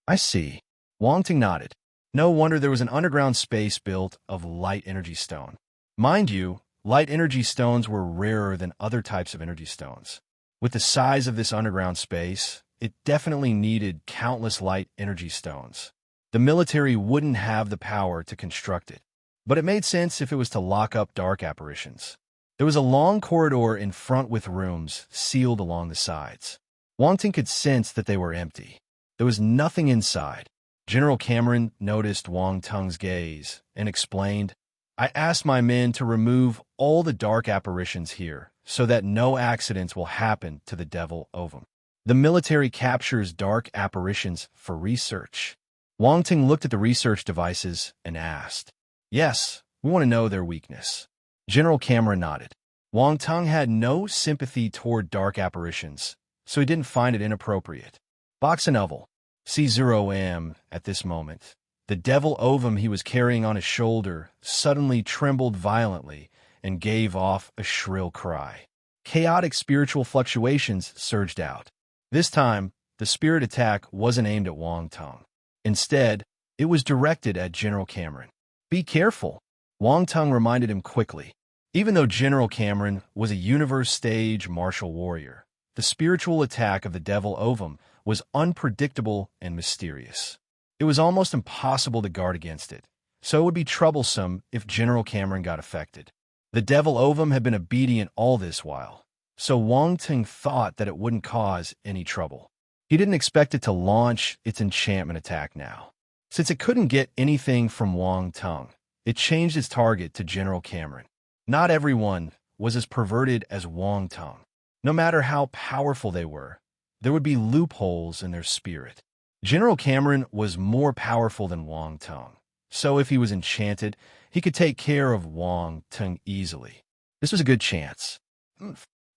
I see. Wang Tung nodded. No wonder there was an underground space built of light energy stone. Mind you, light energy stones were rarer than other types of energy stones. With the size of this underground space, it definitely needed countless light energy stones. The military wouldn't have the power to construct it, but it made sense if it was to lock up dark apparitions. There was a long corridor in front with rooms sealed along the sides. Wang Tung could sense that they were empty. There was nothing inside. General Cameron noticed Wang Tung's gaze and explained, I asked my men to remove all the dark apparitions here so that no accidents will happen to the devil ovum. The military captures dark apparitions for research. Wang Ting looked at the research devices and asked, "Yes, we want to know their weakness." General Cameron nodded. Wang Tung had no sympathy toward dark apparitions, so he didn't find it inappropriate. Box and oval. C0M at this moment. The devil ovum he was carrying on his shoulder suddenly trembled violently and gave off a shrill cry. Chaotic spiritual fluctuations surged out. This time, the spirit attack wasn't aimed at Wang Tung. Instead, it was directed at General Cameron. "Be careful," Wang Tung reminded him quickly. Even though General Cameron was a universe-stage martial warrior, the spiritual attack of the devil ovum was unpredictable and mysterious. It was almost impossible to guard against it, so it would be troublesome if General Cameron got affected. The devil ovum had been obedient all this while, so Wang Tung thought that it wouldn't cause any trouble. He didn't expect it to launch its enchantment attack now. Since it couldn't get anything from Wang Tung, it changed its target to General Cameron. Not everyone was as perverted as Wang Tung. No matter how powerful they were, there would be loopholes in their spirit. General Cameron was more powerful than Wang Tung, so if he was enchanted, he could take care of Wang Tung easily. This was a good chance.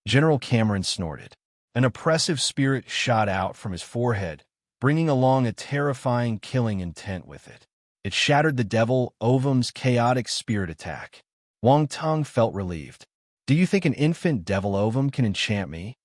General Cameron snorted. An oppressive spirit shot out from his forehead, bringing along a terrifying killing intent with it. It shattered the devil ovum's chaotic spirit attack. Wang Tung felt relieved. "Do you think an infant devil ovum can enchant me?"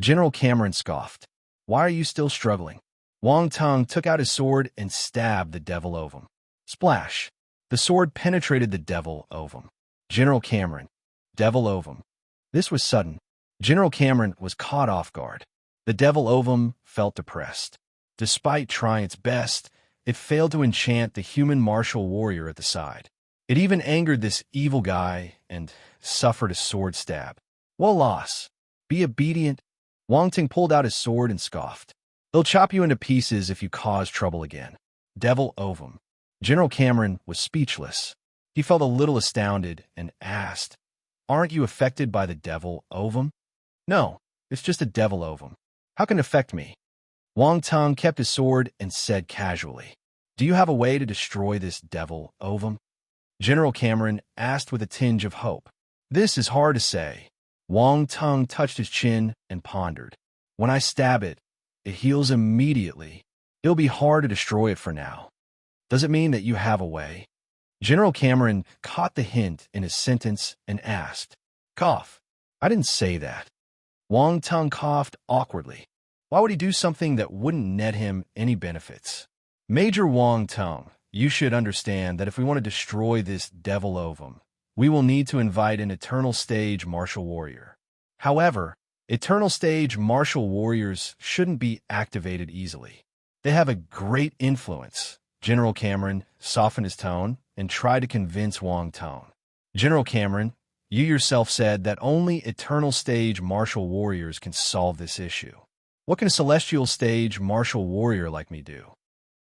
General Cameron scoffed. "Why are you still struggling?" Wang Tung took out his sword and stabbed the devil ovum. Splash! The sword penetrated the devil ovum. General Cameron. Devil ovum. This was sudden. General Cameron was caught off guard. The devil ovum felt depressed. Despite trying its best, it failed to enchant the human martial warrior at the side. It even angered this evil guy and suffered a sword stab. "Well, loss. Be obedient." Wang Ting pulled out his sword and scoffed. "They'll chop you into pieces if you cause trouble again." Devil ovum. General Cameron was speechless. He felt a little astounded and asked, "Aren't you affected by the devil ovum?" "No, it's just a devil ovum. How can it affect me?" Wang Tung kept his sword and said casually, "Do you have a way to destroy this devil ovum?" General Cameron asked with a tinge of hope. "This is hard to say." Wang Tung touched his chin and pondered. "When I stab it, it heals immediately. It'll be hard to destroy it for now." "Does it mean that you have a way?" General Cameron caught the hint in his sentence and asked, "Cough. I didn't say that." Wang Tung coughed awkwardly. Why would he do something that wouldn't net him any benefits? "Major Wang Tung, you should understand that if we want to destroy this devil ovum, we will need to invite an eternal stage martial warrior. However, eternal stage martial warriors shouldn't be activated easily. They have a great influence." General Cameron softened his tone and tried to convince Wang Tung. "General Cameron, you yourself said that only eternal stage martial warriors can solve this issue. What can a celestial stage martial warrior like me do?"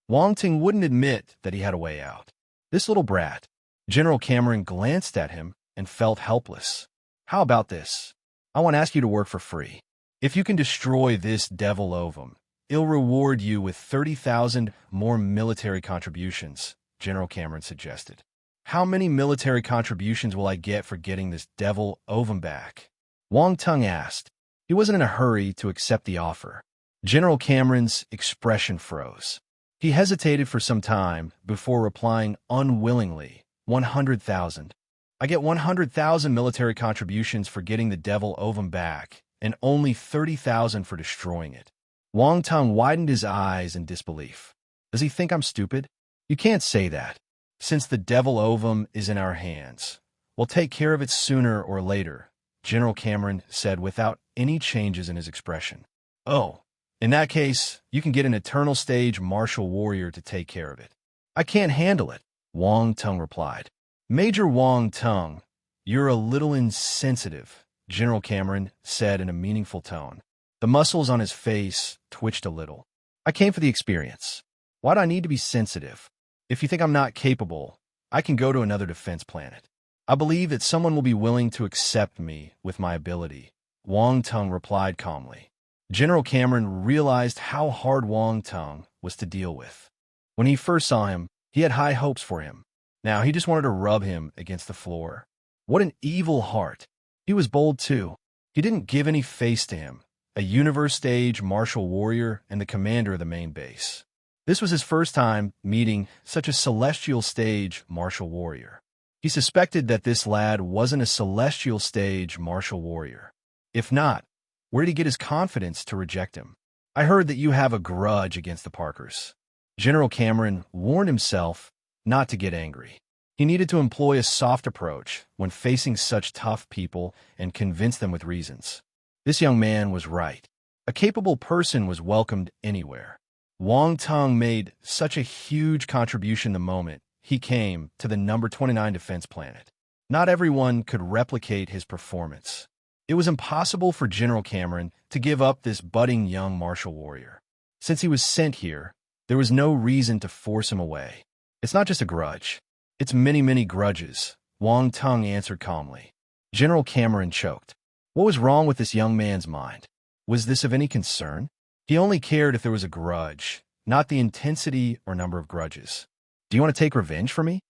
Wang Ting wouldn't admit that he had a way out. This little brat. General Cameron glanced at him and felt helpless. "How about this? I want to ask you to work for free. If you can destroy this devil ovum, it'll reward you with 30,000 more military contributions," General Cameron suggested. "How many military contributions will I get for getting this devil ovum back?" Wang Tung asked. He wasn't in a hurry to accept the offer. General Cameron's expression froze. He hesitated for some time before replying unwillingly, 100,000. "I get 100,000 military contributions for getting the devil ovum back, and only 30,000 for destroying it." Wang Tung widened his eyes in disbelief. "Does he think I'm stupid?" "You can't say that. Since the devil ovum is in our hands, we'll take care of it sooner or later," General Cameron said without any changes in his expression. "Oh, in that case, you can get an eternal stage martial warrior to take care of it." "I can't handle it," Wang Tung replied. "Major Wang Tung, you're a little insensitive," General Cameron said in a meaningful tone. The muscles on his face twitched a little. "I came for the experience. Why do I need to be sensitive? If you think I'm not capable, I can go to another defense planet. I believe that someone will be willing to accept me with my ability," Wang Tung replied calmly. General Cameron realized how hard Wang Tung was to deal with. When he first saw him, he had high hopes for him. Now he just wanted to rub him against the floor. What an evil heart. He was bold too. He didn't give any face to him, a universe-stage martial warrior and the commander of the main base. This was his first time meeting such a celestial stage martial warrior. He suspected that this lad wasn't a celestial stage martial warrior. If not, where did he get his confidence to reject him? I heard that you have a grudge against the Parkers. General Cameron warned himself not to get angry. He needed to employ a soft approach when facing such tough people and convince them with reasons. This young man was right. A capable person was welcomed anywhere. Wang Tung made such a huge contribution the moment he came to the number 29 defense planet. Not everyone could replicate his performance. It was impossible for General Cameron to give up this budding young martial warrior. Since he was sent here, there was no reason to force him away. It's not just a grudge. It's many, many grudges, Wang Tung answered calmly. General Cameron choked. What was wrong with this young man's mind? Was this of any concern? He only cared if there was a grudge, not the intensity or number of grudges. Do you want to take revenge for me?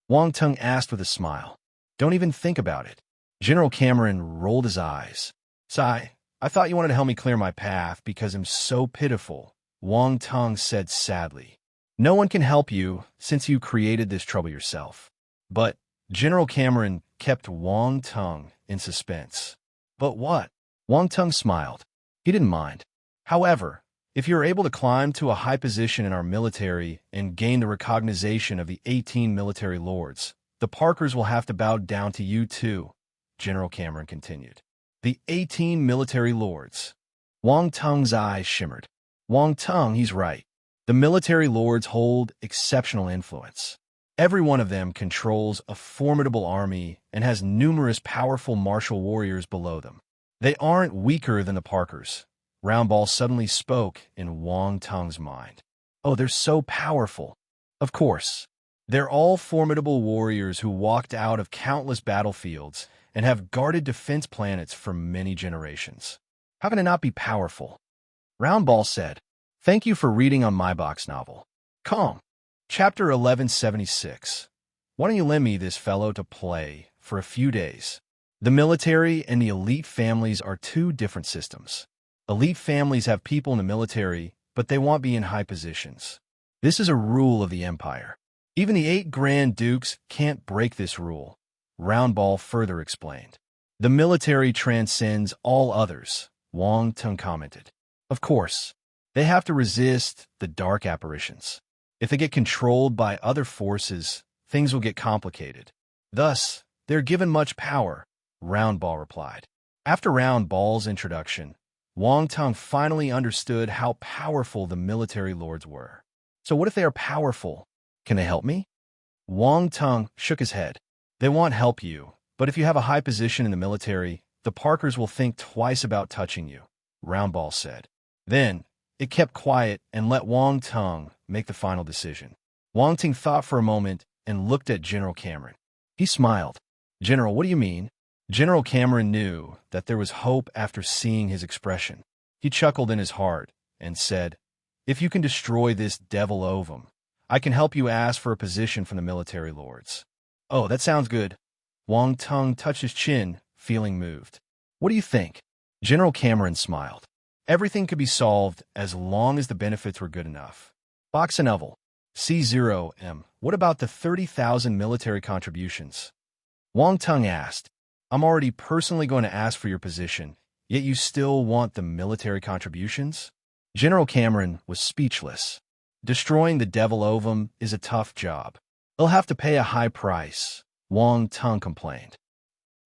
Wang Tung asked with a smile. Don't even think about it. General Cameron rolled his eyes. Sigh, I thought you wanted to help me clear my path because I'm so pitiful, Wang Tung said sadly. No one can help you since you created this trouble yourself. But General Cameron kept Wang Tung in suspense. But what? Wang Tung smiled. He didn't mind. However, if you're able to climb to a high position in our military and gain the recognition of the 18 military lords, the Parkers will have to bow down to you too, General Cameron continued. The 18 military lords. Wang Tung's eyes shimmered. Wang Tung, he's right. The military lords hold exceptional influence. Every one of them controls a formidable army and has numerous powerful martial warriors below them. They aren't weaker than the Parkers. Roundball suddenly spoke in Wang Tung's mind. Oh, they're so powerful. Of course. They're all formidable warriors who walked out of countless battlefields and have guarded defense planets for many generations. How can it not be powerful? Roundball said, Thank you for reading on my box novel. Calm. Chapter 1176. Why don't you lend me this fellow to play for a few days? The military and the elite families are two different systems. Elite families have people in the military, but they won't be in high positions. This is a rule of the empire. Even the 8 Grand Dukes can't break this rule, Roundball further explained. The military transcends all others, Wang Tung commented. Of course, they have to resist the dark apparitions. If they get controlled by other forces, things will get complicated. Thus, they're given much power, Roundball replied. After Roundball's introduction, Wang Tung finally understood how powerful the military lords were. So what if they are powerful? Can they help me? Wang Tung shook his head. They won't help you, but if you have a high position in the military, the Parkers will think twice about touching you, Roundball said. Then, it kept quiet and let Wang Tung make the final decision. Wang Tung thought for a moment and looked at General Cameron. He smiled. General, what do you mean? General Cameron knew that there was hope after seeing his expression. He chuckled in his heart and said, If you can destroy this devil ovum, I can help you ask for a position from the military lords. Oh, that sounds good. Wang Tung touched his chin, feeling moved. What do you think? General Cameron smiled. Everything could be solved as long as the benefits were good enough. Box and Oval. C0M. What about the 30,000 military contributions? Wang Tung asked. I'm already personally going to ask for your position, yet you still want the military contributions? General Cameron was speechless. Destroying the devil ovum is a tough job. They'll have to pay a high price, Wang Tung complained.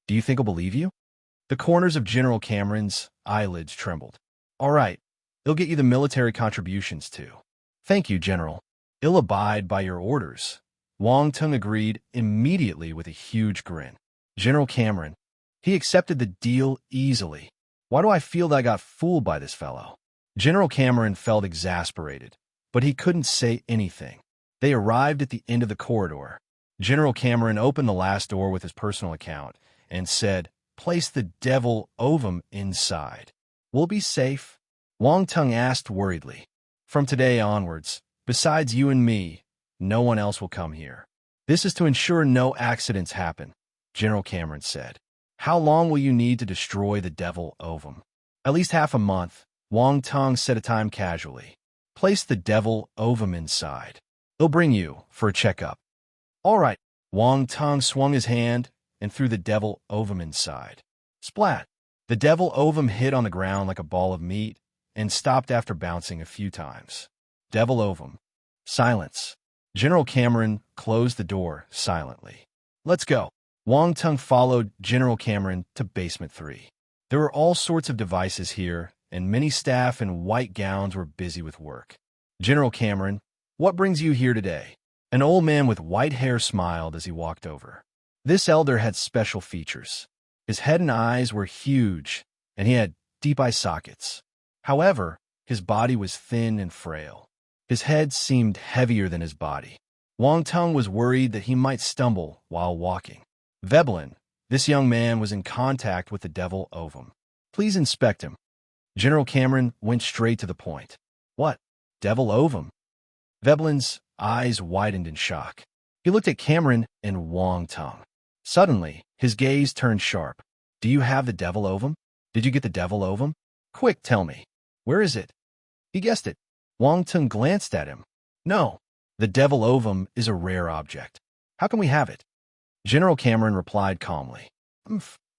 Do you think he'll believe you? The corners of General Cameron's eyelids trembled. All right, it'll get you the military contributions too. Thank you, General. I'll abide by your orders. Wang Tung agreed immediately with a huge grin. General Cameron, he accepted the deal easily. Why do I feel that I got fooled by this fellow? General Cameron felt exasperated, but he couldn't say anything. They arrived at the end of the corridor. General Cameron opened the last door with his personal account and said, Place the devil ovum inside. We'll be safe. Wang Tung asked worriedly. From today onwards, besides you and me, no one else will come here. This is to ensure no accidents happen, General Cameron said. How long will you need to destroy the devil ovum? At least half a month, Wang Tung said a time casually. Place the devil ovum inside. They'll bring you for a checkup. All right. Wang Tung swung his hand and threw the devil ovum inside. Splat! The devil ovum hit on the ground like a ball of meat and stopped after bouncing a few times. Devil ovum. Silence. General Cameron closed the door silently. Let's go. Wang Tung followed General Cameron to basement 3. There were all sorts of devices here, and many staff in white gowns were busy with work. General Cameron, what brings you here today? An old man with white hair smiled as he walked over. This elder had special features. His head and eyes were huge, and he had deep eye sockets. However, his body was thin and frail. His head seemed heavier than his body. Wang Tung was worried that he might stumble while walking. Veblen, this young man was in contact with the devil ovum. Please inspect him. General Cameron went straight to the point. What? Devil ovum? Veblen's eyes widened in shock. He looked at Cameron and Wang Tung. Suddenly, his gaze turned sharp. Do you have the devil ovum? Did you get the devil ovum? Quick, tell me. Where is it? He guessed it. Wang Tung glanced at him. No, the devil ovum is a rare object. How can we have it? General Cameron replied calmly.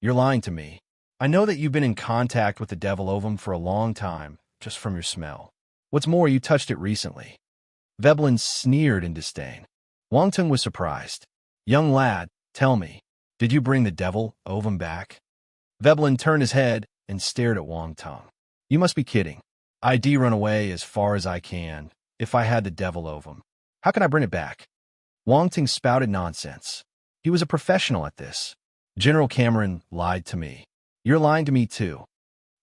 You're lying to me. I know that you've been in contact with the devil ovum for a long time, just from your smell. What's more, you touched it recently. Veblen sneered in disdain. Wang Tung was surprised. Young lad, tell me, did you bring the devil ovum back? Veblen turned his head and stared at Wang Tung. You must be kidding. I'd run away as far as I can if I had the devil ovum. How can I bring it back? Wang Tung spouted nonsense. He was a professional at this. General Cameron lied to me. You're lying to me too.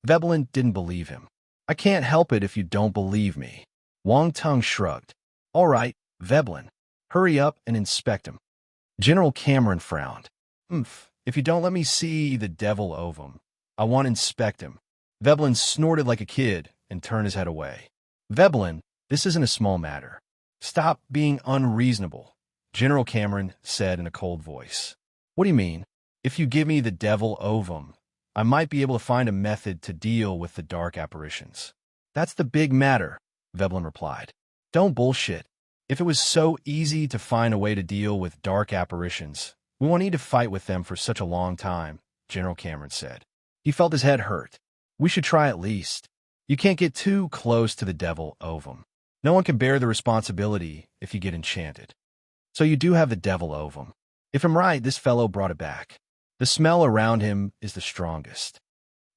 Veblen didn't believe him. I can't help it if you don't believe me. Wang Tung shrugged. All right, Veblen. Hurry up and inspect him. General Cameron frowned. If you don't let me see the devil ovum, I want to inspect him. Veblen snorted like a kid and turned his head away. Veblen, this isn't a small matter. Stop being unreasonable, General Cameron said in a cold voice. What do you mean? If you give me the devil ovum, I might be able to find a method to deal with the dark apparitions. That's the big matter, Veblen replied. Don't bullshit. If it was so easy to find a way to deal with dark apparitions, we won't need to fight with them for such a long time, General Cameron said. He felt his head hurt. We should try at least. You can't get too close to the devil ovum. No one can bear the responsibility if you get enchanted. So you do have the devil ovum. If I'm right, this fellow brought it back. The smell around him is the strongest.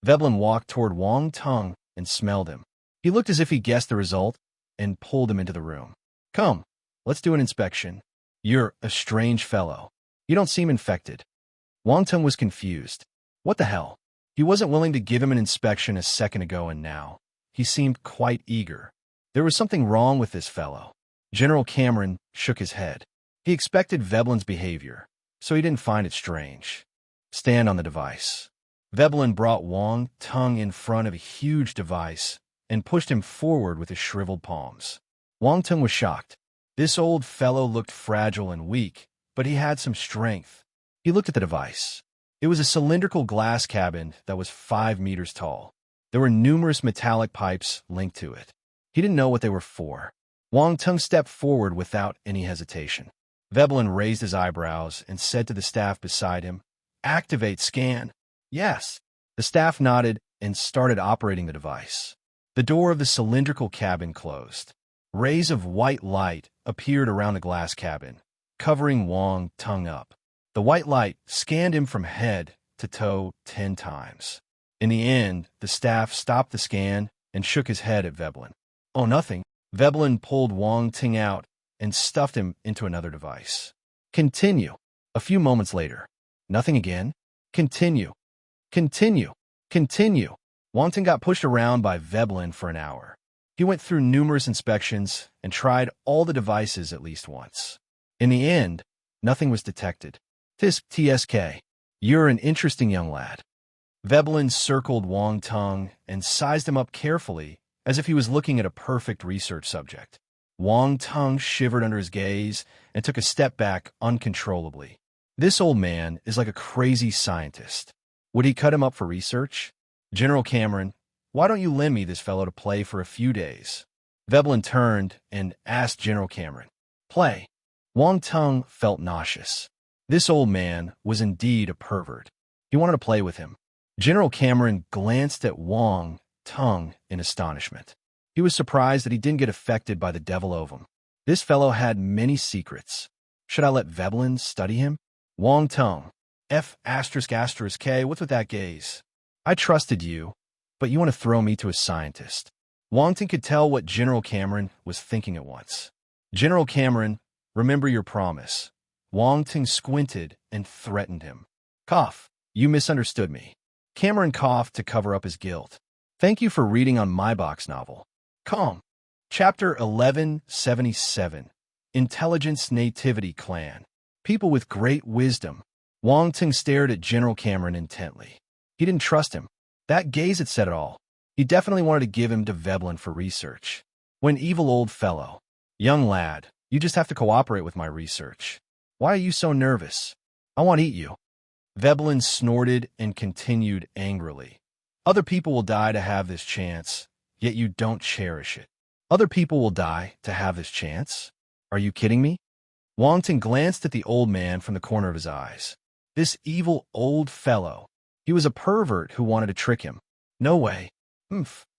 Veblen walked toward Wang Tung and smelled him. He looked as if he guessed the result and pulled him into the room. Come, let's do an inspection. You're a strange fellow. You don't seem infected. Wang Tung was confused. What the hell? He wasn't willing to give him an inspection a second ago, and now he seemed quite eager. There was something wrong with this fellow. General Cameron shook his head. He expected Veblen's behavior, so he didn't find it strange. Stand on the device. Veblen brought Wang Tung in front of a huge device and pushed him forward with his shriveled palms. Wang Tung was shocked. This old fellow looked fragile and weak, but he had some strength. He looked at the device. It was a cylindrical glass cabin that was 5 meters tall. There were numerous metallic pipes linked to it. He didn't know what they were for. Wang Tung stepped forward without any hesitation. Veblen raised his eyebrows and said to the staff beside him, Activate scan. Yes. The staff nodded and started operating the device. The door of the cylindrical cabin closed. Rays of white light appeared around the glass cabin, covering Wang Tung up. The white light scanned him from head to toe 10 times. In the end, the staff stopped the scan and shook his head at Veblen. Oh, nothing. Veblen pulled Wang Tung out and stuffed him into another device. Continue. A few moments later. Nothing again? Continue. Continue. Continue. Wang Tung got pushed around by Veblen for an hour. He went through numerous inspections and tried all the devices at least once. In the end, nothing was detected. TSK. You're an interesting young lad. Veblen circled Wang Tung and sized him up carefully as if he was looking at a perfect research subject. Wang Tung shivered under his gaze and took a step back uncontrollably. This old man is like a crazy scientist. Would he cut him up for research? General Cameron, why don't you lend me this fellow to play for a few days? Veblen turned and asked General Cameron. Play. Wang Tung felt nauseous. This old man was indeed a pervert. He wanted to play with him. General Cameron glanced at Wang Tung in astonishment. He was surprised that he didn't get affected by the devil ovum. This fellow had many secrets. Should I let Veblen study him? Wang Tung. K, what's with that gaze? I trusted you, but you want to throw me to a scientist. Wang Tung could tell what General Cameron was thinking at once. General Cameron, remember your promise. Wang Tung squinted and threatened him. Cough, you misunderstood me. Cameron coughed to cover up his guilt. Thank you for reading on my box novel. Calm. Chapter 1177. Intelligence Nativity Clan. People with great wisdom. Wang Tung stared at General Cameron intently. He didn't trust him. That gaze had said it all. He definitely wanted to give him to Veblen for research. When evil old fellow. Young lad, you just have to cooperate with my research. Why are you so nervous? I want to eat you. Veblen snorted and continued angrily. Other people will die to have this chance, yet you don't cherish it. Other people will die to have this chance? Are you kidding me? Wang Tung glanced at the old man from the corner of his eyes. This evil old fellow. He was a pervert who wanted to trick him. No way.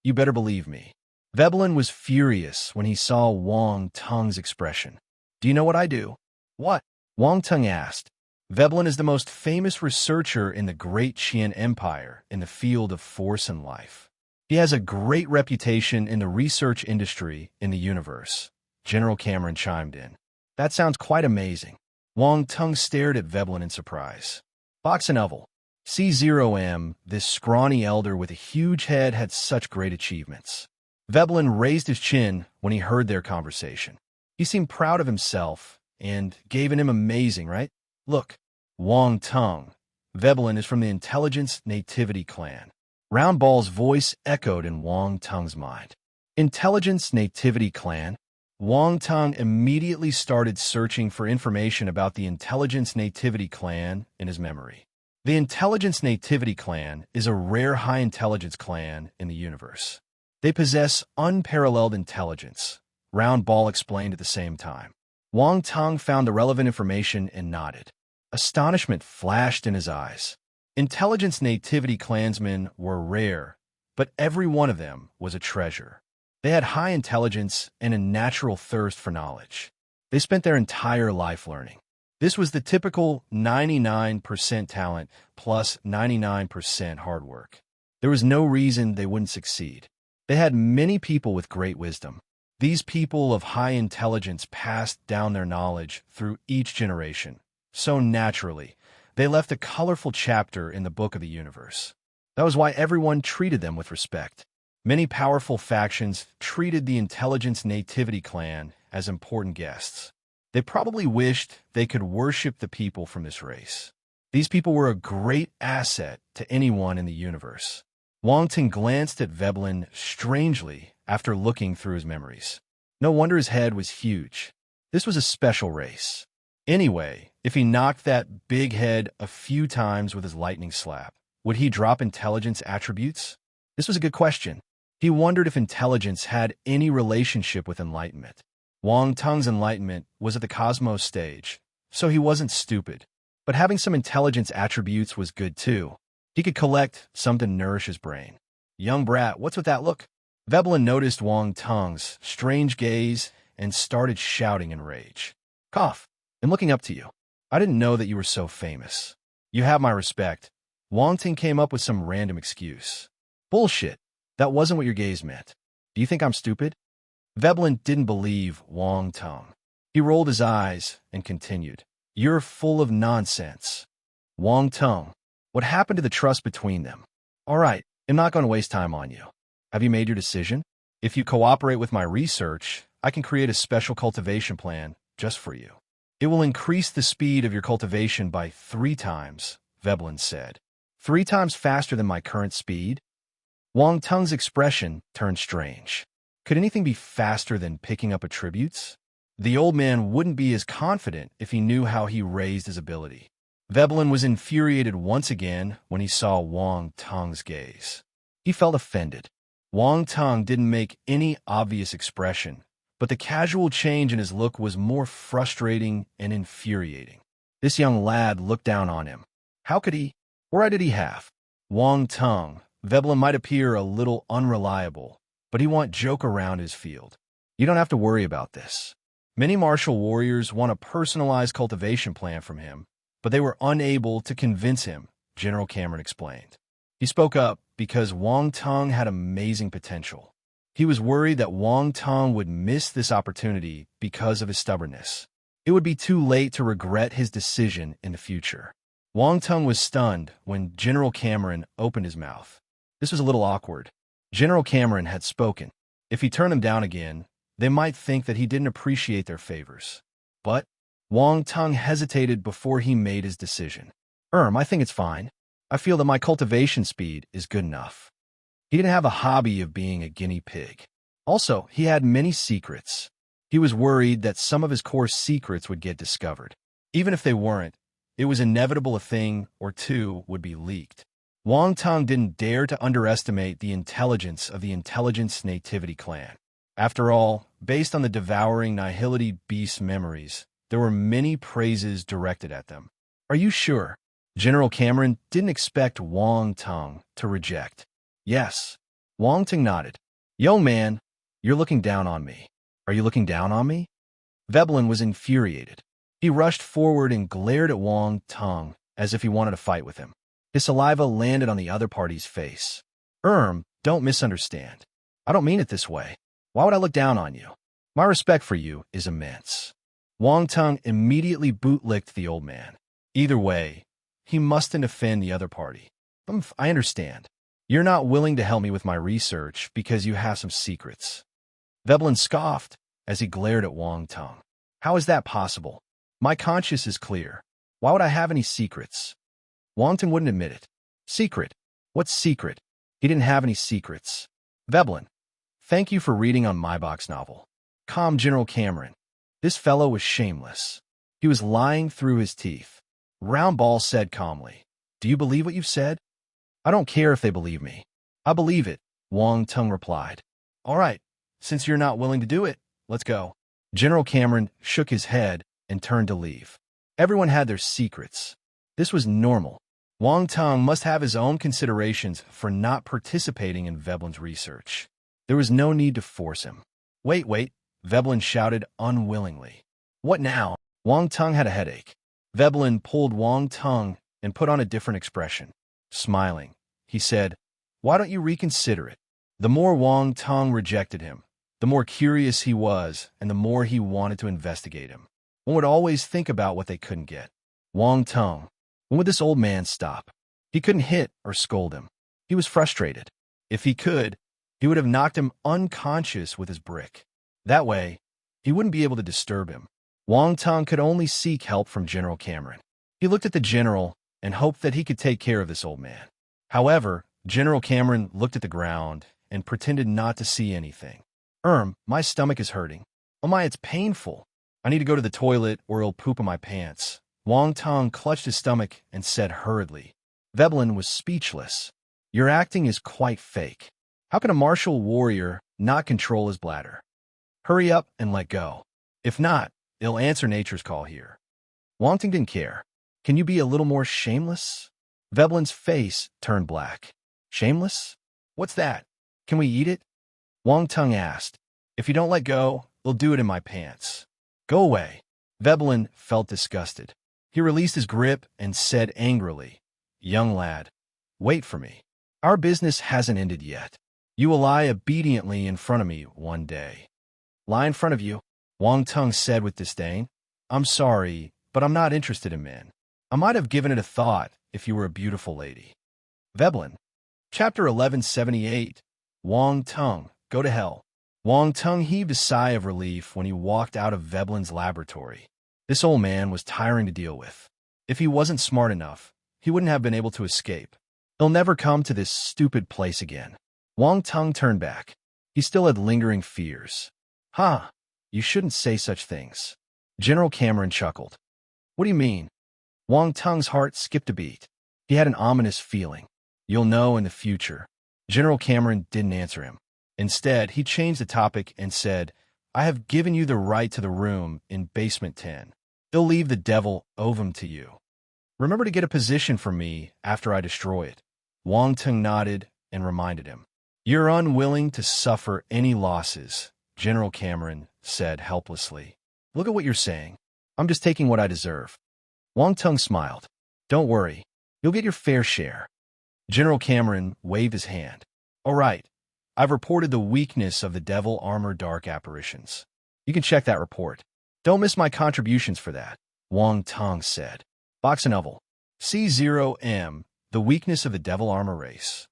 You better believe me. Veblen was furious when he saw Wang Tung's expression. Do you know what I do? What? Wang Tung asked. Veblen is the most famous researcher in the Great Qian Empire in the field of force and life. He has a great reputation in the research industry in the universe. General Cameron chimed in. That sounds quite amazing. Wang Tung stared at Veblen in surprise. Box and Oval. C0M, this scrawny elder with a huge head had such great achievements. Veblen raised his chin when he heard their conversation. He seemed proud of himself and gave him amazing, right? Look, Wang Tung. Veblen is from the Intelligence Nativity Clan. Round Ball's voice echoed in Wang Tung's mind. Intelligence Nativity Clan? Wang Tung immediately started searching for information about the Intelligence Nativity Clan in his memory. The Intelligence Nativity Clan is a rare high-intelligence clan in the universe. They possess unparalleled intelligence, Round Ball explained at the same time. Wang Tung found the relevant information and nodded. Astonishment flashed in his eyes. Intelligence Nativity clansmen were rare, but every one of them was a treasure. They had high intelligence and a natural thirst for knowledge. They spent their entire life learning. This was the typical 99% talent plus 99% hard work. There was no reason they wouldn't succeed. They had many people with great wisdom. These people of high intelligence passed down their knowledge through each generation. So naturally, they left a colorful chapter in the book of the universe. That was why everyone treated them with respect. Many powerful factions treated the Intelligence Nativity Clan as important guests. They probably wished they could worship the people from this race. These people were a great asset to anyone in the universe. Wang Tung glanced at Veblen strangely after looking through his memories. No wonder his head was huge. This was a special race. Anyway, if he knocked that big head a few times with his lightning slap, would he drop intelligence attributes? This was a good question. He wondered if intelligence had any relationship with enlightenment. Wang Tung's enlightenment was at the cosmos stage, so he wasn't stupid. But having some intelligence attributes was good too. He could collect some to nourish his brain. Young brat, what's with that look? Veblen noticed Wang Tung's strange gaze and started shouting in rage. Cough. I'm looking up to you. I didn't know that you were so famous. You have my respect. Wang Tung came up with some random excuse. Bullshit. That wasn't what your gaze meant. Do you think I'm stupid? Veblen didn't believe Wang Tung. He rolled his eyes and continued. You're full of nonsense. Wang Tung, what happened to the trust between them? All right, I'm not going to waste time on you. Have you made your decision? If you cooperate with my research, I can create a special cultivation plan just for you. It will increase the speed of your cultivation by 3 times, Veblen said. 3 times faster than my current speed? Wang Tung's expression turned strange. Could anything be faster than picking up attributes? The old man wouldn't be as confident if he knew how he raised his ability. Veblen was infuriated once again when he saw Wang Tung's gaze. He felt offended. Wang Tung didn't make any obvious expression, but the casual change in his look was more frustrating and infuriating. This young lad looked down on him. How could he? Why did he have? Wang Tung, Veblen might appear a little unreliable, but he won't joke around his field. You don't have to worry about this. Many martial warriors want a personalized cultivation plan from him, but they were unable to convince him, General Cameron explained. He spoke up because Wang Tung had amazing potential. He was worried that Wang Tung would miss this opportunity because of his stubbornness. It would be too late to regret his decision in the future. Wang Tung was stunned when General Cameron opened his mouth. This was a little awkward. General Cameron had spoken. If he turned them down again, they might think that he didn't appreciate their favors. But Wang Tung hesitated before he made his decision. I think it's fine. I feel that my cultivation speed is good enough. He didn't have a hobby of being a guinea pig. Also, he had many secrets. He was worried that some of his core secrets would get discovered. Even if they weren't, it was inevitable a thing or two would be leaked. Wang Tung didn't dare to underestimate the intelligence of the Intelligence Nativity clan. After all, based on the devouring Nihility beast's memories, there were many praises directed at them. Are you sure? General Cameron didn't expect Wang Tung to reject. Yes. Wang Tung nodded. Young man, you're looking down on me. Are you looking down on me? Veblen was infuriated. He rushed forward and glared at Wang Tung as if he wanted to fight with him. His saliva landed on the other party's face. Don't misunderstand. I don't mean it this way. Why would I look down on you? My respect for you is immense. Wang Tung immediately bootlicked the old man. Either way, he mustn't offend the other party. I understand. You're not willing to help me with my research because you have some secrets. Veblen scoffed as he glared at Wang Tung. How is that possible? My conscience is clear. Why would I have any secrets? Wang Tung wouldn't admit it. Secret? What secret? He didn't have any secrets. Veblen, thank you for reading on my box novel. Calm General Cameron. This fellow was shameless. He was lying through his teeth. Roundball said calmly, Do you believe what you've said? I don't care if they believe me. I believe it, Wang Tung replied. All right, since you're not willing to do it, let's go. General Cameron shook his head and turned to leave. Everyone had their secrets. This was normal. Wang Tung must have his own considerations for not participating in Veblen's research. There was no need to force him. Wait, Veblen shouted unwillingly. What now? Wang Tung had a headache. Veblen pulled Wang Tung and put on a different expression. Smiling, he said, Why don't you reconsider it? The more Wang Tung rejected him, the more curious he was and the more he wanted to investigate him. One would always think about what they couldn't get. Wang Tung. When would this old man stop? He couldn't hit or scold him. He was frustrated. If he could, he would have knocked him unconscious with his brick. That way, he wouldn't be able to disturb him. Wang Tung could only seek help from General Cameron. He looked at the general and hoped that he could take care of this old man. However, General Cameron looked at the ground and pretended not to see anything. My stomach is hurting. Oh my, it's painful. I need to go to the toilet or it'll poop in my pants. Wang Tung clutched his stomach and said hurriedly. Veblen was speechless. Your acting is quite fake. How can a martial warrior not control his bladder? Hurry up and let go. If not, it'll answer nature's call here. Wang Tung didn't care. Can you be a little more shameless? Veblen's face turned black. Shameless? What's that? Can we eat it? Wang Tung asked. If you don't let go, they'll do it in my pants. Go away. Veblen felt disgusted. He released his grip and said angrily, Young lad, wait for me. Our business hasn't ended yet. You will lie obediently in front of me one day. Lie in front of you, Wang Tung said with disdain. I'm sorry, but I'm not interested in men. I might have given it a thought if you were a beautiful lady. Veblen. Chapter 1178. Wang Tung, go to hell. Wang Tung heaved a sigh of relief when he walked out of Veblen's laboratory. This old man was tiring to deal with. If he wasn't smart enough, he wouldn't have been able to escape. He'll never come to this stupid place again. Wang Tung turned back. He still had lingering fears. Huh, you shouldn't say such things. General Cameron chuckled. What do you mean? Wang Tung's heart skipped a beat. He had an ominous feeling. You'll know in the future. General Cameron didn't answer him. Instead, he changed the topic and said, I have given you the right to the room in basement 10. They'll leave the devil ovum to you. Remember to get a position for me after I destroy it. Wang Tung nodded and reminded him. You're unwilling to suffer any losses, General Cameron said helplessly. Look at what you're saying. I'm just taking what I deserve. Wang Tung smiled. Don't worry. You'll get your fair share. General Cameron waved his hand. All right. I've reported the weakness of the devil armor dark apparitions. You can check that report. Don't miss my contributions for that, Wang Tung said. Box and Oval. C0M, the weakness of the devil armor race.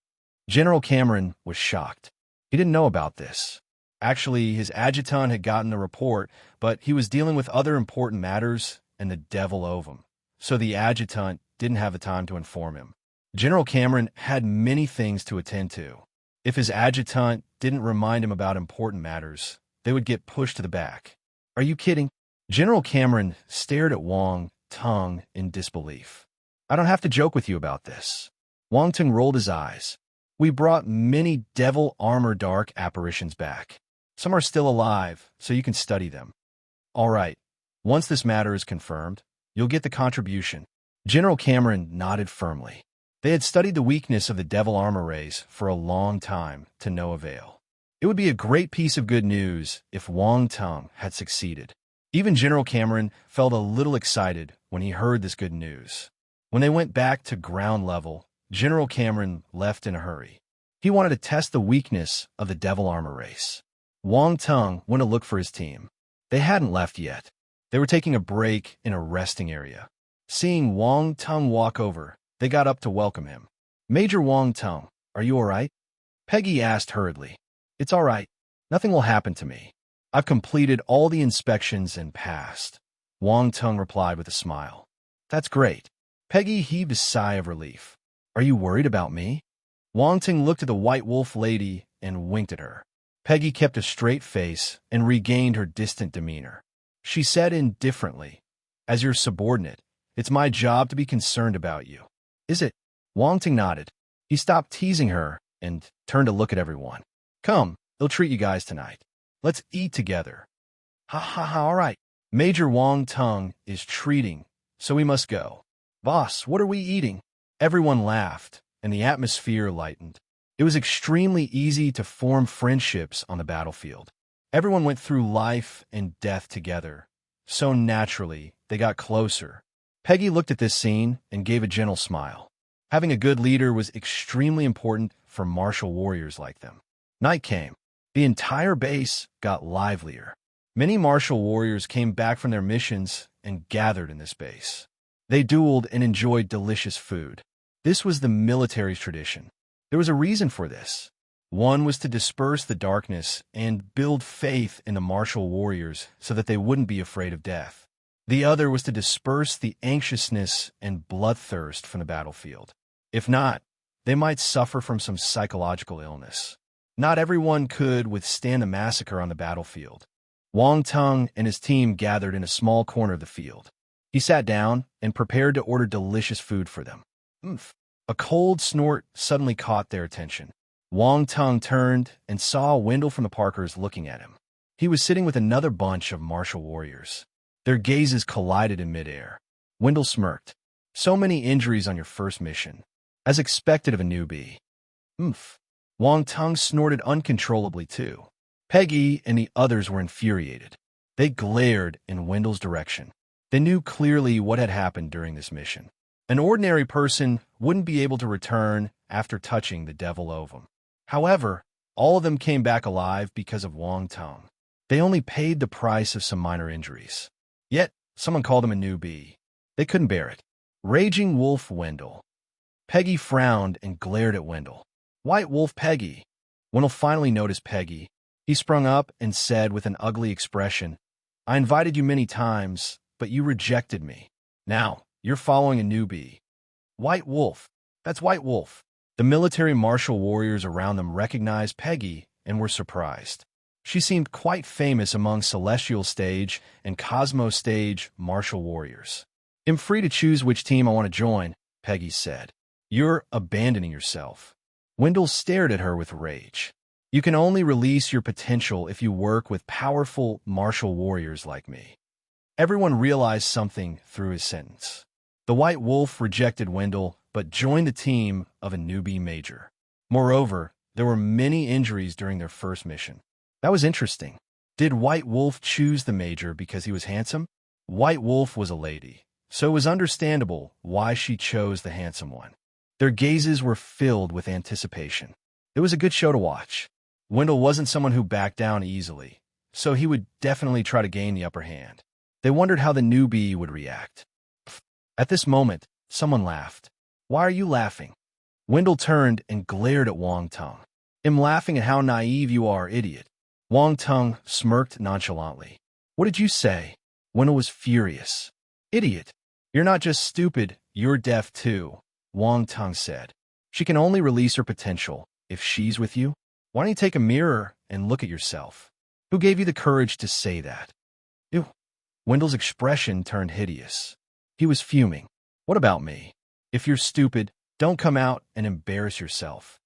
General Cameron was shocked. He didn't know about this. Actually, his adjutant had gotten the report, but he was dealing with other important matters and the devil ovum, so the adjutant didn't have the time to inform him. General Cameron had many things to attend to. If his adjutant didn't remind him about important matters, they would get pushed to the back. Are you kidding? General Cameron stared at Wang Tung in disbelief. I don't have to joke with you about this. Wang Tung rolled his eyes. We brought many devil armor dark apparitions back. Some are still alive, so you can study them. All right. Once this matter is confirmed, you'll get the contribution. General Cameron nodded firmly. They had studied the weakness of the devil armor race for a long time to no avail. It would be a great piece of good news if Wang Tung had succeeded. Even General Cameron felt a little excited when he heard this good news. When they went back to ground level, General Cameron left in a hurry. He wanted to test the weakness of the devil armor race. Wang Tung went to look for his team. They hadn't left yet. They were taking a break in a resting area. Seeing Wang Tung walk over, they got up to welcome him. Major Wang Tung, are you all right? Peggy asked hurriedly. It's all right. Nothing will happen to me. I've completed all the inspections and passed. Wang Tung replied with a smile. That's great. Peggy heaved a sigh of relief. Are you worried about me? Wang Tung looked at the white wolf lady and winked at her. Peggy kept a straight face and regained her distant demeanor. She said indifferently, as your subordinate, it's my job to be concerned about you. Is it? Wang Tung nodded. He stopped teasing her and turned to look at everyone. Come, they'll treat you guys tonight. Let's eat together. Ha ha ha, all right. Major Wang Tung is treating, so we must go. Boss, what are we eating? Everyone laughed, and the atmosphere lightened. It was extremely easy to form friendships on the battlefield. Everyone went through life and death together, so naturally they got closer. Peggy looked at this scene and gave a gentle smile. Having a good leader was extremely important for martial warriors like them. Night came. The entire base got livelier. Many martial warriors came back from their missions and gathered in this base. They dueled and enjoyed delicious food. This was the military's tradition. There was a reason for this. One was to disperse the darkness and build faith in the martial warriors so that they wouldn't be afraid of death. The other was to disperse the anxiousness and bloodthirst from the battlefield. If not, they might suffer from some psychological illness. Not everyone could withstand a massacre on the battlefield. Wang Tung and his team gathered in a small corner of the field. He sat down and prepared to order delicious food for them. Oomph. A cold snort suddenly caught their attention. Wang Tung turned and saw Wendell from the Parkers looking at him. He was sitting with another bunch of martial warriors. Their gazes collided in midair. Wendell smirked. So many injuries on your first mission. As expected of a newbie. Oomph. Wang Tung snorted uncontrollably too. Peggy and the others were infuriated. They glared in Wendell's direction. They knew clearly what had happened during this mission. An ordinary person wouldn't be able to return after touching the devil ovum. However, all of them came back alive because of Wang Tung. They only paid the price of some minor injuries. Yet, someone called him a newbie. They couldn't bear it. Raging Wolf Wendell. Peggy frowned and glared at Wendell. White Wolf Peggy. Wendell finally noticed Peggy. He sprung up and said with an ugly expression, I invited you many times, but you rejected me. Now, you're following a newbie. White Wolf. That's White Wolf. The military martial warriors around them recognized Peggy and were surprised. She seemed quite famous among celestial stage and cosmos stage martial warriors. "I'm free to choose which team I want to join," Peggy said. "You're abandoning yourself." Wendell stared at her with rage. "You can only release your potential if you work with powerful martial warriors like me." Everyone realized something through his sentence. The White Wolf rejected Wendell, but joined the team of a newbie major. Moreover, there were many injuries during their first mission. That was interesting. Did White Wolf choose the major because he was handsome? White Wolf was a lady, so it was understandable why she chose the handsome one. Their gazes were filled with anticipation. It was a good show to watch. Wendell wasn't someone who backed down easily, so he would definitely try to gain the upper hand. They wondered how the newbie would react. At this moment, someone laughed. "Why are you laughing?" Wendell turned and glared at Wang Tung. "I'm laughing at how naive you are, idiot." Wang Tung smirked nonchalantly. "What did you say?" Wendell was furious. "Idiot. You're not just stupid, you're deaf too," Wang Tung said. "She can only release her potential if she's with you. Why don't you take a mirror and look at yourself? Who gave you the courage to say that?" Ew. Wendell's expression turned hideous. He was fuming. "What about me? If you're stupid, don't come out and embarrass yourself."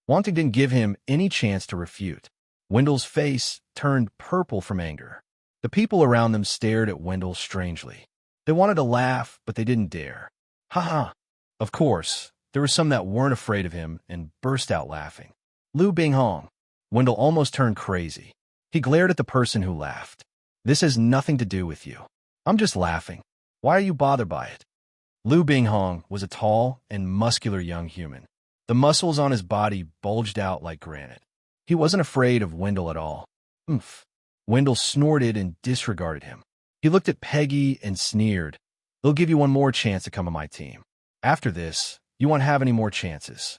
Wang Tung didn't give him any chance to refute. Wendell's face turned purple from anger. The people around them stared at Wendell strangely. They wanted to laugh, but they didn't dare. "Ha ha." Of course, there were some that weren't afraid of him and burst out laughing. Liu Binghong. Wendell almost turned crazy. He glared at the person who laughed. "This has nothing to do with you. I'm just laughing. Why are you bothered by it?" Liu Binghong was a tall and muscular young human. The muscles on his body bulged out like granite. He wasn't afraid of Wendell at all. "Oomph." Wendell snorted and disregarded him. He looked at Peggy and sneered. "They'll give you one more chance to come on my team. After this, you won't have any more chances."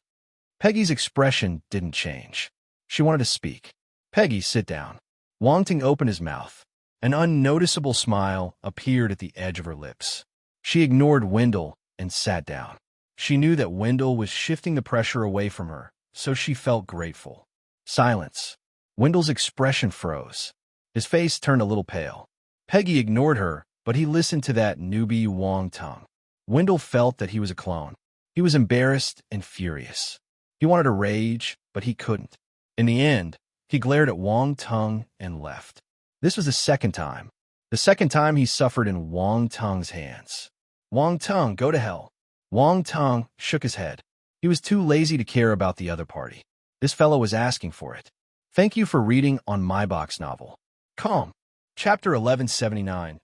Peggy's expression didn't change. She wanted to speak. "Peggy, sit down." Wang Tung opened his mouth. An unnoticeable smile appeared at the edge of her lips. She ignored Wendell and sat down. She knew that Wendell was shifting the pressure away from her, so she felt grateful. Silence. Wendell's expression froze. His face turned a little pale. Peggy ignored her, but he listened to that newbie Wang Tung. Wendell felt that he was a clone. He was embarrassed and furious. He wanted to rage, but he couldn't. In the end, he glared at Wang Tung and left. This was the second time. The second time he suffered in Wang Tung's hands. "Wang Tung, go to hell." Wang Tung shook his head. He was too lazy to care about the other party. This fellow was asking for it. Thank you for reading on my box novel. Calm. Chapter 1179.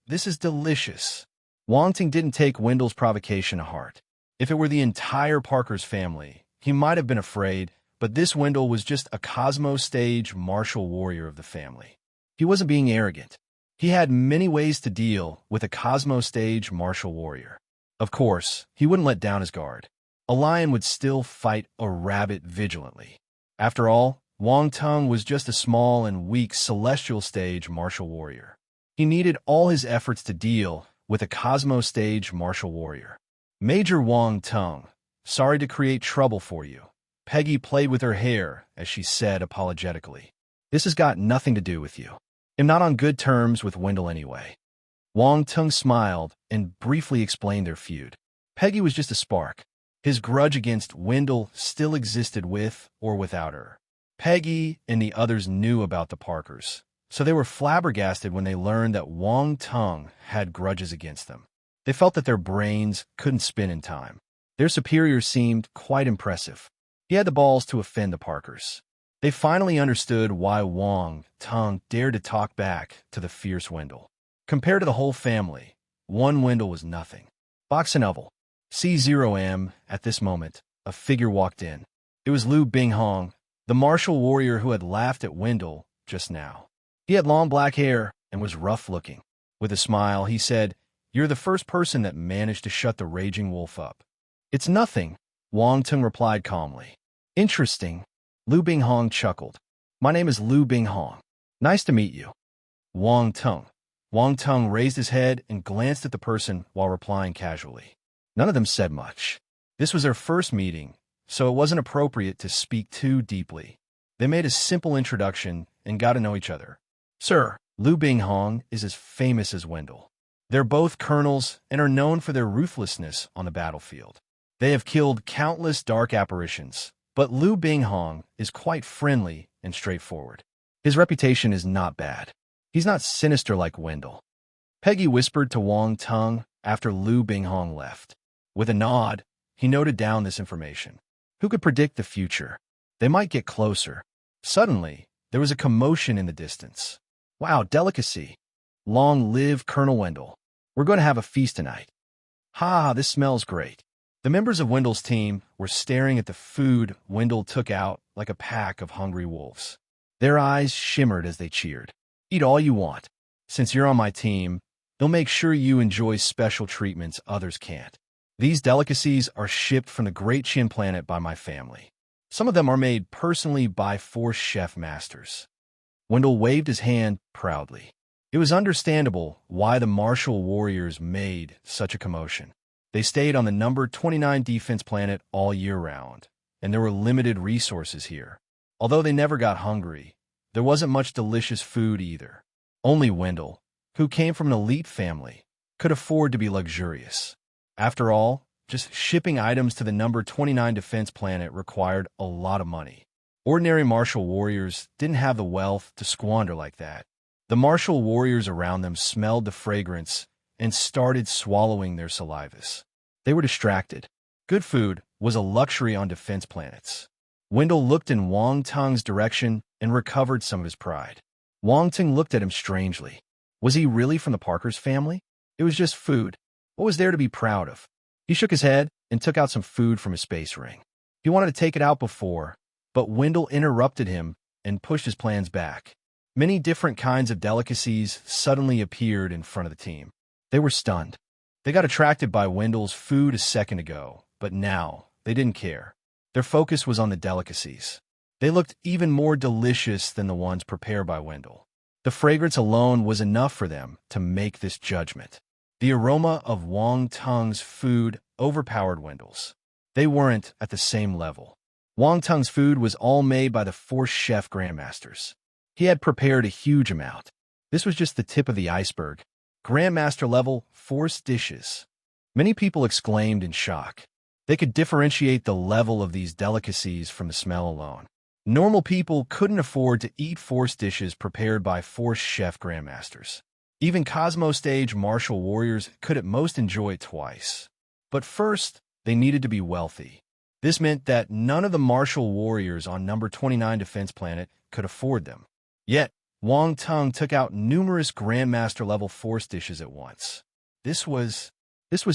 This is delicious. Wang Tung didn't take Wendell's provocation to heart. If it were the entire Parker's family, he might have been afraid, but this Wendell was just a cosmos stage martial warrior of the family. He wasn't being arrogant. He had many ways to deal with a cosmos stage martial warrior. Of course, he wouldn't let down his guard. A lion would still fight a rabbit vigilantly. After all, Wang Tung was just a small and weak celestial stage martial warrior. He needed all his efforts to deal with a cosmos stage martial warrior. "Major Wang Tung, sorry to create trouble for you." Peggy played with her hair as she said apologetically. "This has got nothing to do with you. I'm not on good terms with Wendell anyway." Wang Tung smiled and briefly explained their feud. Peggy was just a spark. His grudge against Wendell still existed with or without her. Peggy and the others knew about the Parkers, so they were flabbergasted when they learned that Wang Tung had grudges against them. They felt that their brains couldn't spin in time. Their superior seemed quite impressive. He had the balls to offend the Parkers. They finally understood why Wang Tung dared to talk back to the fierce Wendell. Compared to the whole family, one Wendell was nothing. Box and oval. C0M. At this moment, a figure walked in. It was Liu Binghong, the martial warrior who had laughed at Wendell just now. He had long black hair and was rough-looking. With a smile, he said, "You're the first person that managed to shut the raging wolf up." "It's nothing," Wang Tung replied calmly. "Interesting." Liu Binghong chuckled. "My name is Liu Binghong. Nice to meet you." Wang Tung. Wang Tung raised his head and glanced at the person while replying casually. None of them said much. This was their first meeting, so it wasn't appropriate to speak too deeply. They made a simple introduction and got to know each other. Sir, Liu Binghong is as famous as Wendell. They're both colonels and are known for their ruthlessness on the battlefield. They have killed countless dark apparitions, but Liu Binghong is quite friendly and straightforward. His reputation is not bad. He's not sinister like Wendell. Peggy whispered to Wang Tung after Liu Binghong left. With a nod, he noted down this information. Who could predict the future? They might get closer. Suddenly, there was a commotion in the distance. Wow, delicacy. Long live Colonel Wendell. We're going to have a feast tonight. Ha, this smells great. The members of Wendell's team were staring at the food Wendell took out like a pack of hungry wolves. Their eyes shimmered as they cheered. Eat all you want. Since you're on my team, they'll make sure you enjoy special treatments others can't. These delicacies are shipped from the Great Chin planet by my family. Some of them are made personally by 4 chef masters. Wendell waved his hand proudly. It was understandable why the martial warriors made such a commotion. They stayed on the number 29 defense planet all year round, and there were limited resources here. Although they never got hungry, there wasn't much delicious food either. Only Wendell, who came from an elite family, could afford to be luxurious. After all, just shipping items to the number 29 defense planet required a lot of money. Ordinary martial warriors didn't have the wealth to squander like that. The martial warriors around them smelled the fragrance and started swallowing their salivas. They were distracted. Good food was a luxury on defense planets. Wendell looked in Wang Tung's direction and recovered some of his pride. Wang Tung looked at him strangely. Was he really from the Parkers family? It was just food. What was there to be proud of? He shook his head and took out some food from his space ring. He wanted to take it out before, but Wendell interrupted him and pushed his plans back. Many different kinds of delicacies suddenly appeared in front of the team. They were stunned. They got attracted by Wendell's food a second ago, but now they didn't care. Their focus was on the delicacies. They looked even more delicious than the ones prepared by Wendell. The fragrance alone was enough for them to make this judgment. The aroma of Wang Tung's food overpowered Wendell's. They weren't at the same level. Wang Tung's food was all made by the 4 chef grandmasters. He had prepared a huge amount. This was just the tip of the iceberg. Grandmaster level forced dishes. Many people exclaimed in shock. They could differentiate the level of these delicacies from the smell alone. Normal people couldn't afford to eat forced dishes prepared by 4 chef grandmasters. Even Cosmo Stage martial warriors could at most enjoy it twice. But first, they needed to be wealthy. This meant that none of the martial warriors on number 29 defense planet could afford them. Yet, Wang Tung took out numerous Grandmaster-level force dishes at once. This was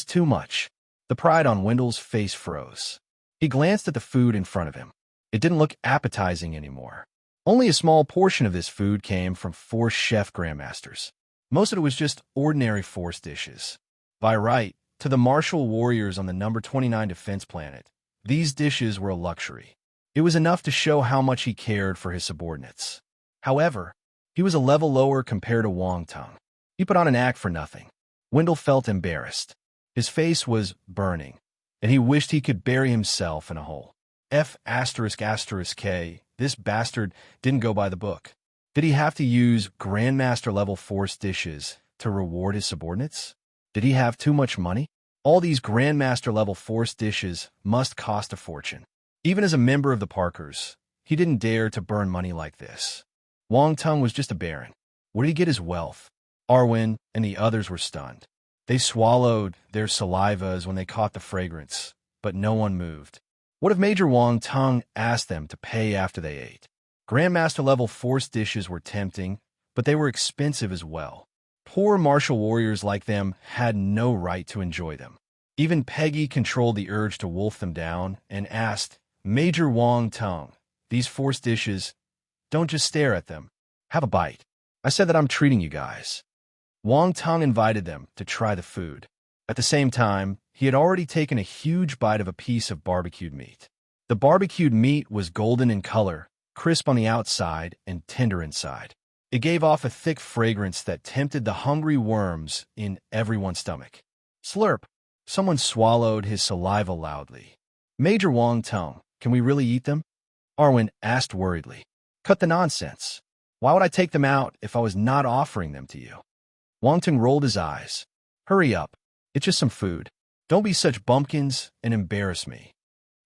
too much. The pride on Wendell's face froze. He glanced at the food in front of him. It didn't look appetizing anymore. Only a small portion of this food came from 4 chef grandmasters. Most of it was just ordinary force dishes. By right, to the martial warriors on the number 29 defense planet, these dishes were a luxury. It was enough to show how much he cared for his subordinates. However, he was a level lower compared to Wang Tung. He put on an act for nothing. Wendell felt embarrassed. His face was burning, and he wished he could bury himself in a hole. F***K, this bastard didn't go by the book. Did he have to use Grandmaster-level force dishes to reward his subordinates? Did he have too much money? All these Grandmaster-level force dishes must cost a fortune. Even as a member of the Parkers, he didn't dare to burn money like this. Wang Tung was just a baron. Where did he get his wealth? Arwen and the others were stunned. They swallowed their salivas when they caught the fragrance, but no one moved. What if Major Wang Tung asked them to pay after they ate? Grandmaster-level force dishes were tempting, but they were expensive as well. Poor martial warriors like them had no right to enjoy them. Even Peggy controlled the urge to wolf them down and asked, Major Wang Tung, these force dishes, don't just stare at them. Have a bite. I said that I'm treating you guys. Wang Tung invited them to try the food. At the same time, he had already taken a huge bite of a piece of barbecued meat. The barbecued meat was golden in color, crisp on the outside and tender inside. It gave off a thick fragrance that tempted the hungry worms in everyone's stomach. Slurp! Someone swallowed his saliva loudly. Major Wong Tung, can we really eat them? Arwen asked worriedly. Cut the nonsense. Why would I take them out if I was not offering them to you? Wong Tung rolled his eyes. Hurry up. It's just some food. Don't be such bumpkins and embarrass me.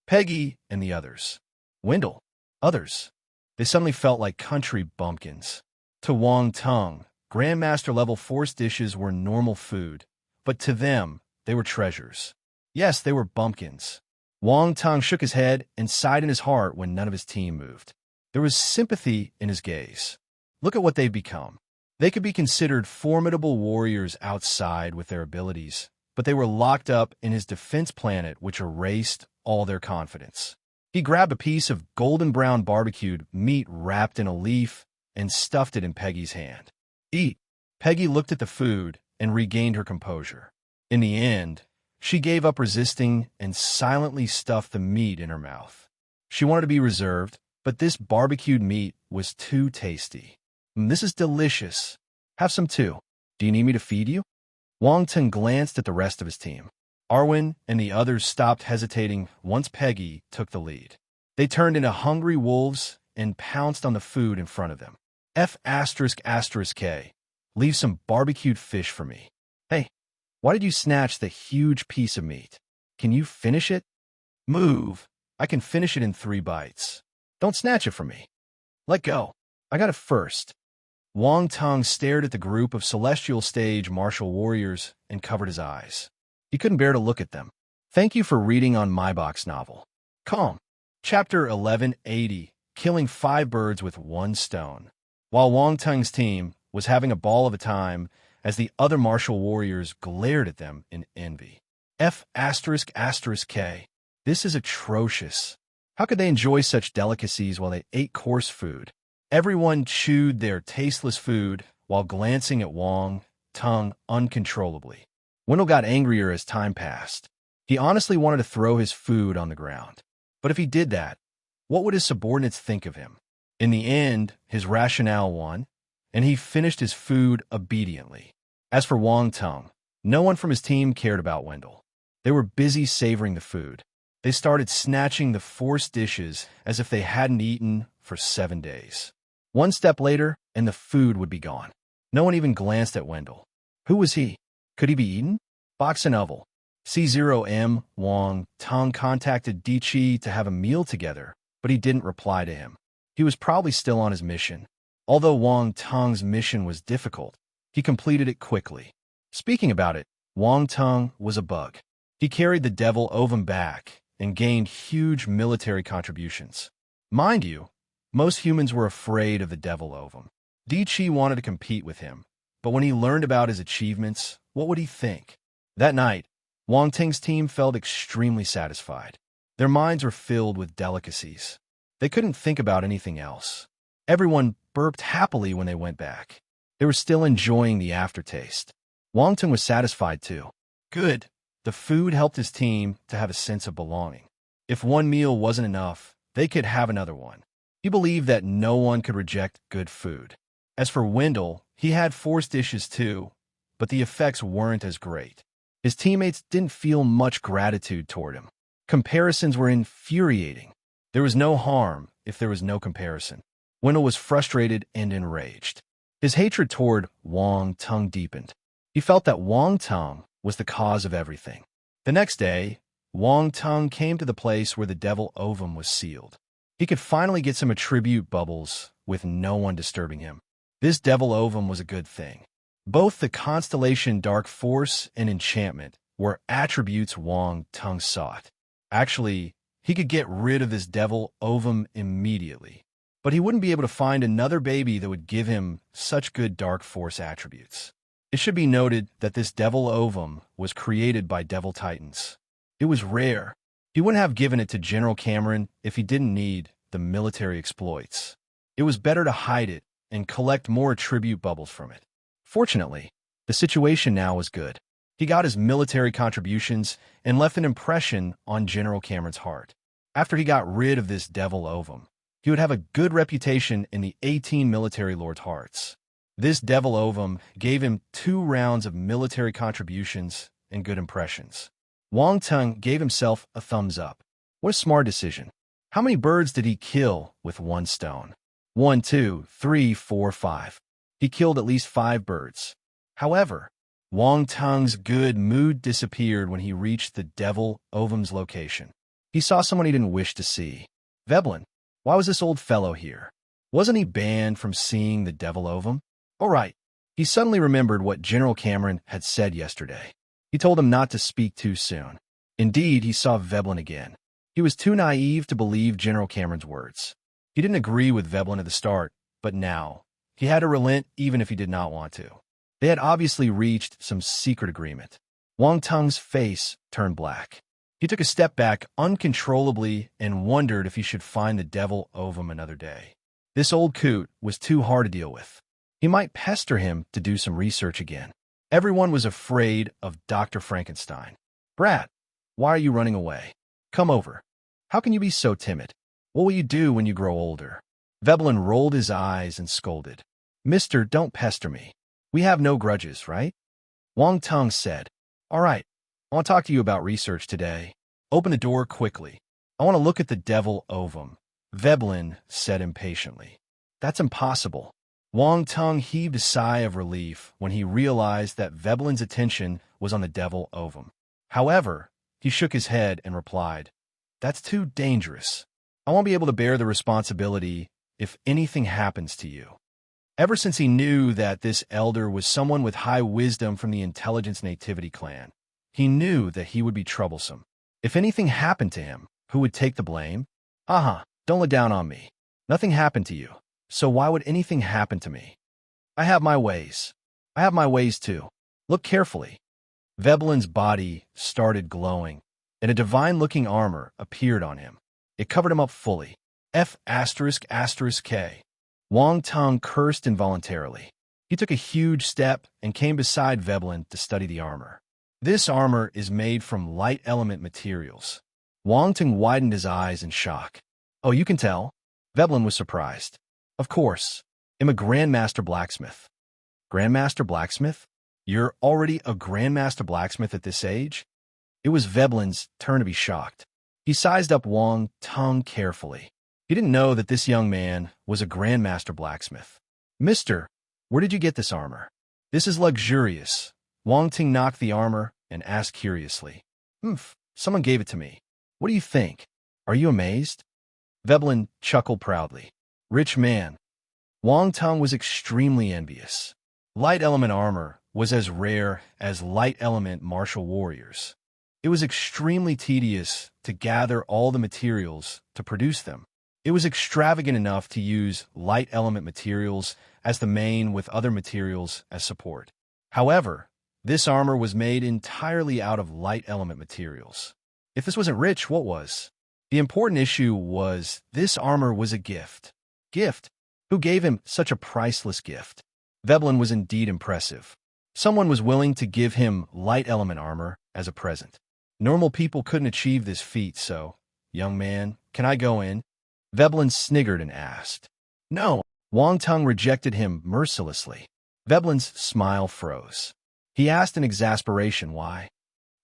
Peggy and the others. Wendell. Others. They suddenly felt like country bumpkins. To Wong Tung, Grandmaster-level force dishes were normal food, but to them, they were treasures. Yes, they were bumpkins. Wong Tung shook his head and sighed in his heart when none of his team moved. There was sympathy in his gaze. Look at what they've become. They could be considered formidable warriors outside with their abilities, but they were locked up in his defense planet, which erased all their confidence. He grabbed a piece of golden-brown barbecued meat wrapped in a leaf and stuffed it in Peggy's hand. Eat. Peggy looked at the food and regained her composure. In the end, she gave up resisting and silently stuffed the meat in her mouth. She wanted to be reserved, but this barbecued meat was too tasty. This is delicious. Have some too. Do you need me to feed you? Wong Tung glanced at the rest of his team. Arwen and the others stopped hesitating once Peggy took the lead. They turned into hungry wolves and pounced on the food in front of them. F***K. Leave some barbecued fish for me. Hey, why did you snatch the huge piece of meat? Can you finish it? Move. I can finish it in 3 bites. Don't snatch it from me. Let go. I got it first. Wong Tung stared at the group of celestial stage martial warriors and covered his eyes. He couldn't bear to look at them. Thank you for reading on my box novel. Calm. Chapter 1180, Killing 5 Birds with 1 Stone. While Wong Tung's team was having a ball of a time as the other martial warriors glared at them in envy. F***K. This is atrocious. How could they enjoy such delicacies while they ate coarse food? Everyone chewed their tasteless food while glancing at Wong Tung uncontrollably. Wendell got angrier as time passed. He honestly wanted to throw his food on the ground. But if he did that, what would his subordinates think of him? In the end, his rationale won, and he finished his food obediently. As for Wong Tung, no one from his team cared about Wendell. They were busy savoring the food. They started snatching the forced dishes as if they hadn't eaten for 7 days. One step later, and the food would be gone. No one even glanced at Wendell. Who was he? Could he be eaten? Box and Oval. C0M Wong Tung contacted Dichi to have a meal together, but he didn't reply to him. He was probably still on his mission. Although Wong Tung's mission was difficult, he completed it quickly. Speaking about it, Wong Tung was a bug. He carried the devil ovum back and gained huge military contributions. Mind you, most humans were afraid of the devil ovum. Dichi wanted to compete with him, but when he learned about his achievements, what would he think? That night, Wong Tung's team felt extremely satisfied. Their minds were filled with delicacies. They couldn't think about anything else. Everyone burped happily when they went back. They were still enjoying the aftertaste. Wong Tung was satisfied too. Good. The food helped his team to have a sense of belonging. If one meal wasn't enough, they could have another one. He believed that no one could reject good food. As for Wendell, he had forced dishes too, but the effects weren't as great. His teammates didn't feel much gratitude toward him. Comparisons were infuriating. There was no harm if there was no comparison. Wendell was frustrated and enraged. His hatred toward Wong Tung deepened. He felt that Wong Tung was the cause of everything. The next day, Wong Tung came to the place where the devil ovum was sealed. He could finally get some attribute bubbles with no one disturbing him. This devil ovum was a good thing. Both the constellation Dark Force and Enchantment were attributes Wong Tung sought. Actually, he could get rid of this devil ovum immediately, but he wouldn't be able to find another baby that would give him such good Dark Force attributes. It should be noted that this devil ovum was created by Devil Titans. It was rare. He wouldn't have given it to General Cameron if he didn't need the military exploits. It was better to hide it and collect more attribute bubbles from it. Fortunately, the situation now was good. He got his military contributions and left an impression on General Cameron's heart. After he got rid of this devil ovum, he would have a good reputation in the 18 military lords' hearts. This devil ovum gave him 2 rounds of military contributions and good impressions. Wong Tung gave himself a thumbs up. What a smart decision. How many birds did he kill with one stone? 1, 2, 3, 4, 5. He killed at least 5 birds. However, Wang Tung's good mood disappeared when he reached the devil ovum's location. He saw someone he didn't wish to see. Veblen, why was this old fellow here? Wasn't he banned from seeing the devil ovum? All right. He suddenly remembered what General Cameron had said yesterday. He told him not to speak too soon. Indeed, he saw Veblen again. He was too naive to believe General Cameron's words. He didn't agree with Veblen at the start, but now, he had to relent even if he did not want to. They had obviously reached some secret agreement. Wang Tung's face turned black. He took a step back uncontrollably and wondered if he should find the devil ovum another day. This old coot was too hard to deal with. He might pester him to do some research again. Everyone was afraid of Dr. Frankenstein. Brat, why are you running away? Come over. How can you be so timid? What will you do when you grow older? Veblen rolled his eyes and scolded. Mister, don't pester me. We have no grudges, right? Wang Tung said, All right, I want to talk to you about research today. Open the door quickly. I want to look at the devil ovum. Veblen said impatiently. That's impossible. Wang Tung heaved a sigh of relief when he realized that Veblen's attention was on the devil ovum. However, he shook his head and replied, That's too dangerous. I won't be able to bear the responsibility if anything happens to you. Ever since he knew that this elder was someone with high wisdom from the intelligence nativity clan, he knew that he would be troublesome. If anything happened to him, who would take the blame? Don't let down on me. Nothing happened to you, so why would anything happen to me? I have my ways. I have my ways too. Look carefully. Veblen's body started glowing, and a divine-looking armor appeared on him. It covered him up fully. F***K. Wang Tung cursed involuntarily. He took a huge step and came beside Veblen to study the armor. This armor is made from light element materials. Wang Tung widened his eyes in shock. Oh, you can tell? Veblen was surprised. Of course. I'm a Grandmaster Blacksmith. Grandmaster Blacksmith? You're already a Grandmaster Blacksmith at this age? It was Veblen's turn to be shocked. He sized up Wang Tung carefully. He didn't know that this young man was a Grandmaster Blacksmith. Mister, where did you get this armor? This is luxurious. Wang Tung knocked the armor and asked curiously. Someone gave it to me. What do you think? Are you amazed? Veblen chuckled proudly. Rich man. Wang Tung was extremely envious. Light element armor was as rare as light element martial warriors. It was extremely tedious to gather all the materials to produce them. It was extravagant enough to use light element materials as the main with other materials as support. However, this armor was made entirely out of light element materials. If this wasn't rich, what was? The important issue was this armor was a gift. Gift? Who gave him such a priceless gift? Veblen was indeed impressive. Someone was willing to give him light element armor as a present. Normal people couldn't achieve this feat, so, young man, can I go in? Veblen sniggered and asked. No. Wang Tung rejected him mercilessly. Veblen's smile froze. He asked in exasperation why.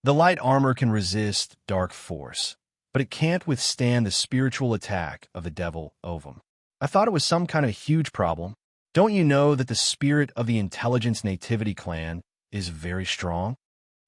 The light armor can resist dark force, but it can't withstand the spiritual attack of the devil ovum. I thought it was some kind of huge problem. Don't you know that the spirit of the intelligence nativity clan is very strong?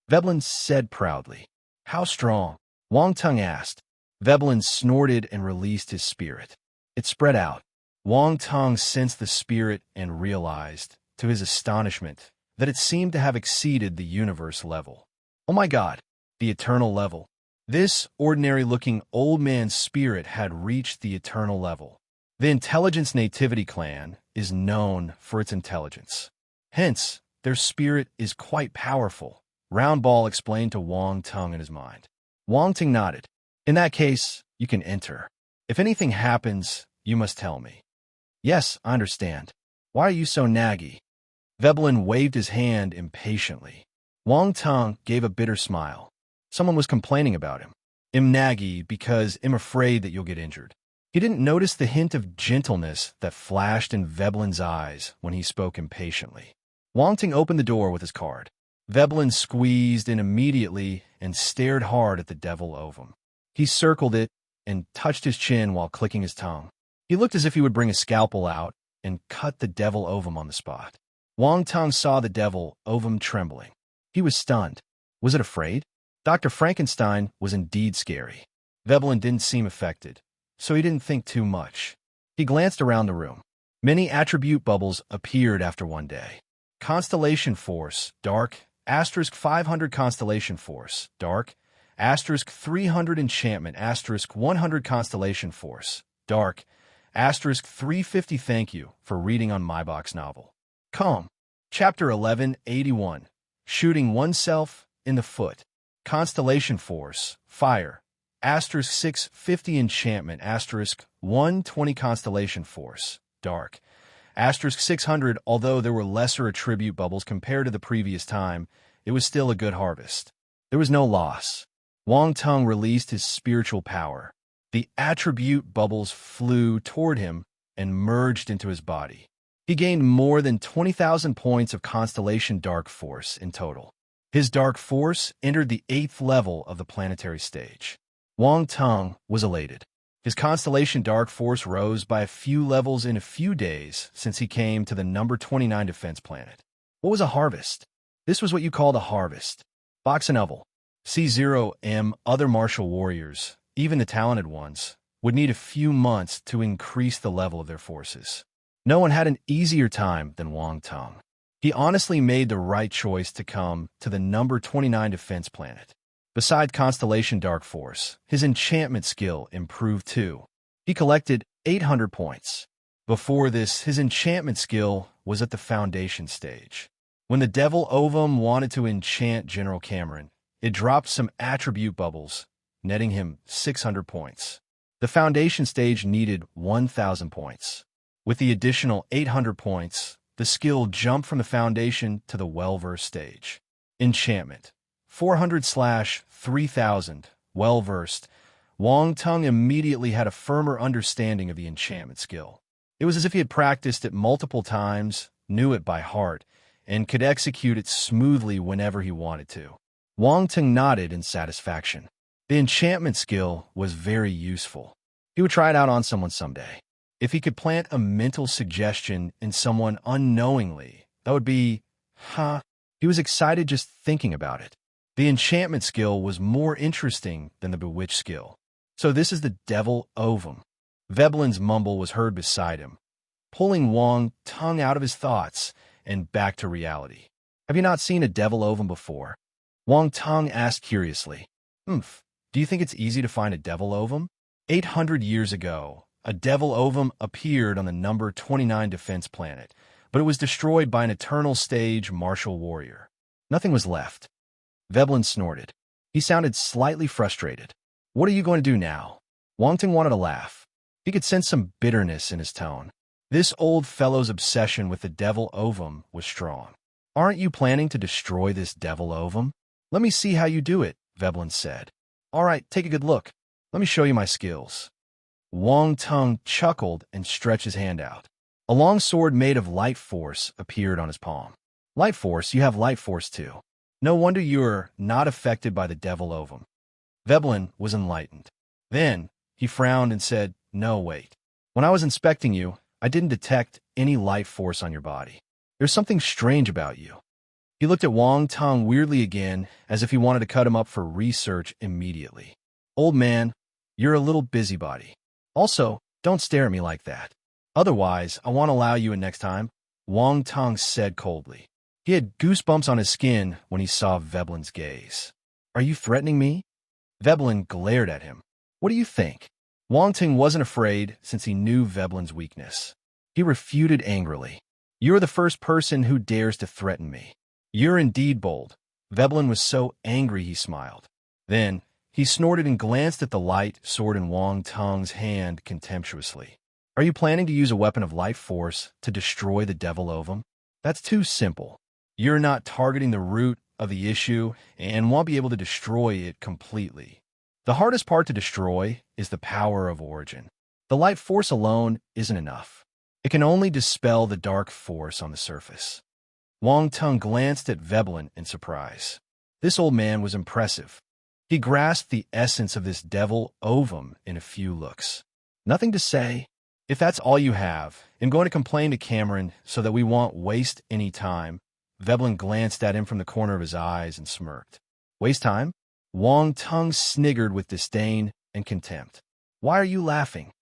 Veblen said proudly. How strong? Wang Tung asked. Veblen snorted and released his spirit. It spread out. Wang Tung sensed the spirit and realized, to his astonishment, that it seemed to have exceeded the universe level. Oh my God, the eternal level. This ordinary-looking old man's spirit had reached the eternal level. The intelligence nativity clan is known for its intelligence. Hence, their spirit is quite powerful, Roundball explained to Wang Tung in his mind. Wang Tung nodded. In that case, you can enter. If anything happens, you must tell me. Yes, I understand. Why are you so naggy? Veblen waved his hand impatiently. Wang Tung gave a bitter smile. Someone was complaining about him. I'm naggy because I'm afraid that you'll get injured. He didn't notice the hint of gentleness that flashed in Veblen's eyes when he spoke impatiently. Wang Tung opened the door with his card. Veblen squeezed in immediately and stared hard at the devil ovum. He circled it and touched his chin while clicking his tongue. He looked as if he would bring a scalpel out and cut the devil ovum on the spot. Wang Tung saw the devil ovum trembling. He was stunned. Was it afraid? Dr. Frankenstein was indeed scary. Veblen didn't seem affected, so he didn't think too much. He glanced around the room. Many attribute bubbles appeared after one day. Constellation Force, dark, asterisk 500 Constellation Force, dark, asterisk 300 Enchantment, asterisk 100 Constellation Force, dark, asterisk 350. Thank you for reading on My Box Novel. Come. Chapter 1181, Shooting Oneself in the Foot. Constellation Force, fire, asterisk 650 Enchantment, asterisk 120 Constellation Force, dark, asterisk 600. Although there were lesser attribute bubbles compared to the previous time, it was still a good harvest. There was no loss. Wang Tung released his spiritual power. The attribute bubbles flew toward him and merged into his body. He gained more than 20,000 points of Constellation Dark Force in total. His Dark Force entered the 8th level of the planetary stage. Wang Tung was elated. His Constellation Dark Force rose by a few levels in a few days since he came to the number 29 defense planet. What was a harvest? This was what you called a harvest. Box and Oval. C0M, other martial warriors, even the talented ones, would need a few months to increase the level of their forces. No one had an easier time than Wang Tung. He honestly made the right choice to come to the number 29 defense planet. Beside Constellation Dark Force, his enchantment skill improved too. He collected 800 points. Before this, his enchantment skill was at the foundation stage. When the Devil Ovum wanted to enchant General Cameron, it dropped some attribute bubbles, netting him 600 points. The foundation stage needed 1,000 points. With the additional 800 points, the skill jumped from the foundation to the well-versed stage. Enchantment. 400/3000. Well-versed. Wang Tung immediately had a firmer understanding of the enchantment skill. It was as if he had practiced it multiple times, knew it by heart, and could execute it smoothly whenever he wanted to. Wang Tung nodded in satisfaction. The enchantment skill was very useful. He would try it out on someone someday. If he could plant a mental suggestion in someone unknowingly, that would be, He was excited just thinking about it. The enchantment skill was more interesting than the bewitch skill. So this is the Devil Ovum. Veblen's mumble was heard beside him, pulling Wang Tung out of his thoughts and back to reality. Have you not seen a Devil Ovum before? Wang Tung asked curiously. Do you think it's easy to find a Devil Ovum? 800 years ago, a Devil Ovum appeared on the number 29 defense planet, but it was destroyed by an eternal stage martial warrior. Nothing was left. Veblen snorted. He sounded slightly frustrated. What are you going to do now? Wang Tung wanted to laugh. He could sense some bitterness in his tone. This old fellow's obsession with the Devil Ovum was strong. Aren't you planning to destroy this Devil Ovum? Let me see how you do it, Veblen said. All right, take a good look. Let me show you my skills. Wang Tung chuckled and stretched his hand out. A long sword made of light force appeared on his palm. Light force? You have light force too. No wonder you're not affected by the Devil Ovum. Veblen was enlightened. Then he frowned and said, No, wait. When I was inspecting you, I didn't detect any light force on your body. There's something strange about you. He looked at Wang Tung weirdly again, as if he wanted to cut him up for research immediately. Old man, you're a little busybody. Also, don't stare at me like that. Otherwise, I won't allow you in next time, Wang Tung said coldly. He had goosebumps on his skin when he saw Veblen's gaze. Are you threatening me? Veblen glared at him. What do you think? Wang Tung wasn't afraid since he knew Veblen's weakness. He refuted angrily. You're the first person who dares to threaten me. You're indeed bold. Veblen was so angry he smiled. Then, he snorted and glanced at the light sword in Wang Tung's hand contemptuously. Are you planning to use a weapon of light force to destroy the Devil Ovum? That's too simple. You're not targeting the root of the issue and won't be able to destroy it completely. The hardest part to destroy is the power of origin. The light force alone isn't enough. It can only dispel the dark force on the surface. Wang Tung glanced at Veblen in surprise. This old man was impressive. He grasped the essence of this devil ovum in a few looks. Nothing to say. If that's all you have, I'm going to complain to Cameron so that we won't waste any time. Veblen glanced at him from the corner of his eyes and smirked. Waste time? Wong Tung sniggered with disdain and contempt. Why are you laughing?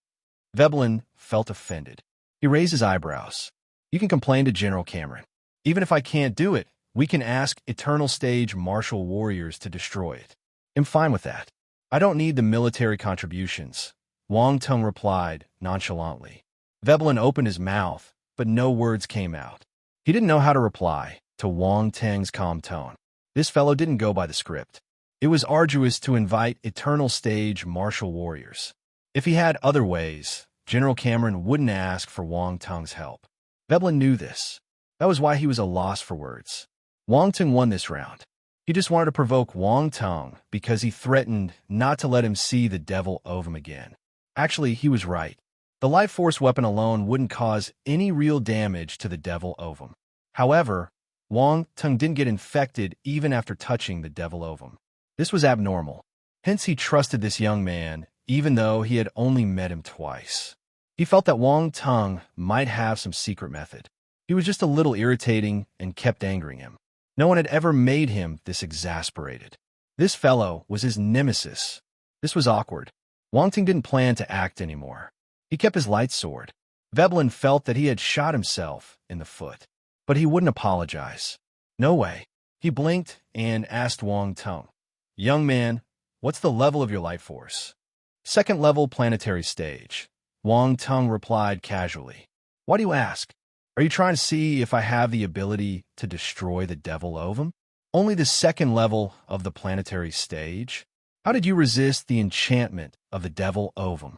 Veblen felt offended. He raised his eyebrows. You can complain to General Cameron. Even if I can't do it, we can ask Eternal Stage martial warriors to destroy it. I'm fine with that. I don't need the military contributions, Wong Tung replied nonchalantly. Veblen opened his mouth, but no words came out. He didn't know how to reply to Wong Tung's calm tone. This fellow didn't go by the script. It was arduous to invite Eternal Stage martial warriors. If he had other ways, General Cameron wouldn't ask for Wong Tung's help. Veblen knew this. That was why he was a loss for words. Wong Tung won this round. He just wanted to provoke Wong Tung because he threatened not to let him see the devil ovum again. Actually, he was right. The life force weapon alone wouldn't cause any real damage to the devil ovum. However, Wong Tung didn't get infected even after touching the devil ovum. This was abnormal. Hence, he trusted this young man, even though he had only met him twice. He felt that Wong Tung might have some secret method. He was just a little irritating and kept angering him. No one had ever made him this exasperated. This fellow was his nemesis. This was awkward. Wong Tung didn't plan to act anymore. He kept his light sword. Veblen felt that he had shot himself in the foot. But he wouldn't apologize. No way. He blinked and asked Wong Tung, Young man, what's the level of your life force? Second level planetary stage. Wong Tung replied casually. Why do you ask? Are you trying to see if I have the ability to destroy the devil ovum? Only the second level of the planetary stage? How did you resist the enchantment of the devil ovum?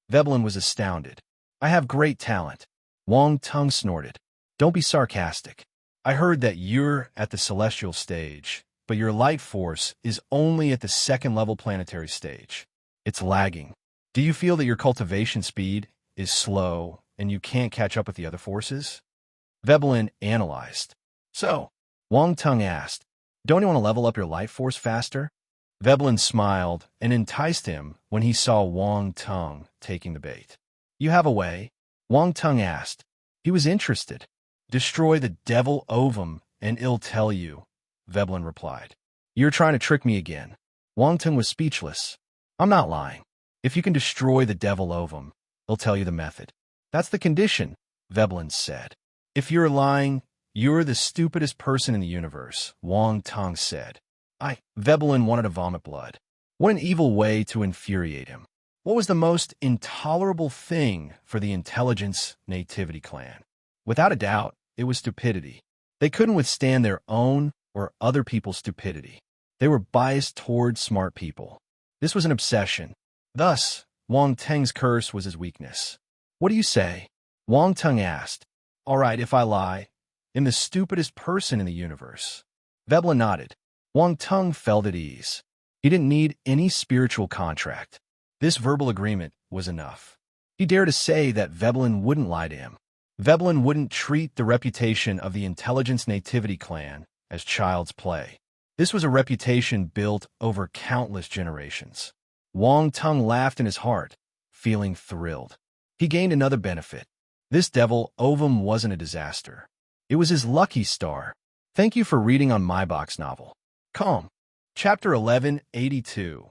Veblen was astounded. I have great talent. Wong Tung snorted. Don't be sarcastic. I heard that you're at the celestial stage, but your light force is only at the second level planetary stage. It's lagging. Do you feel that your cultivation speed is slow and you can't catch up with the other forces? Veblen analyzed. So, Wong Tung asked, don't you want to level up your life force faster? Veblen smiled and enticed him when he saw Wong Tung taking the bait. You have a way? Wong Tung asked. He was interested. Destroy the devil ovum and it'll tell you, Veblen replied. You're trying to trick me again. Wong Tung was speechless. I'm not lying. If you can destroy the devil ovum, it'll tell you the method. That's the condition, Veblen said. If you're lying, you're the stupidest person in the universe, Wong Tung said. Veblen wanted to vomit blood. What an evil way to infuriate him. What was the most intolerable thing for the intelligence nativity clan? Without a doubt, it was stupidity. They couldn't withstand their own or other people's stupidity. They were biased towards smart people. This was an obsession. Thus, Wong Tung's curse was his weakness. What do you say? Wong Tung asked. All right, if I lie, I'm the stupidest person in the universe. Veblen nodded. Wong Tung felt at ease. He didn't need any spiritual contract. This verbal agreement was enough. He dared to say that Veblen wouldn't lie to him. Veblen wouldn't treat the reputation of the Intelligence Nativity clan as child's play. This was a reputation built over countless generations. Wong Tung laughed in his heart, feeling thrilled. He gained another benefit. This devil ovum wasn't a disaster. It was his lucky star. Thank you for reading on my box novel. Calm. Chapter 1182.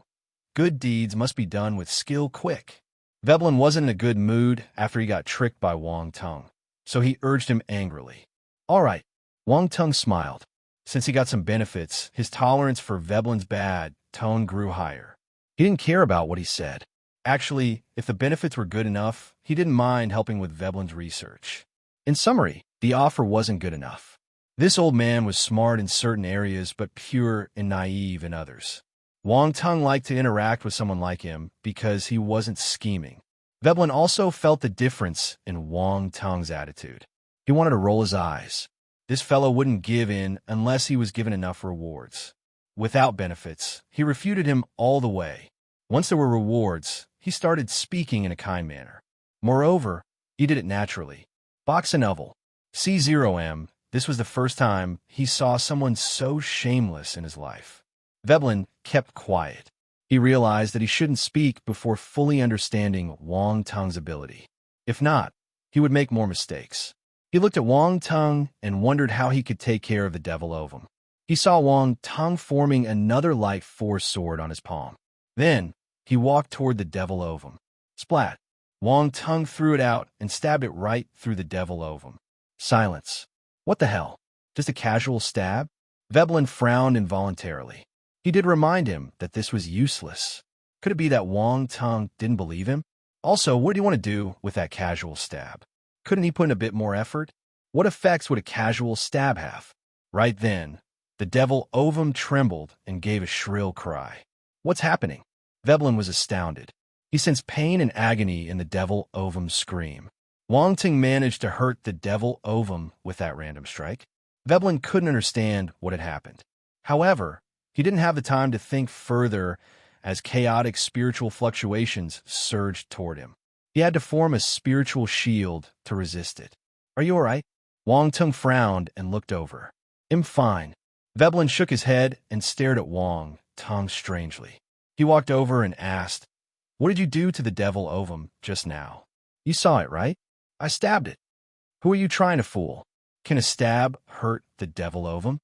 Good deeds must be done with skill quick. Veblen wasn't in a good mood after he got tricked by Wong Tung, so he urged him angrily. All right. Wong Tung smiled. Since he got some benefits, his tolerance for Veblen's bad tone grew higher. He didn't care about what he said. Actually, if the benefits were good enough, he didn't mind helping with Veblen's research. In summary, the offer wasn't good enough. This old man was smart in certain areas but pure and naive in others. Wong Tung liked to interact with someone like him because he wasn't scheming. Veblen also felt the difference in Wong Tung's attitude. He wanted to roll his eyes. This fellow wouldn't give in unless he was given enough rewards. Without benefits, he refuted him all the way. Once there were rewards, he started speaking in a kind manner. Moreover, he did it naturally. Box and Oval. C0M, this was the first time he saw someone so shameless in his life. Veblen kept quiet. He realized that he shouldn't speak before fully understanding Wang Tung's ability. If not, he would make more mistakes. He looked at Wang Tung and wondered how he could take care of the devil ovum. He saw Wang Tung forming another light force sword on his palm. Then, he walked toward the devil ovum. Splat! Wang Tung threw it out and stabbed it right through the devil ovum. Silence. What the hell? Just a casual stab? Veblen frowned involuntarily. He did remind him that this was useless. Could it be that Wang Tung didn't believe him? Also, what do you want to do with that casual stab? Couldn't he put in a bit more effort? What effects would a casual stab have? Right then, the devil ovum trembled and gave a shrill cry. What's happening? Veblen was astounded. He sensed pain and agony in the devil ovum's scream. Wang Tung managed to hurt the devil ovum with that random strike. Veblen couldn't understand what had happened. However, he didn't have the time to think further as chaotic spiritual fluctuations surged toward him. He had to form a spiritual shield to resist it. Are you all right? Wang Tung frowned and looked over. I'm fine. Veblen shook his head and stared at Wang Tung strangely. He walked over and asked, "What did you do to the devil ovum just now? You saw it, right? I stabbed it. Who are you trying to fool? Can a stab hurt the devil ovum?"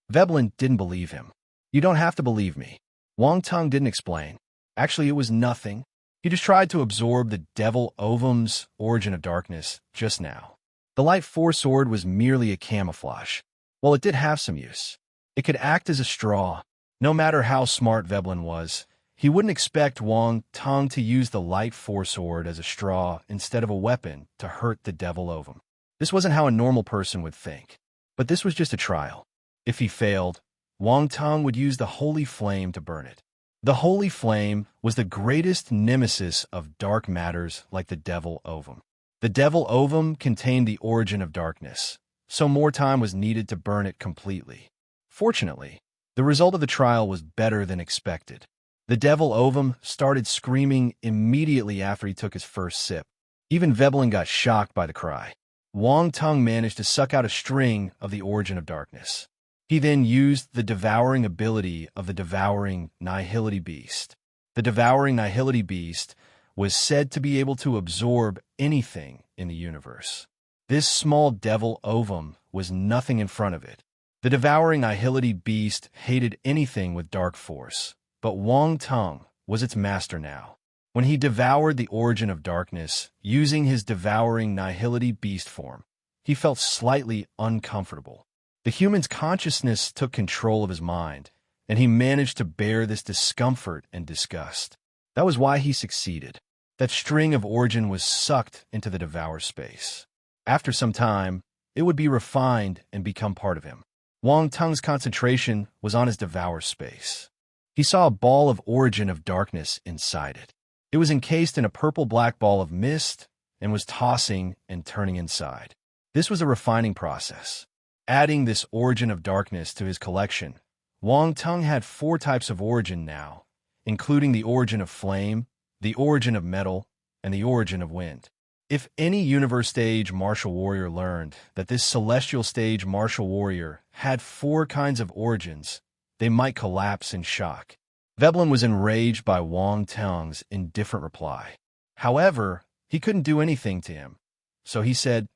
Veblen didn't believe him. You don't have to believe me. Wang Tung didn't explain. Actually, it was nothing. He just tried to absorb the devil ovum's origin of darkness just now. The light force sword was merely a camouflage. While it did have some use, it could act as a straw. No matter how smart Veblen was, he wouldn't expect Wang Tung to use the light force sword as a straw instead of a weapon to hurt the devil ovum. This wasn't how a normal person would think. But this was just a trial. If he failed, Wang Tung would use the holy flame to burn it. The holy flame was the greatest nemesis of dark matters like the devil ovum. The devil ovum contained the origin of darkness, so more time was needed to burn it completely. Fortunately, the result of the trial was better than expected. The devil ovum started screaming immediately after he took his first sip. Even Veblen got shocked by the cry. Wang Tung managed to suck out a string of the origin of darkness. He then used the devouring ability of the devouring nihility beast. The devouring nihility beast was said to be able to absorb anything in the universe. This small devil ovum was nothing in front of it. The devouring nihility beast hated anything with dark force, but Wang Tung was its master now. When he devoured the origin of darkness using his devouring nihility beast form, he felt slightly uncomfortable. The human's consciousness took control of his mind, and he managed to bear this discomfort and disgust. That was why he succeeded. That string of origin was sucked into the devour space. After some time, it would be refined and become part of him. Wang Tung's concentration was on his devour space. He saw a ball of origin of darkness inside it. It was encased in a purple-black ball of mist and was tossing and turning inside. This was a refining process. Adding this origin of darkness to his collection, Wang Tung had 4 types of origin now, including the origin of flame, the origin of metal, and the origin of wind. If any universe stage martial warrior learned that this celestial stage martial warrior had 4 kinds of origins, they might collapse in shock. Veblen was enraged by Wang Tung's indifferent reply. However, he couldn't do anything to him, so he said,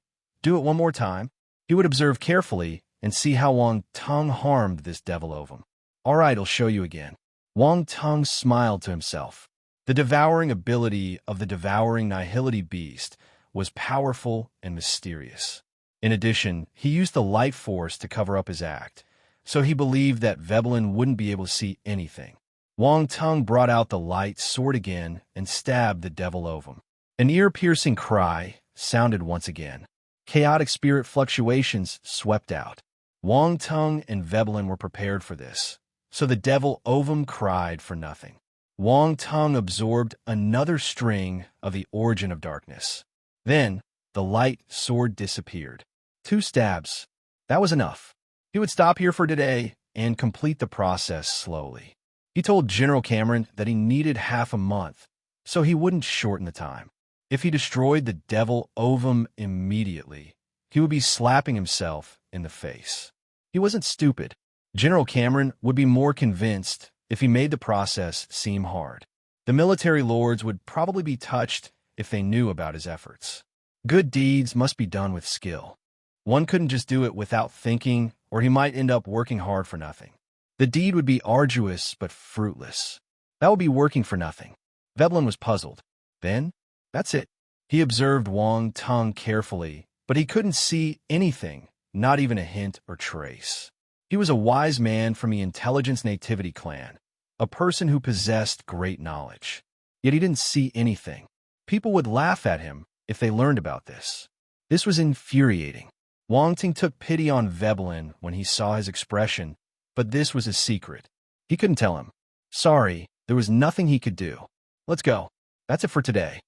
"Do it one more time." He would observe carefully and see how Wang Tung harmed this devil ovum. "All right, I'll show you again." Wang Tung smiled to himself. The devouring ability of the devouring nihility beast was powerful and mysterious. In addition, he used the light force to cover up his act, so he believed that Veblen wouldn't be able to see anything. Wang Tung brought out the light sword again and stabbed the devil ovum. An ear-piercing cry sounded once again. Chaotic spirit fluctuations swept out. Wang Tung and Veblen were prepared for this, so the devil ovum cried for nothing. Wang Tung absorbed another string of the origin of darkness. Then, the light sword disappeared. 2 stabs. That was enough. He would stop here for today and complete the process slowly. He told General Cameron that he needed half a month, so he wouldn't shorten the time. If he destroyed the devil ovum immediately, he would be slapping himself in the face. He wasn't stupid. General Cameron would be more convinced if he made the process seem hard. The military lords would probably be touched if they knew about his efforts. Good deeds must be done with skill. One couldn't just do it without thinking, or he might end up working hard for nothing. The deed would be arduous but fruitless. That would be working for nothing. Veblen was puzzled. Then, that's it. He observed Wang Tung carefully, but he couldn't see anything, not even a hint or trace. He was a wise man from the Intelligence Nativity clan, a person who possessed great knowledge. Yet he didn't see anything. People would laugh at him if they learned about this. This was infuriating. Wang Tung took pity on Veblen when he saw his expression, but this was his secret. He couldn't tell him. Sorry, there was nothing he could do. Let's go. That's it for today.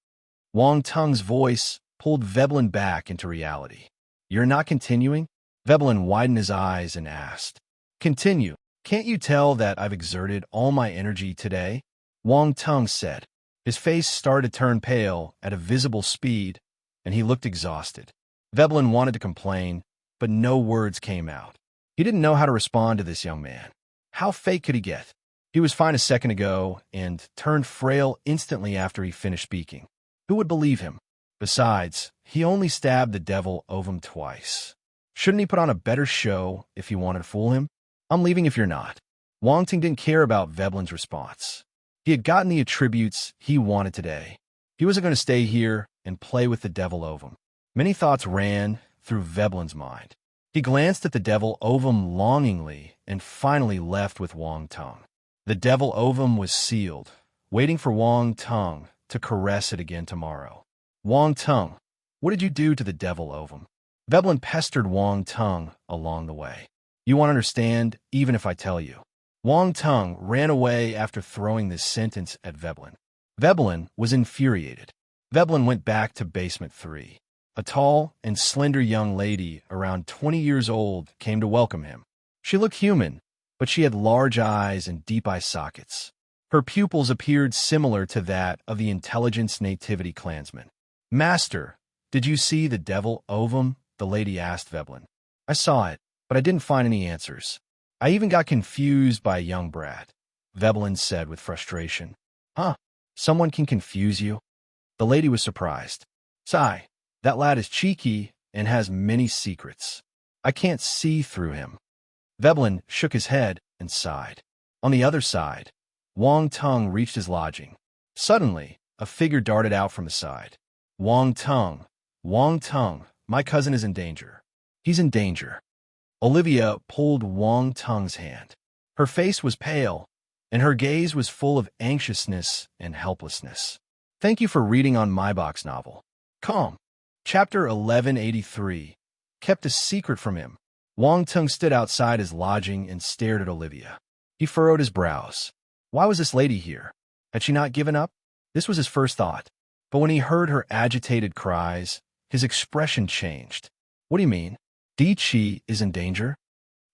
Wang Tung's voice pulled Veblen back into reality. You're not continuing? Veblen widened his eyes and asked. Continue. Can't you tell that I've exerted all my energy today? Wang Tung said. His face started to turn pale at a visible speed, and he looked exhausted. Veblen wanted to complain, but no words came out. He didn't know how to respond to this young man. How fake could he get? He was fine a second ago and turned frail instantly after he finished speaking. Who would believe him? Besides, he only stabbed the devil Ovum twice. Shouldn't he put on a better show if he wanted to fool him? I'm leaving if you're not. Wang Tung didn't care about Veblen's response. He had gotten the attributes he wanted today. He wasn't going to stay here and play with the devil Ovum. Many thoughts ran through Veblen's mind. He glanced at the devil Ovum longingly and finally left with Wang Tung. The devil Ovum was sealed, waiting for Wang Tung to caress it again tomorrow. Wang Tung, what did you do to the devil Ovum? Veblen pestered Wang Tung along the way. You won't understand even if I tell you. Wang Tung ran away after throwing this sentence at Veblen. Veblen was infuriated. Veblen went back to basement 3. A tall and slender young lady around 20 years old came to welcome him. She looked human, but she had large eyes and deep eye sockets. Her pupils appeared similar to that of the Intelligence Nativity clansman. Master, did you see the devil Ovum? The lady asked Veblen. I saw it, but I didn't find any answers. I even got confused by a young brat, Veblen said with frustration. Huh? Someone can confuse you? The lady was surprised. Sigh, that lad is cheeky and has many secrets. I can't see through him. Veblen shook his head and sighed. On the other side, Wang Tung reached his lodging. Suddenly, a figure darted out from the side. Wang Tung, my cousin is in danger. He's in danger. Olivia pulled Wang Tung's hand. Her face was pale, and her gaze was full of anxiousness and helplessness. Thank you for reading on my box novel. Calm. Chapter 1183. Kept a secret from him. Wang Tung stood outside his lodging and stared at Olivia. He furrowed his brows. Why was this lady here? Had she not given up? This was his first thought. But when he heard her agitated cries, his expression changed. What do you mean? Di Chi is in danger?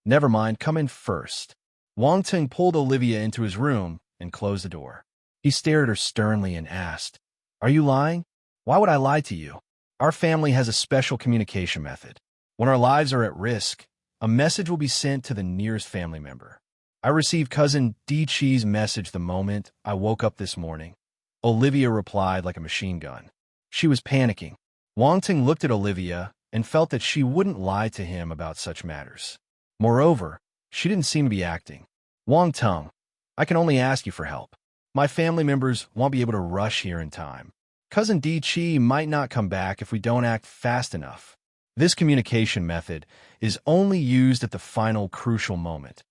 Never mind, come in first. Wang Tung pulled Olivia into his room and closed the door. He stared at her sternly and asked, Are you lying? Why would I lie to you? Our family has a special communication method. When our lives are at risk, a message will be sent to the nearest family member. I received cousin Di Chi's message the moment I woke up this morning. Olivia replied like a machine gun. She was panicking. Wang Tung looked at Olivia and felt that she wouldn't lie to him about such matters. Moreover, she didn't seem to be acting. Wang Tung, I can only ask you for help. My family members won't be able to rush here in time. Cousin Di Chi might not come back if we don't act fast enough. This communication method is only used at the final crucial moment,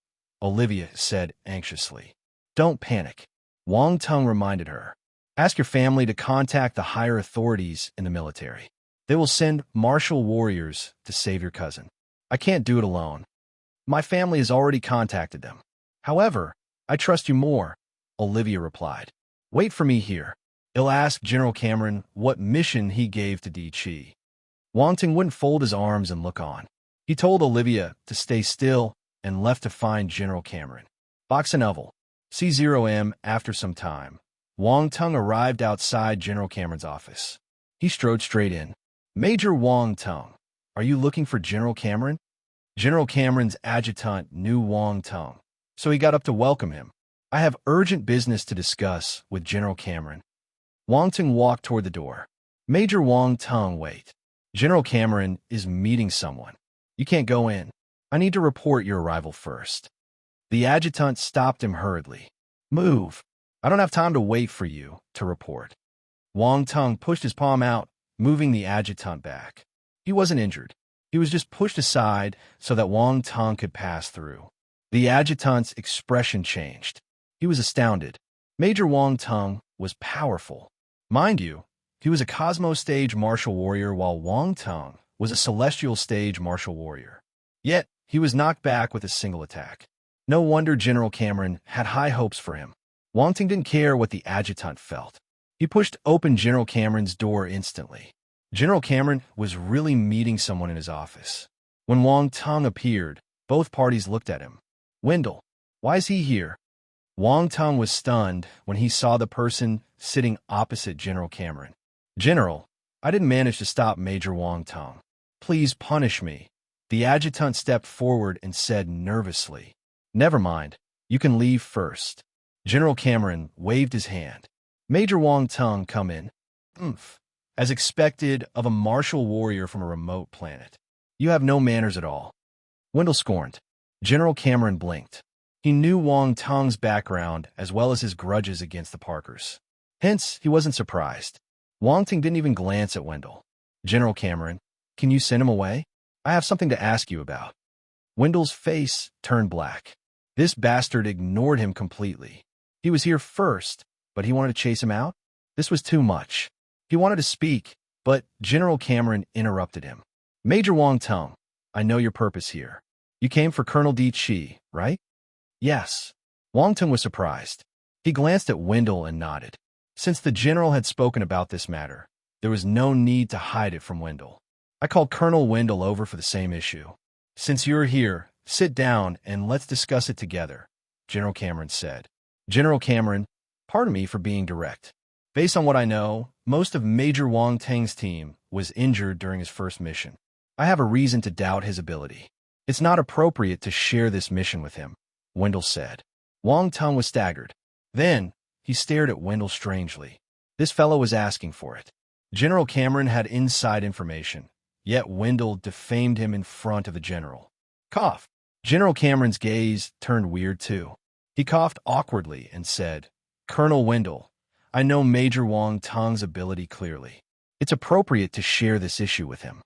Olivia said anxiously. Don't panic. Wang Tung reminded her. Ask your family to contact the higher authorities in the military. They will send martial warriors to save your cousin. I can't do it alone. My family has already contacted them. However, I trust you more, Olivia replied. Wait for me here. I'll ask General Cameron what mission he gave to Di Chi. Wang Tung wouldn't fold his arms and look on. He told Olivia to stay still and left to find General Cameron. Box and Oval. C0M. After some time, Wang Tung arrived outside General Cameron's office. He strode straight in. Major Wang Tung, are you looking for General Cameron? General Cameron's adjutant knew Wang Tung, so he got up to welcome him. I have urgent business to discuss with General Cameron. Wang Tung walked toward the door. Major Wang Tung, wait. General Cameron is meeting someone. You can't go in. I need to report your arrival first. The adjutant stopped him hurriedly. Move. I don't have time to wait for you to report. Wang Tung pushed his palm out, moving the adjutant back. He wasn't injured. He was just pushed aside so that Wang Tung could pass through. The adjutant's expression changed. He was astounded. Major Wang Tung was powerful. Mind you, he was a Cosmo Stage martial warrior while Wang Tung was a Celestial Stage martial warrior. Yet, he was knocked back with a single attack. No wonder General Cameron had high hopes for him. Wang Tung didn't care what the adjutant felt. He pushed open General Cameron's door instantly. General Cameron was really meeting someone in his office. When Wang Tung appeared, both parties looked at him. Wendell, why is he here? Wang Tung was stunned when he saw the person sitting opposite General Cameron. General, I didn't manage to stop Major Wang Tung. Please punish me. The adjutant stepped forward and said nervously. Never mind. You can leave first. General Cameron waved his hand. Major Wang Tung, come in. As expected of a martial warrior from a remote planet. You have no manners at all. Wendell scorned. General Cameron blinked. He knew Wang Tung's background as well as his grudges against the Parkers. Hence, he wasn't surprised. Wang Tung didn't even glance at Wendell. General Cameron, can you send him away? I have something to ask you about. Wendell's face turned black. This bastard ignored him completely. He was here first, but he wanted to chase him out? This was too much. He wanted to speak, but General Cameron interrupted him. Major Wang Tung, I know your purpose here. You came for Colonel Di Chi, right? Yes. Wang Tung was surprised. He glanced at Wendell and nodded. Since the general had spoken about this matter, there was no need to hide it from Wendell. I called Colonel Wendell over for the same issue. Since you're here, sit down and let's discuss it together, General Cameron said. General Cameron, pardon me for being direct. Based on what I know, most of Major Wang Tung's team was injured during his first mission. I have a reason to doubt his ability. It's not appropriate to share this mission with him, Wendell said. Wang Tung was staggered. Then, he stared at Wendell strangely. This fellow was asking for it. General Cameron had inside information, yet Wendell defamed him in front of the general. Cough. General Cameron's gaze turned weird too. He coughed awkwardly and said, Colonel Wendell, I know Major Wang Tung's ability clearly. It's appropriate to share this issue with him.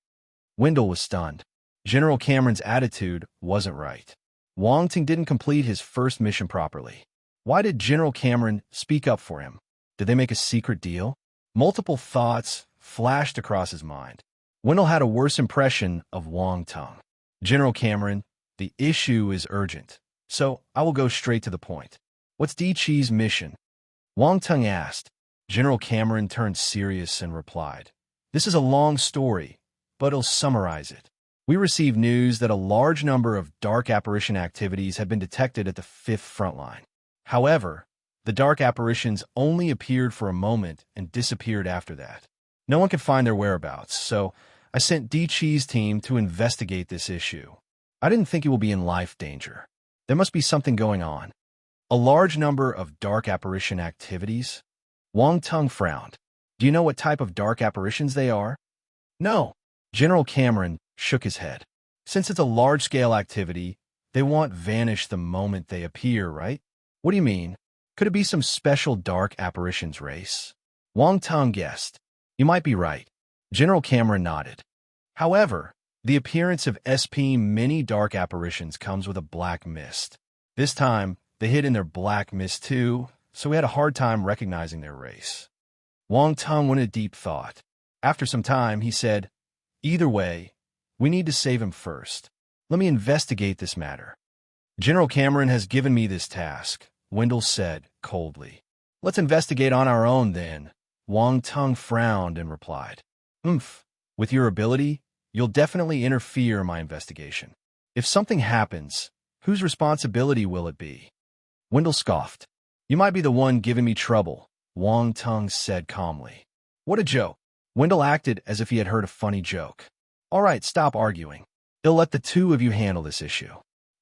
Wendell was stunned. General Cameron's attitude wasn't right. Wang Tung didn't complete his first mission properly. Why did General Cameron speak up for him? Did they make a secret deal? Multiple thoughts flashed across his mind. Wendell had a worse impression of Wang Tung. General Cameron, the issue is urgent, so I will go straight to the point. What's Di Chi's mission? Wang Tung asked. General Cameron turned serious and replied, This is a long story, but I'll summarize it. We received news that a large number of dark apparition activities had been detected at the 5th front line. However, the dark apparitions only appeared for a moment and disappeared after that. No one could find their whereabouts, so I sent Di Chi's team to investigate this issue. I didn't think it will be in life danger. There must be something going on. A large number of dark apparition activities? Wang Tung frowned. Do you know what type of dark apparitions they are? No. General Cameron shook his head. Since it's a large-scale activity, they won't vanish the moment they appear, right? What do you mean? Could it be some special dark apparitions race? Wang Tung guessed. You might be right. General Cameron nodded. However, the appearance of SP many dark apparitions comes with a black mist. This time, they hid in their black mist too, so we had a hard time recognizing their race. Wang Tung went into deep thought. After some time, he said, Either way, we need to save him first. Let me investigate this matter. General Cameron has given me this task, Wendell said coldly. Let's investigate on our own then. Wang Tung frowned and replied, With your ability, you'll definitely interfere in my investigation. If something happens, whose responsibility will it be? Wendell scoffed. You might be the one giving me trouble, Wang Tung said calmly. What a joke. Wendell acted as if he had heard a funny joke. All right, stop arguing. He'll let the two of you handle this issue.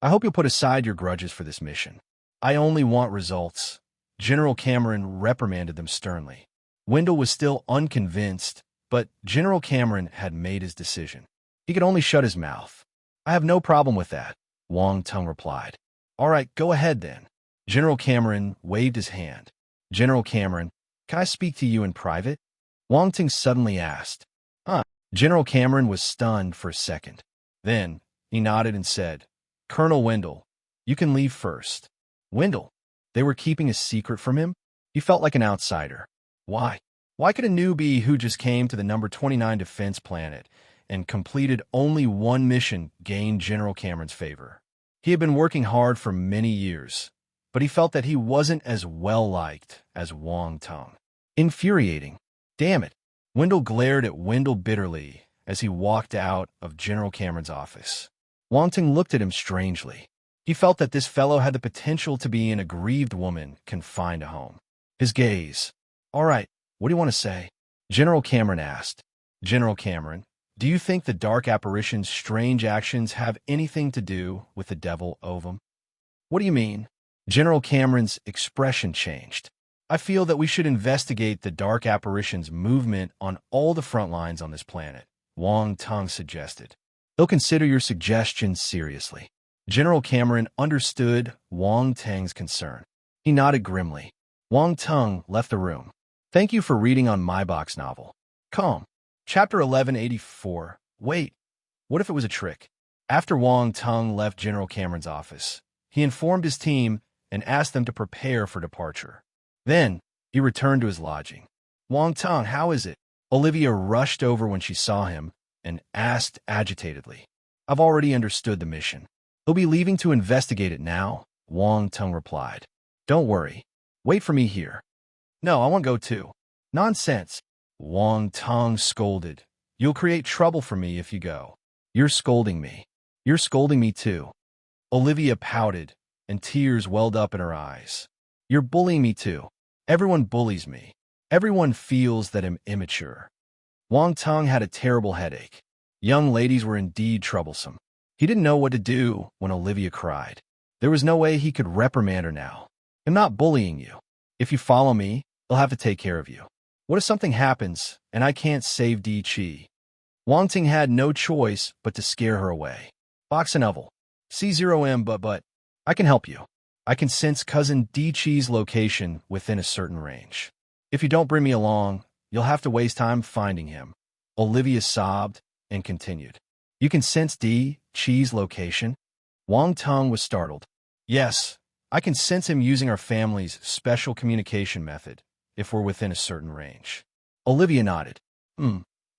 I hope you'll put aside your grudges for this mission. I only want results. General Cameron reprimanded them sternly. Wendell was still unconvinced, but General Cameron had made his decision. He could only shut his mouth. I have no problem with that, Wang Tung replied. All right, go ahead then. General Cameron waved his hand. General Cameron, can I speak to you in private? Wang Tung suddenly asked. Huh? General Cameron was stunned for a second. Then, he nodded and said, Colonel Wendell, you can leave first. Wendell? They were keeping a secret from him? He felt like an outsider. Why? Why could a newbie who just came to the number 29 defense planet and completed only one mission gain General Cameron's favor? He had been working hard for many years, but he felt that he wasn't as well-liked as Wang Tung. Infuriating. Damn it. Wendell glared at Wendell bitterly as he walked out of General Cameron's office. Wang Tung looked at him strangely. He felt that this fellow had the potential to be an aggrieved woman confined to home. His gaze. All right, what do you want to say? General Cameron asked. General Cameron, do you think the dark apparition's strange actions have anything to do with the devil ovum? What do you mean? General Cameron's expression changed. I feel that we should investigate the dark apparition's movement on all the front lines on this planet, Wang Tung suggested. They'll consider your suggestions seriously. General Cameron understood Wang Tung's concern. He nodded grimly. Wang Tung left the room. Thank you for reading on my box novel. Calm. Chapter 1184. Wait, what if it was a trick? After Wang Tung left General Cameron's office, he informed his team and asked them to prepare for departure. Then, he returned to his lodging. Wang Tung, how is it? Olivia rushed over when she saw him and asked agitatedly. I've already understood the mission. He'll be leaving to investigate it now, Wang Tung replied. Don't worry. Wait for me here. No, I won't go too. Nonsense. Wang Tung scolded. You'll create trouble for me if you go. You're scolding me. You're scolding me too. Olivia pouted, and tears welled up in her eyes. You're bullying me too. Everyone bullies me. Everyone feels that I'm immature. Wang Tung had a terrible headache. Young ladies were indeed troublesome. He didn't know what to do when Olivia cried. There was no way he could reprimand her now. I'm not bullying you. If you follow me, I'll have to take care of you. What if something happens and I can't save Di Chi? Wang Tung had no choice but to scare her away. Box and Oval. C0M but I can help you. I can sense cousin Di Chi's location within a certain range. If you don't bring me along, you'll have to waste time finding him. Olivia sobbed and continued. You can sense Di Chi's location? Wang Tung was startled. Yes, I can sense him using our family's special communication method if we're within a certain range. Olivia nodded.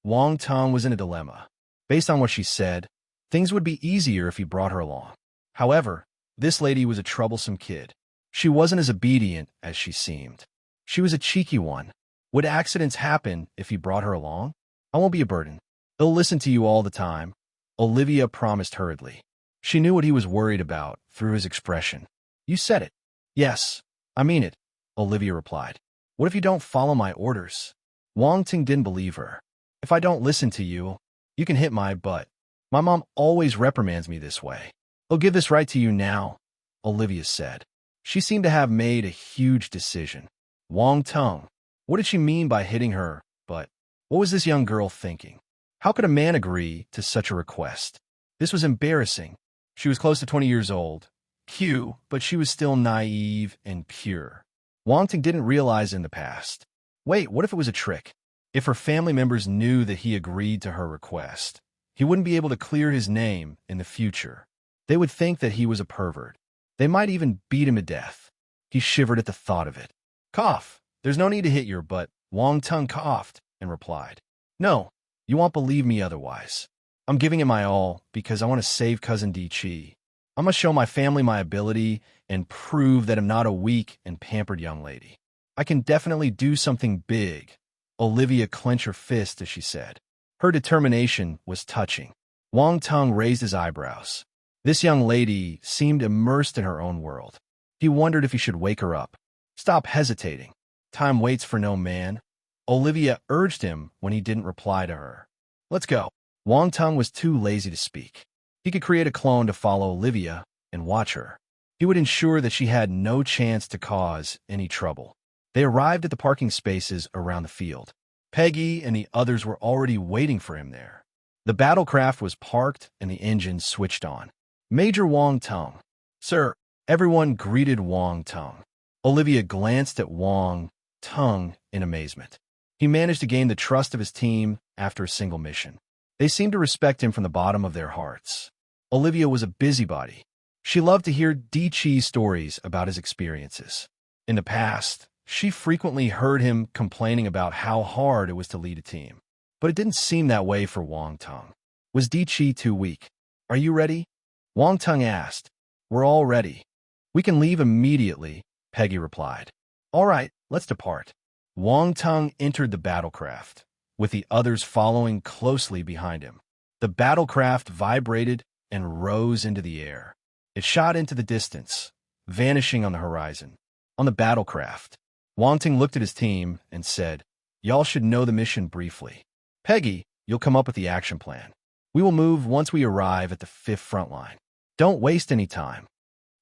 Wang Tung was in a dilemma. Based on what she said, things would be easier if he brought her along. However, this lady was a troublesome kid. She wasn't as obedient as she seemed. She was a cheeky one. Would accidents happen if he brought her along? I won't be a burden. He'll listen to you all the time, Olivia promised hurriedly. She knew what he was worried about through his expression. You said it. Yes, I mean it, Olivia replied. What if you don't follow my orders? Wang Tung didn't believe her. If I don't listen to you, you can hit my butt. My mom always reprimands me this way. I'll give this right to you now, Olivia said. She seemed to have made a huge decision. Wang Tung. What did she mean by hitting her? But what was this young girl thinking? How could a man agree to such a request? This was embarrassing. She was close to 20 years old. Cute, but she was still naive and pure. Wang Tung didn't realize in the past. Wait, what if it was a trick? If her family members knew that he agreed to her request, he wouldn't be able to clear his name in the future. They would think that he was a pervert. They might even beat him to death. He shivered at the thought of it. Cough. There's no need to hit your butt. Wang Tung coughed and replied. No, you won't believe me otherwise. I'm giving it my all because I want to save cousin Di Chi. I must show my family my ability and prove that I'm not a weak and pampered young lady. I can definitely do something big. Olivia clenched her fist as she said. Her determination was touching. Wang Tung raised his eyebrows. This young lady seemed immersed in her own world. He wondered if he should wake her up. Stop hesitating. Time waits for no man. Olivia urged him when he didn't reply to her. Let's go. Wang Tung was too lazy to speak. He could create a clone to follow Olivia and watch her. He would ensure that she had no chance to cause any trouble. They arrived at the parking spaces around the field. Peggy and the others were already waiting for him there. The battlecraft was parked and the engine switched on. Major Wang Tung. Sir, everyone greeted Wang Tung. Olivia glanced at Wang Tung in amazement. He managed to gain the trust of his team after a single mission. They seemed to respect him from the bottom of their hearts. Olivia was a busybody. She loved to hear Di Chi's stories about his experiences. In the past, she frequently heard him complaining about how hard it was to lead a team. But it didn't seem that way for Wang Tung. Was Di Chi too weak? Are you ready? Wang Tung asked. We're all ready. We can leave immediately, Peggy replied. All right, let's depart. Wang Tung entered the battlecraft, with the others following closely behind him. The battlecraft vibrated and rose into the air. It shot into the distance, vanishing on the horizon. On the battlecraft, Wang Tung looked at his team and said, Y'all should know the mission briefly. Peggy, you'll come up with the action plan. We will move once we arrive at the 5th front line. Don't waste any time.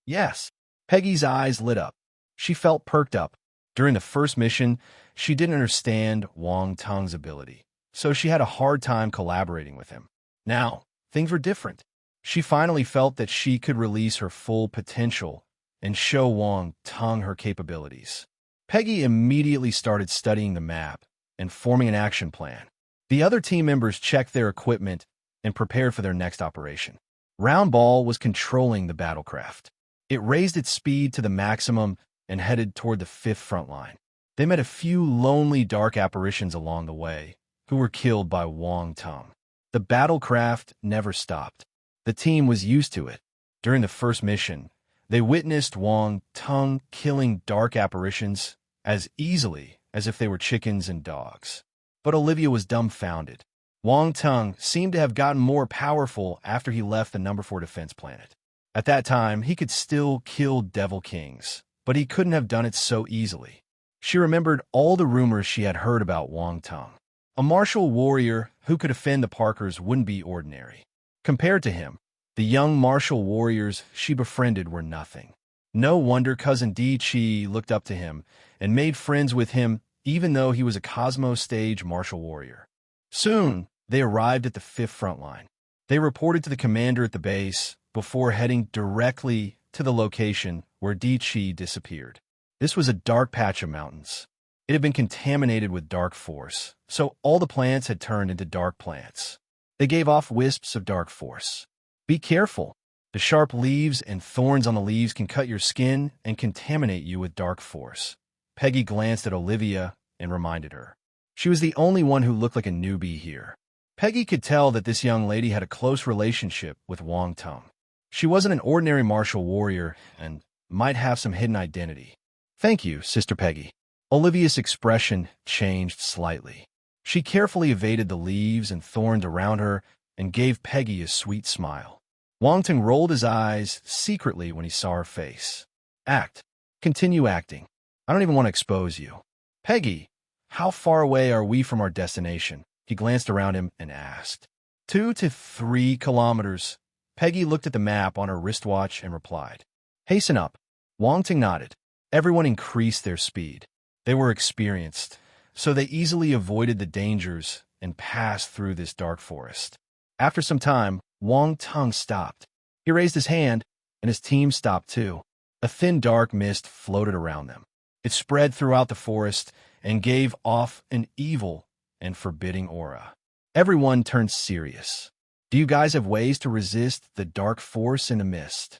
Yes. Peggy's eyes lit up. She felt perked up. During the first mission, she didn't understand Wang Tung's ability, so she had a hard time collaborating with him. Now, things were different. She finally felt that she could release her full potential and show Wang Tung her capabilities. Peggy immediately started studying the map and forming an action plan. The other team members checked their equipment and prepared for their next operation. Round Ball was controlling the battlecraft. It raised its speed to the maximum and headed toward the 5th front line. They met a few lonely dark apparitions along the way, who were killed by Wang Tung. The battlecraft never stopped. The team was used to it. During the first mission, they witnessed Wang Tung killing dark apparitions as easily as if they were chickens and dogs. But Olivia was dumbfounded. Wang Tung seemed to have gotten more powerful after he left the number 4 defense planet. At that time, he could still kill Devil Kings, but he couldn't have done it so easily. She remembered all the rumors she had heard about Wang Tung. A martial warrior who could offend the Parkers wouldn't be ordinary. Compared to him, the young martial warriors she befriended were nothing. No wonder Cousin Di Chi looked up to him and made friends with him even though he was a Cosmo Stage martial warrior. Soon, they arrived at the 5th front line. They reported to the commander at the base before heading directly to the location where Di Chi disappeared. This was a dark patch of mountains. It had been contaminated with dark force, so all the plants had turned into dark plants. They gave off wisps of dark force. Be careful. The sharp leaves and thorns on the leaves can cut your skin and contaminate you with dark force. Peggy glanced at Olivia and reminded her. She was the only one who looked like a newbie here. Peggy could tell that this young lady had a close relationship with Wang Tung. She wasn't an ordinary martial warrior and might have some hidden identity. Thank you, Sister Peggy. Olivia's expression changed slightly. She carefully evaded the leaves and thorns around her and gave Peggy a sweet smile. Wang Tung rolled his eyes secretly when he saw her face. Act. Continue acting. I don't even want to expose you. Peggy, how far away are we from our destination? He glanced around him and asked. 2 to 3 kilometers. Peggy looked at the map on her wristwatch and replied. Hasten up. Wang Tung nodded. Everyone increased their speed. They were experienced, so they easily avoided the dangers and passed through this dark forest. After some time, Wang Tung stopped. He raised his hand, and his team stopped too. A thin dark mist floated around them. It spread throughout the forest and gave off an evil and forbidding aura. Everyone turned serious. Do you guys have ways to resist the dark force in the mist?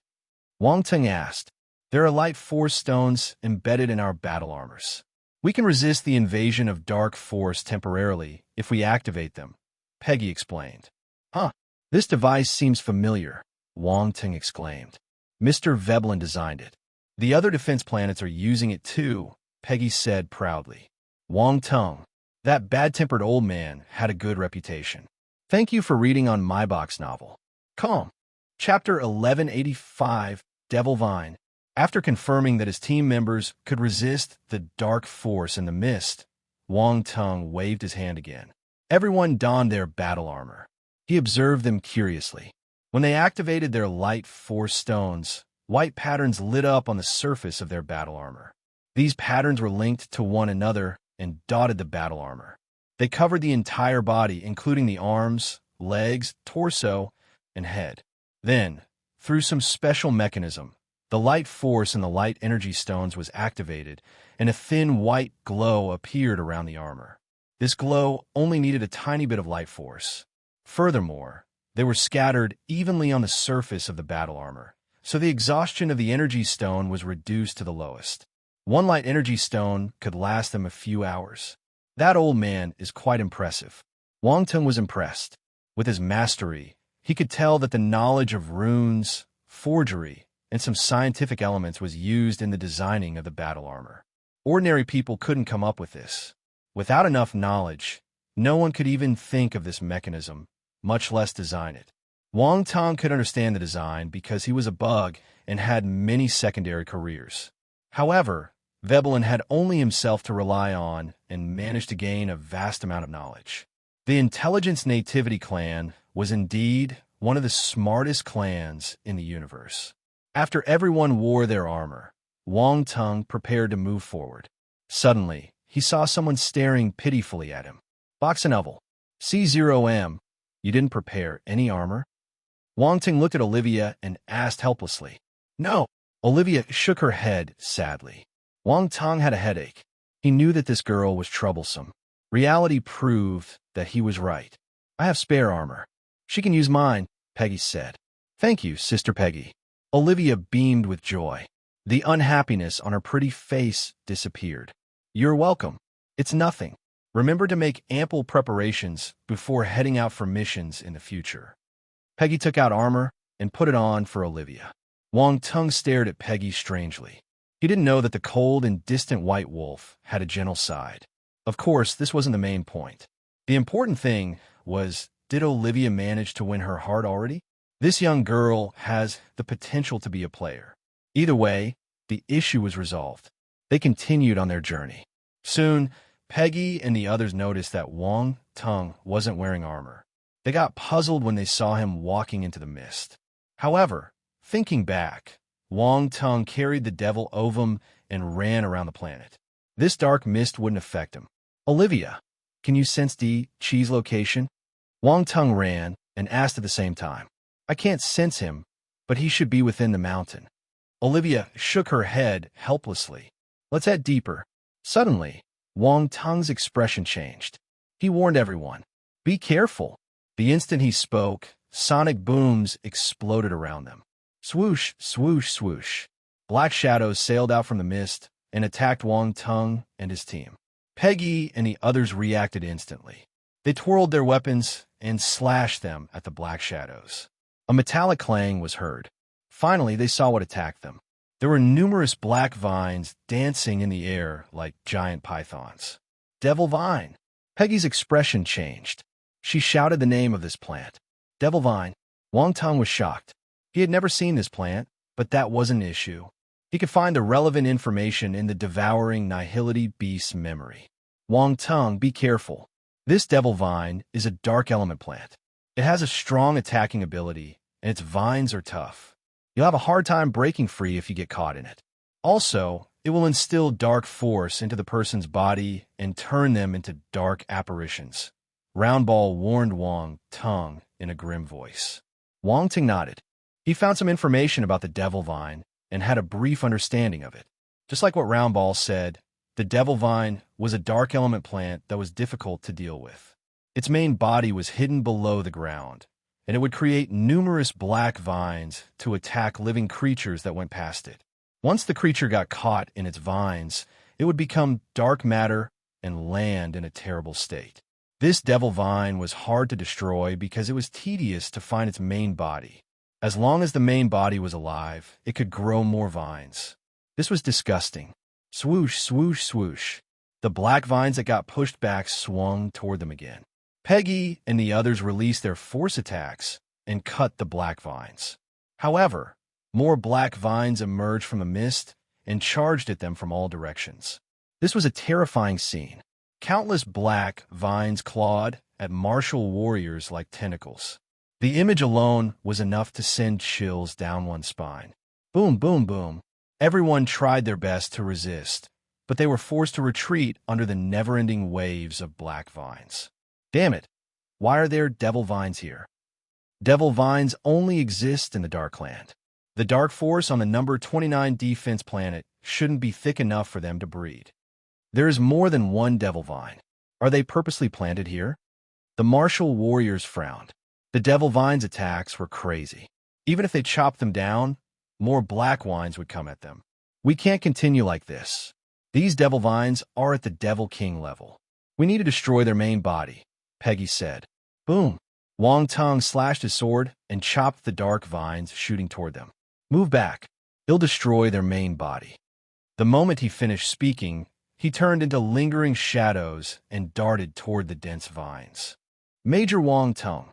Wang Tung asked. There are light force stones embedded in our battle armors. We can resist the invasion of dark force temporarily if we activate them, Peggy explained. Huh, this device seems familiar, Wang Tung exclaimed. Mr. Veblen designed it. The other defense planets are using it too, Peggy said proudly. Wang Tung, that bad-tempered old man, had a good reputation. Thank you for reading on my box novel. Calm. Chapter 1185, Devil Vine. After confirming that his team members could resist the dark force in the mist, Wang Tung waved his hand again. Everyone donned their battle armor. He observed them curiously. When they activated their light force stones, white patterns lit up on the surface of their battle armor. These patterns were linked to one another and dotted the battle armor. They covered the entire body, including the arms, legs, torso, and head. Then, through some special mechanism, the light force in the light energy stones was activated, and a thin white glow appeared around the armor. This glow only needed a tiny bit of light force. Furthermore, they were scattered evenly on the surface of the battle armor, so the exhaustion of the energy stone was reduced to the lowest. One light energy stone could last them a few hours. That old man is quite impressive. Wang Tung was impressed. With his mastery, he could tell that the knowledge of runes, forgery, and some scientific elements was used in the designing of the battle armor. Ordinary people couldn't come up with this. Without enough knowledge, no one could even think of this mechanism, much less design it. Wang Tung could understand the design because he was a bug and had many secondary careers. However, Veblen had only himself to rely on and managed to gain a vast amount of knowledge. The Intelligence Nativity clan was indeed one of the smartest clans in the universe. After everyone wore their armor, Wang Tung prepared to move forward. Suddenly, he saw someone staring pitifully at him. Boxenovel, C0M, you didn't prepare any armor? Wang Tung looked at Olivia and asked helplessly. No. Olivia shook her head sadly. Wang Tung had a headache. He knew that this girl was troublesome. Reality proved that he was right. I have spare armor. She can use mine, Peggy said. Thank you, Sister Peggy. Olivia beamed with joy. The unhappiness on her pretty face disappeared. You're welcome. It's nothing. Remember to make ample preparations before heading out for missions in the future. Peggy took out armor and put it on for Olivia. Wang Tung stared at Peggy strangely. He didn't know that the cold and distant white wolf had a gentle side. Of course, this wasn't the main point. The important thing was, did Olivia manage to win her heart already? This young girl has the potential to be a player. Either way, the issue was resolved. They continued on their journey. Soon, Peggy and the others noticed that Wang Tung wasn't wearing armor. They got puzzled when they saw him walking into the mist. However, thinking back, Wang Tung carried the devil ovum and ran around the planet. This dark mist wouldn't affect him. Olivia, can you sense Chi's location? Wang Tung ran and asked at the same time. I can't sense him, but he should be within the mountain. Olivia shook her head helplessly. Let's head deeper. Suddenly, Wang Tung's expression changed. He warned everyone, be careful. The instant he spoke, sonic booms exploded around them. Swoosh, swoosh, swoosh. Black shadows sailed out from the mist and attacked Wang Tung and his team. Peggy and the others reacted instantly. They twirled their weapons and slashed them at the black shadows. A metallic clang was heard. Finally, they saw what attacked them. There were numerous black vines dancing in the air like giant pythons. Devil vine. Peggy's expression changed. She shouted the name of this plant. Devil vine. Wang Tung was shocked. He had never seen this plant, but that wasn't an issue. He could find the relevant information in the devouring nihility beast's memory. Wang Tung, be careful. This devil vine is a dark element plant. It has a strong attacking ability, and its vines are tough. You'll have a hard time breaking free if you get caught in it. Also, it will instill dark force into the person's body and turn them into dark apparitions. Roundball warned Wang Tung in a grim voice. Wang Tung nodded. He found some information about the devil vine and had a brief understanding of it. Just like what Roundball said, the devil vine was a dark element plant that was difficult to deal with. Its main body was hidden below the ground, and it would create numerous black vines to attack living creatures that went past it. Once the creature got caught in its vines, it would become dark matter and land in a terrible state. This devil vine was hard to destroy because it was tedious to find its main body. As long as the main body was alive, it could grow more vines. This was disgusting. Swoosh, swoosh, swoosh. The black vines that got pushed back swung toward them again. Peggy and the others released their force attacks and cut the black vines. However, more black vines emerged from the mist and charged at them from all directions. This was a terrifying scene. Countless black vines clawed at martial warriors like tentacles. The image alone was enough to send chills down one's spine. Boom, boom, boom. Everyone tried their best to resist, but they were forced to retreat under the never-ending waves of black vines. Damn it! Why are there devil vines here? Devil vines only exist in the Darkland. The dark force on the number 29 defense planet shouldn't be thick enough for them to breed. There is more than one devil vine. Are they purposely planted here? The martial warriors frowned. The devil vines' attacks were crazy. Even if they chopped them down, more black vines would come at them. We can't continue like this. These devil vines are at the Devil King level. We need to destroy their main body, Peggy said. Boom! Wang Tung slashed his sword and chopped the dark vines shooting toward them. Move back. He'll destroy their main body. The moment he finished speaking, he turned into lingering shadows and darted toward the dense vines. Major Wang Tung.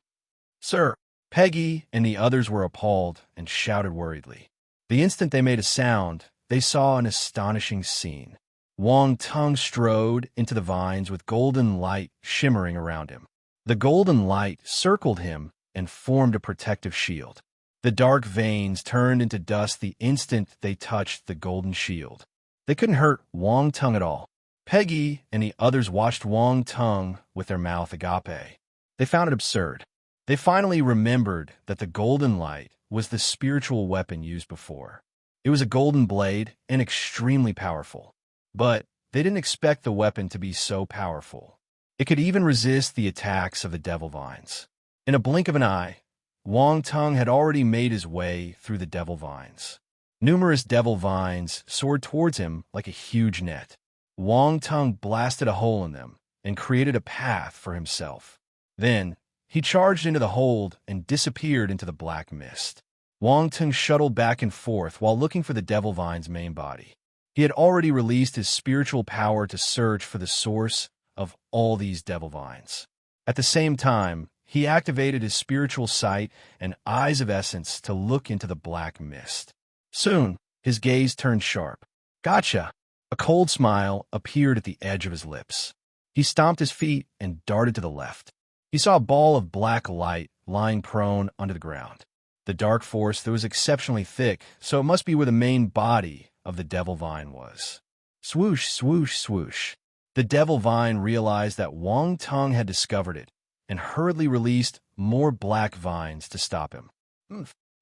Sir, Peggy and the others were appalled and shouted worriedly. The instant they made a sound, they saw an astonishing scene. Wang Tung strode into the vines with golden light shimmering around him. The golden light circled him and formed a protective shield. The dark veins turned into dust the instant they touched the golden shield. They couldn't hurt Wang Tung at all. Peggy and the others watched Wang Tung with their mouth agape. They found it absurd. They finally remembered that the golden light was the spiritual weapon used before. It was a golden blade and extremely powerful. But they didn't expect the weapon to be so powerful. It could even resist the attacks of the devil vines. In a blink of an eye, Wang Tung had already made his way through the devil vines. Numerous devil vines soared towards him like a huge net. Wang Tung blasted a hole in them and created a path for himself. Then, he charged into the hold and disappeared into the black mist. Wang Tung shuttled back and forth while looking for the devil vine's main body. He had already released his spiritual power to search for the source of all these devil vines. At the same time, he activated his spiritual sight and eyes of essence to look into the black mist. Soon, his gaze turned sharp. Gotcha! A cold smile appeared at the edge of his lips. He stomped his feet and darted to the left. He saw a ball of black light lying prone under the ground. The dark force that was exceptionally thick, so it must be where the main body of the devil vine was. Swoosh, swoosh, swoosh. The devil vine realized that Wang Tung had discovered it and hurriedly released more black vines to stop him.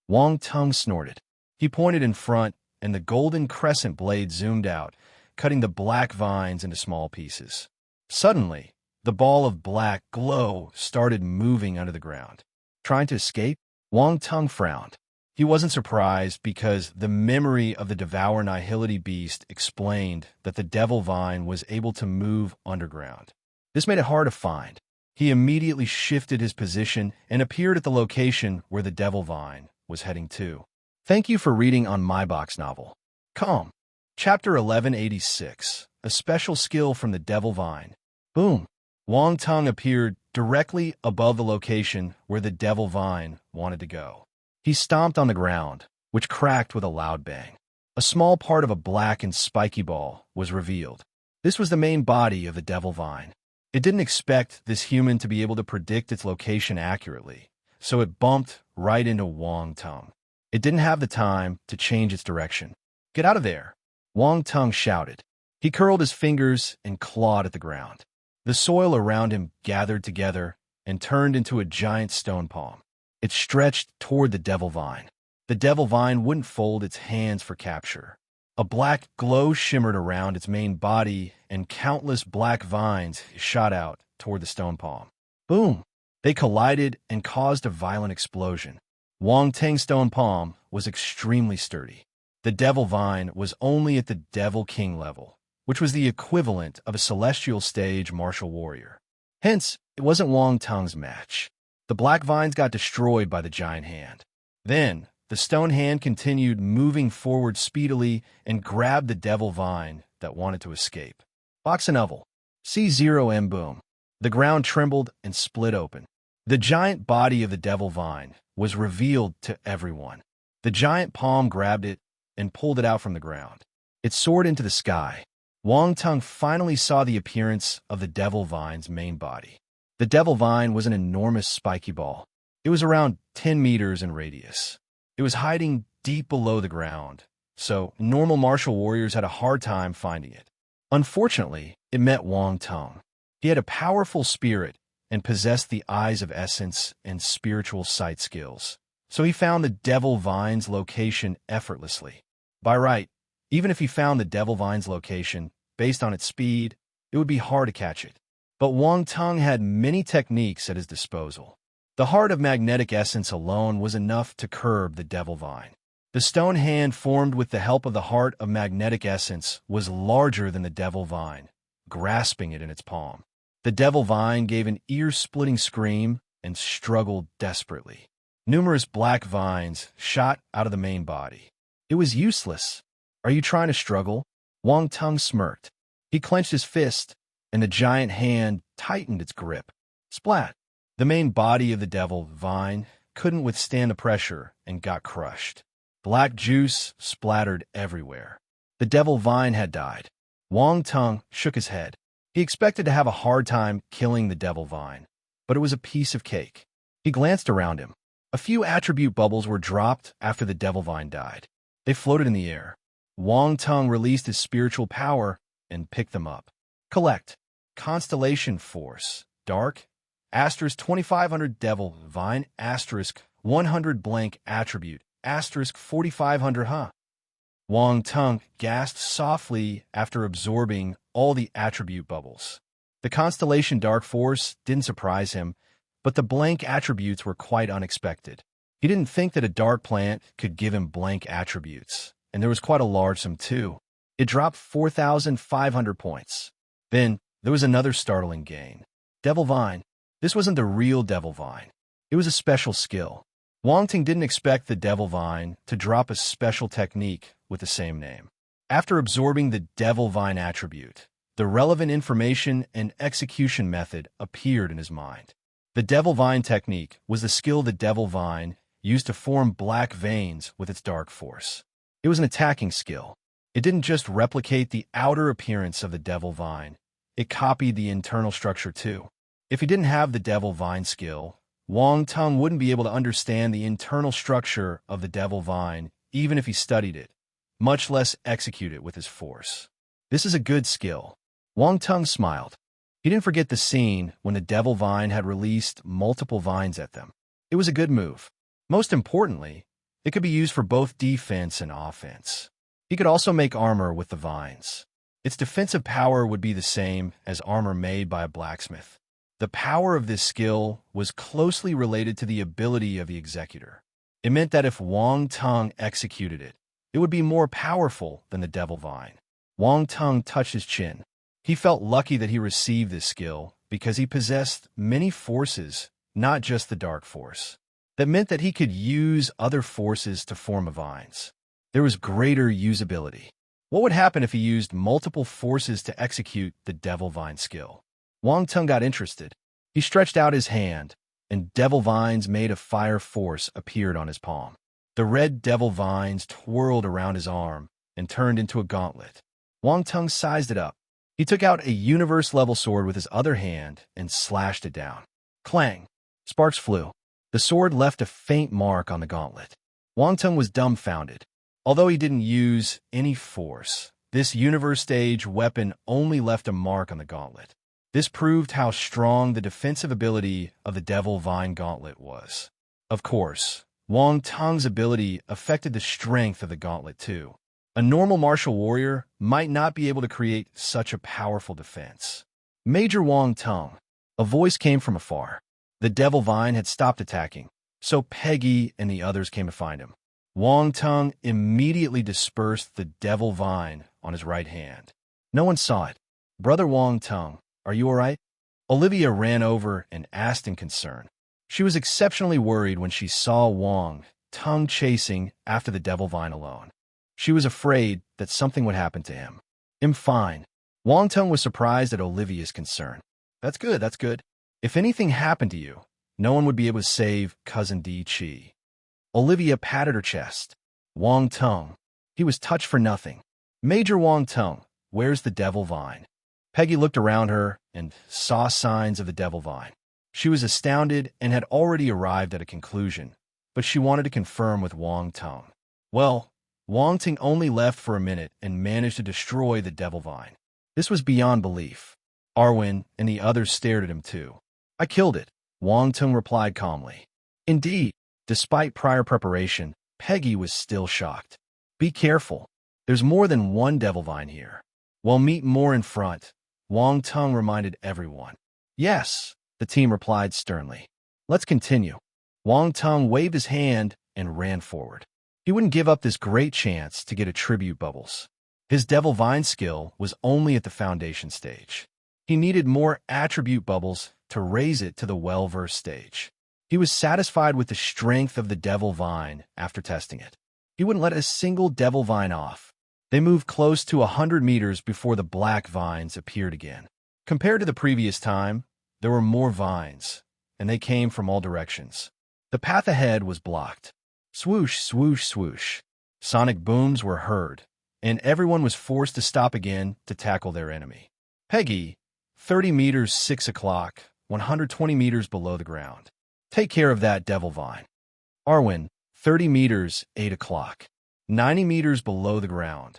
Wang Tung snorted. He pointed in front, and the golden crescent blade zoomed out, cutting the black vines into small pieces. Suddenly, the ball of black glow started moving under the ground. Trying to escape? Wang Tung frowned. He wasn't surprised because the memory of the Devour Nihility beast explained that the devil vine was able to move underground. This made it hard to find. He immediately shifted his position and appeared at the location where the devil vine was heading to. Thank you for reading on my box novel. Calm. Chapter 1186. A special skill from the devil vine. Boom. Wang Tung appeared directly above the location where the devil vine wanted to go. He stomped on the ground, which cracked with a loud bang. A small part of a black and spiky ball was revealed. This was the main body of the devil vine. It didn't expect this human to be able to predict its location accurately, so it bumped right into Wang Tung. It didn't have the time to change its direction. Get out of there, Wang Tung shouted. He curled his fingers and clawed at the ground. The soil around him gathered together and turned into a giant stone palm. It stretched toward the devil vine. The devil vine wouldn't fold its hands for capture. A black glow shimmered around its main body, and countless black vines shot out toward the stone palm. Boom! They collided and caused a violent explosion. Wang Tang's stone palm was extremely sturdy. The devil vine was only at the Devil King level, which was the equivalent of a celestial stage martial warrior. Hence, it wasn't Wang Tung's match. The black vines got destroyed by the giant hand. Then, the stone hand continued moving forward speedily and grabbed the devil vine that wanted to escape. Box and oval. C0M boom. The ground trembled and split open. The giant body of the devil vine was revealed to everyone. The giant palm grabbed it and pulled it out from the ground. It soared into the sky. Wang Tung finally saw the appearance of the devil vine's main body. The devil vine was an enormous spiky ball. It was around 10 meters in radius. It was hiding deep below the ground, so normal martial warriors had a hard time finding it. Unfortunately, it met Wang Tung. He had a powerful spirit and possessed the eyes of essence and spiritual sight skills, so he found the devil vine's location effortlessly. By right, even if he found the devil vine's location, based on its speed, it would be hard to catch it. But Wang Tung had many techniques at his disposal. The heart of magnetic essence alone was enough to curb the devil vine. The stone hand formed with the help of the heart of magnetic essence was larger than the devil vine, grasping it in its palm. The devil vine gave an ear-splitting scream and struggled desperately. Numerous black vines shot out of the main body. It was useless. Are you trying to struggle? Wang Tung smirked. He clenched his fist, and the giant hand tightened its grip. Splat! The main body of the devil vine couldn't withstand the pressure and got crushed. Black juice splattered everywhere. The devil vine had died. Wang Tung shook his head. He expected to have a hard time killing the devil vine, but it was a piece of cake. He glanced around him. A few attribute bubbles were dropped after the devil vine died. They floated in the air. Wang Tung released his spiritual power and picked them up. Collect. Constellation Force. Dark. Asterisk 2500 Devil Vine. Asterisk 100 blank attribute. Asterisk 4500 Wang Tung gasped softly after absorbing all the attribute bubbles. The constellation Dark Force didn't surprise him, but the blank attributes were quite unexpected. He didn't think that a dark plant could give him blank attributes, and there was quite a large sum too. It dropped 4,500 points. Then there was another startling gain. Devil Vine. This wasn't the real Devil Vine. It was a special skill. Wang Tung didn't expect the Devil Vine to drop a special technique with the same name. After absorbing the Devil Vine attribute, the relevant information and execution method appeared in his mind. The Devil Vine technique was the skill the Devil Vine used to form black veins with its dark force. It was an attacking skill. It didn't just replicate the outer appearance of the Devil Vine, it copied the internal structure too. If he didn't have the Devil Vine skill, Wang Tung wouldn't be able to understand the internal structure of the Devil Vine even if he studied it, much less execute it with his force. This is a good skill. Wang Tung smiled. He didn't forget the scene when the Devil Vine had released multiple vines at them. It was a good move. Most importantly, it could be used for both defense and offense. He could also make armor with the vines. Its defensive power would be the same as armor made by a blacksmith. The power of this skill was closely related to the ability of the executor. It meant that if Wang Tung executed it, it would be more powerful than the Devil Vine. Wang Tung touched his chin. He felt lucky that he received this skill because he possessed many forces, not just the dark force. That meant that he could use other forces to form a vines. There was greater usability. What would happen if he used multiple forces to execute the Devil Vine skill? Wang Tung got interested. He stretched out his hand, and devil vines made of fire force appeared on his palm. The red devil vines twirled around his arm and turned into a gauntlet. Wang Tung sized it up. He took out a universe-level sword with his other hand and slashed it down. Clang! Sparks flew. The sword left a faint mark on the gauntlet. Wang Tung was dumbfounded. Although he didn't use any force, this universe-stage weapon only left a mark on the gauntlet. This proved how strong the defensive ability of the Devil Vine Gauntlet was. Of course, Wang Tung's ability affected the strength of the gauntlet too. A normal martial warrior might not be able to create such a powerful defense. Major Wang Tung. A voice came from afar. The Devil Vine had stopped attacking, so Peggy and the others came to find him. Wang Tung immediately dispersed the Devil Vine on his right hand. No one saw it. Brother Wang Tung, are you all right? Olivia ran over and asked in concern. She was exceptionally worried when she saw Wang Tung chasing after the Devil Vine alone. She was afraid that something would happen to him. I'm fine. Wang Tung was surprised at Olivia's concern. That's good, that's good. If anything happened to you, no one would be able to save Cousin Di Chi. Olivia patted her chest. Wang Tung. He was touched for nothing. Major Wang Tung, where's the Devil Vine? Peggy looked around her and saw signs of the Devil Vine. She was astounded and had already arrived at a conclusion, but she wanted to confirm with Wang Tung. Well, Wang Tung only left for a minute and managed to destroy the devil vine. This was beyond belief. Arwen and the others stared at him too. I killed it, Wang Tung replied calmly. Indeed, despite prior preparation, Peggy was still shocked. Be careful. There's more than one devil vine here. We'll meet more in front, Wang Tung reminded everyone. Yes, the team replied sternly. Let's continue. Wang Tung waved his hand and ran forward. He wouldn't give up this great chance to get attribute bubbles. His devil vine skill was only at the foundation stage. He needed more attribute bubbles to raise it to the well-versed stage. He was satisfied with the strength of the devil vine after testing it. He wouldn't let a single devil vine off. They moved close to 100 meters before the black vines appeared again. Compared to the previous time, there were more vines, and they came from all directions. The path ahead was blocked. Swoosh, swoosh, swoosh. Sonic booms were heard, and everyone was forced to stop again to tackle their enemy. Peggy, 30 meters 6 o'clock, 120 meters below the ground. Take care of that devil vine. Arwen, 30 meters 8 o'clock, 90 meters below the ground.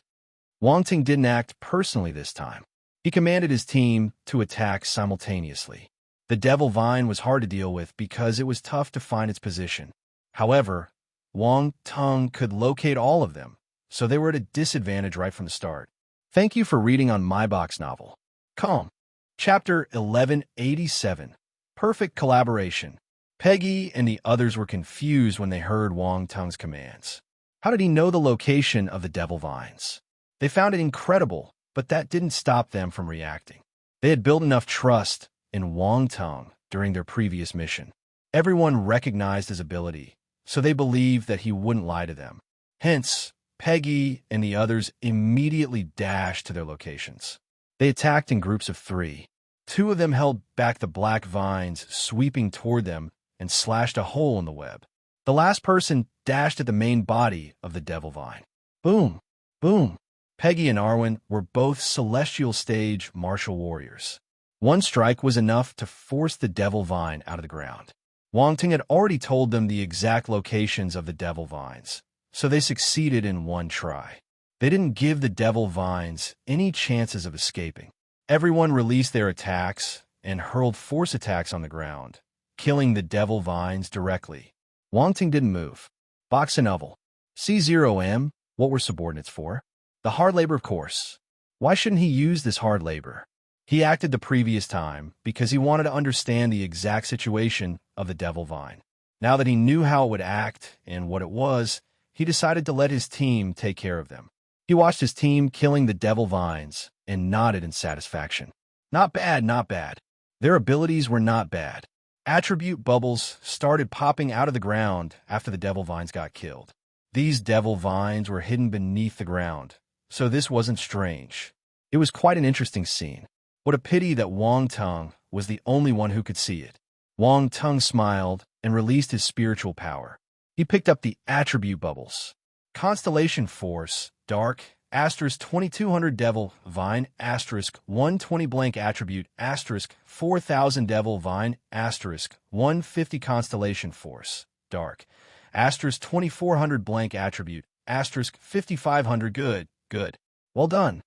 Wang Tung didn't act personally this time. He commanded his team to attack simultaneously. The devil vine was hard to deal with because it was tough to find its position. However, Wang Tung could locate all of them, so they were at a disadvantage right from the start. Thank you for reading on my box novel. Calm. Chapter 1187. Perfect collaboration. Peggy and the others were confused when they heard Wang Tung's commands. How did he know the location of the devil vines? They found it incredible, but that didn't stop them from reacting. They had built enough trust in Wang Tung during their previous mission. Everyone recognized his ability, so they believed that he wouldn't lie to them. Hence, Peggy and the others immediately dashed to their locations. They attacked in groups of 3. 2 of them held back the black vines, sweeping toward them, and slashed a hole in the web. The last person dashed at the main body of the devil vine. Boom! Boom! Peggy and Arwen were both celestial stage martial warriors. One strike was enough to force the devil vine out of the ground. Wang Tung had already told them the exact locations of the devil vines, so they succeeded in one try. They didn't give the devil vines any chances of escaping. Everyone released their attacks and hurled force attacks on the ground, killing the devil vines directly. Wang Tung didn't move. Box and oval. C0M, what were subordinates for? The hard labor, of course. Why shouldn't he use this hard labor? He acted the previous time because he wanted to understand the exact situation of the devil vine. Now that he knew how it would act and what it was, he decided to let his team take care of them. He watched his team killing the devil vines and nodded in satisfaction. Not bad, not bad. Their abilities were not bad. Attribute bubbles started popping out of the ground after the devil vines got killed. These devil vines were hidden beneath the ground, so this wasn't strange. It was quite an interesting scene. What a pity that Wang Tung was the only one who could see it. Wang Tung smiled and released his spiritual power. He picked up the attribute bubbles. Constellation Force, Dark, * 2200 Devil Vine, * 120 blank attribute, * 4000 Devil Vine, * 150 Constellation Force, Dark, * 2400 blank attribute, * 5500 Good, good. Well done.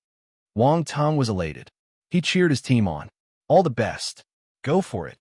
Wang Tung was elated. He cheered his team on. All the best. Go for it.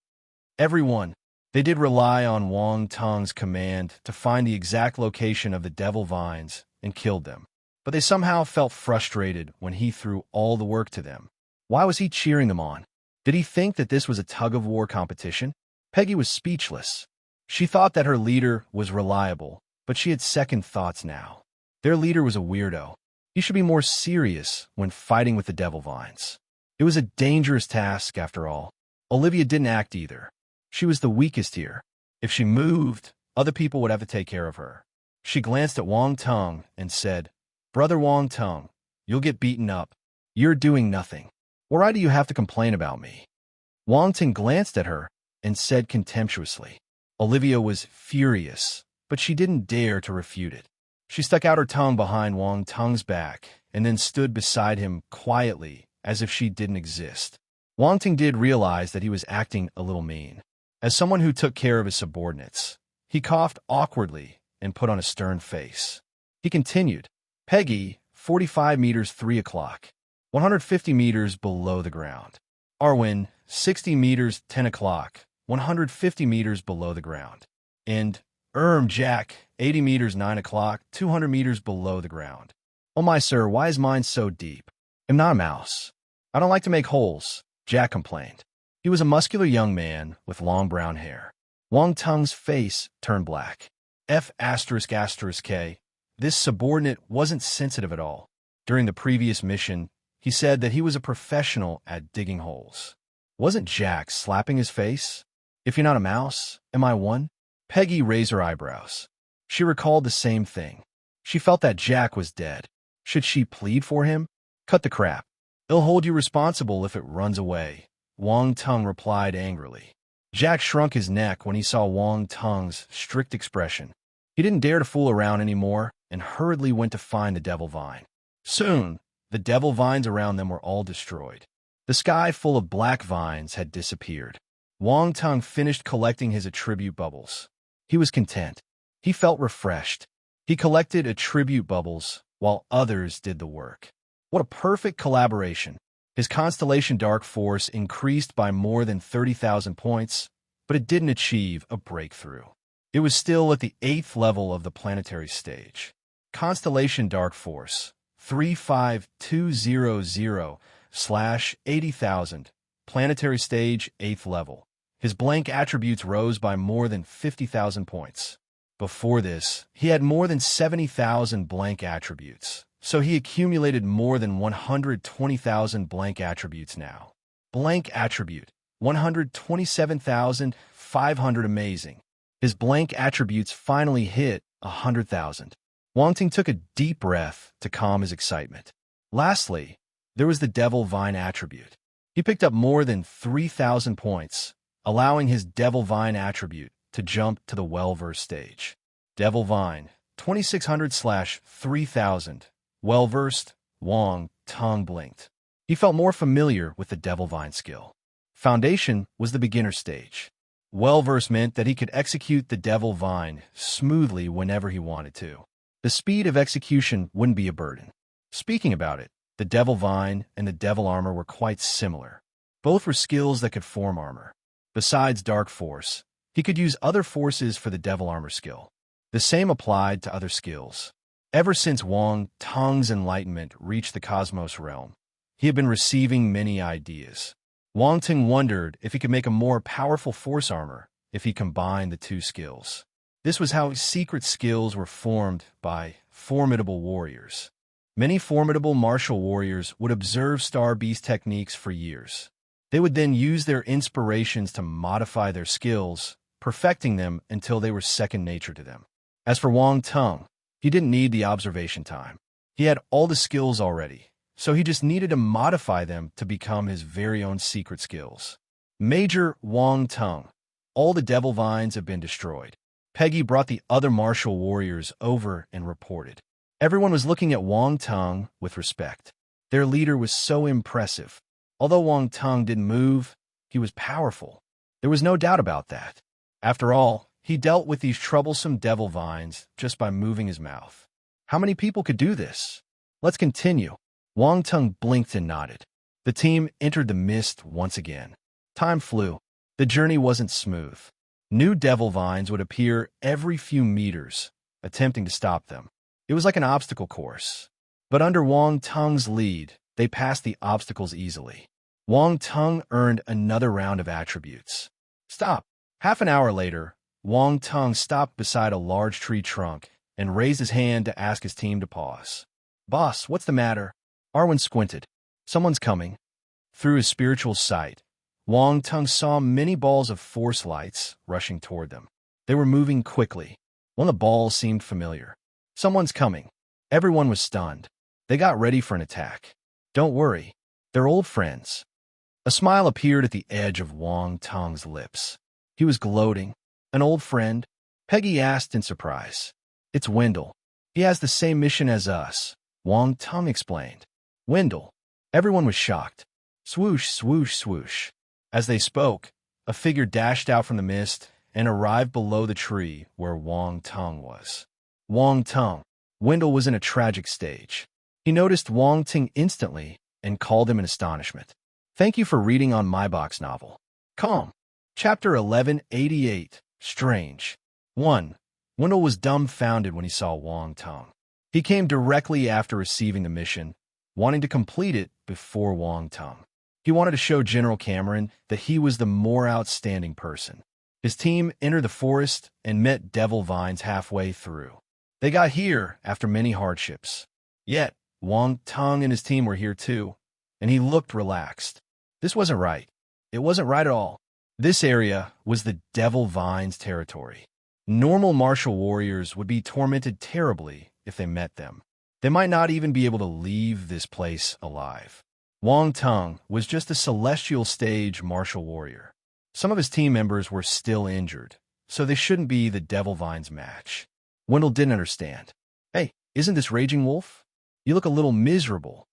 Everyone. They did rely on Wang Tung's command to find the exact location of the devil vines and killed them. But they somehow felt frustrated when he threw all the work to them. Why was he cheering them on? Did he think that this was a tug-of-war competition? Peggy was speechless. She thought that her leader was reliable, but she had second thoughts now. Their leader was a weirdo. He should be more serious when fighting with the devil vines. It was a dangerous task, after all. Olivia didn't act either. She was the weakest here. If she moved, other people would have to take care of her. She glanced at Wang Tung and said, "Brother Wang Tung, you'll get beaten up. You're doing nothing. Why do you have to complain about me?" Wang Tung glanced at her and said contemptuously. Olivia was furious, but she didn't dare to refute it. She stuck out her tongue behind Wang Tung's back and then stood beside him quietly as if she didn't exist. Wang Tung did realize that he was acting a little mean. As someone who took care of his subordinates, he coughed awkwardly and put on a stern face. He continued, Peggy, 45 meters 3 o'clock, 150 meters below the ground. Arwen, 60 meters 10 o'clock, 150 meters below the ground. And Jack, 80 meters 9 o'clock, 200 meters below the ground. Oh my sir, why is mine so deep? I'm not a mouse. I don't like to make holes, Jack complained. He was a muscular young man with long brown hair. Wang Tung's face turned black. F***K. This subordinate wasn't sensitive at all. During the previous mission, he said that he was a professional at digging holes. Wasn't Jack slapping his face? If you're not a mouse, am I one? Peggy raised her eyebrows. She recalled the same thing. She felt that Jack was dead. Should she plead for him? Cut the crap. He'll hold you responsible if it runs away, Wang Tung replied angrily. Jack shrunk his neck when he saw Wang Tung's strict expression. He didn't dare to fool around anymore and hurriedly went to find the devil vine. Soon, the devil vines around them were all destroyed. The sky full of black vines had disappeared. Wang Tung finished collecting his attribute bubbles. He was content. He felt refreshed. He collected attribute bubbles while others did the work. What a perfect collaboration. His constellation Dark Force increased by more than 30,000 points, but it didn't achieve a breakthrough. It was still at the 8th level of the planetary stage. Constellation Dark Force 35200/80,000, planetary stage 8th level. His blank attributes rose by more than 50,000 points. Before this, he had more than 70,000 blank attributes, so he accumulated more than 120,000 blank attributes now. Blank attribute, 127,500 amazing. His blank attributes finally hit 100,000. Wang Ting took a deep breath to calm his excitement. Lastly, there was the Devil Vine attribute. He picked up more than 3,000 points, allowing his Devil Vine attribute to jump to the well-versed stage. Devil Vine, 2600/3000. Well-versed, Wang Tung blinked. He felt more familiar with the Devil Vine skill. Foundation was the beginner stage. Well-versed meant that he could execute the Devil Vine smoothly whenever he wanted to. The speed of execution wouldn't be a burden. Speaking about it, the Devil Vine and the Devil Armor were quite similar. Both were skills that could form armor. Besides Dark Force, he could use other forces for the Devil Armor skill. The same applied to other skills. Ever since Wang Tung's enlightenment reached the cosmos realm, he had been receiving many ideas. Wang Tung wondered if he could make a more powerful force armor if he combined the two skills. This was how secret skills were formed by formidable warriors. Many formidable martial warriors would observe Star Beast techniques for years. They would then use their inspirations to modify their skills, perfecting them until they were second nature to them. As for Wang Tung, he didn't need the observation time. He had all the skills already, so he just needed to modify them to become his very own secret skills. Major Wang Tung, all the Devil Vines have been destroyed. Peggy brought the other martial warriors over and reported. Everyone was looking at Wang Tung with respect. Their leader was so impressive. Although Wang Tung didn't move, he was powerful. There was no doubt about that. After all, he dealt with these troublesome devil vines just by moving his mouth. How many people could do this? Let's continue. Wang Tung blinked and nodded. The team entered the mist once again. Time flew. The journey wasn't smooth. New devil vines would appear every few meters, attempting to stop them. It was like an obstacle course. But under Wang Tung's lead, they passed the obstacles easily. Wang Tung earned another round of attributes. Stop. Half an hour later, Wang Tung stopped beside a large tree trunk and raised his hand to ask his team to pause. Boss, what's the matter? Arwen squinted. Someone's coming. Through his spiritual sight, Wang Tung saw many balls of force lights rushing toward them. They were moving quickly. One of the balls seemed familiar. Someone's coming. Everyone was stunned. They got ready for an attack. Don't worry. They're old friends. A smile appeared at the edge of Wang Tung's lips. He was gloating. An old friend? Peggy asked in surprise. It's Wendell. He has the same mission as us, Wang Tung explained. Wendell. Everyone was shocked. Swoosh, swoosh, swoosh. As they spoke, A figure dashed out from the mist and arrived below the tree where Wang Tung was. Wang Tung. Wendell was in a tragic stage. He noticed Wang Tung instantly and called him in astonishment. Thank you for reading on my box novel. Calm. Chapter 1188. Strange. 1. Wendell was dumbfounded when he saw Wang Tung. He came directly after receiving the mission, wanting to complete it before Wang Tung. He wanted to show General Cameron that he was the more outstanding person. His team entered the forest and met Devil Vines halfway through. They got here after many hardships. Yet, Wang Tung and his team were here too, and he looked relaxed. This wasn't right. It wasn't right at all. This area was the Devil Vines territory. Normal martial warriors would be tormented terribly if they met them. They might not even be able to leave this place alive. Wang Tung was just a celestial stage martial warrior. Some of his team members were still injured, so they shouldn't be the Devil Vines match. Wendell didn't understand. Hey, isn't this Raging Wolf? You look a little miserable.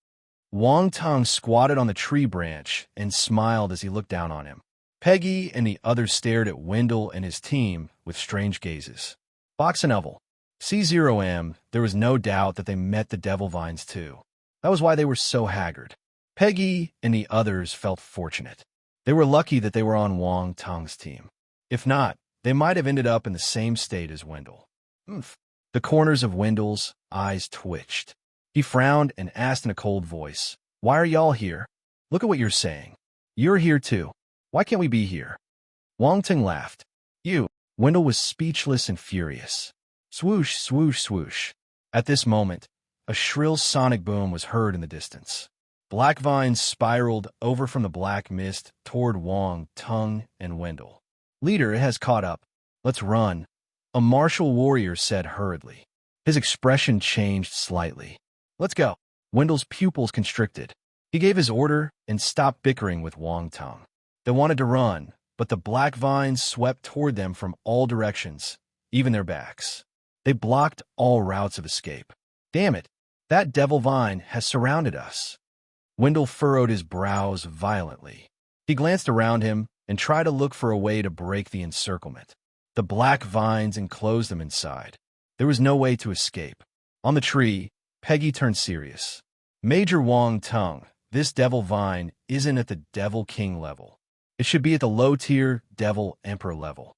Wang Tung squatted on the tree branch and smiled as he looked down on him. Peggy and the others stared at Wendell and his team with strange gazes. Box and Oval. C0M, there was no doubt that they met the Devil Vines too. That was why they were so haggard. Peggy and the others felt fortunate. They were lucky that they were on Wang Tung's team. If not, they might have ended up in the same state as Wendell. The corners of Wendell's eyes twitched. He frowned and asked in a cold voice, "Why are y'all here? Look at what you're saying. You're here too. Why can't we be here?" Wang Tung laughed. "You." Wendell was speechless and furious. Swoosh, swoosh, swoosh. At this moment, a shrill sonic boom was heard in the distance. Black vines spiraled over from the black mist toward Wang Tung and Wendell. "Leader, it has caught up. Let's run," a martial warrior said hurriedly. His expression changed slightly. "Let's go." Wendell's pupils constricted. He gave his order and stopped bickering with Wang Tung. They wanted to run, but the black vines swept toward them from all directions, even their backs. They blocked all routes of escape. "Damn it, that Devil Vine has surrounded us." Wendell furrowed his brows violently. He glanced around him and tried to look for a way to break the encirclement. The black vines enclosed them inside. There was no way to escape. On the tree, Peggy turned serious. "Major Wang Tung, this Devil Vine isn't at the Devil King level. It should be at the low-tier Devil Emperor level."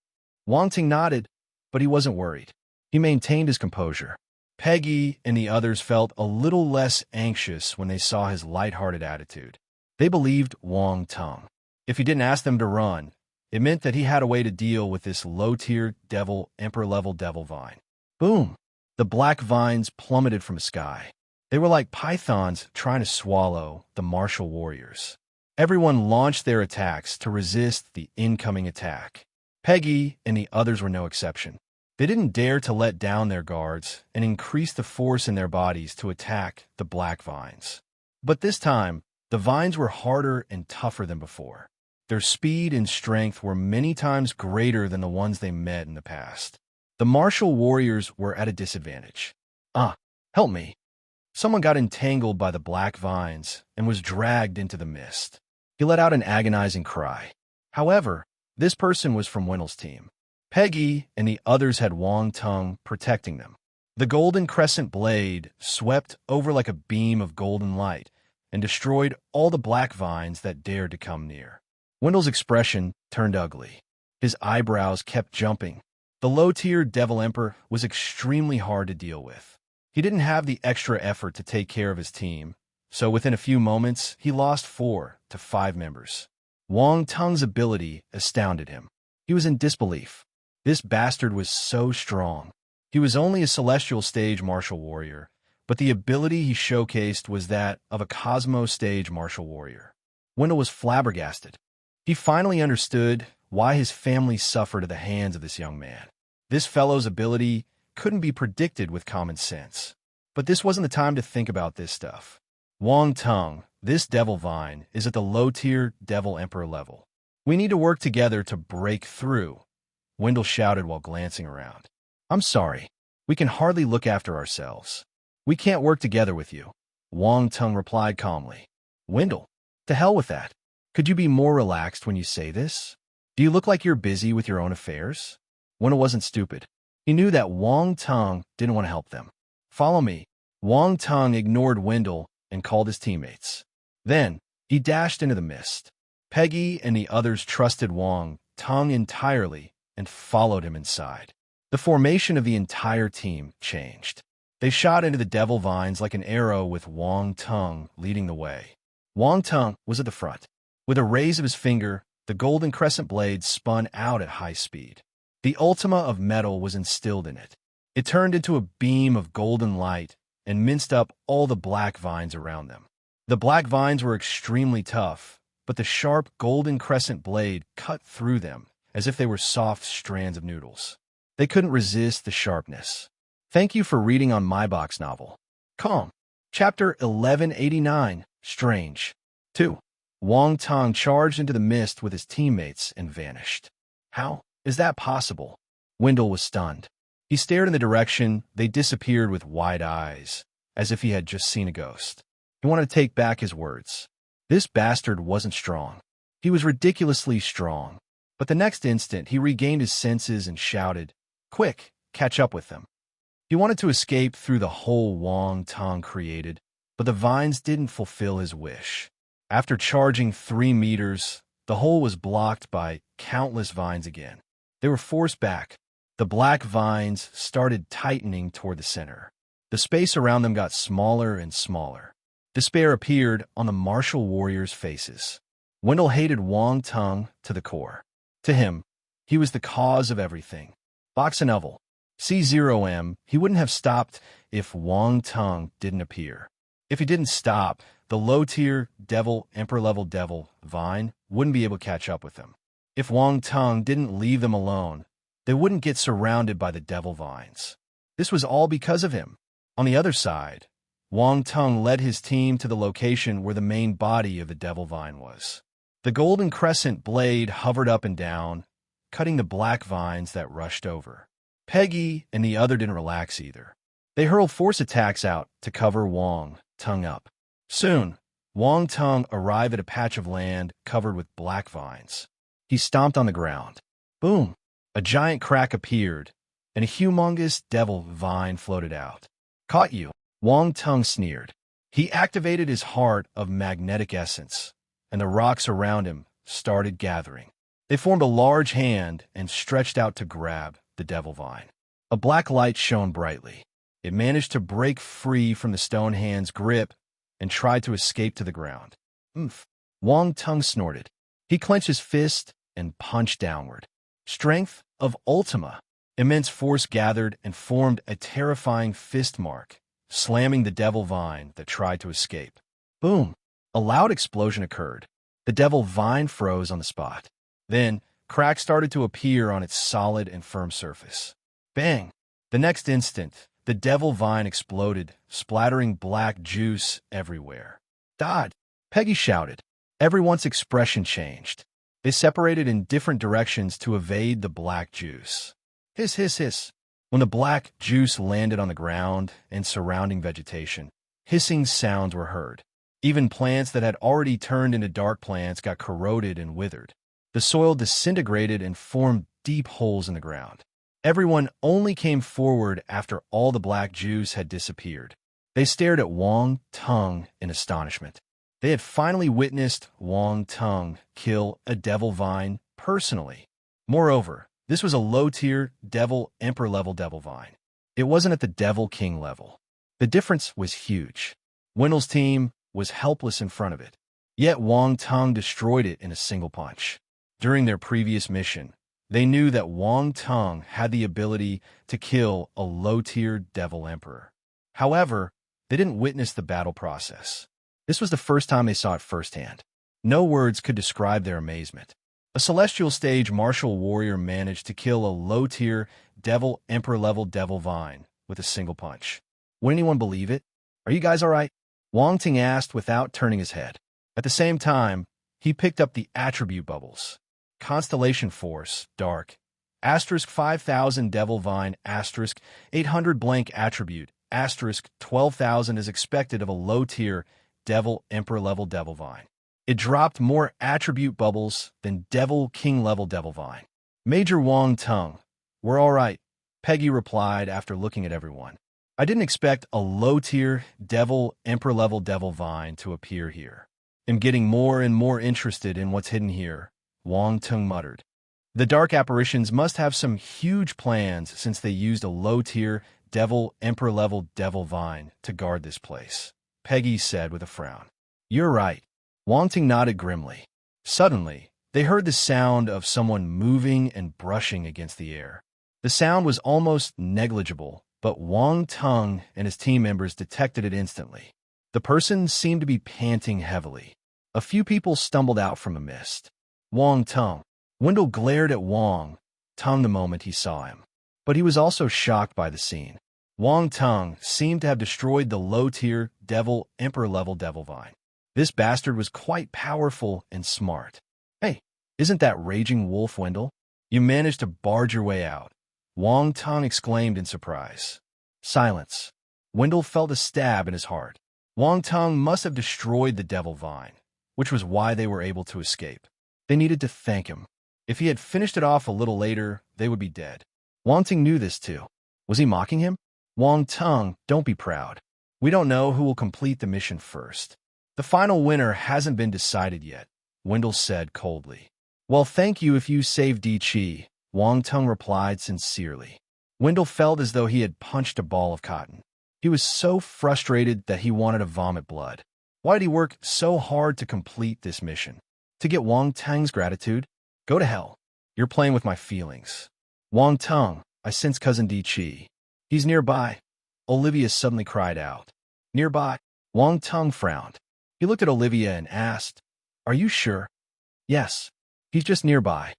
Wang Tung nodded, but he wasn't worried. He maintained his composure. Peggy and the others felt a little less anxious when they saw his lighthearted attitude. They believed Wang Tung. If he didn't ask them to run, it meant that he had a way to deal with this low-tier Devil Emperor-level Devil Vine. Boom! The black vines plummeted from the sky. They were like pythons trying to swallow the martial warriors. Everyone launched their attacks to resist the incoming attack. Peggy and the others were no exception. They didn't dare to let down their guards and increase the force in their bodies to attack the black vines. But this time, the vines were harder and tougher than before. Their speed and strength were many times greater than the ones they met in the past. The martial warriors were at a disadvantage. Help me." Someone got entangled by the black vines and was dragged into the mist. He let out an agonizing cry. However, this person was from Wendell's team. Peggy and the others had Wang Tung protecting them. The golden crescent blade swept over like a beam of golden light and destroyed all the black vines that dared to come near. Wendell's expression turned ugly. His eyebrows kept jumping. The low-tier Devil Emperor was extremely hard to deal with. He didn't have the extra effort to take care of his team, so within a few moments, he lost 4 to 5 members. Wang Tung's ability astounded him. He was in disbelief. This bastard was so strong. He was only a celestial stage martial warrior, but the ability he showcased was that of a cosmo stage martial warrior. Wendell was flabbergasted. He finally understood why his family suffered at the hands of this young man. This fellow's ability couldn't be predicted with common sense. But this wasn't the time to think about this stuff. Wang Tung, this Devil Vine, is at the low-tier Devil Emperor level. We need to work together to break through, Wendell shouted while glancing around. "I'm sorry. We can hardly look after ourselves. We can't work together with you," Wang Tung replied calmly. "Wendell, to hell with that. Could you be more relaxed when you say this?" Do you look like you're busy with your own affairs? Wendell wasn't stupid. He knew that Wang Tung didn't want to help them. Follow me. Wang Tung ignored Wendell and called his teammates. Then, he dashed into the mist. Peggy and the others trusted Wang Tung entirely and followed him inside. The formation of the entire team changed. They shot into the devil vines like an arrow with Wang Tung leading the way. Wang Tung was at the front. With a raise of his finger, the golden crescent blade spun out at high speed. The ultima of metal was instilled in it. It turned into a beam of golden light and minced up all the black vines around them. The black vines were extremely tough, but the sharp golden crescent blade cut through them as if they were soft strands of noodles. They couldn't resist the sharpness. Thank you for reading on my box novel. Calm. Chapter 1189, Strange. 2. Wang Tung charged into the mist with his teammates and vanished. How is that possible? Wendell was stunned. He stared in the direction they disappeared with wide eyes, as if he had just seen a ghost. He wanted to take back his words. This bastard wasn't strong. He was ridiculously strong. But the next instant, he regained his senses and shouted, "Quick, catch up with them." He wanted to escape through the hole Wang Tung created, but the vines didn't fulfill his wish. After charging 3 meters, the hole was blocked by countless vines again. They were forced back. The black vines started tightening toward the center. The space around them got smaller and smaller. Despair appeared on the martial warriors' faces. Wendell hated Wang Tung to the core. To him, he was the cause of everything. Box and Oval. C0M, he wouldn't have stopped if Wang Tung didn't appear. If he didn't stop, the low-tier devil, emperor-level devil, vine wouldn't be able to catch up with them. If Wang Tung didn't leave them alone, they wouldn't get surrounded by the devil vines. This was all because of him. On the other side, Wang Tung led his team to the location where the main body of the devil vine was. The golden crescent blade hovered up and down, cutting the black vines that rushed over. Peggy and the other didn't relax either. They hurled force attacks out to cover Wang Tung up. Soon, Wang Tung arrived at a patch of land covered with black vines. He stomped on the ground. Boom! A giant crack appeared, and a humongous devil vine floated out. Caught you, Wang Tung sneered. He activated his heart of magnetic essence, and the rocks around him started gathering. They formed a large hand and stretched out to grab the devil vine. A black light shone brightly. It managed to break free from the stone hand's grip and tried to escape to the ground. Oomph! Wang Tung snorted. He clenched his fist and punched downward. Strength of Ultima. Immense force gathered and formed a terrifying fist mark, slamming the devil vine that tried to escape. Boom! A loud explosion occurred. The devil vine froze on the spot. Then, cracks started to appear on its solid and firm surface. Bang! The next instant, the devil vine exploded, splattering black juice everywhere. Dod! Peggy shouted. Everyone's expression changed. They separated in different directions to evade the black juice. Hiss, hiss, hiss. When the black juice landed on the ground and surrounding vegetation, hissing sounds were heard. Even plants that had already turned into dark plants got corroded and withered. The soil disintegrated and formed deep holes in the ground. Everyone only came forward after all the black juice had disappeared. They stared at Wang Tung in astonishment. They had finally witnessed Wang Tung kill a devil vine personally. Moreover, this was a low-tier devil emperor-level devil vine. It wasn't at the devil king level. The difference was huge. Wendell's team was helpless in front of it. Yet Wang Tung destroyed it in a single punch. During their previous mission, they knew that Wang Tung had the ability to kill a low-tier devil emperor. However, they didn't witness the battle process. This was the first time they saw it firsthand. No words could describe their amazement. A celestial stage martial warrior managed to kill a low-tier devil emperor-level devil vine with a single punch. Would anyone believe it? Are you guys all right? Wang Tung asked without turning his head. At the same time, he picked up the attribute bubbles. Constellation Force, Dark, asterisk 5000 Devil Vine, asterisk 800 blank attribute, asterisk 12,000 is expected of a low-tier Devil Emperor-level Devil Vine. It dropped more attribute bubbles than Devil King level Devil Vine. Major Wong Tung. We're all right, Peggy replied after looking at everyone. I didn't expect a low-tier Devil Emperor level Devil Vine to appear here. I'm getting more and more interested in what's hidden here, Wong Tung muttered. The dark apparitions must have some huge plans since they used a low-tier Devil Emperor level Devil Vine to guard this place, Peggy said with a frown. You're right. Wong Tung nodded grimly. Suddenly, they heard the sound of someone moving and brushing against the air. The sound was almost negligible, but Wong Tung and his team members detected it instantly. The person seemed to be panting heavily. A few people stumbled out from the mist. Wong Tung. Wendell glared at Wong Tung the moment he saw him. But he was also shocked by the scene. Wong Tung seemed to have destroyed the low-tier Devil Emperor level Devil Vine. This bastard was quite powerful and smart. Hey, isn't that Raging Wolf, Wendell? You managed to barge your way out, Wong Tung exclaimed in surprise. Silence. Wendell felt a stab in his heart. Wong Tung must have destroyed the Devil Vine, which was why they were able to escape. They needed to thank him. If he had finished it off a little later, they would be dead. Wong Tung knew this too. Was he mocking him? Wong Tung, don't be proud. We don't know who will complete the mission first. The final winner hasn't been decided yet, Wendell said coldly. Well, thank you if you saved Di Chi, Wong Tung replied sincerely. Wendell felt as though he had punched a ball of cotton. He was so frustrated that he wanted to vomit blood. Why did he work so hard to complete this mission? To get Wong Tung's gratitude? Go to hell. You're playing with my feelings. Wong Tung, I sense Cousin Di Chi. He's nearby. Olivia suddenly cried out. Nearby? Wong Tung frowned. He looked at Olivia and asked, Are you sure? Yes. He's just nearby.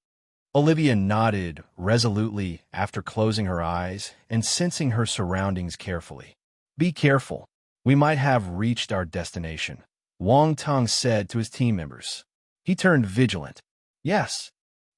Olivia nodded resolutely after closing her eyes and sensing her surroundings carefully. Be careful. We might have reached our destination, Wong Tung said to his team members. He turned vigilant. Yes.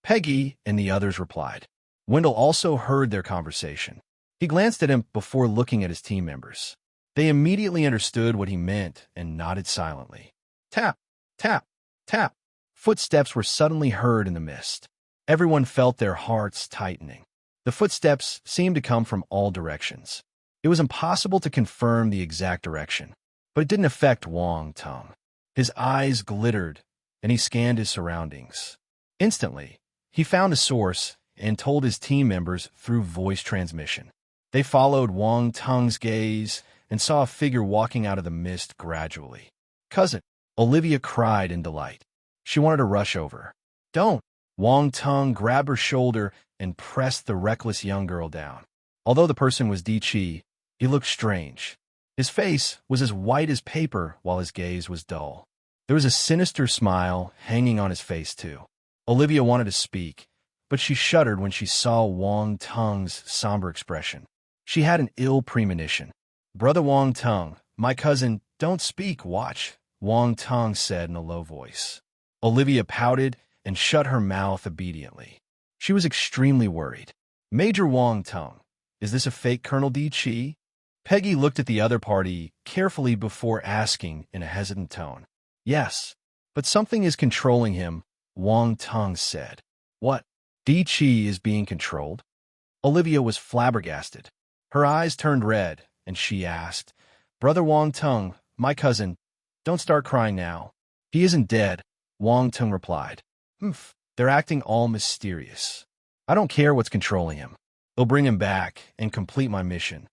Peggy and the others replied. Wendell also heard their conversation. He glanced at him before looking at his team members. They immediately understood what he meant and nodded silently. Tap, tap, tap. Footsteps were suddenly heard in the mist. Everyone felt their hearts tightening. The footsteps seemed to come from all directions. It was impossible to confirm the exact direction, but it didn't affect Wong Tung. His eyes glittered, and he scanned his surroundings. Instantly, he found a source and told his team members through voice transmission. They followed Wong Tung's gaze and saw a figure walking out of the mist gradually. Cousin, Olivia cried in delight. She wanted to rush over. Don't! Wong Tung grabbed her shoulder and pressed the reckless young girl down. Although the person was Di Chi, he looked strange. His face was as white as paper while his gaze was dull. There was a sinister smile hanging on his face too. Olivia wanted to speak, but she shuddered when she saw Wong Tung's somber expression. She had an ill premonition. Brother Wong Tung, my cousin, don't speak, watch, Wong Tung said in a low voice. Olivia pouted and shut her mouth obediently. She was extremely worried. Major Wong Tung, is this a fake Colonel Di Chi? Peggy looked at the other party carefully before asking in a hesitant tone. Yes, but something is controlling him, Wong Tung said. What? Di Chi is being controlled? Olivia was flabbergasted. Her eyes turned red, and she asked, Brother Wong Tung, my cousin, don't start crying now. He isn't dead, Wong Tung replied. They're acting all mysterious. I don't care what's controlling him. They'll bring him back and complete my mission.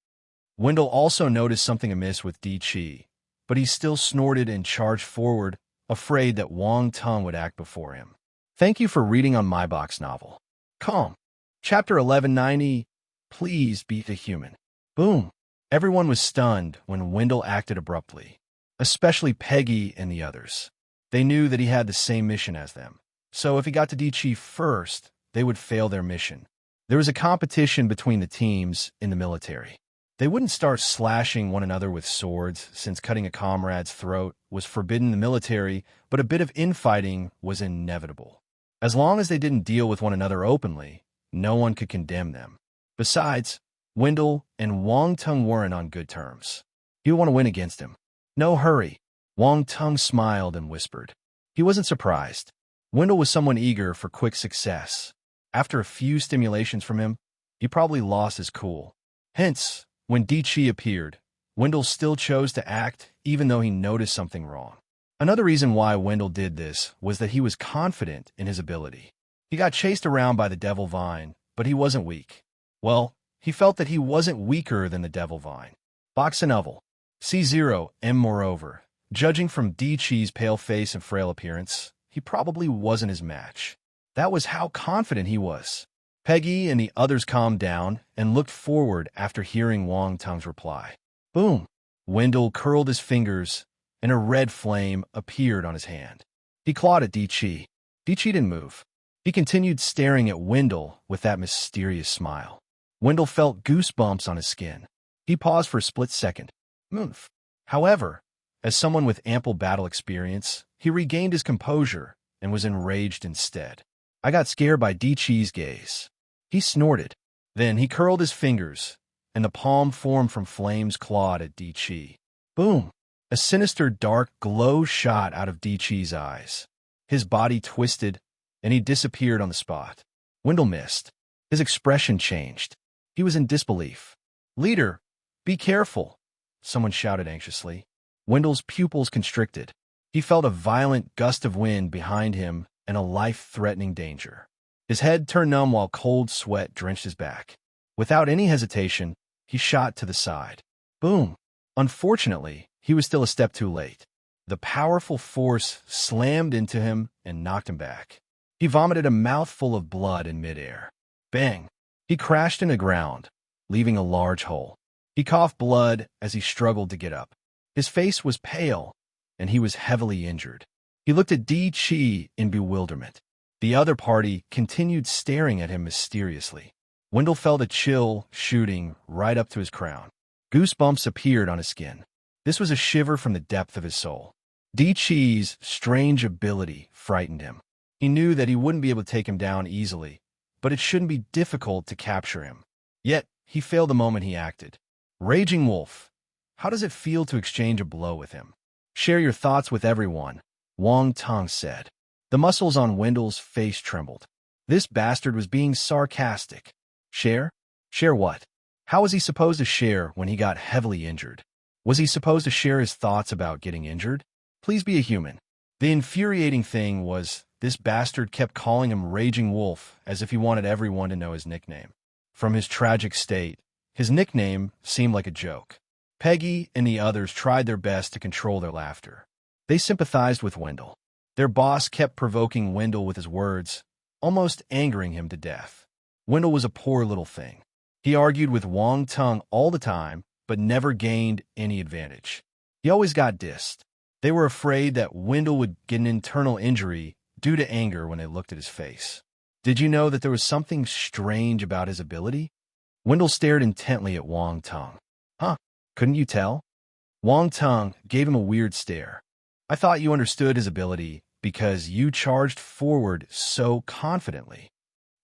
Wendell also noticed something amiss with Di Chi, but he still snorted and charged forward, afraid that Wong Tung would act before him. Thank you for reading on my box novel. Calm. Chapter 1190, Please Be the Human. Boom. Everyone was stunned when Wendell acted abruptly, especially Peggy and the others. They knew that he had the same mission as them, so if he got to Di Chi first, they would fail their mission. There was a competition between the teams in the military. They wouldn't start slashing one another with swords, since cutting a comrade's throat was forbidden in the military, but a bit of infighting was inevitable. As long as they didn't deal with one another openly, no one could condemn them. Besides, Wendell and Wong Tung weren't on good terms. He would want to win against him. No hurry. Wong Tung smiled and whispered. He wasn't surprised. Wendell was someone eager for quick success. After a few stimulations from him, he probably lost his cool. Hence, when Di-Chi appeared, Wendell still chose to act even though he noticed something wrong. Another reason why Wendell did this was that he was confident in his ability. He got chased around by the Devil Vine, but he wasn't weak. Well, he felt that he wasn't weaker than the Devil Vine. Box and Oval. C0, and moreover, judging from Di-Chi's pale face and frail appearance, he probably wasn't his match. That was how confident he was. Peggy and the others calmed down and looked forward after hearing Wang Tung's reply. Boom! Wendell curled his fingers, and a red flame appeared on his hand. He clawed at Di-Chi. Di-Chi didn't move. He continued staring at Wendell with that mysterious smile. Wendell felt goosebumps on his skin. He paused for a split second. Move. However, as someone with ample battle experience, he regained his composure and was enraged instead. I got scared by Di-Chi's gaze. He snorted. Then he curled his fingers, and the palm formed from flames clawed at Di-Chi. Boom! A sinister dark glow shot out of Di-Chi's eyes. His body twisted, and he disappeared on the spot. Wendell missed. His expression changed. He was in disbelief. Leader, be careful, someone shouted anxiously. Wendell's pupils constricted. He felt a violent gust of wind behind him and a life-threatening danger. His head turned numb while cold sweat drenched his back. Without any hesitation, he shot to the side. Boom! Unfortunately, he was still a step too late. The powerful force slammed into him and knocked him back. He vomited a mouthful of blood in midair. Bang! He crashed into the ground, leaving a large hole. He coughed blood as he struggled to get up. His face was pale, and he was heavily injured. He looked at Di-Chi in bewilderment. The other party continued staring at him mysteriously. Wendell felt a chill shooting right up to his crown. Goosebumps appeared on his skin. This was a shiver from the depth of his soul. Di-Chi's strange ability frightened him. He knew that he wouldn't be able to take him down easily, but it shouldn't be difficult to capture him. Yet, he failed the moment he acted. Raging Wolf, how does it feel to exchange a blow with him? Share your thoughts with everyone, Wang Tung said. The muscles on Wendell's face trembled. This bastard was being sarcastic. Share? Share what? How was he supposed to share when he got heavily injured? Was he supposed to share his thoughts about getting injured? Please be a human. The infuriating thing was this bastard kept calling him Raging Wolf as if he wanted everyone to know his nickname. From his tragic state, his nickname seemed like a joke. Peggy and the others tried their best to control their laughter. They sympathized with Wendell. Their boss kept provoking Wendell with his words, almost angering him to death. Wendell was a poor little thing. He argued with Wang Tung all the time, but never gained any advantage. He always got dissed. They were afraid that Wendell would get an internal injury due to anger when they looked at his face. Did you know that there was something strange about his ability? Wendell stared intently at Wang Tung. Huh? Couldn't you tell? Wang Tung gave him a weird stare. I thought you understood his ability because you charged forward so confidently.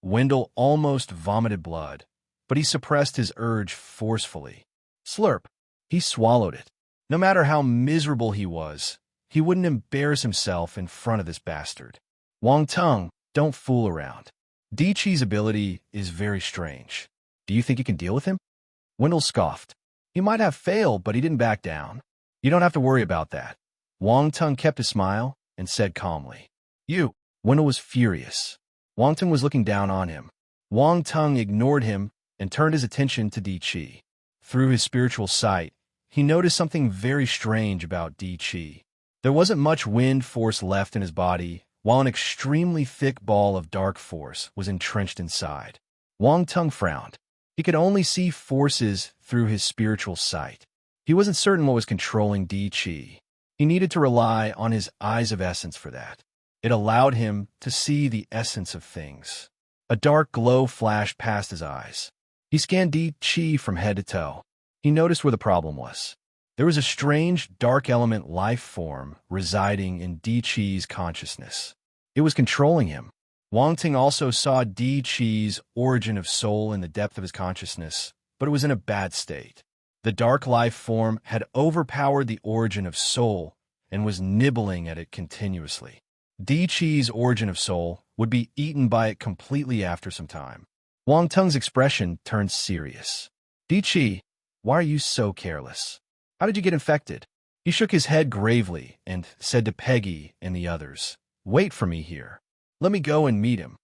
Wendell almost vomited blood, but he suppressed his urge forcefully. Slurp. He swallowed it. No matter how miserable he was, he wouldn't embarrass himself in front of this bastard. Wang Tung, don't fool around. Di-Chi's ability is very strange. Do you think you can deal with him? Wendell scoffed. He might have failed, but he didn't back down. You don't have to worry about that. Wang Tung kept his smile and said calmly. You. Wendell was furious. Wang Tung was looking down on him. Wang Tung ignored him and turned his attention to Di-Chi. Through his spiritual sight, he noticed something very strange about Di-Chi. There wasn't much wind force left in his body, while an extremely thick ball of dark force was entrenched inside. Wang Tung frowned. He could only see forces through his spiritual sight. He wasn't certain what was controlling Di-Chi. He needed to rely on his eyes of essence for that. It allowed him to see the essence of things. A dark glow flashed past his eyes. He scanned Di-Chi from head to toe. He noticed where the problem was. There was a strange, dark element life form residing in Di-Chi's consciousness. It was controlling him. Wang Tung also saw Di-Chi's origin of soul in the depth of his consciousness, but it was in a bad state. The dark life form had overpowered the origin of soul and was nibbling at it continuously. Di Chi's origin of soul would be eaten by it completely after some time. Wang Tung's expression turned serious. Di Chi, why are you so careless? How did you get infected? He shook his head gravely and said to Peggy and the others, wait for me here. Let me go and meet him.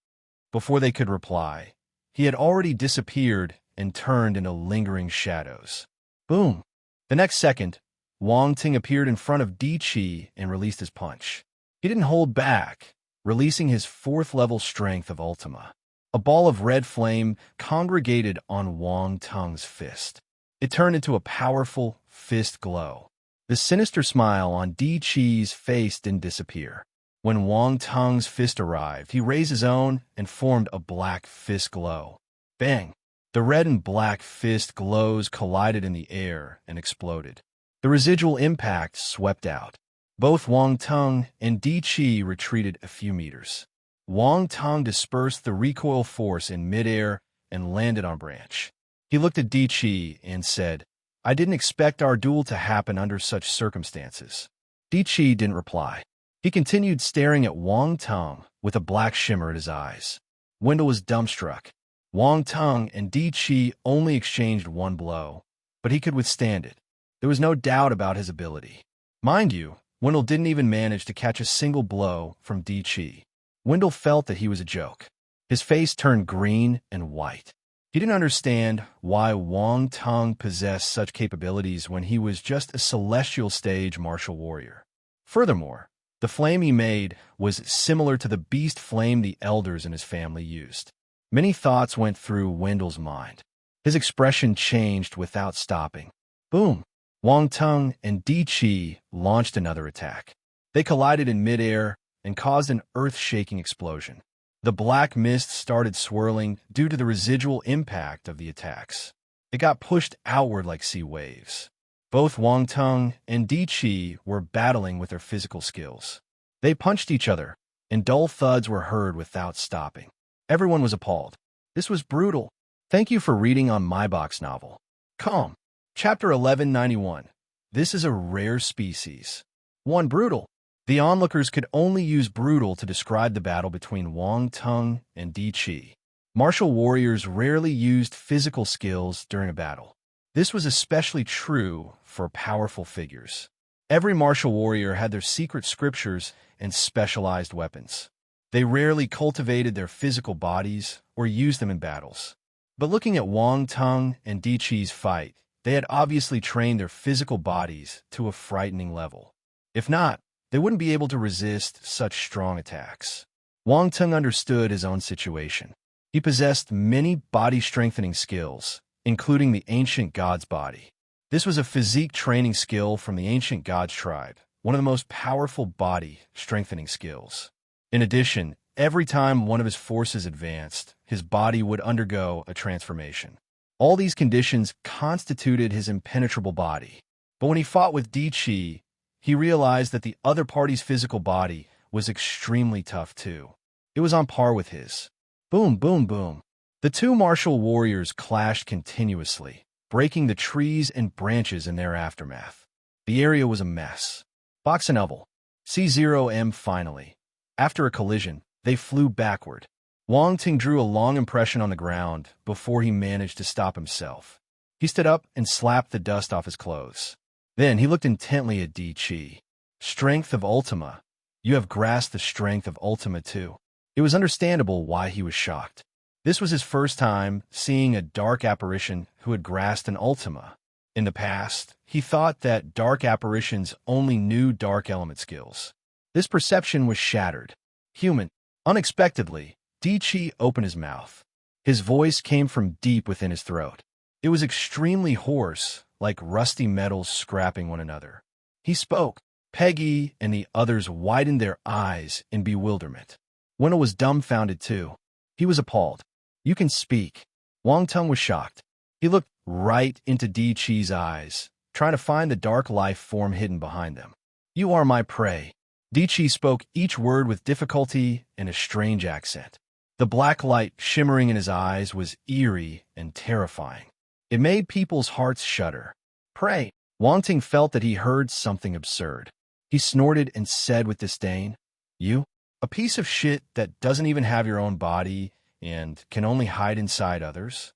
Before they could reply, he had already disappeared and turned into lingering shadows. Boom! The next second, Wang Ting appeared in front of Di Chi and released his punch. He didn't hold back, releasing his fourth-level strength of Ultima. A ball of red flame congregated on Wang Tung's fist. It turned into a powerful fist glow. The sinister smile on Di Chi's face didn't disappear. When Wang Tung's fist arrived, he raised his own and formed a black fist glow. Bang! The red and black fist glows collided in the air and exploded. The residual impact swept out. Both Wang Tung and Di Chi retreated a few meters. Wang Tung dispersed the recoil force in midair and landed on a branch. He looked at Di Chi and said, I didn't expect our duel to happen under such circumstances. Di Chi didn't reply. He continued staring at Wang Tung with a black shimmer in his eyes. Wendell was dumbstruck. Wang Tung and Di Chi only exchanged one blow, but he could withstand it. There was no doubt about his ability. Mind you, Wendell didn't even manage to catch a single blow from Di Chi. Wendell felt that he was a joke. His face turned green and white. He didn't understand why Wang Tung possessed such capabilities when he was just a celestial stage martial warrior. Furthermore, the flame he made was similar to the beast flame the elders in his family used. Many thoughts went through Wendell's mind. His expression changed without stopping. Boom! Wang Tung and Di Chi launched another attack. They collided in midair and caused an earth-shaking explosion. The black mist started swirling due to the residual impact of the attacks. It got pushed outward like sea waves. Both Wang Tung and Di Chi were battling with their physical skills. They punched each other, and dull thuds were heard without stopping. Everyone was appalled. This was brutal. Thank you for reading on my box novel. Calm. Chapter 1191. This is a rare species. 1. Brutal. The onlookers could only use brutal to describe the battle between Wang Tung and Di Chi. Martial warriors rarely used physical skills during a battle. This was especially true for powerful figures. Every martial warrior had their secret scriptures and specialized weapons. They rarely cultivated their physical bodies or used them in battles. But looking at Wang Tung and Di Chi's fight, they had obviously trained their physical bodies to a frightening level. If not, they wouldn't be able to resist such strong attacks. Wang Tung understood his own situation. He possessed many body-strengthening skills, including the ancient god's body. This was a physique training skill from the ancient god's tribe, one of the most powerful body-strengthening skills. In addition, every time one of his forces advanced, his body would undergo a transformation. All these conditions constituted his impenetrable body. But when he fought with Di Chi, he realized that the other party's physical body was extremely tough too. It was on par with his. Boom, boom, boom. The two martial warriors clashed continuously, breaking the trees and branches in their aftermath. The area was a mess. Box and Oval. C0M finally. After a collision, they flew backward. Wang Ting drew a long impression on the ground before he managed to stop himself. He stood up and slapped the dust off his clothes. Then he looked intently at Di Chi. Strength of Ultima. You have grasped the strength of Ultima too. It was understandable why he was shocked. This was his first time seeing a dark apparition who had grasped an Ultima. In the past, he thought that dark apparitions only knew dark element skills. This perception was shattered. Human. Unexpectedly, Di Chi opened his mouth. His voice came from deep within his throat. It was extremely hoarse, like rusty metals scrapping one another. He spoke. Peggy and the others widened their eyes in bewilderment. Wendell was dumbfounded too. He was appalled. You can speak. Wang Tung was shocked. He looked right into Di Chi's eyes, trying to find the dark life form hidden behind them. You are my prey. Di Chi spoke each word with difficulty and a strange accent. The black light shimmering in his eyes was eerie and terrifying. It made people's hearts shudder. Prey. Wang Ting felt that he heard something absurd. He snorted and said with disdain, You? A piece of shit that doesn't even have your own body and can only hide inside others?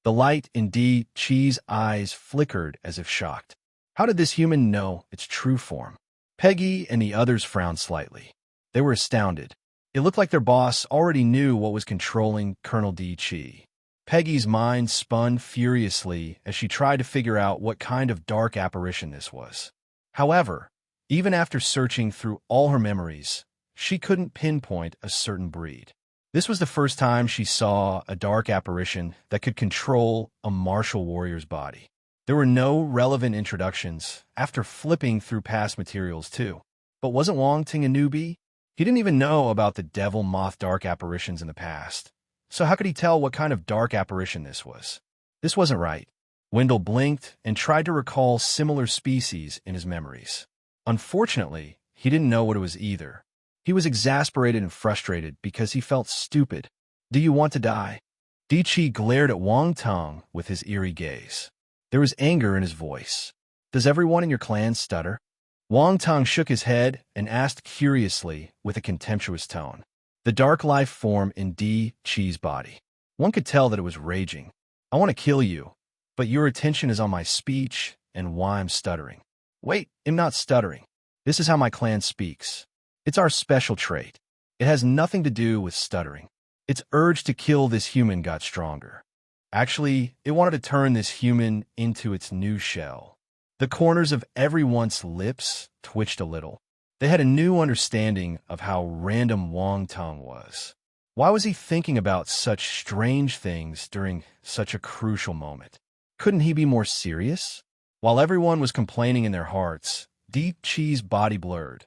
The light in D. Chi's eyes flickered as if shocked. How did this human know its true form? Peggy and the others frowned slightly. They were astounded. It looked like their boss already knew what was controlling Colonel D. Chi. Peggy's mind spun furiously as she tried to figure out what kind of dark apparition this was. However, even after searching through all her memories, she couldn't pinpoint a certain breed. This was the first time she saw a dark apparition that could control a martial warrior's body. There were no relevant introductions after flipping through past materials too. But wasn't Wong Ting a newbie? He didn't even know about the devil moth dark apparitions in the past. So how could he tell what kind of dark apparition this was? This wasn't right. Wendell blinked and tried to recall similar species in his memories. Unfortunately, he didn't know what it was either. He was exasperated and frustrated because he felt stupid. Do you want to die? Di Chi glared at Wong Tung with his eerie gaze. There was anger in his voice. Does everyone in your clan stutter? Wong Tung shook his head and asked curiously with a contemptuous tone. The dark life form in Di Chi's body. One could tell that it was raging. I want to kill you, but your attention is on my speech and why I'm stuttering. Wait, I'm not stuttering. This is how my clan speaks. It's our special trait. It has nothing to do with stuttering. Its urge to kill this human got stronger. Actually, it wanted to turn this human into its new shell. The corners of everyone's lips twitched a little. They had a new understanding of how random Wong Tung was. Why was he thinking about such strange things during such a crucial moment? Couldn't he be more serious? While everyone was complaining in their hearts, Di Chi's body blurred,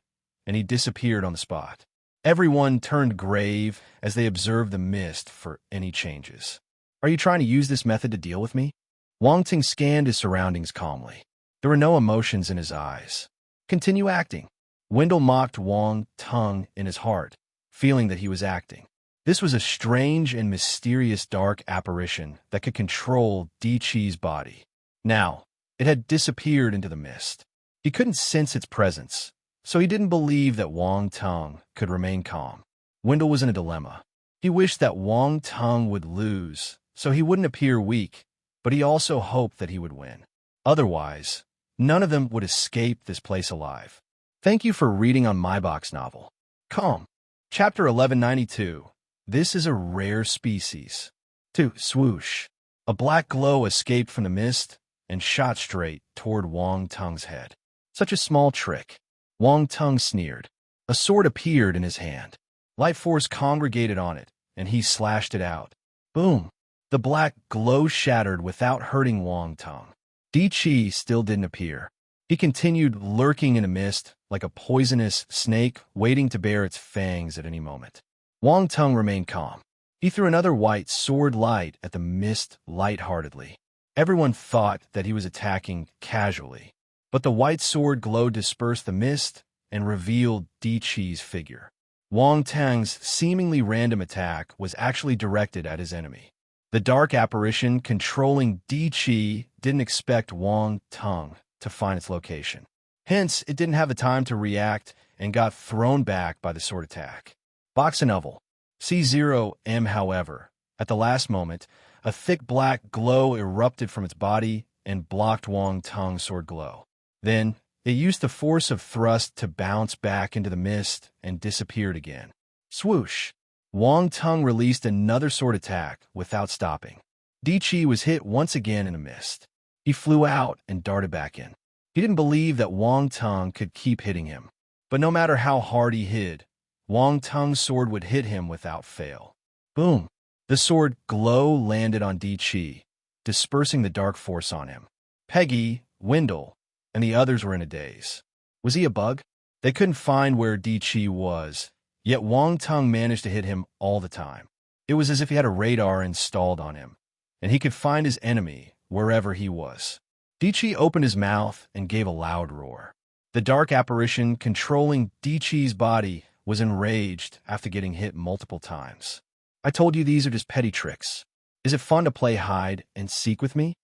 and he disappeared on the spot. Everyone turned grave as they observed the mist for any changes. Are you trying to use this method to deal with me? Wong Ting scanned his surroundings calmly. There were no emotions in his eyes. Continue acting. Wendell mocked Wong Tung in his heart, feeling that he was acting. This was a strange and mysterious dark apparition that could control Di Chi's body. Now, it had disappeared into the mist. He couldn't sense its presence, so he didn't believe that Wong Tung could remain calm. Wendell was in a dilemma. He wished that Wong Tung would lose, so he wouldn't appear weak, but he also hoped that he would win. Otherwise, none of them would escape this place alive. Thank you for reading on My Box Novel. Calm. Chapter 1192. This is a rare species. 2. Swoosh. A black glow escaped from the mist and shot straight toward Wong Tung's head. Such a small trick. Wong Tung sneered. A sword appeared in his hand. Light force congregated on it, and he slashed it out. Boom. The black glow shattered without hurting Wong Tung. Di Chi still didn't appear. He continued lurking in the mist like a poisonous snake waiting to bare its fangs at any moment. Wong Tung remained calm. He threw another white sword light at the mist lightheartedly. Everyone thought that he was attacking casually, but the white sword glow dispersed the mist and revealed Di Chi's figure. Wong Tung's seemingly random attack was actually directed at his enemy. The dark apparition controlling Di Chi didn't expect Wong Tung to find its location. Hence, it didn't have the time to react and got thrown back by the sword attack. Box novel. C0M, however, at the last moment, a thick black glow erupted from its body and blocked Wong Tung's sword glow. Then, it used the force of thrust to bounce back into the mist and disappeared again. Swoosh! Wong Tung released another sword attack without stopping. Di Chi was hit once again in a mist. He flew out and darted back in. He didn't believe that Wong Tung could keep hitting him. But no matter how hard he hid, Wong Tung's sword would hit him without fail. Boom! The sword glow landed on Di Chi, dispersing the dark force on him. Peggy, Wendell, and the others were in a daze. Was he a bug? They couldn't find where Di Chi was, yet Wong Tung managed to hit him all the time. It was as if he had a radar installed on him, and he could find his enemy wherever he was. Di Chi opened his mouth and gave a loud roar. The dark apparition controlling Di Chi's body was enraged after getting hit multiple times. I told you these are just petty tricks. Is it fun to play hide and seek with me?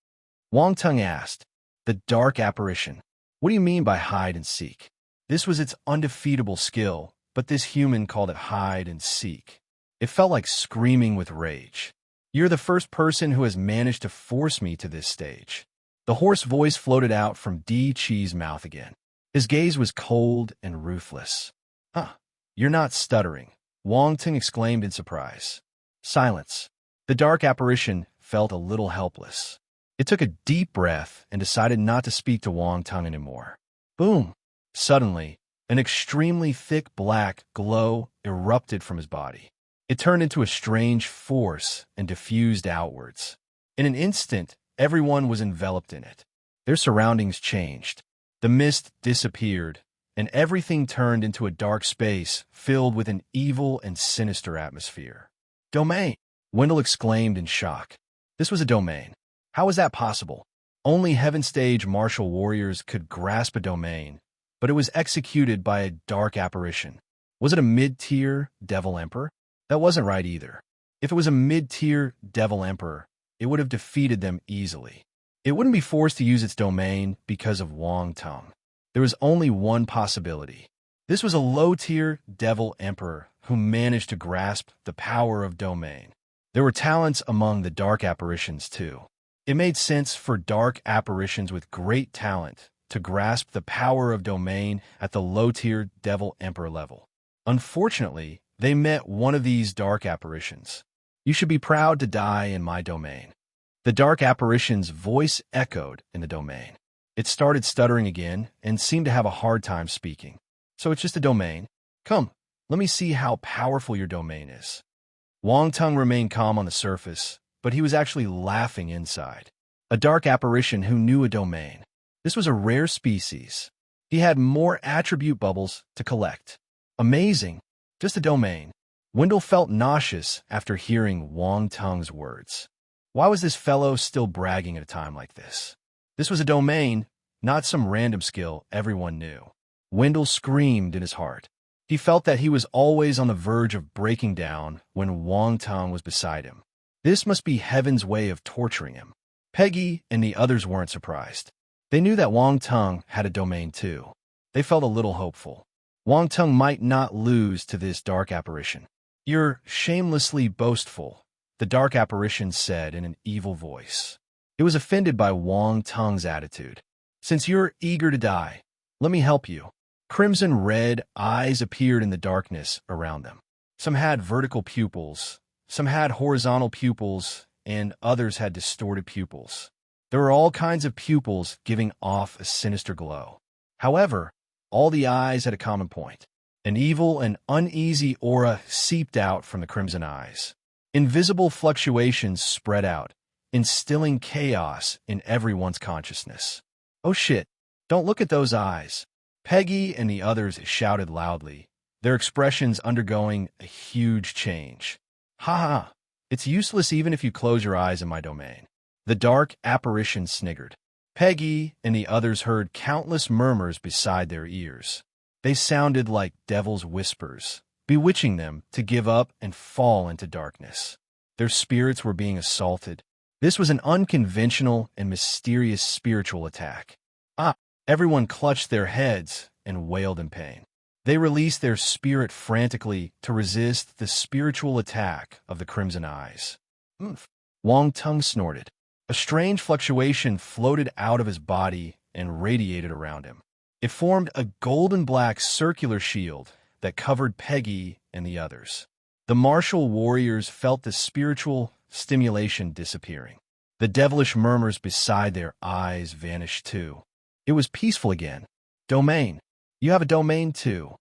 Wong Tung asked. The dark apparition. What do you mean by hide and seek? This was its undefeatable skill, but this human called it hide and seek. It felt like screaming with rage. You're the first person who has managed to force me to this stage. The hoarse voice floated out from D. Chi's mouth again. His gaze was cold and ruthless. You're not stuttering, Wang Ting exclaimed in surprise. Silence. The dark apparition felt a little helpless. It took a deep breath and decided not to speak to Wang Ting anymore. Boom! Suddenly, an extremely thick black glow erupted from his body. It turned into a strange force and diffused outwards. In an instant, everyone was enveloped in it. Their surroundings changed. The mist disappeared, and everything turned into a dark space filled with an evil and sinister atmosphere. Domain! Wendell exclaimed in shock. This was a domain. How was that possible? Only Heaven Stage martial warriors could grasp a domain, but it was executed by a dark apparition. Was it a mid-tier Devil Emperor? That wasn't right either. If it was a mid-tier Devil Emperor, it would have defeated them easily. It wouldn't be forced to use its domain because of Wang Ting. There was only one possibility. This was a low-tier Devil Emperor who managed to grasp the power of domain. There were talents among the dark apparitions too. It made sense for dark apparitions with great talent to grasp the power of domain at the low-tier Devil Emperor level. Unfortunately, they met one of these dark apparitions. You should be proud to die in my domain. The dark apparition's voice echoed in the domain. It started stuttering again and seemed to have a hard time speaking. So it's just a domain. Come, let me see how powerful your domain is. Wang Ting remained calm on the surface, but he was actually laughing inside. A dark apparition who knew a domain. This was a rare species. He had more attribute bubbles to collect. Amazing. Just a domain. Wendell felt nauseous after hearing Wang Ting's words. Why was this fellow still bragging at a time like this? This was a domain, not some random skill everyone knew. Wendell screamed in his heart. He felt that he was always on the verge of breaking down when Wang Ting was beside him. This must be Heaven's way of torturing him. Peggy and the others weren't surprised. They knew that Wang Ting had a domain too. They felt a little hopeful. Wang Ting might not lose to this dark apparition. You're shamelessly boastful, the dark apparition said in an evil voice. It was offended by Wang Ting's attitude. Since you're eager to die, let me help you. Crimson-red eyes appeared in the darkness around them. Some had vertical pupils, some had horizontal pupils, and others had distorted pupils. There were all kinds of pupils giving off a sinister glow. However, all the eyes had a common point. An evil and uneasy aura seeped out from the crimson eyes. Invisible fluctuations spread out, instilling chaos in everyone's consciousness. Oh shit, don't look at those eyes. Peggy and the others shouted loudly, their expressions undergoing a huge change. Ha ha, it's useless even if you close your eyes in my domain. The dark apparition sniggered. Peggy and the others heard countless murmurs beside their ears. They sounded like devil's whispers, bewitching them to give up and fall into darkness. Their spirits were being assaulted. This was an unconventional and mysterious spiritual attack. Everyone clutched their heads and wailed in pain. They released their spirit frantically to resist the spiritual attack of the crimson eyes. Wang Ting snorted. A strange fluctuation floated out of his body and radiated around him. It formed a golden-black circular shield that covered Peggy and the others. The martial warriors felt the spiritual stimulation disappearing. The devilish murmurs beside their eyes vanished too. It was peaceful again. Domain. You have a domain too.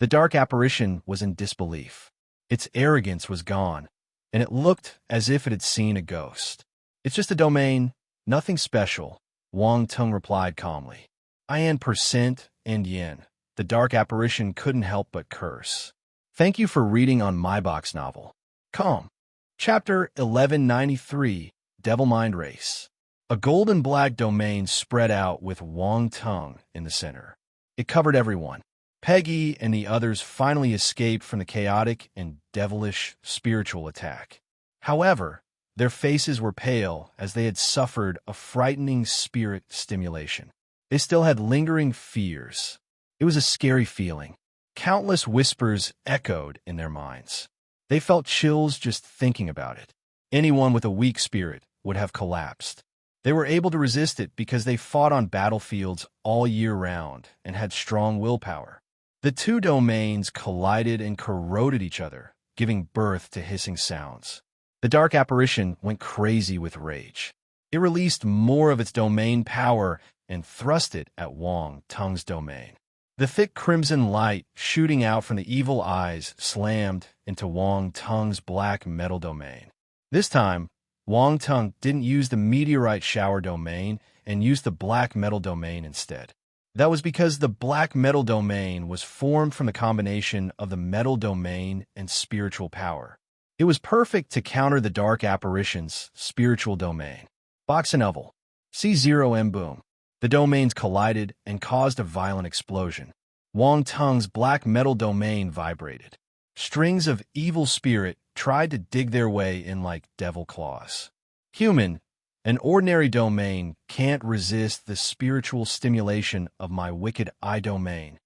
The dark apparition was in disbelief. Its arrogance was gone, and it looked as if it had seen a ghost. It's just a domain, nothing special, Wang Ting replied calmly. %, and yen. The dark apparition couldn't help but curse. Thank you for reading on my box novel. Calm. Chapter 1193, Devil Mind Race. A golden black domain spread out with Wang Ting in the center. It covered everyone. Peggy and the others finally escaped from the chaotic and devilish spiritual attack. However, their faces were pale as they had suffered a frightening spirit stimulation. They still had lingering fears. It was a scary feeling. Countless whispers echoed in their minds. They felt chills just thinking about it. Anyone with a weak spirit would have collapsed. They were able to resist it because they fought on battlefields all year round and had strong willpower. The two domains collided and corroded each other, giving birth to hissing sounds. The dark apparition went crazy with rage. It released more of its domain power and thrust it at Wang Tung's domain. The thick crimson light shooting out from the evil eyes slammed into Wang Tung's black metal domain. This time, Wang Tung didn't use the meteorite shower domain and used the black metal domain instead. That was because the black metal domain was formed from the combination of the metal domain and spiritual power. It was perfect to counter the dark apparition's spiritual domain. Box and Unravel. C0M boom. The domains collided and caused a violent explosion. Wang Tung's black metal domain vibrated. Strings of evil spirit tried to dig their way in like devil claws. Human, an ordinary domain can't resist the spiritual stimulation of my wicked eye domain.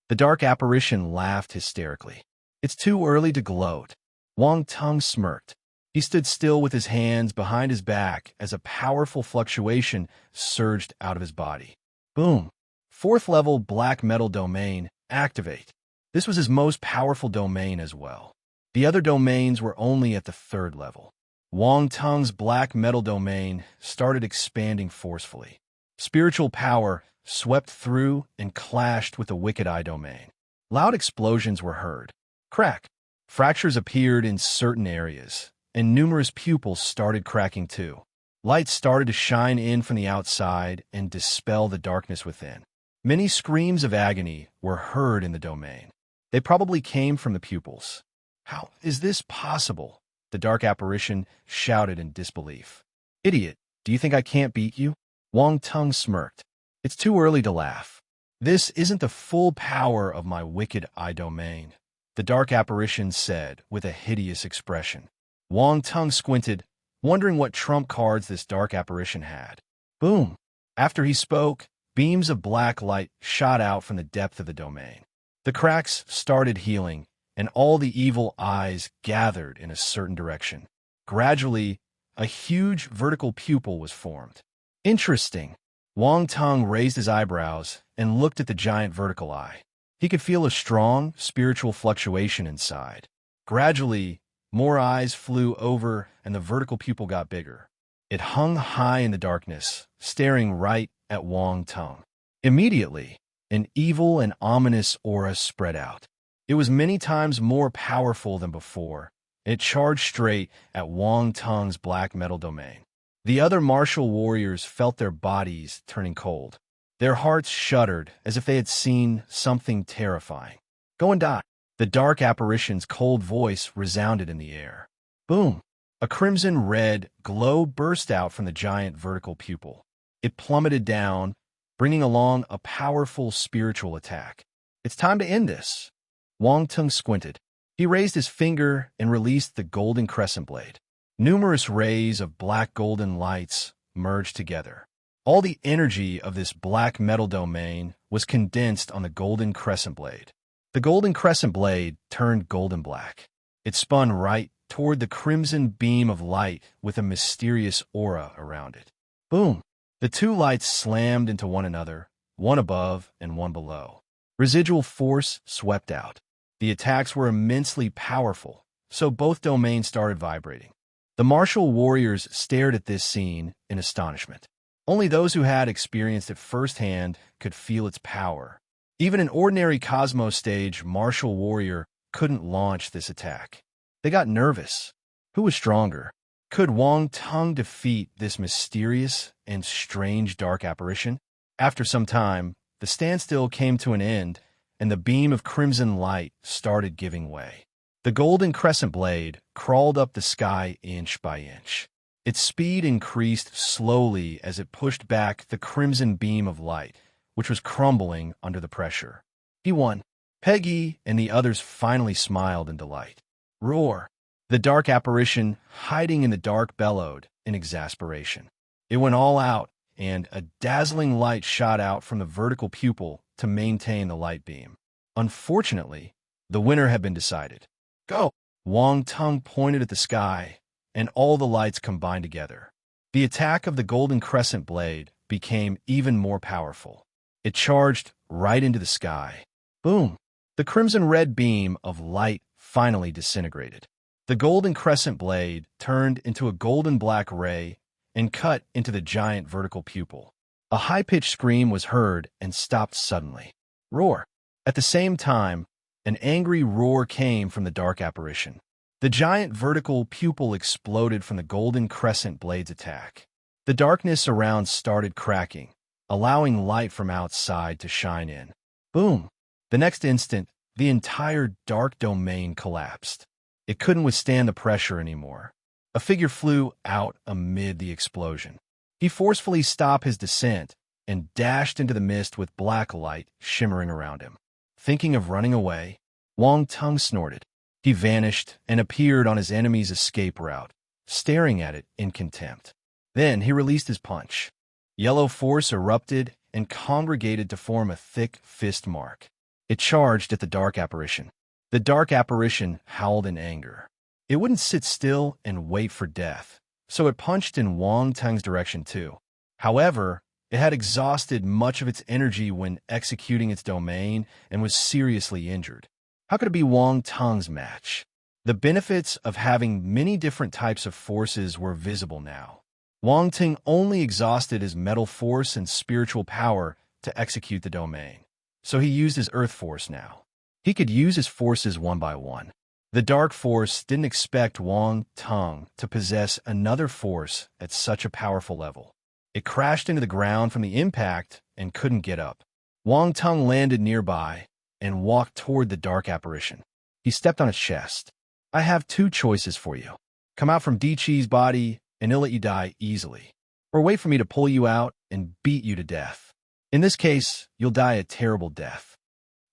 The dark apparition laughed hysterically. It's too early to gloat. Wang Tung smirked. He stood still with his hands behind his back as a powerful fluctuation surged out of his body. Boom! Fourth level black metal domain, activate. This was his most powerful domain as well. The other domains were only at the third level. Wang Tung's black metal domain started expanding forcefully. Spiritual power swept through and clashed with the wicked eye domain. Loud explosions were heard. Crack! Fractures appeared in certain areas, and numerous pupils started cracking too. Light started to shine in from the outside and dispel the darkness within. Many screams of agony were heard in the domain. They probably came from the pupils. How is this possible? The dark apparition shouted in disbelief. Idiot, do you think I can't beat you? Wang Tung smirked. It's too early to laugh. This isn't the full power of my wicked eye domain, the dark apparition said with a hideous expression. Wang Tung squinted, wondering what trump cards this dark apparition had. Boom! After he spoke, beams of black light shot out from the depth of the domain. The cracks started healing, and all the evil eyes gathered in a certain direction. Gradually, a huge vertical pupil was formed. Interesting. Wang Tung raised his eyebrows and looked at the giant vertical eye. He could feel a strong spiritual fluctuation inside. Gradually, more eyes flew over and the vertical pupil got bigger. It hung high in the darkness, staring right at Wang Tung. Immediately, an evil and ominous aura spread out. It was many times more powerful than before. It charged straight at Wang Tung's black metal domain. The other martial warriors felt their bodies turning cold. Their hearts shuddered as if they had seen something terrifying. Go and die. The dark apparition's cold voice resounded in the air. Boom! A crimson-red glow burst out from the giant vertical pupil. It plummeted down, bringing along a powerful spiritual attack. It's time to end this. Wang Tung squinted. He raised his finger and released the golden crescent blade. Numerous rays of black golden lights merged together. All the energy of this black metal domain was condensed on the golden crescent blade. The golden crescent blade turned golden black. It spun right toward the crimson beam of light with a mysterious aura around it. Boom! The two lights slammed into one another, one above and one below. Residual force swept out. The attacks were immensely powerful, so both domains started vibrating. The martial warriors stared at this scene in astonishment. Only those who had experienced it firsthand could feel its power. Even an ordinary Cosmos stage martial warrior couldn't launch this attack. They got nervous. Who was stronger? Could Wang Tung defeat this mysterious and strange dark apparition? After some time, the standstill came to an end, and the beam of crimson light started giving way. The golden crescent blade crawled up the sky inch by inch. Its speed increased slowly as it pushed back the crimson beam of light, which was crumbling under the pressure. He won. Peggy and the others finally smiled in delight. Roar! The dark apparition, hiding in the dark, bellowed in exasperation. It went all out, and a dazzling light shot out from the vertical pupil to maintain the light beam. Unfortunately, the winner had been decided. Go! Wang Tung pointed at the sky, and all the lights combined together. The attack of the golden crescent blade became even more powerful. It charged right into the sky. Boom! The crimson-red beam of light finally disintegrated. The golden crescent blade turned into a golden-black ray and cut into the giant vertical pupil. A high-pitched scream was heard and stopped suddenly. Roar! At the same time, an angry roar came from the dark apparition. The giant vertical pupil exploded from the golden crescent blade's attack. The darkness around started cracking, allowing light from outside to shine in. Boom! The next instant, the entire dark domain collapsed. It couldn't withstand the pressure anymore. A figure flew out amid the explosion. He forcefully stopped his descent and dashed into the mist with black light shimmering around him. Thinking of running away, Wang Tung snorted. He vanished and appeared on his enemy's escape route, staring at it in contempt. Then he released his punch. Yellow force erupted and congregated to form a thick fist mark. It charged at the dark apparition. The dark apparition howled in anger. It wouldn't sit still and wait for death, so it punched in Wang Tung's direction too. However, it had exhausted much of its energy when executing its domain and was seriously injured. How could it be Wang Tung's match? The benefits of having many different types of forces were visible now. Wang Tung only exhausted his metal force and spiritual power to execute the domain, so he used his earth force now. He could use his forces one by one. The dark force didn't expect Wang Tung to possess another force at such a powerful level. It crashed into the ground from the impact and couldn't get up. Wang Tung landed nearby and walked toward the dark apparition. He stepped on its chest. I have two choices for you. Come out from Di Chi's body and he'll let you die easily. Or wait for me to pull you out and beat you to death. In this case, you'll die a terrible death.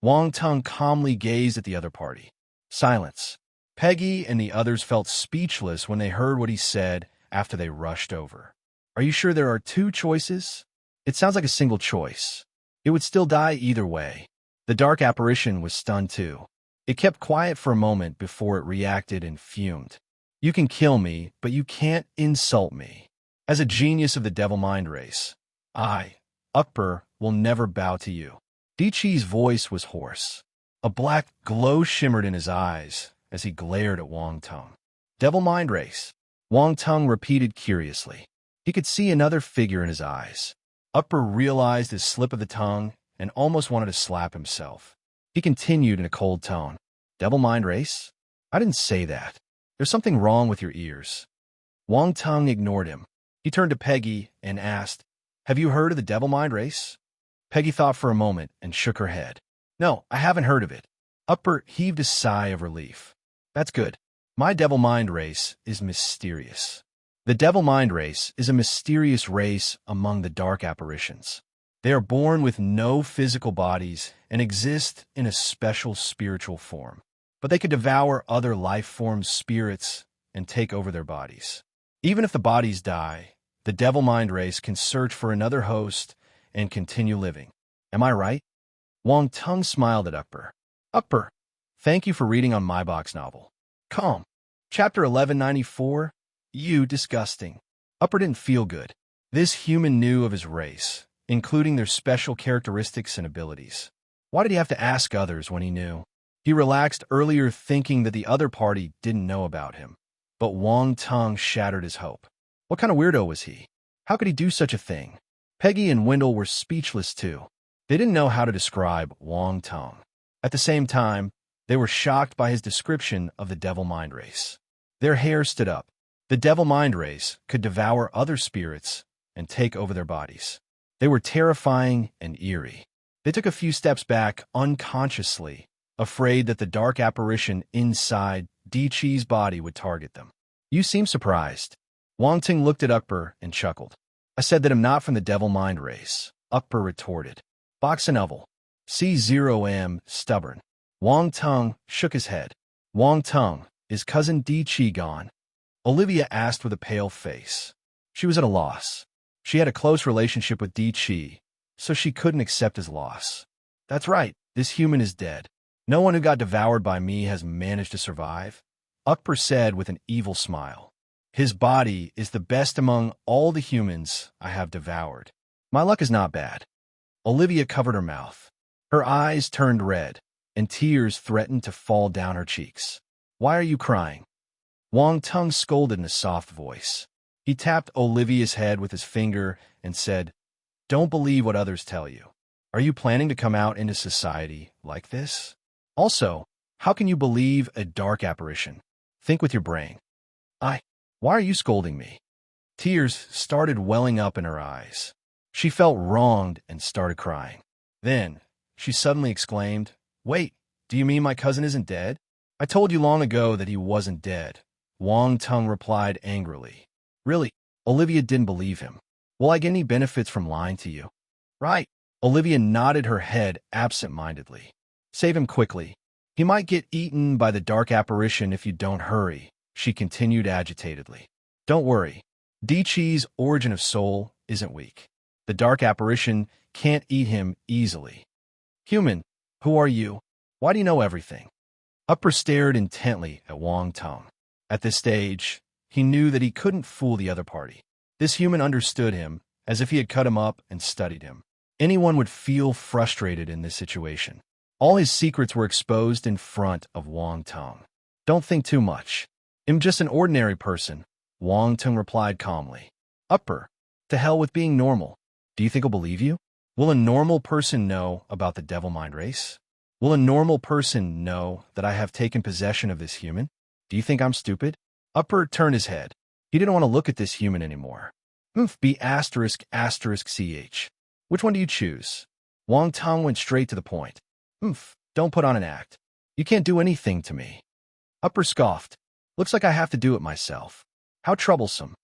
Wang Tung calmly gazed at the other party. Silence. Peggy and the others felt speechless when they heard what he said after they rushed over. Are you sure there are two choices? It sounds like a single choice. It would still die either way. The dark apparition was stunned too. It kept quiet for a moment before it reacted and fumed. You can kill me, but you can't insult me. As a genius of the devil mind race, I, Akbar, will never bow to you. Di Chi's voice was hoarse. A black glow shimmered in his eyes as he glared at Wang Tung. Devil mind race, Wang Tung repeated curiously. He could see another figure in his eyes. Akbar realized his slip of the tongue and almost wanted to slap himself. He continued in a cold tone. Devil mind race? I didn't say that. There's something wrong with your ears. Wang Tung ignored him. He turned to Peggy and asked, Have you heard of the devil mind race? Peggy thought for a moment and shook her head. No, I haven't heard of it. Akbar heaved a sigh of relief. That's good. My devil mind race is mysterious. The devil mind race is a mysterious race among the dark apparitions. They are born with no physical bodies and exist in a special spiritual form. But they could devour other life forms' spirits and take over their bodies. Even if the bodies die, the devil mind race can search for another host and continue living. Am I right? Wang Tung smiled at Akbar. Akbar, thank you for reading on my box novel. Calm. Chapter 1194, You Disgusting. Akbar didn't feel good. This human knew of his race, including their special characteristics and abilities. Why did he have to ask others when he knew? He relaxed earlier thinking that the other party didn't know about him. But Wang Tung shattered his hope. What kind of weirdo was he? How could he do such a thing? Peggy and Wendell were speechless too. They didn't know how to describe Wang Tung. At the same time, they were shocked by his description of the devil mind race. Their hair stood up. The devil mind race could devour other spirits and take over their bodies. They were terrifying and eerie. They took a few steps back unconsciously, afraid that the dark apparition inside Di Chi's body would target them. You seem surprised. Wang Tung looked at Akbar and chuckled. I said that I'm not from the devil mind race, Akbar retorted. Box and oval. C0M, stubborn. Wang Tung shook his head. Wang Tung, is cousin Di Chi gone? Olivia asked with a pale face. She was at a loss. She had a close relationship with Di Chi, so she couldn't accept his loss. That's right, This human is dead. No one who got devoured by me has managed to survive, Akbar said with an evil smile. His body is the best among all the humans I have devoured. My luck is not bad. Olivia covered her mouth. Her eyes turned red, and tears threatened to fall down her cheeks. Why are you crying? Wang Tung scolded in a soft voice. He tapped Olivia's head with his finger and said, "Don't believe what others tell you. Are you planning to come out into society like this? Also, how can you believe a dark apparition? Think with your brain." Why are you scolding me? Tears started welling up in her eyes. She felt wronged and started crying. Then, she suddenly exclaimed, "Wait, do you mean my cousin isn't dead?" "I told you long ago that he wasn't dead," Wang Tung replied angrily. "Really?" Olivia didn't believe him. "Will I get any benefits from lying to you?" "Right." Olivia nodded her head absent-mindedly. "Save him quickly. He might get eaten by the dark apparition if you don't hurry," she continued agitatedly. "Don't worry. Di-Chi's origin of soul isn't weak. The dark apparition can't eat him easily." "Human, who are you? Why do you know everything?" Upper stared intently at Wang Tung. At this stage, he knew that he couldn't fool the other party. This human understood him, as if he had cut him up and studied him. Anyone would feel frustrated in this situation. All his secrets were exposed in front of Wang Tung. "Don't think too much. I'm just an ordinary person," Wang Tung replied calmly. "Upper, to hell with being normal. Do you think I'll believe you? Will a normal person know about the devil mind race? Will a normal person know that I have taken possession of this human? Do you think I'm stupid?" Upper turned his head. He didn't want to look at this human anymore. B ***ch. Which one do you choose? Wang Tung went straight to the point. Don't put on an act. You can't do anything to me." Upper scoffed. "Looks like I have to do it myself. How troublesome."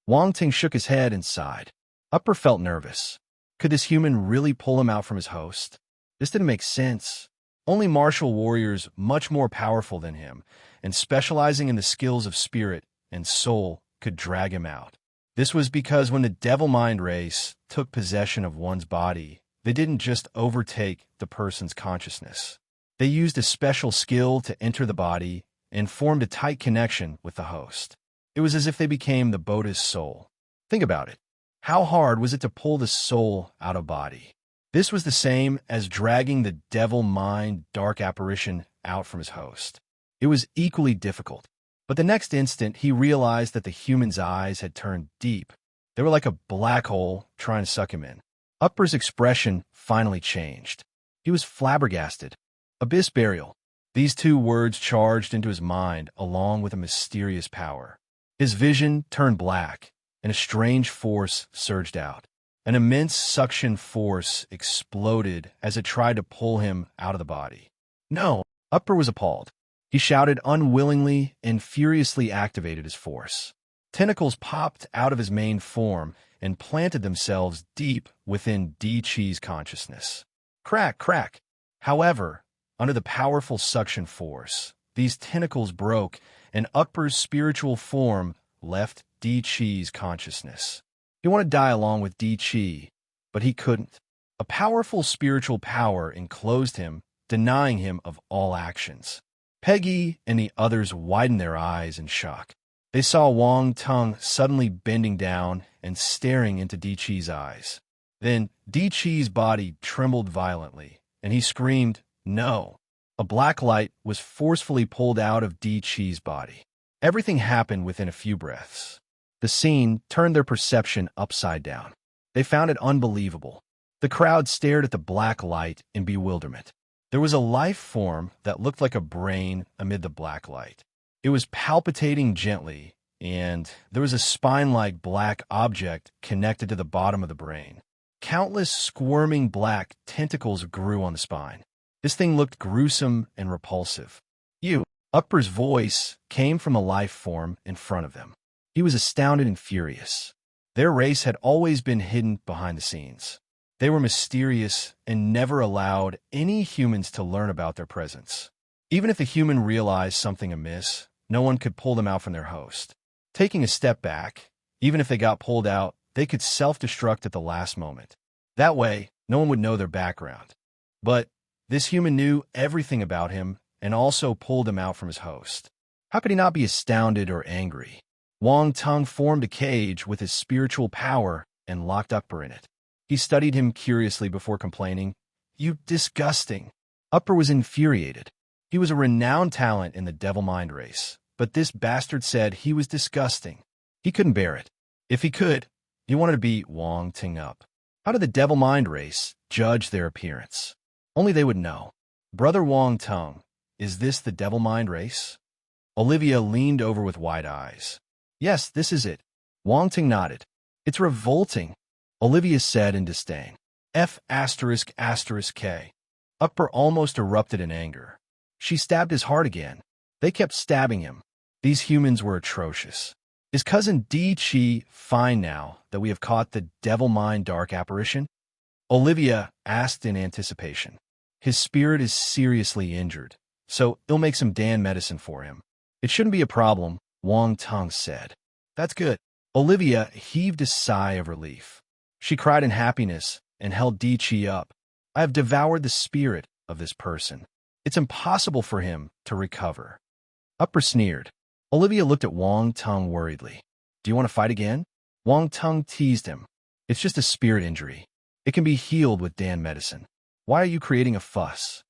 Wang Ting shook his head and sighed. Upper felt nervous. Could this human really pull him out from his host? This didn't make sense. Only martial warriors much more powerful than him, and specializing in the skills of spirit and soul, could drag him out. This was because when the devil mind race took possession of one's body, they didn't just overtake the person's consciousness. They used a special skill to enter the body and formed a tight connection with the host. It was as if they became the Buddha's soul. Think about it. How hard was it to pull the soul out of body? This was the same as dragging the devil mind dark apparition out from his host. It was equally difficult. But the next instant, he realized that the human's eyes had turned deep. They were like a black hole trying to suck him in. Upper's expression finally changed. He was flabbergasted. Abyss burial. These two words charged into his mind along with a mysterious power. His vision turned black, and a strange force surged out. An immense suction force exploded as it tried to pull him out of the body. "No!" Upper was appalled. He shouted unwillingly and furiously activated his force. Tentacles popped out of his main form and planted themselves deep within Di-Chi's consciousness. Crack, crack! However, under the powerful suction force, these tentacles broke, and Ukper's spiritual form left Di-Chi's consciousness. He wanted to die along with Di-Chi, but he couldn't. A powerful spiritual power enclosed him, denying him of all actions. Peggy and the others widened their eyes in shock. They saw Wang Tung suddenly bending down and staring into Di-Chi's eyes. Then Di-Chi's body trembled violently, and he screamed, "No!" A black light was forcefully pulled out of Di-Chi's body. Everything happened within a few breaths. The scene turned their perception upside down. They found it unbelievable. The crowd stared at the black light in bewilderment. There was a life form that looked like a brain amid the black light. It was palpitating gently, and there was a spine-like black object connected to the bottom of the brain. Countless squirming black tentacles grew on the spine. This thing looked gruesome and repulsive. "You!" Upper's voice came from a life form in front of them. He was astounded and furious. Their race had always been hidden behind the scenes. They were mysterious and never allowed any humans to learn about their presence. Even if the human realized something amiss, no one could pull them out from their host. Taking a step back, even if they got pulled out, they could self-destruct at the last moment. That way, no one would know their background. But This human knew everything about him and also pulled him out from his host. How could he not be astounded or angry? Wang Tung formed a cage with his spiritual power and locked Upper in it. He studied him curiously before complaining, "You disgusting." Upper was infuriated. He was a renowned talent in the devil mind race, but this bastard said he was disgusting. He couldn't bear it. If he could, he wanted to beat Wang Ting up. How did the devil mind race judge their appearance? Only they would know. Brother Wang Tung, is this the devil mind race? Olivia leaned over with wide eyes. Yes, this is it. Wang Ting nodded. It's revolting, Olivia said in disdain. F***K. Upper almost erupted in anger. She stabbed his heart again. They kept stabbing him. These humans were atrocious. Is Cousin Di Chi fine now that we have caught the devil mind dark apparition? Olivia asked in anticipation. His spirit is seriously injured, so it'll make some Dan medicine for him. It shouldn't be a problem, Wang Tung said. That's good. Olivia heaved a sigh of relief. She cried in happiness and held Di Chi up. I have devoured the spirit of this person. It's impossible for him to recover. Upper sneered. Olivia looked at Wang Tung worriedly. Do you want to fight again? Wang Tung teased him. It's just a spirit injury. It can be healed with Dan medicine. Why are you creating a fuss?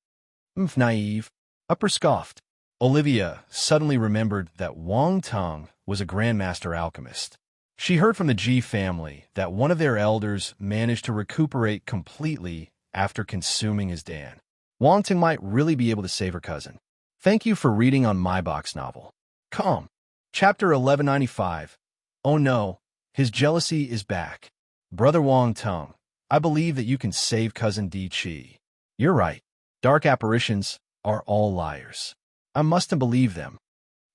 Naive. Upper scoffed. Olivia suddenly remembered that Wang Tung was a grandmaster alchemist. She heard from the Ji family that one of their elders managed to recuperate completely after consuming his Dan. Wang Tung might really be able to save her cousin. Thank you for reading on my box novel. Calm. Chapter 1195. Oh no, his jealousy is back. Brother Wang Tung, I believe that you can save Cousin Di Chi. You're right. Dark apparitions are all liars. I mustn't believe them.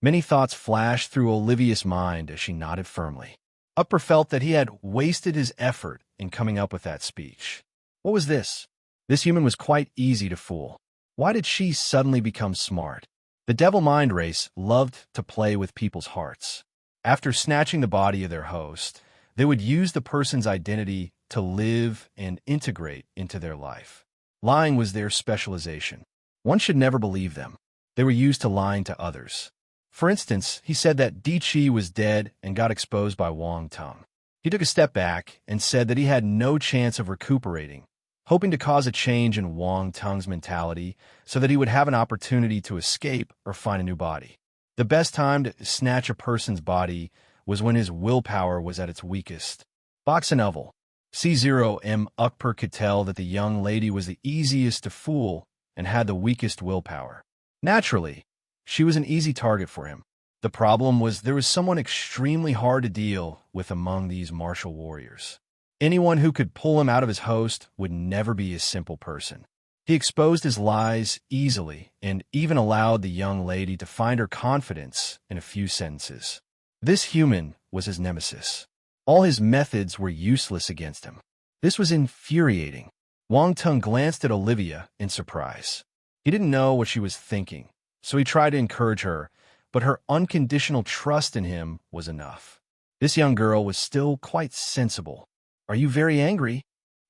Many thoughts flashed through Olivia's mind as she nodded firmly. Upper felt that he had wasted his effort in coming up with that speech. What was this? This human was quite easy to fool. Why did she suddenly become smart? The devil mind race loved to play with people's hearts. After snatching the body of their host, they would use the person's identity to live and integrate into their life. Lying was their specialization. One should never believe them. They were used to lying to others. For instance, he said that Di Chi was dead and got exposed by Wang Tung. He took a step back and said that he had no chance of recuperating, hoping to cause a change in Wang Tung's mentality so that he would have an opportunity to escape or find a new body. The best time to snatch a person's body was when his willpower was at its weakest. Box and Oval. C0M Ukper could tell that the young lady was the easiest to fool and had the weakest willpower. Naturally, she was an easy target for him. The problem was there was someone extremely hard to deal with among these martial warriors. Anyone who could pull him out of his host would never be a simple person. He exposed his lies easily and even allowed the young lady to find her confidence in a few sentences. This human was his nemesis. All his methods were useless against him. This was infuriating. Wang Tung glanced at Olivia in surprise. He didn't know what she was thinking, so he tried to encourage her, but her unconditional trust in him was enough. This young girl was still quite sensible. Are you very angry?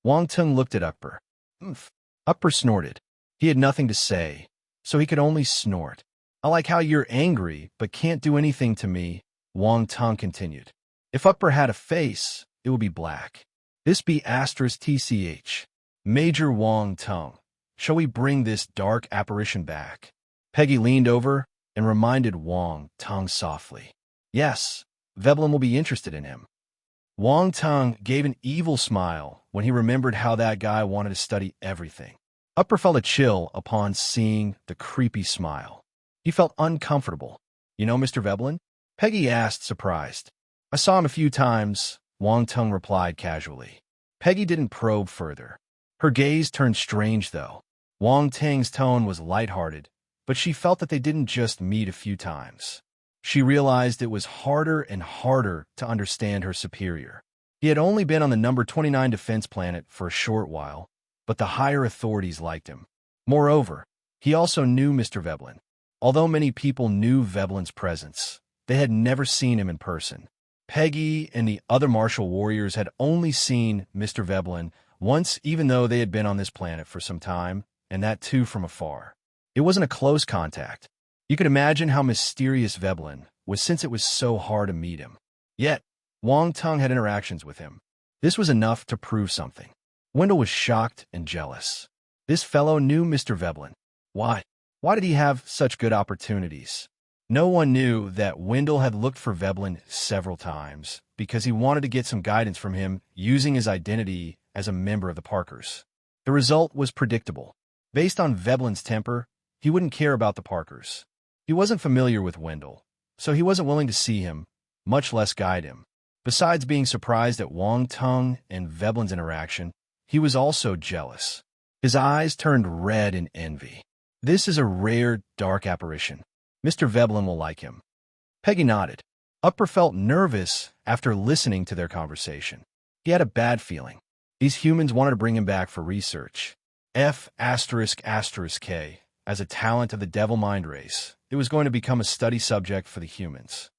Wang Tung looked at Upper. Upper snorted. He had nothing to say, so he could only snort. I like how you're angry, but can't do anything to me, Wang Tung continued. If Upper had a face, it would be black. This be *TCH. Major Wang Tung. Shall we bring this dark apparition back? Peggy leaned over and reminded Wang Tung softly. Yes, Veblen will be interested in him. Wang Tung gave an evil smile when he remembered how that guy wanted to study everything. Upper felt a chill upon seeing the creepy smile. He felt uncomfortable. You know Mr. Veblen? Peggy asked, surprised. I saw him a few times, Wang Tung replied casually. Peggy didn't probe further. Her gaze turned strange, though. Wang Tang's tone was lighthearted, but she felt that they didn't just meet a few times. She realized it was harder and harder to understand her superior. He had only been on the number 29 defense planet for a short while, but the higher authorities liked him. Moreover, he also knew Mr. Veblen. Although many people knew Veblen's presence, they had never seen him in person. Peggy and the other martial warriors had only seen Mr. Veblen once, even though they had been on this planet for some time and that too from afar. It wasn't a close contact. You could imagine how mysterious Veblen was since it was so hard to meet him. Yet, Wang Tung had interactions with him. This was enough to prove something. Wendell was shocked and jealous. This fellow knew Mr. Veblen. Why? Why did he have such good opportunities? No one knew that Wendell had looked for Veblen several times because he wanted to get some guidance from him using his identity as a member of the Parkers. The result was predictable. Based on Veblen's temper, he wouldn't care about the Parkers. He wasn't familiar with Wendell, so he wasn't willing to see him, much less guide him. Besides being surprised at Wang Tung and Veblen's interaction, he was also jealous. His eyes turned red in envy. This is a rare, dark apparition. Mr. Veblen will like him. Peggy nodded. Upper felt nervous after listening to their conversation. He had a bad feeling. These humans wanted to bring him back for research. F***K, as a talent of the devil mind race, it was going to become a study subject for the humans.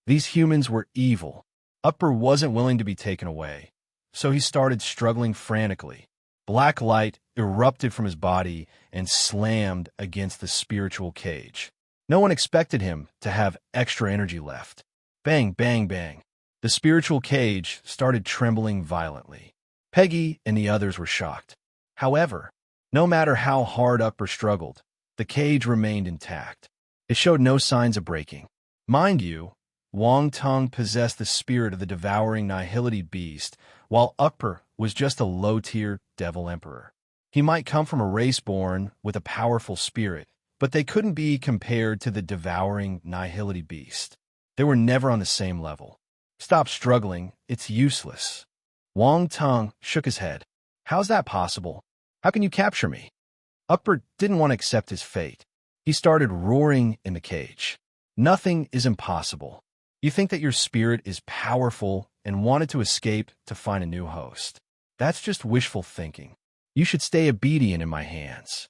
These humans were evil. Upper wasn't willing to be taken away, so he started struggling frantically. Black light erupted from his body and slammed against the spiritual cage. No one expected him to have extra energy left. Bang, bang, bang. The spiritual cage started trembling violently. Peggy and the others were shocked. However, no matter how hard Upper struggled, the cage remained intact. It showed no signs of breaking. Mind you, Wang Tung possessed the spirit of the devouring nihility beast, while Upper was just a low-tier devil emperor. He might come from a race born with a powerful spirit, but they couldn't be compared to the devouring nihility beast. They were never on the same level. Stop struggling, it's useless. Wang Tung shook his head. How's that possible? How can you capture me? Upper didn't want to accept his fate. He started roaring in the cage. Nothing is impossible. You think that your spirit is powerful and wanted to escape to find a new host. That's just wishful thinking. You should stay obedient in my hands.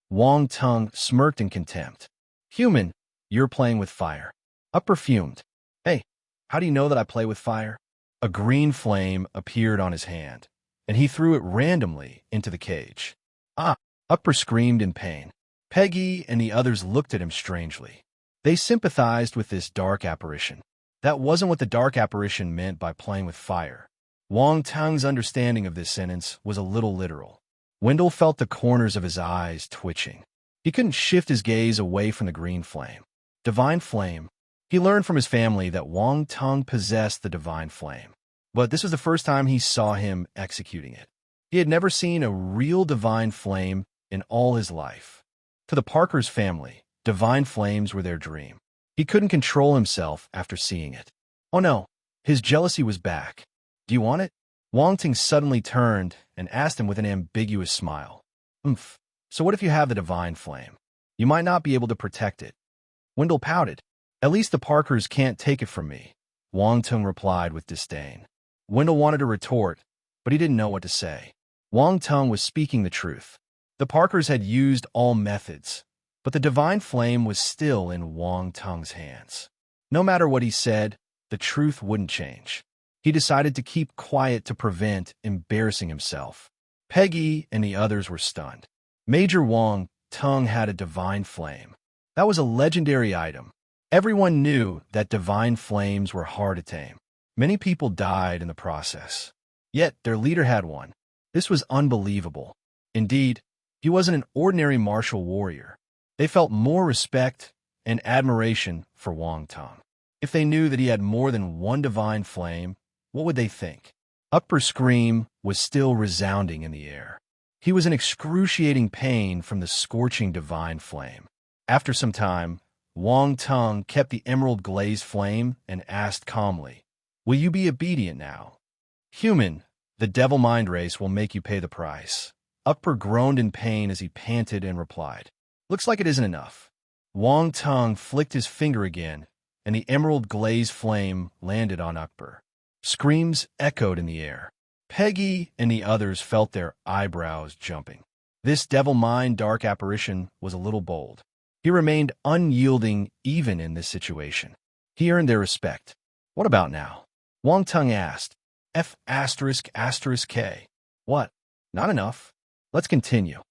Wang Tung smirked in contempt. Human, you're playing with fire. Upper fumed. Hey, how do you know that I play with fire? A green flame appeared on his hand, and he threw it randomly into the cage. Ah! Upper screamed in pain. Peggy and the others looked at him strangely. They sympathized with this dark apparition. That wasn't what the dark apparition meant by playing with fire. Wang Tung's understanding of this sentence was a little literal. Wendell felt the corners of his eyes twitching. He couldn't shift his gaze away from the green flame. Divine flame. He learned from his family that Wang Tung possessed the divine flame. But this was the first time he saw him executing it. He had never seen a real divine flame in all his life. To the Parkers family, divine flames were their dream. He couldn't control himself after seeing it. Oh no, his jealousy was back. Do you want it? Wang Tung suddenly turned and asked him with an ambiguous smile. So what if you have the divine flame? You might not be able to protect it. Wendell pouted. At least the Parkers can't take it from me, Wang Tung replied with disdain. Wendell wanted to retort, but he didn't know what to say. Wang Tung was speaking the truth. The Parkers had used all methods, but the divine flame was still in Wang Tung's hands. No matter what he said, the truth wouldn't change. He decided to keep quiet to prevent embarrassing himself. Peggy and the others were stunned. Major Wang Tung had a divine flame. That was a legendary item. Everyone knew that divine flames were hard to tame. Many people died in the process. Yet their leader had one. This was unbelievable. Indeed, he wasn't an ordinary martial warrior. They felt more respect and admiration for Wang Tung. If they knew that he had more than one divine flame, what would they think? Upper's scream was still resounding in the air. He was in excruciating pain from the scorching divine flame. After some time, Wang Tung kept the emerald glazed flame and asked calmly, "Will you be obedient now?" "Human, the devil mind race will make you pay the price." Upper groaned in pain as he panted and replied, "Looks like it isn't enough." Wang Tung flicked his finger again, and the emerald glazed flame landed on Upper. Screams echoed in the air. Peggy and the others felt their eyebrows jumping. This devil mind dark apparition was a little bold. He remained unyielding even in this situation. He earned their respect. "What about now?" Wang Tung asked. F***K. What? Not enough. Let's continue.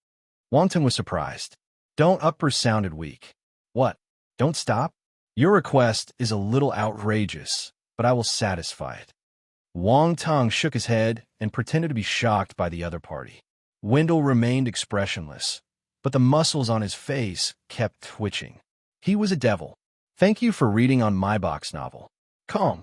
Wang Tung was surprised. Don't uppers sounded weak. What? Don't stop? Your request is a little outrageous, but I will satisfy it. Wang Tung shook his head and pretended to be shocked by the other party. Wendell remained expressionless, but the muscles on his face kept twitching. He was a devil. Thank you for reading on my box novel. Calm.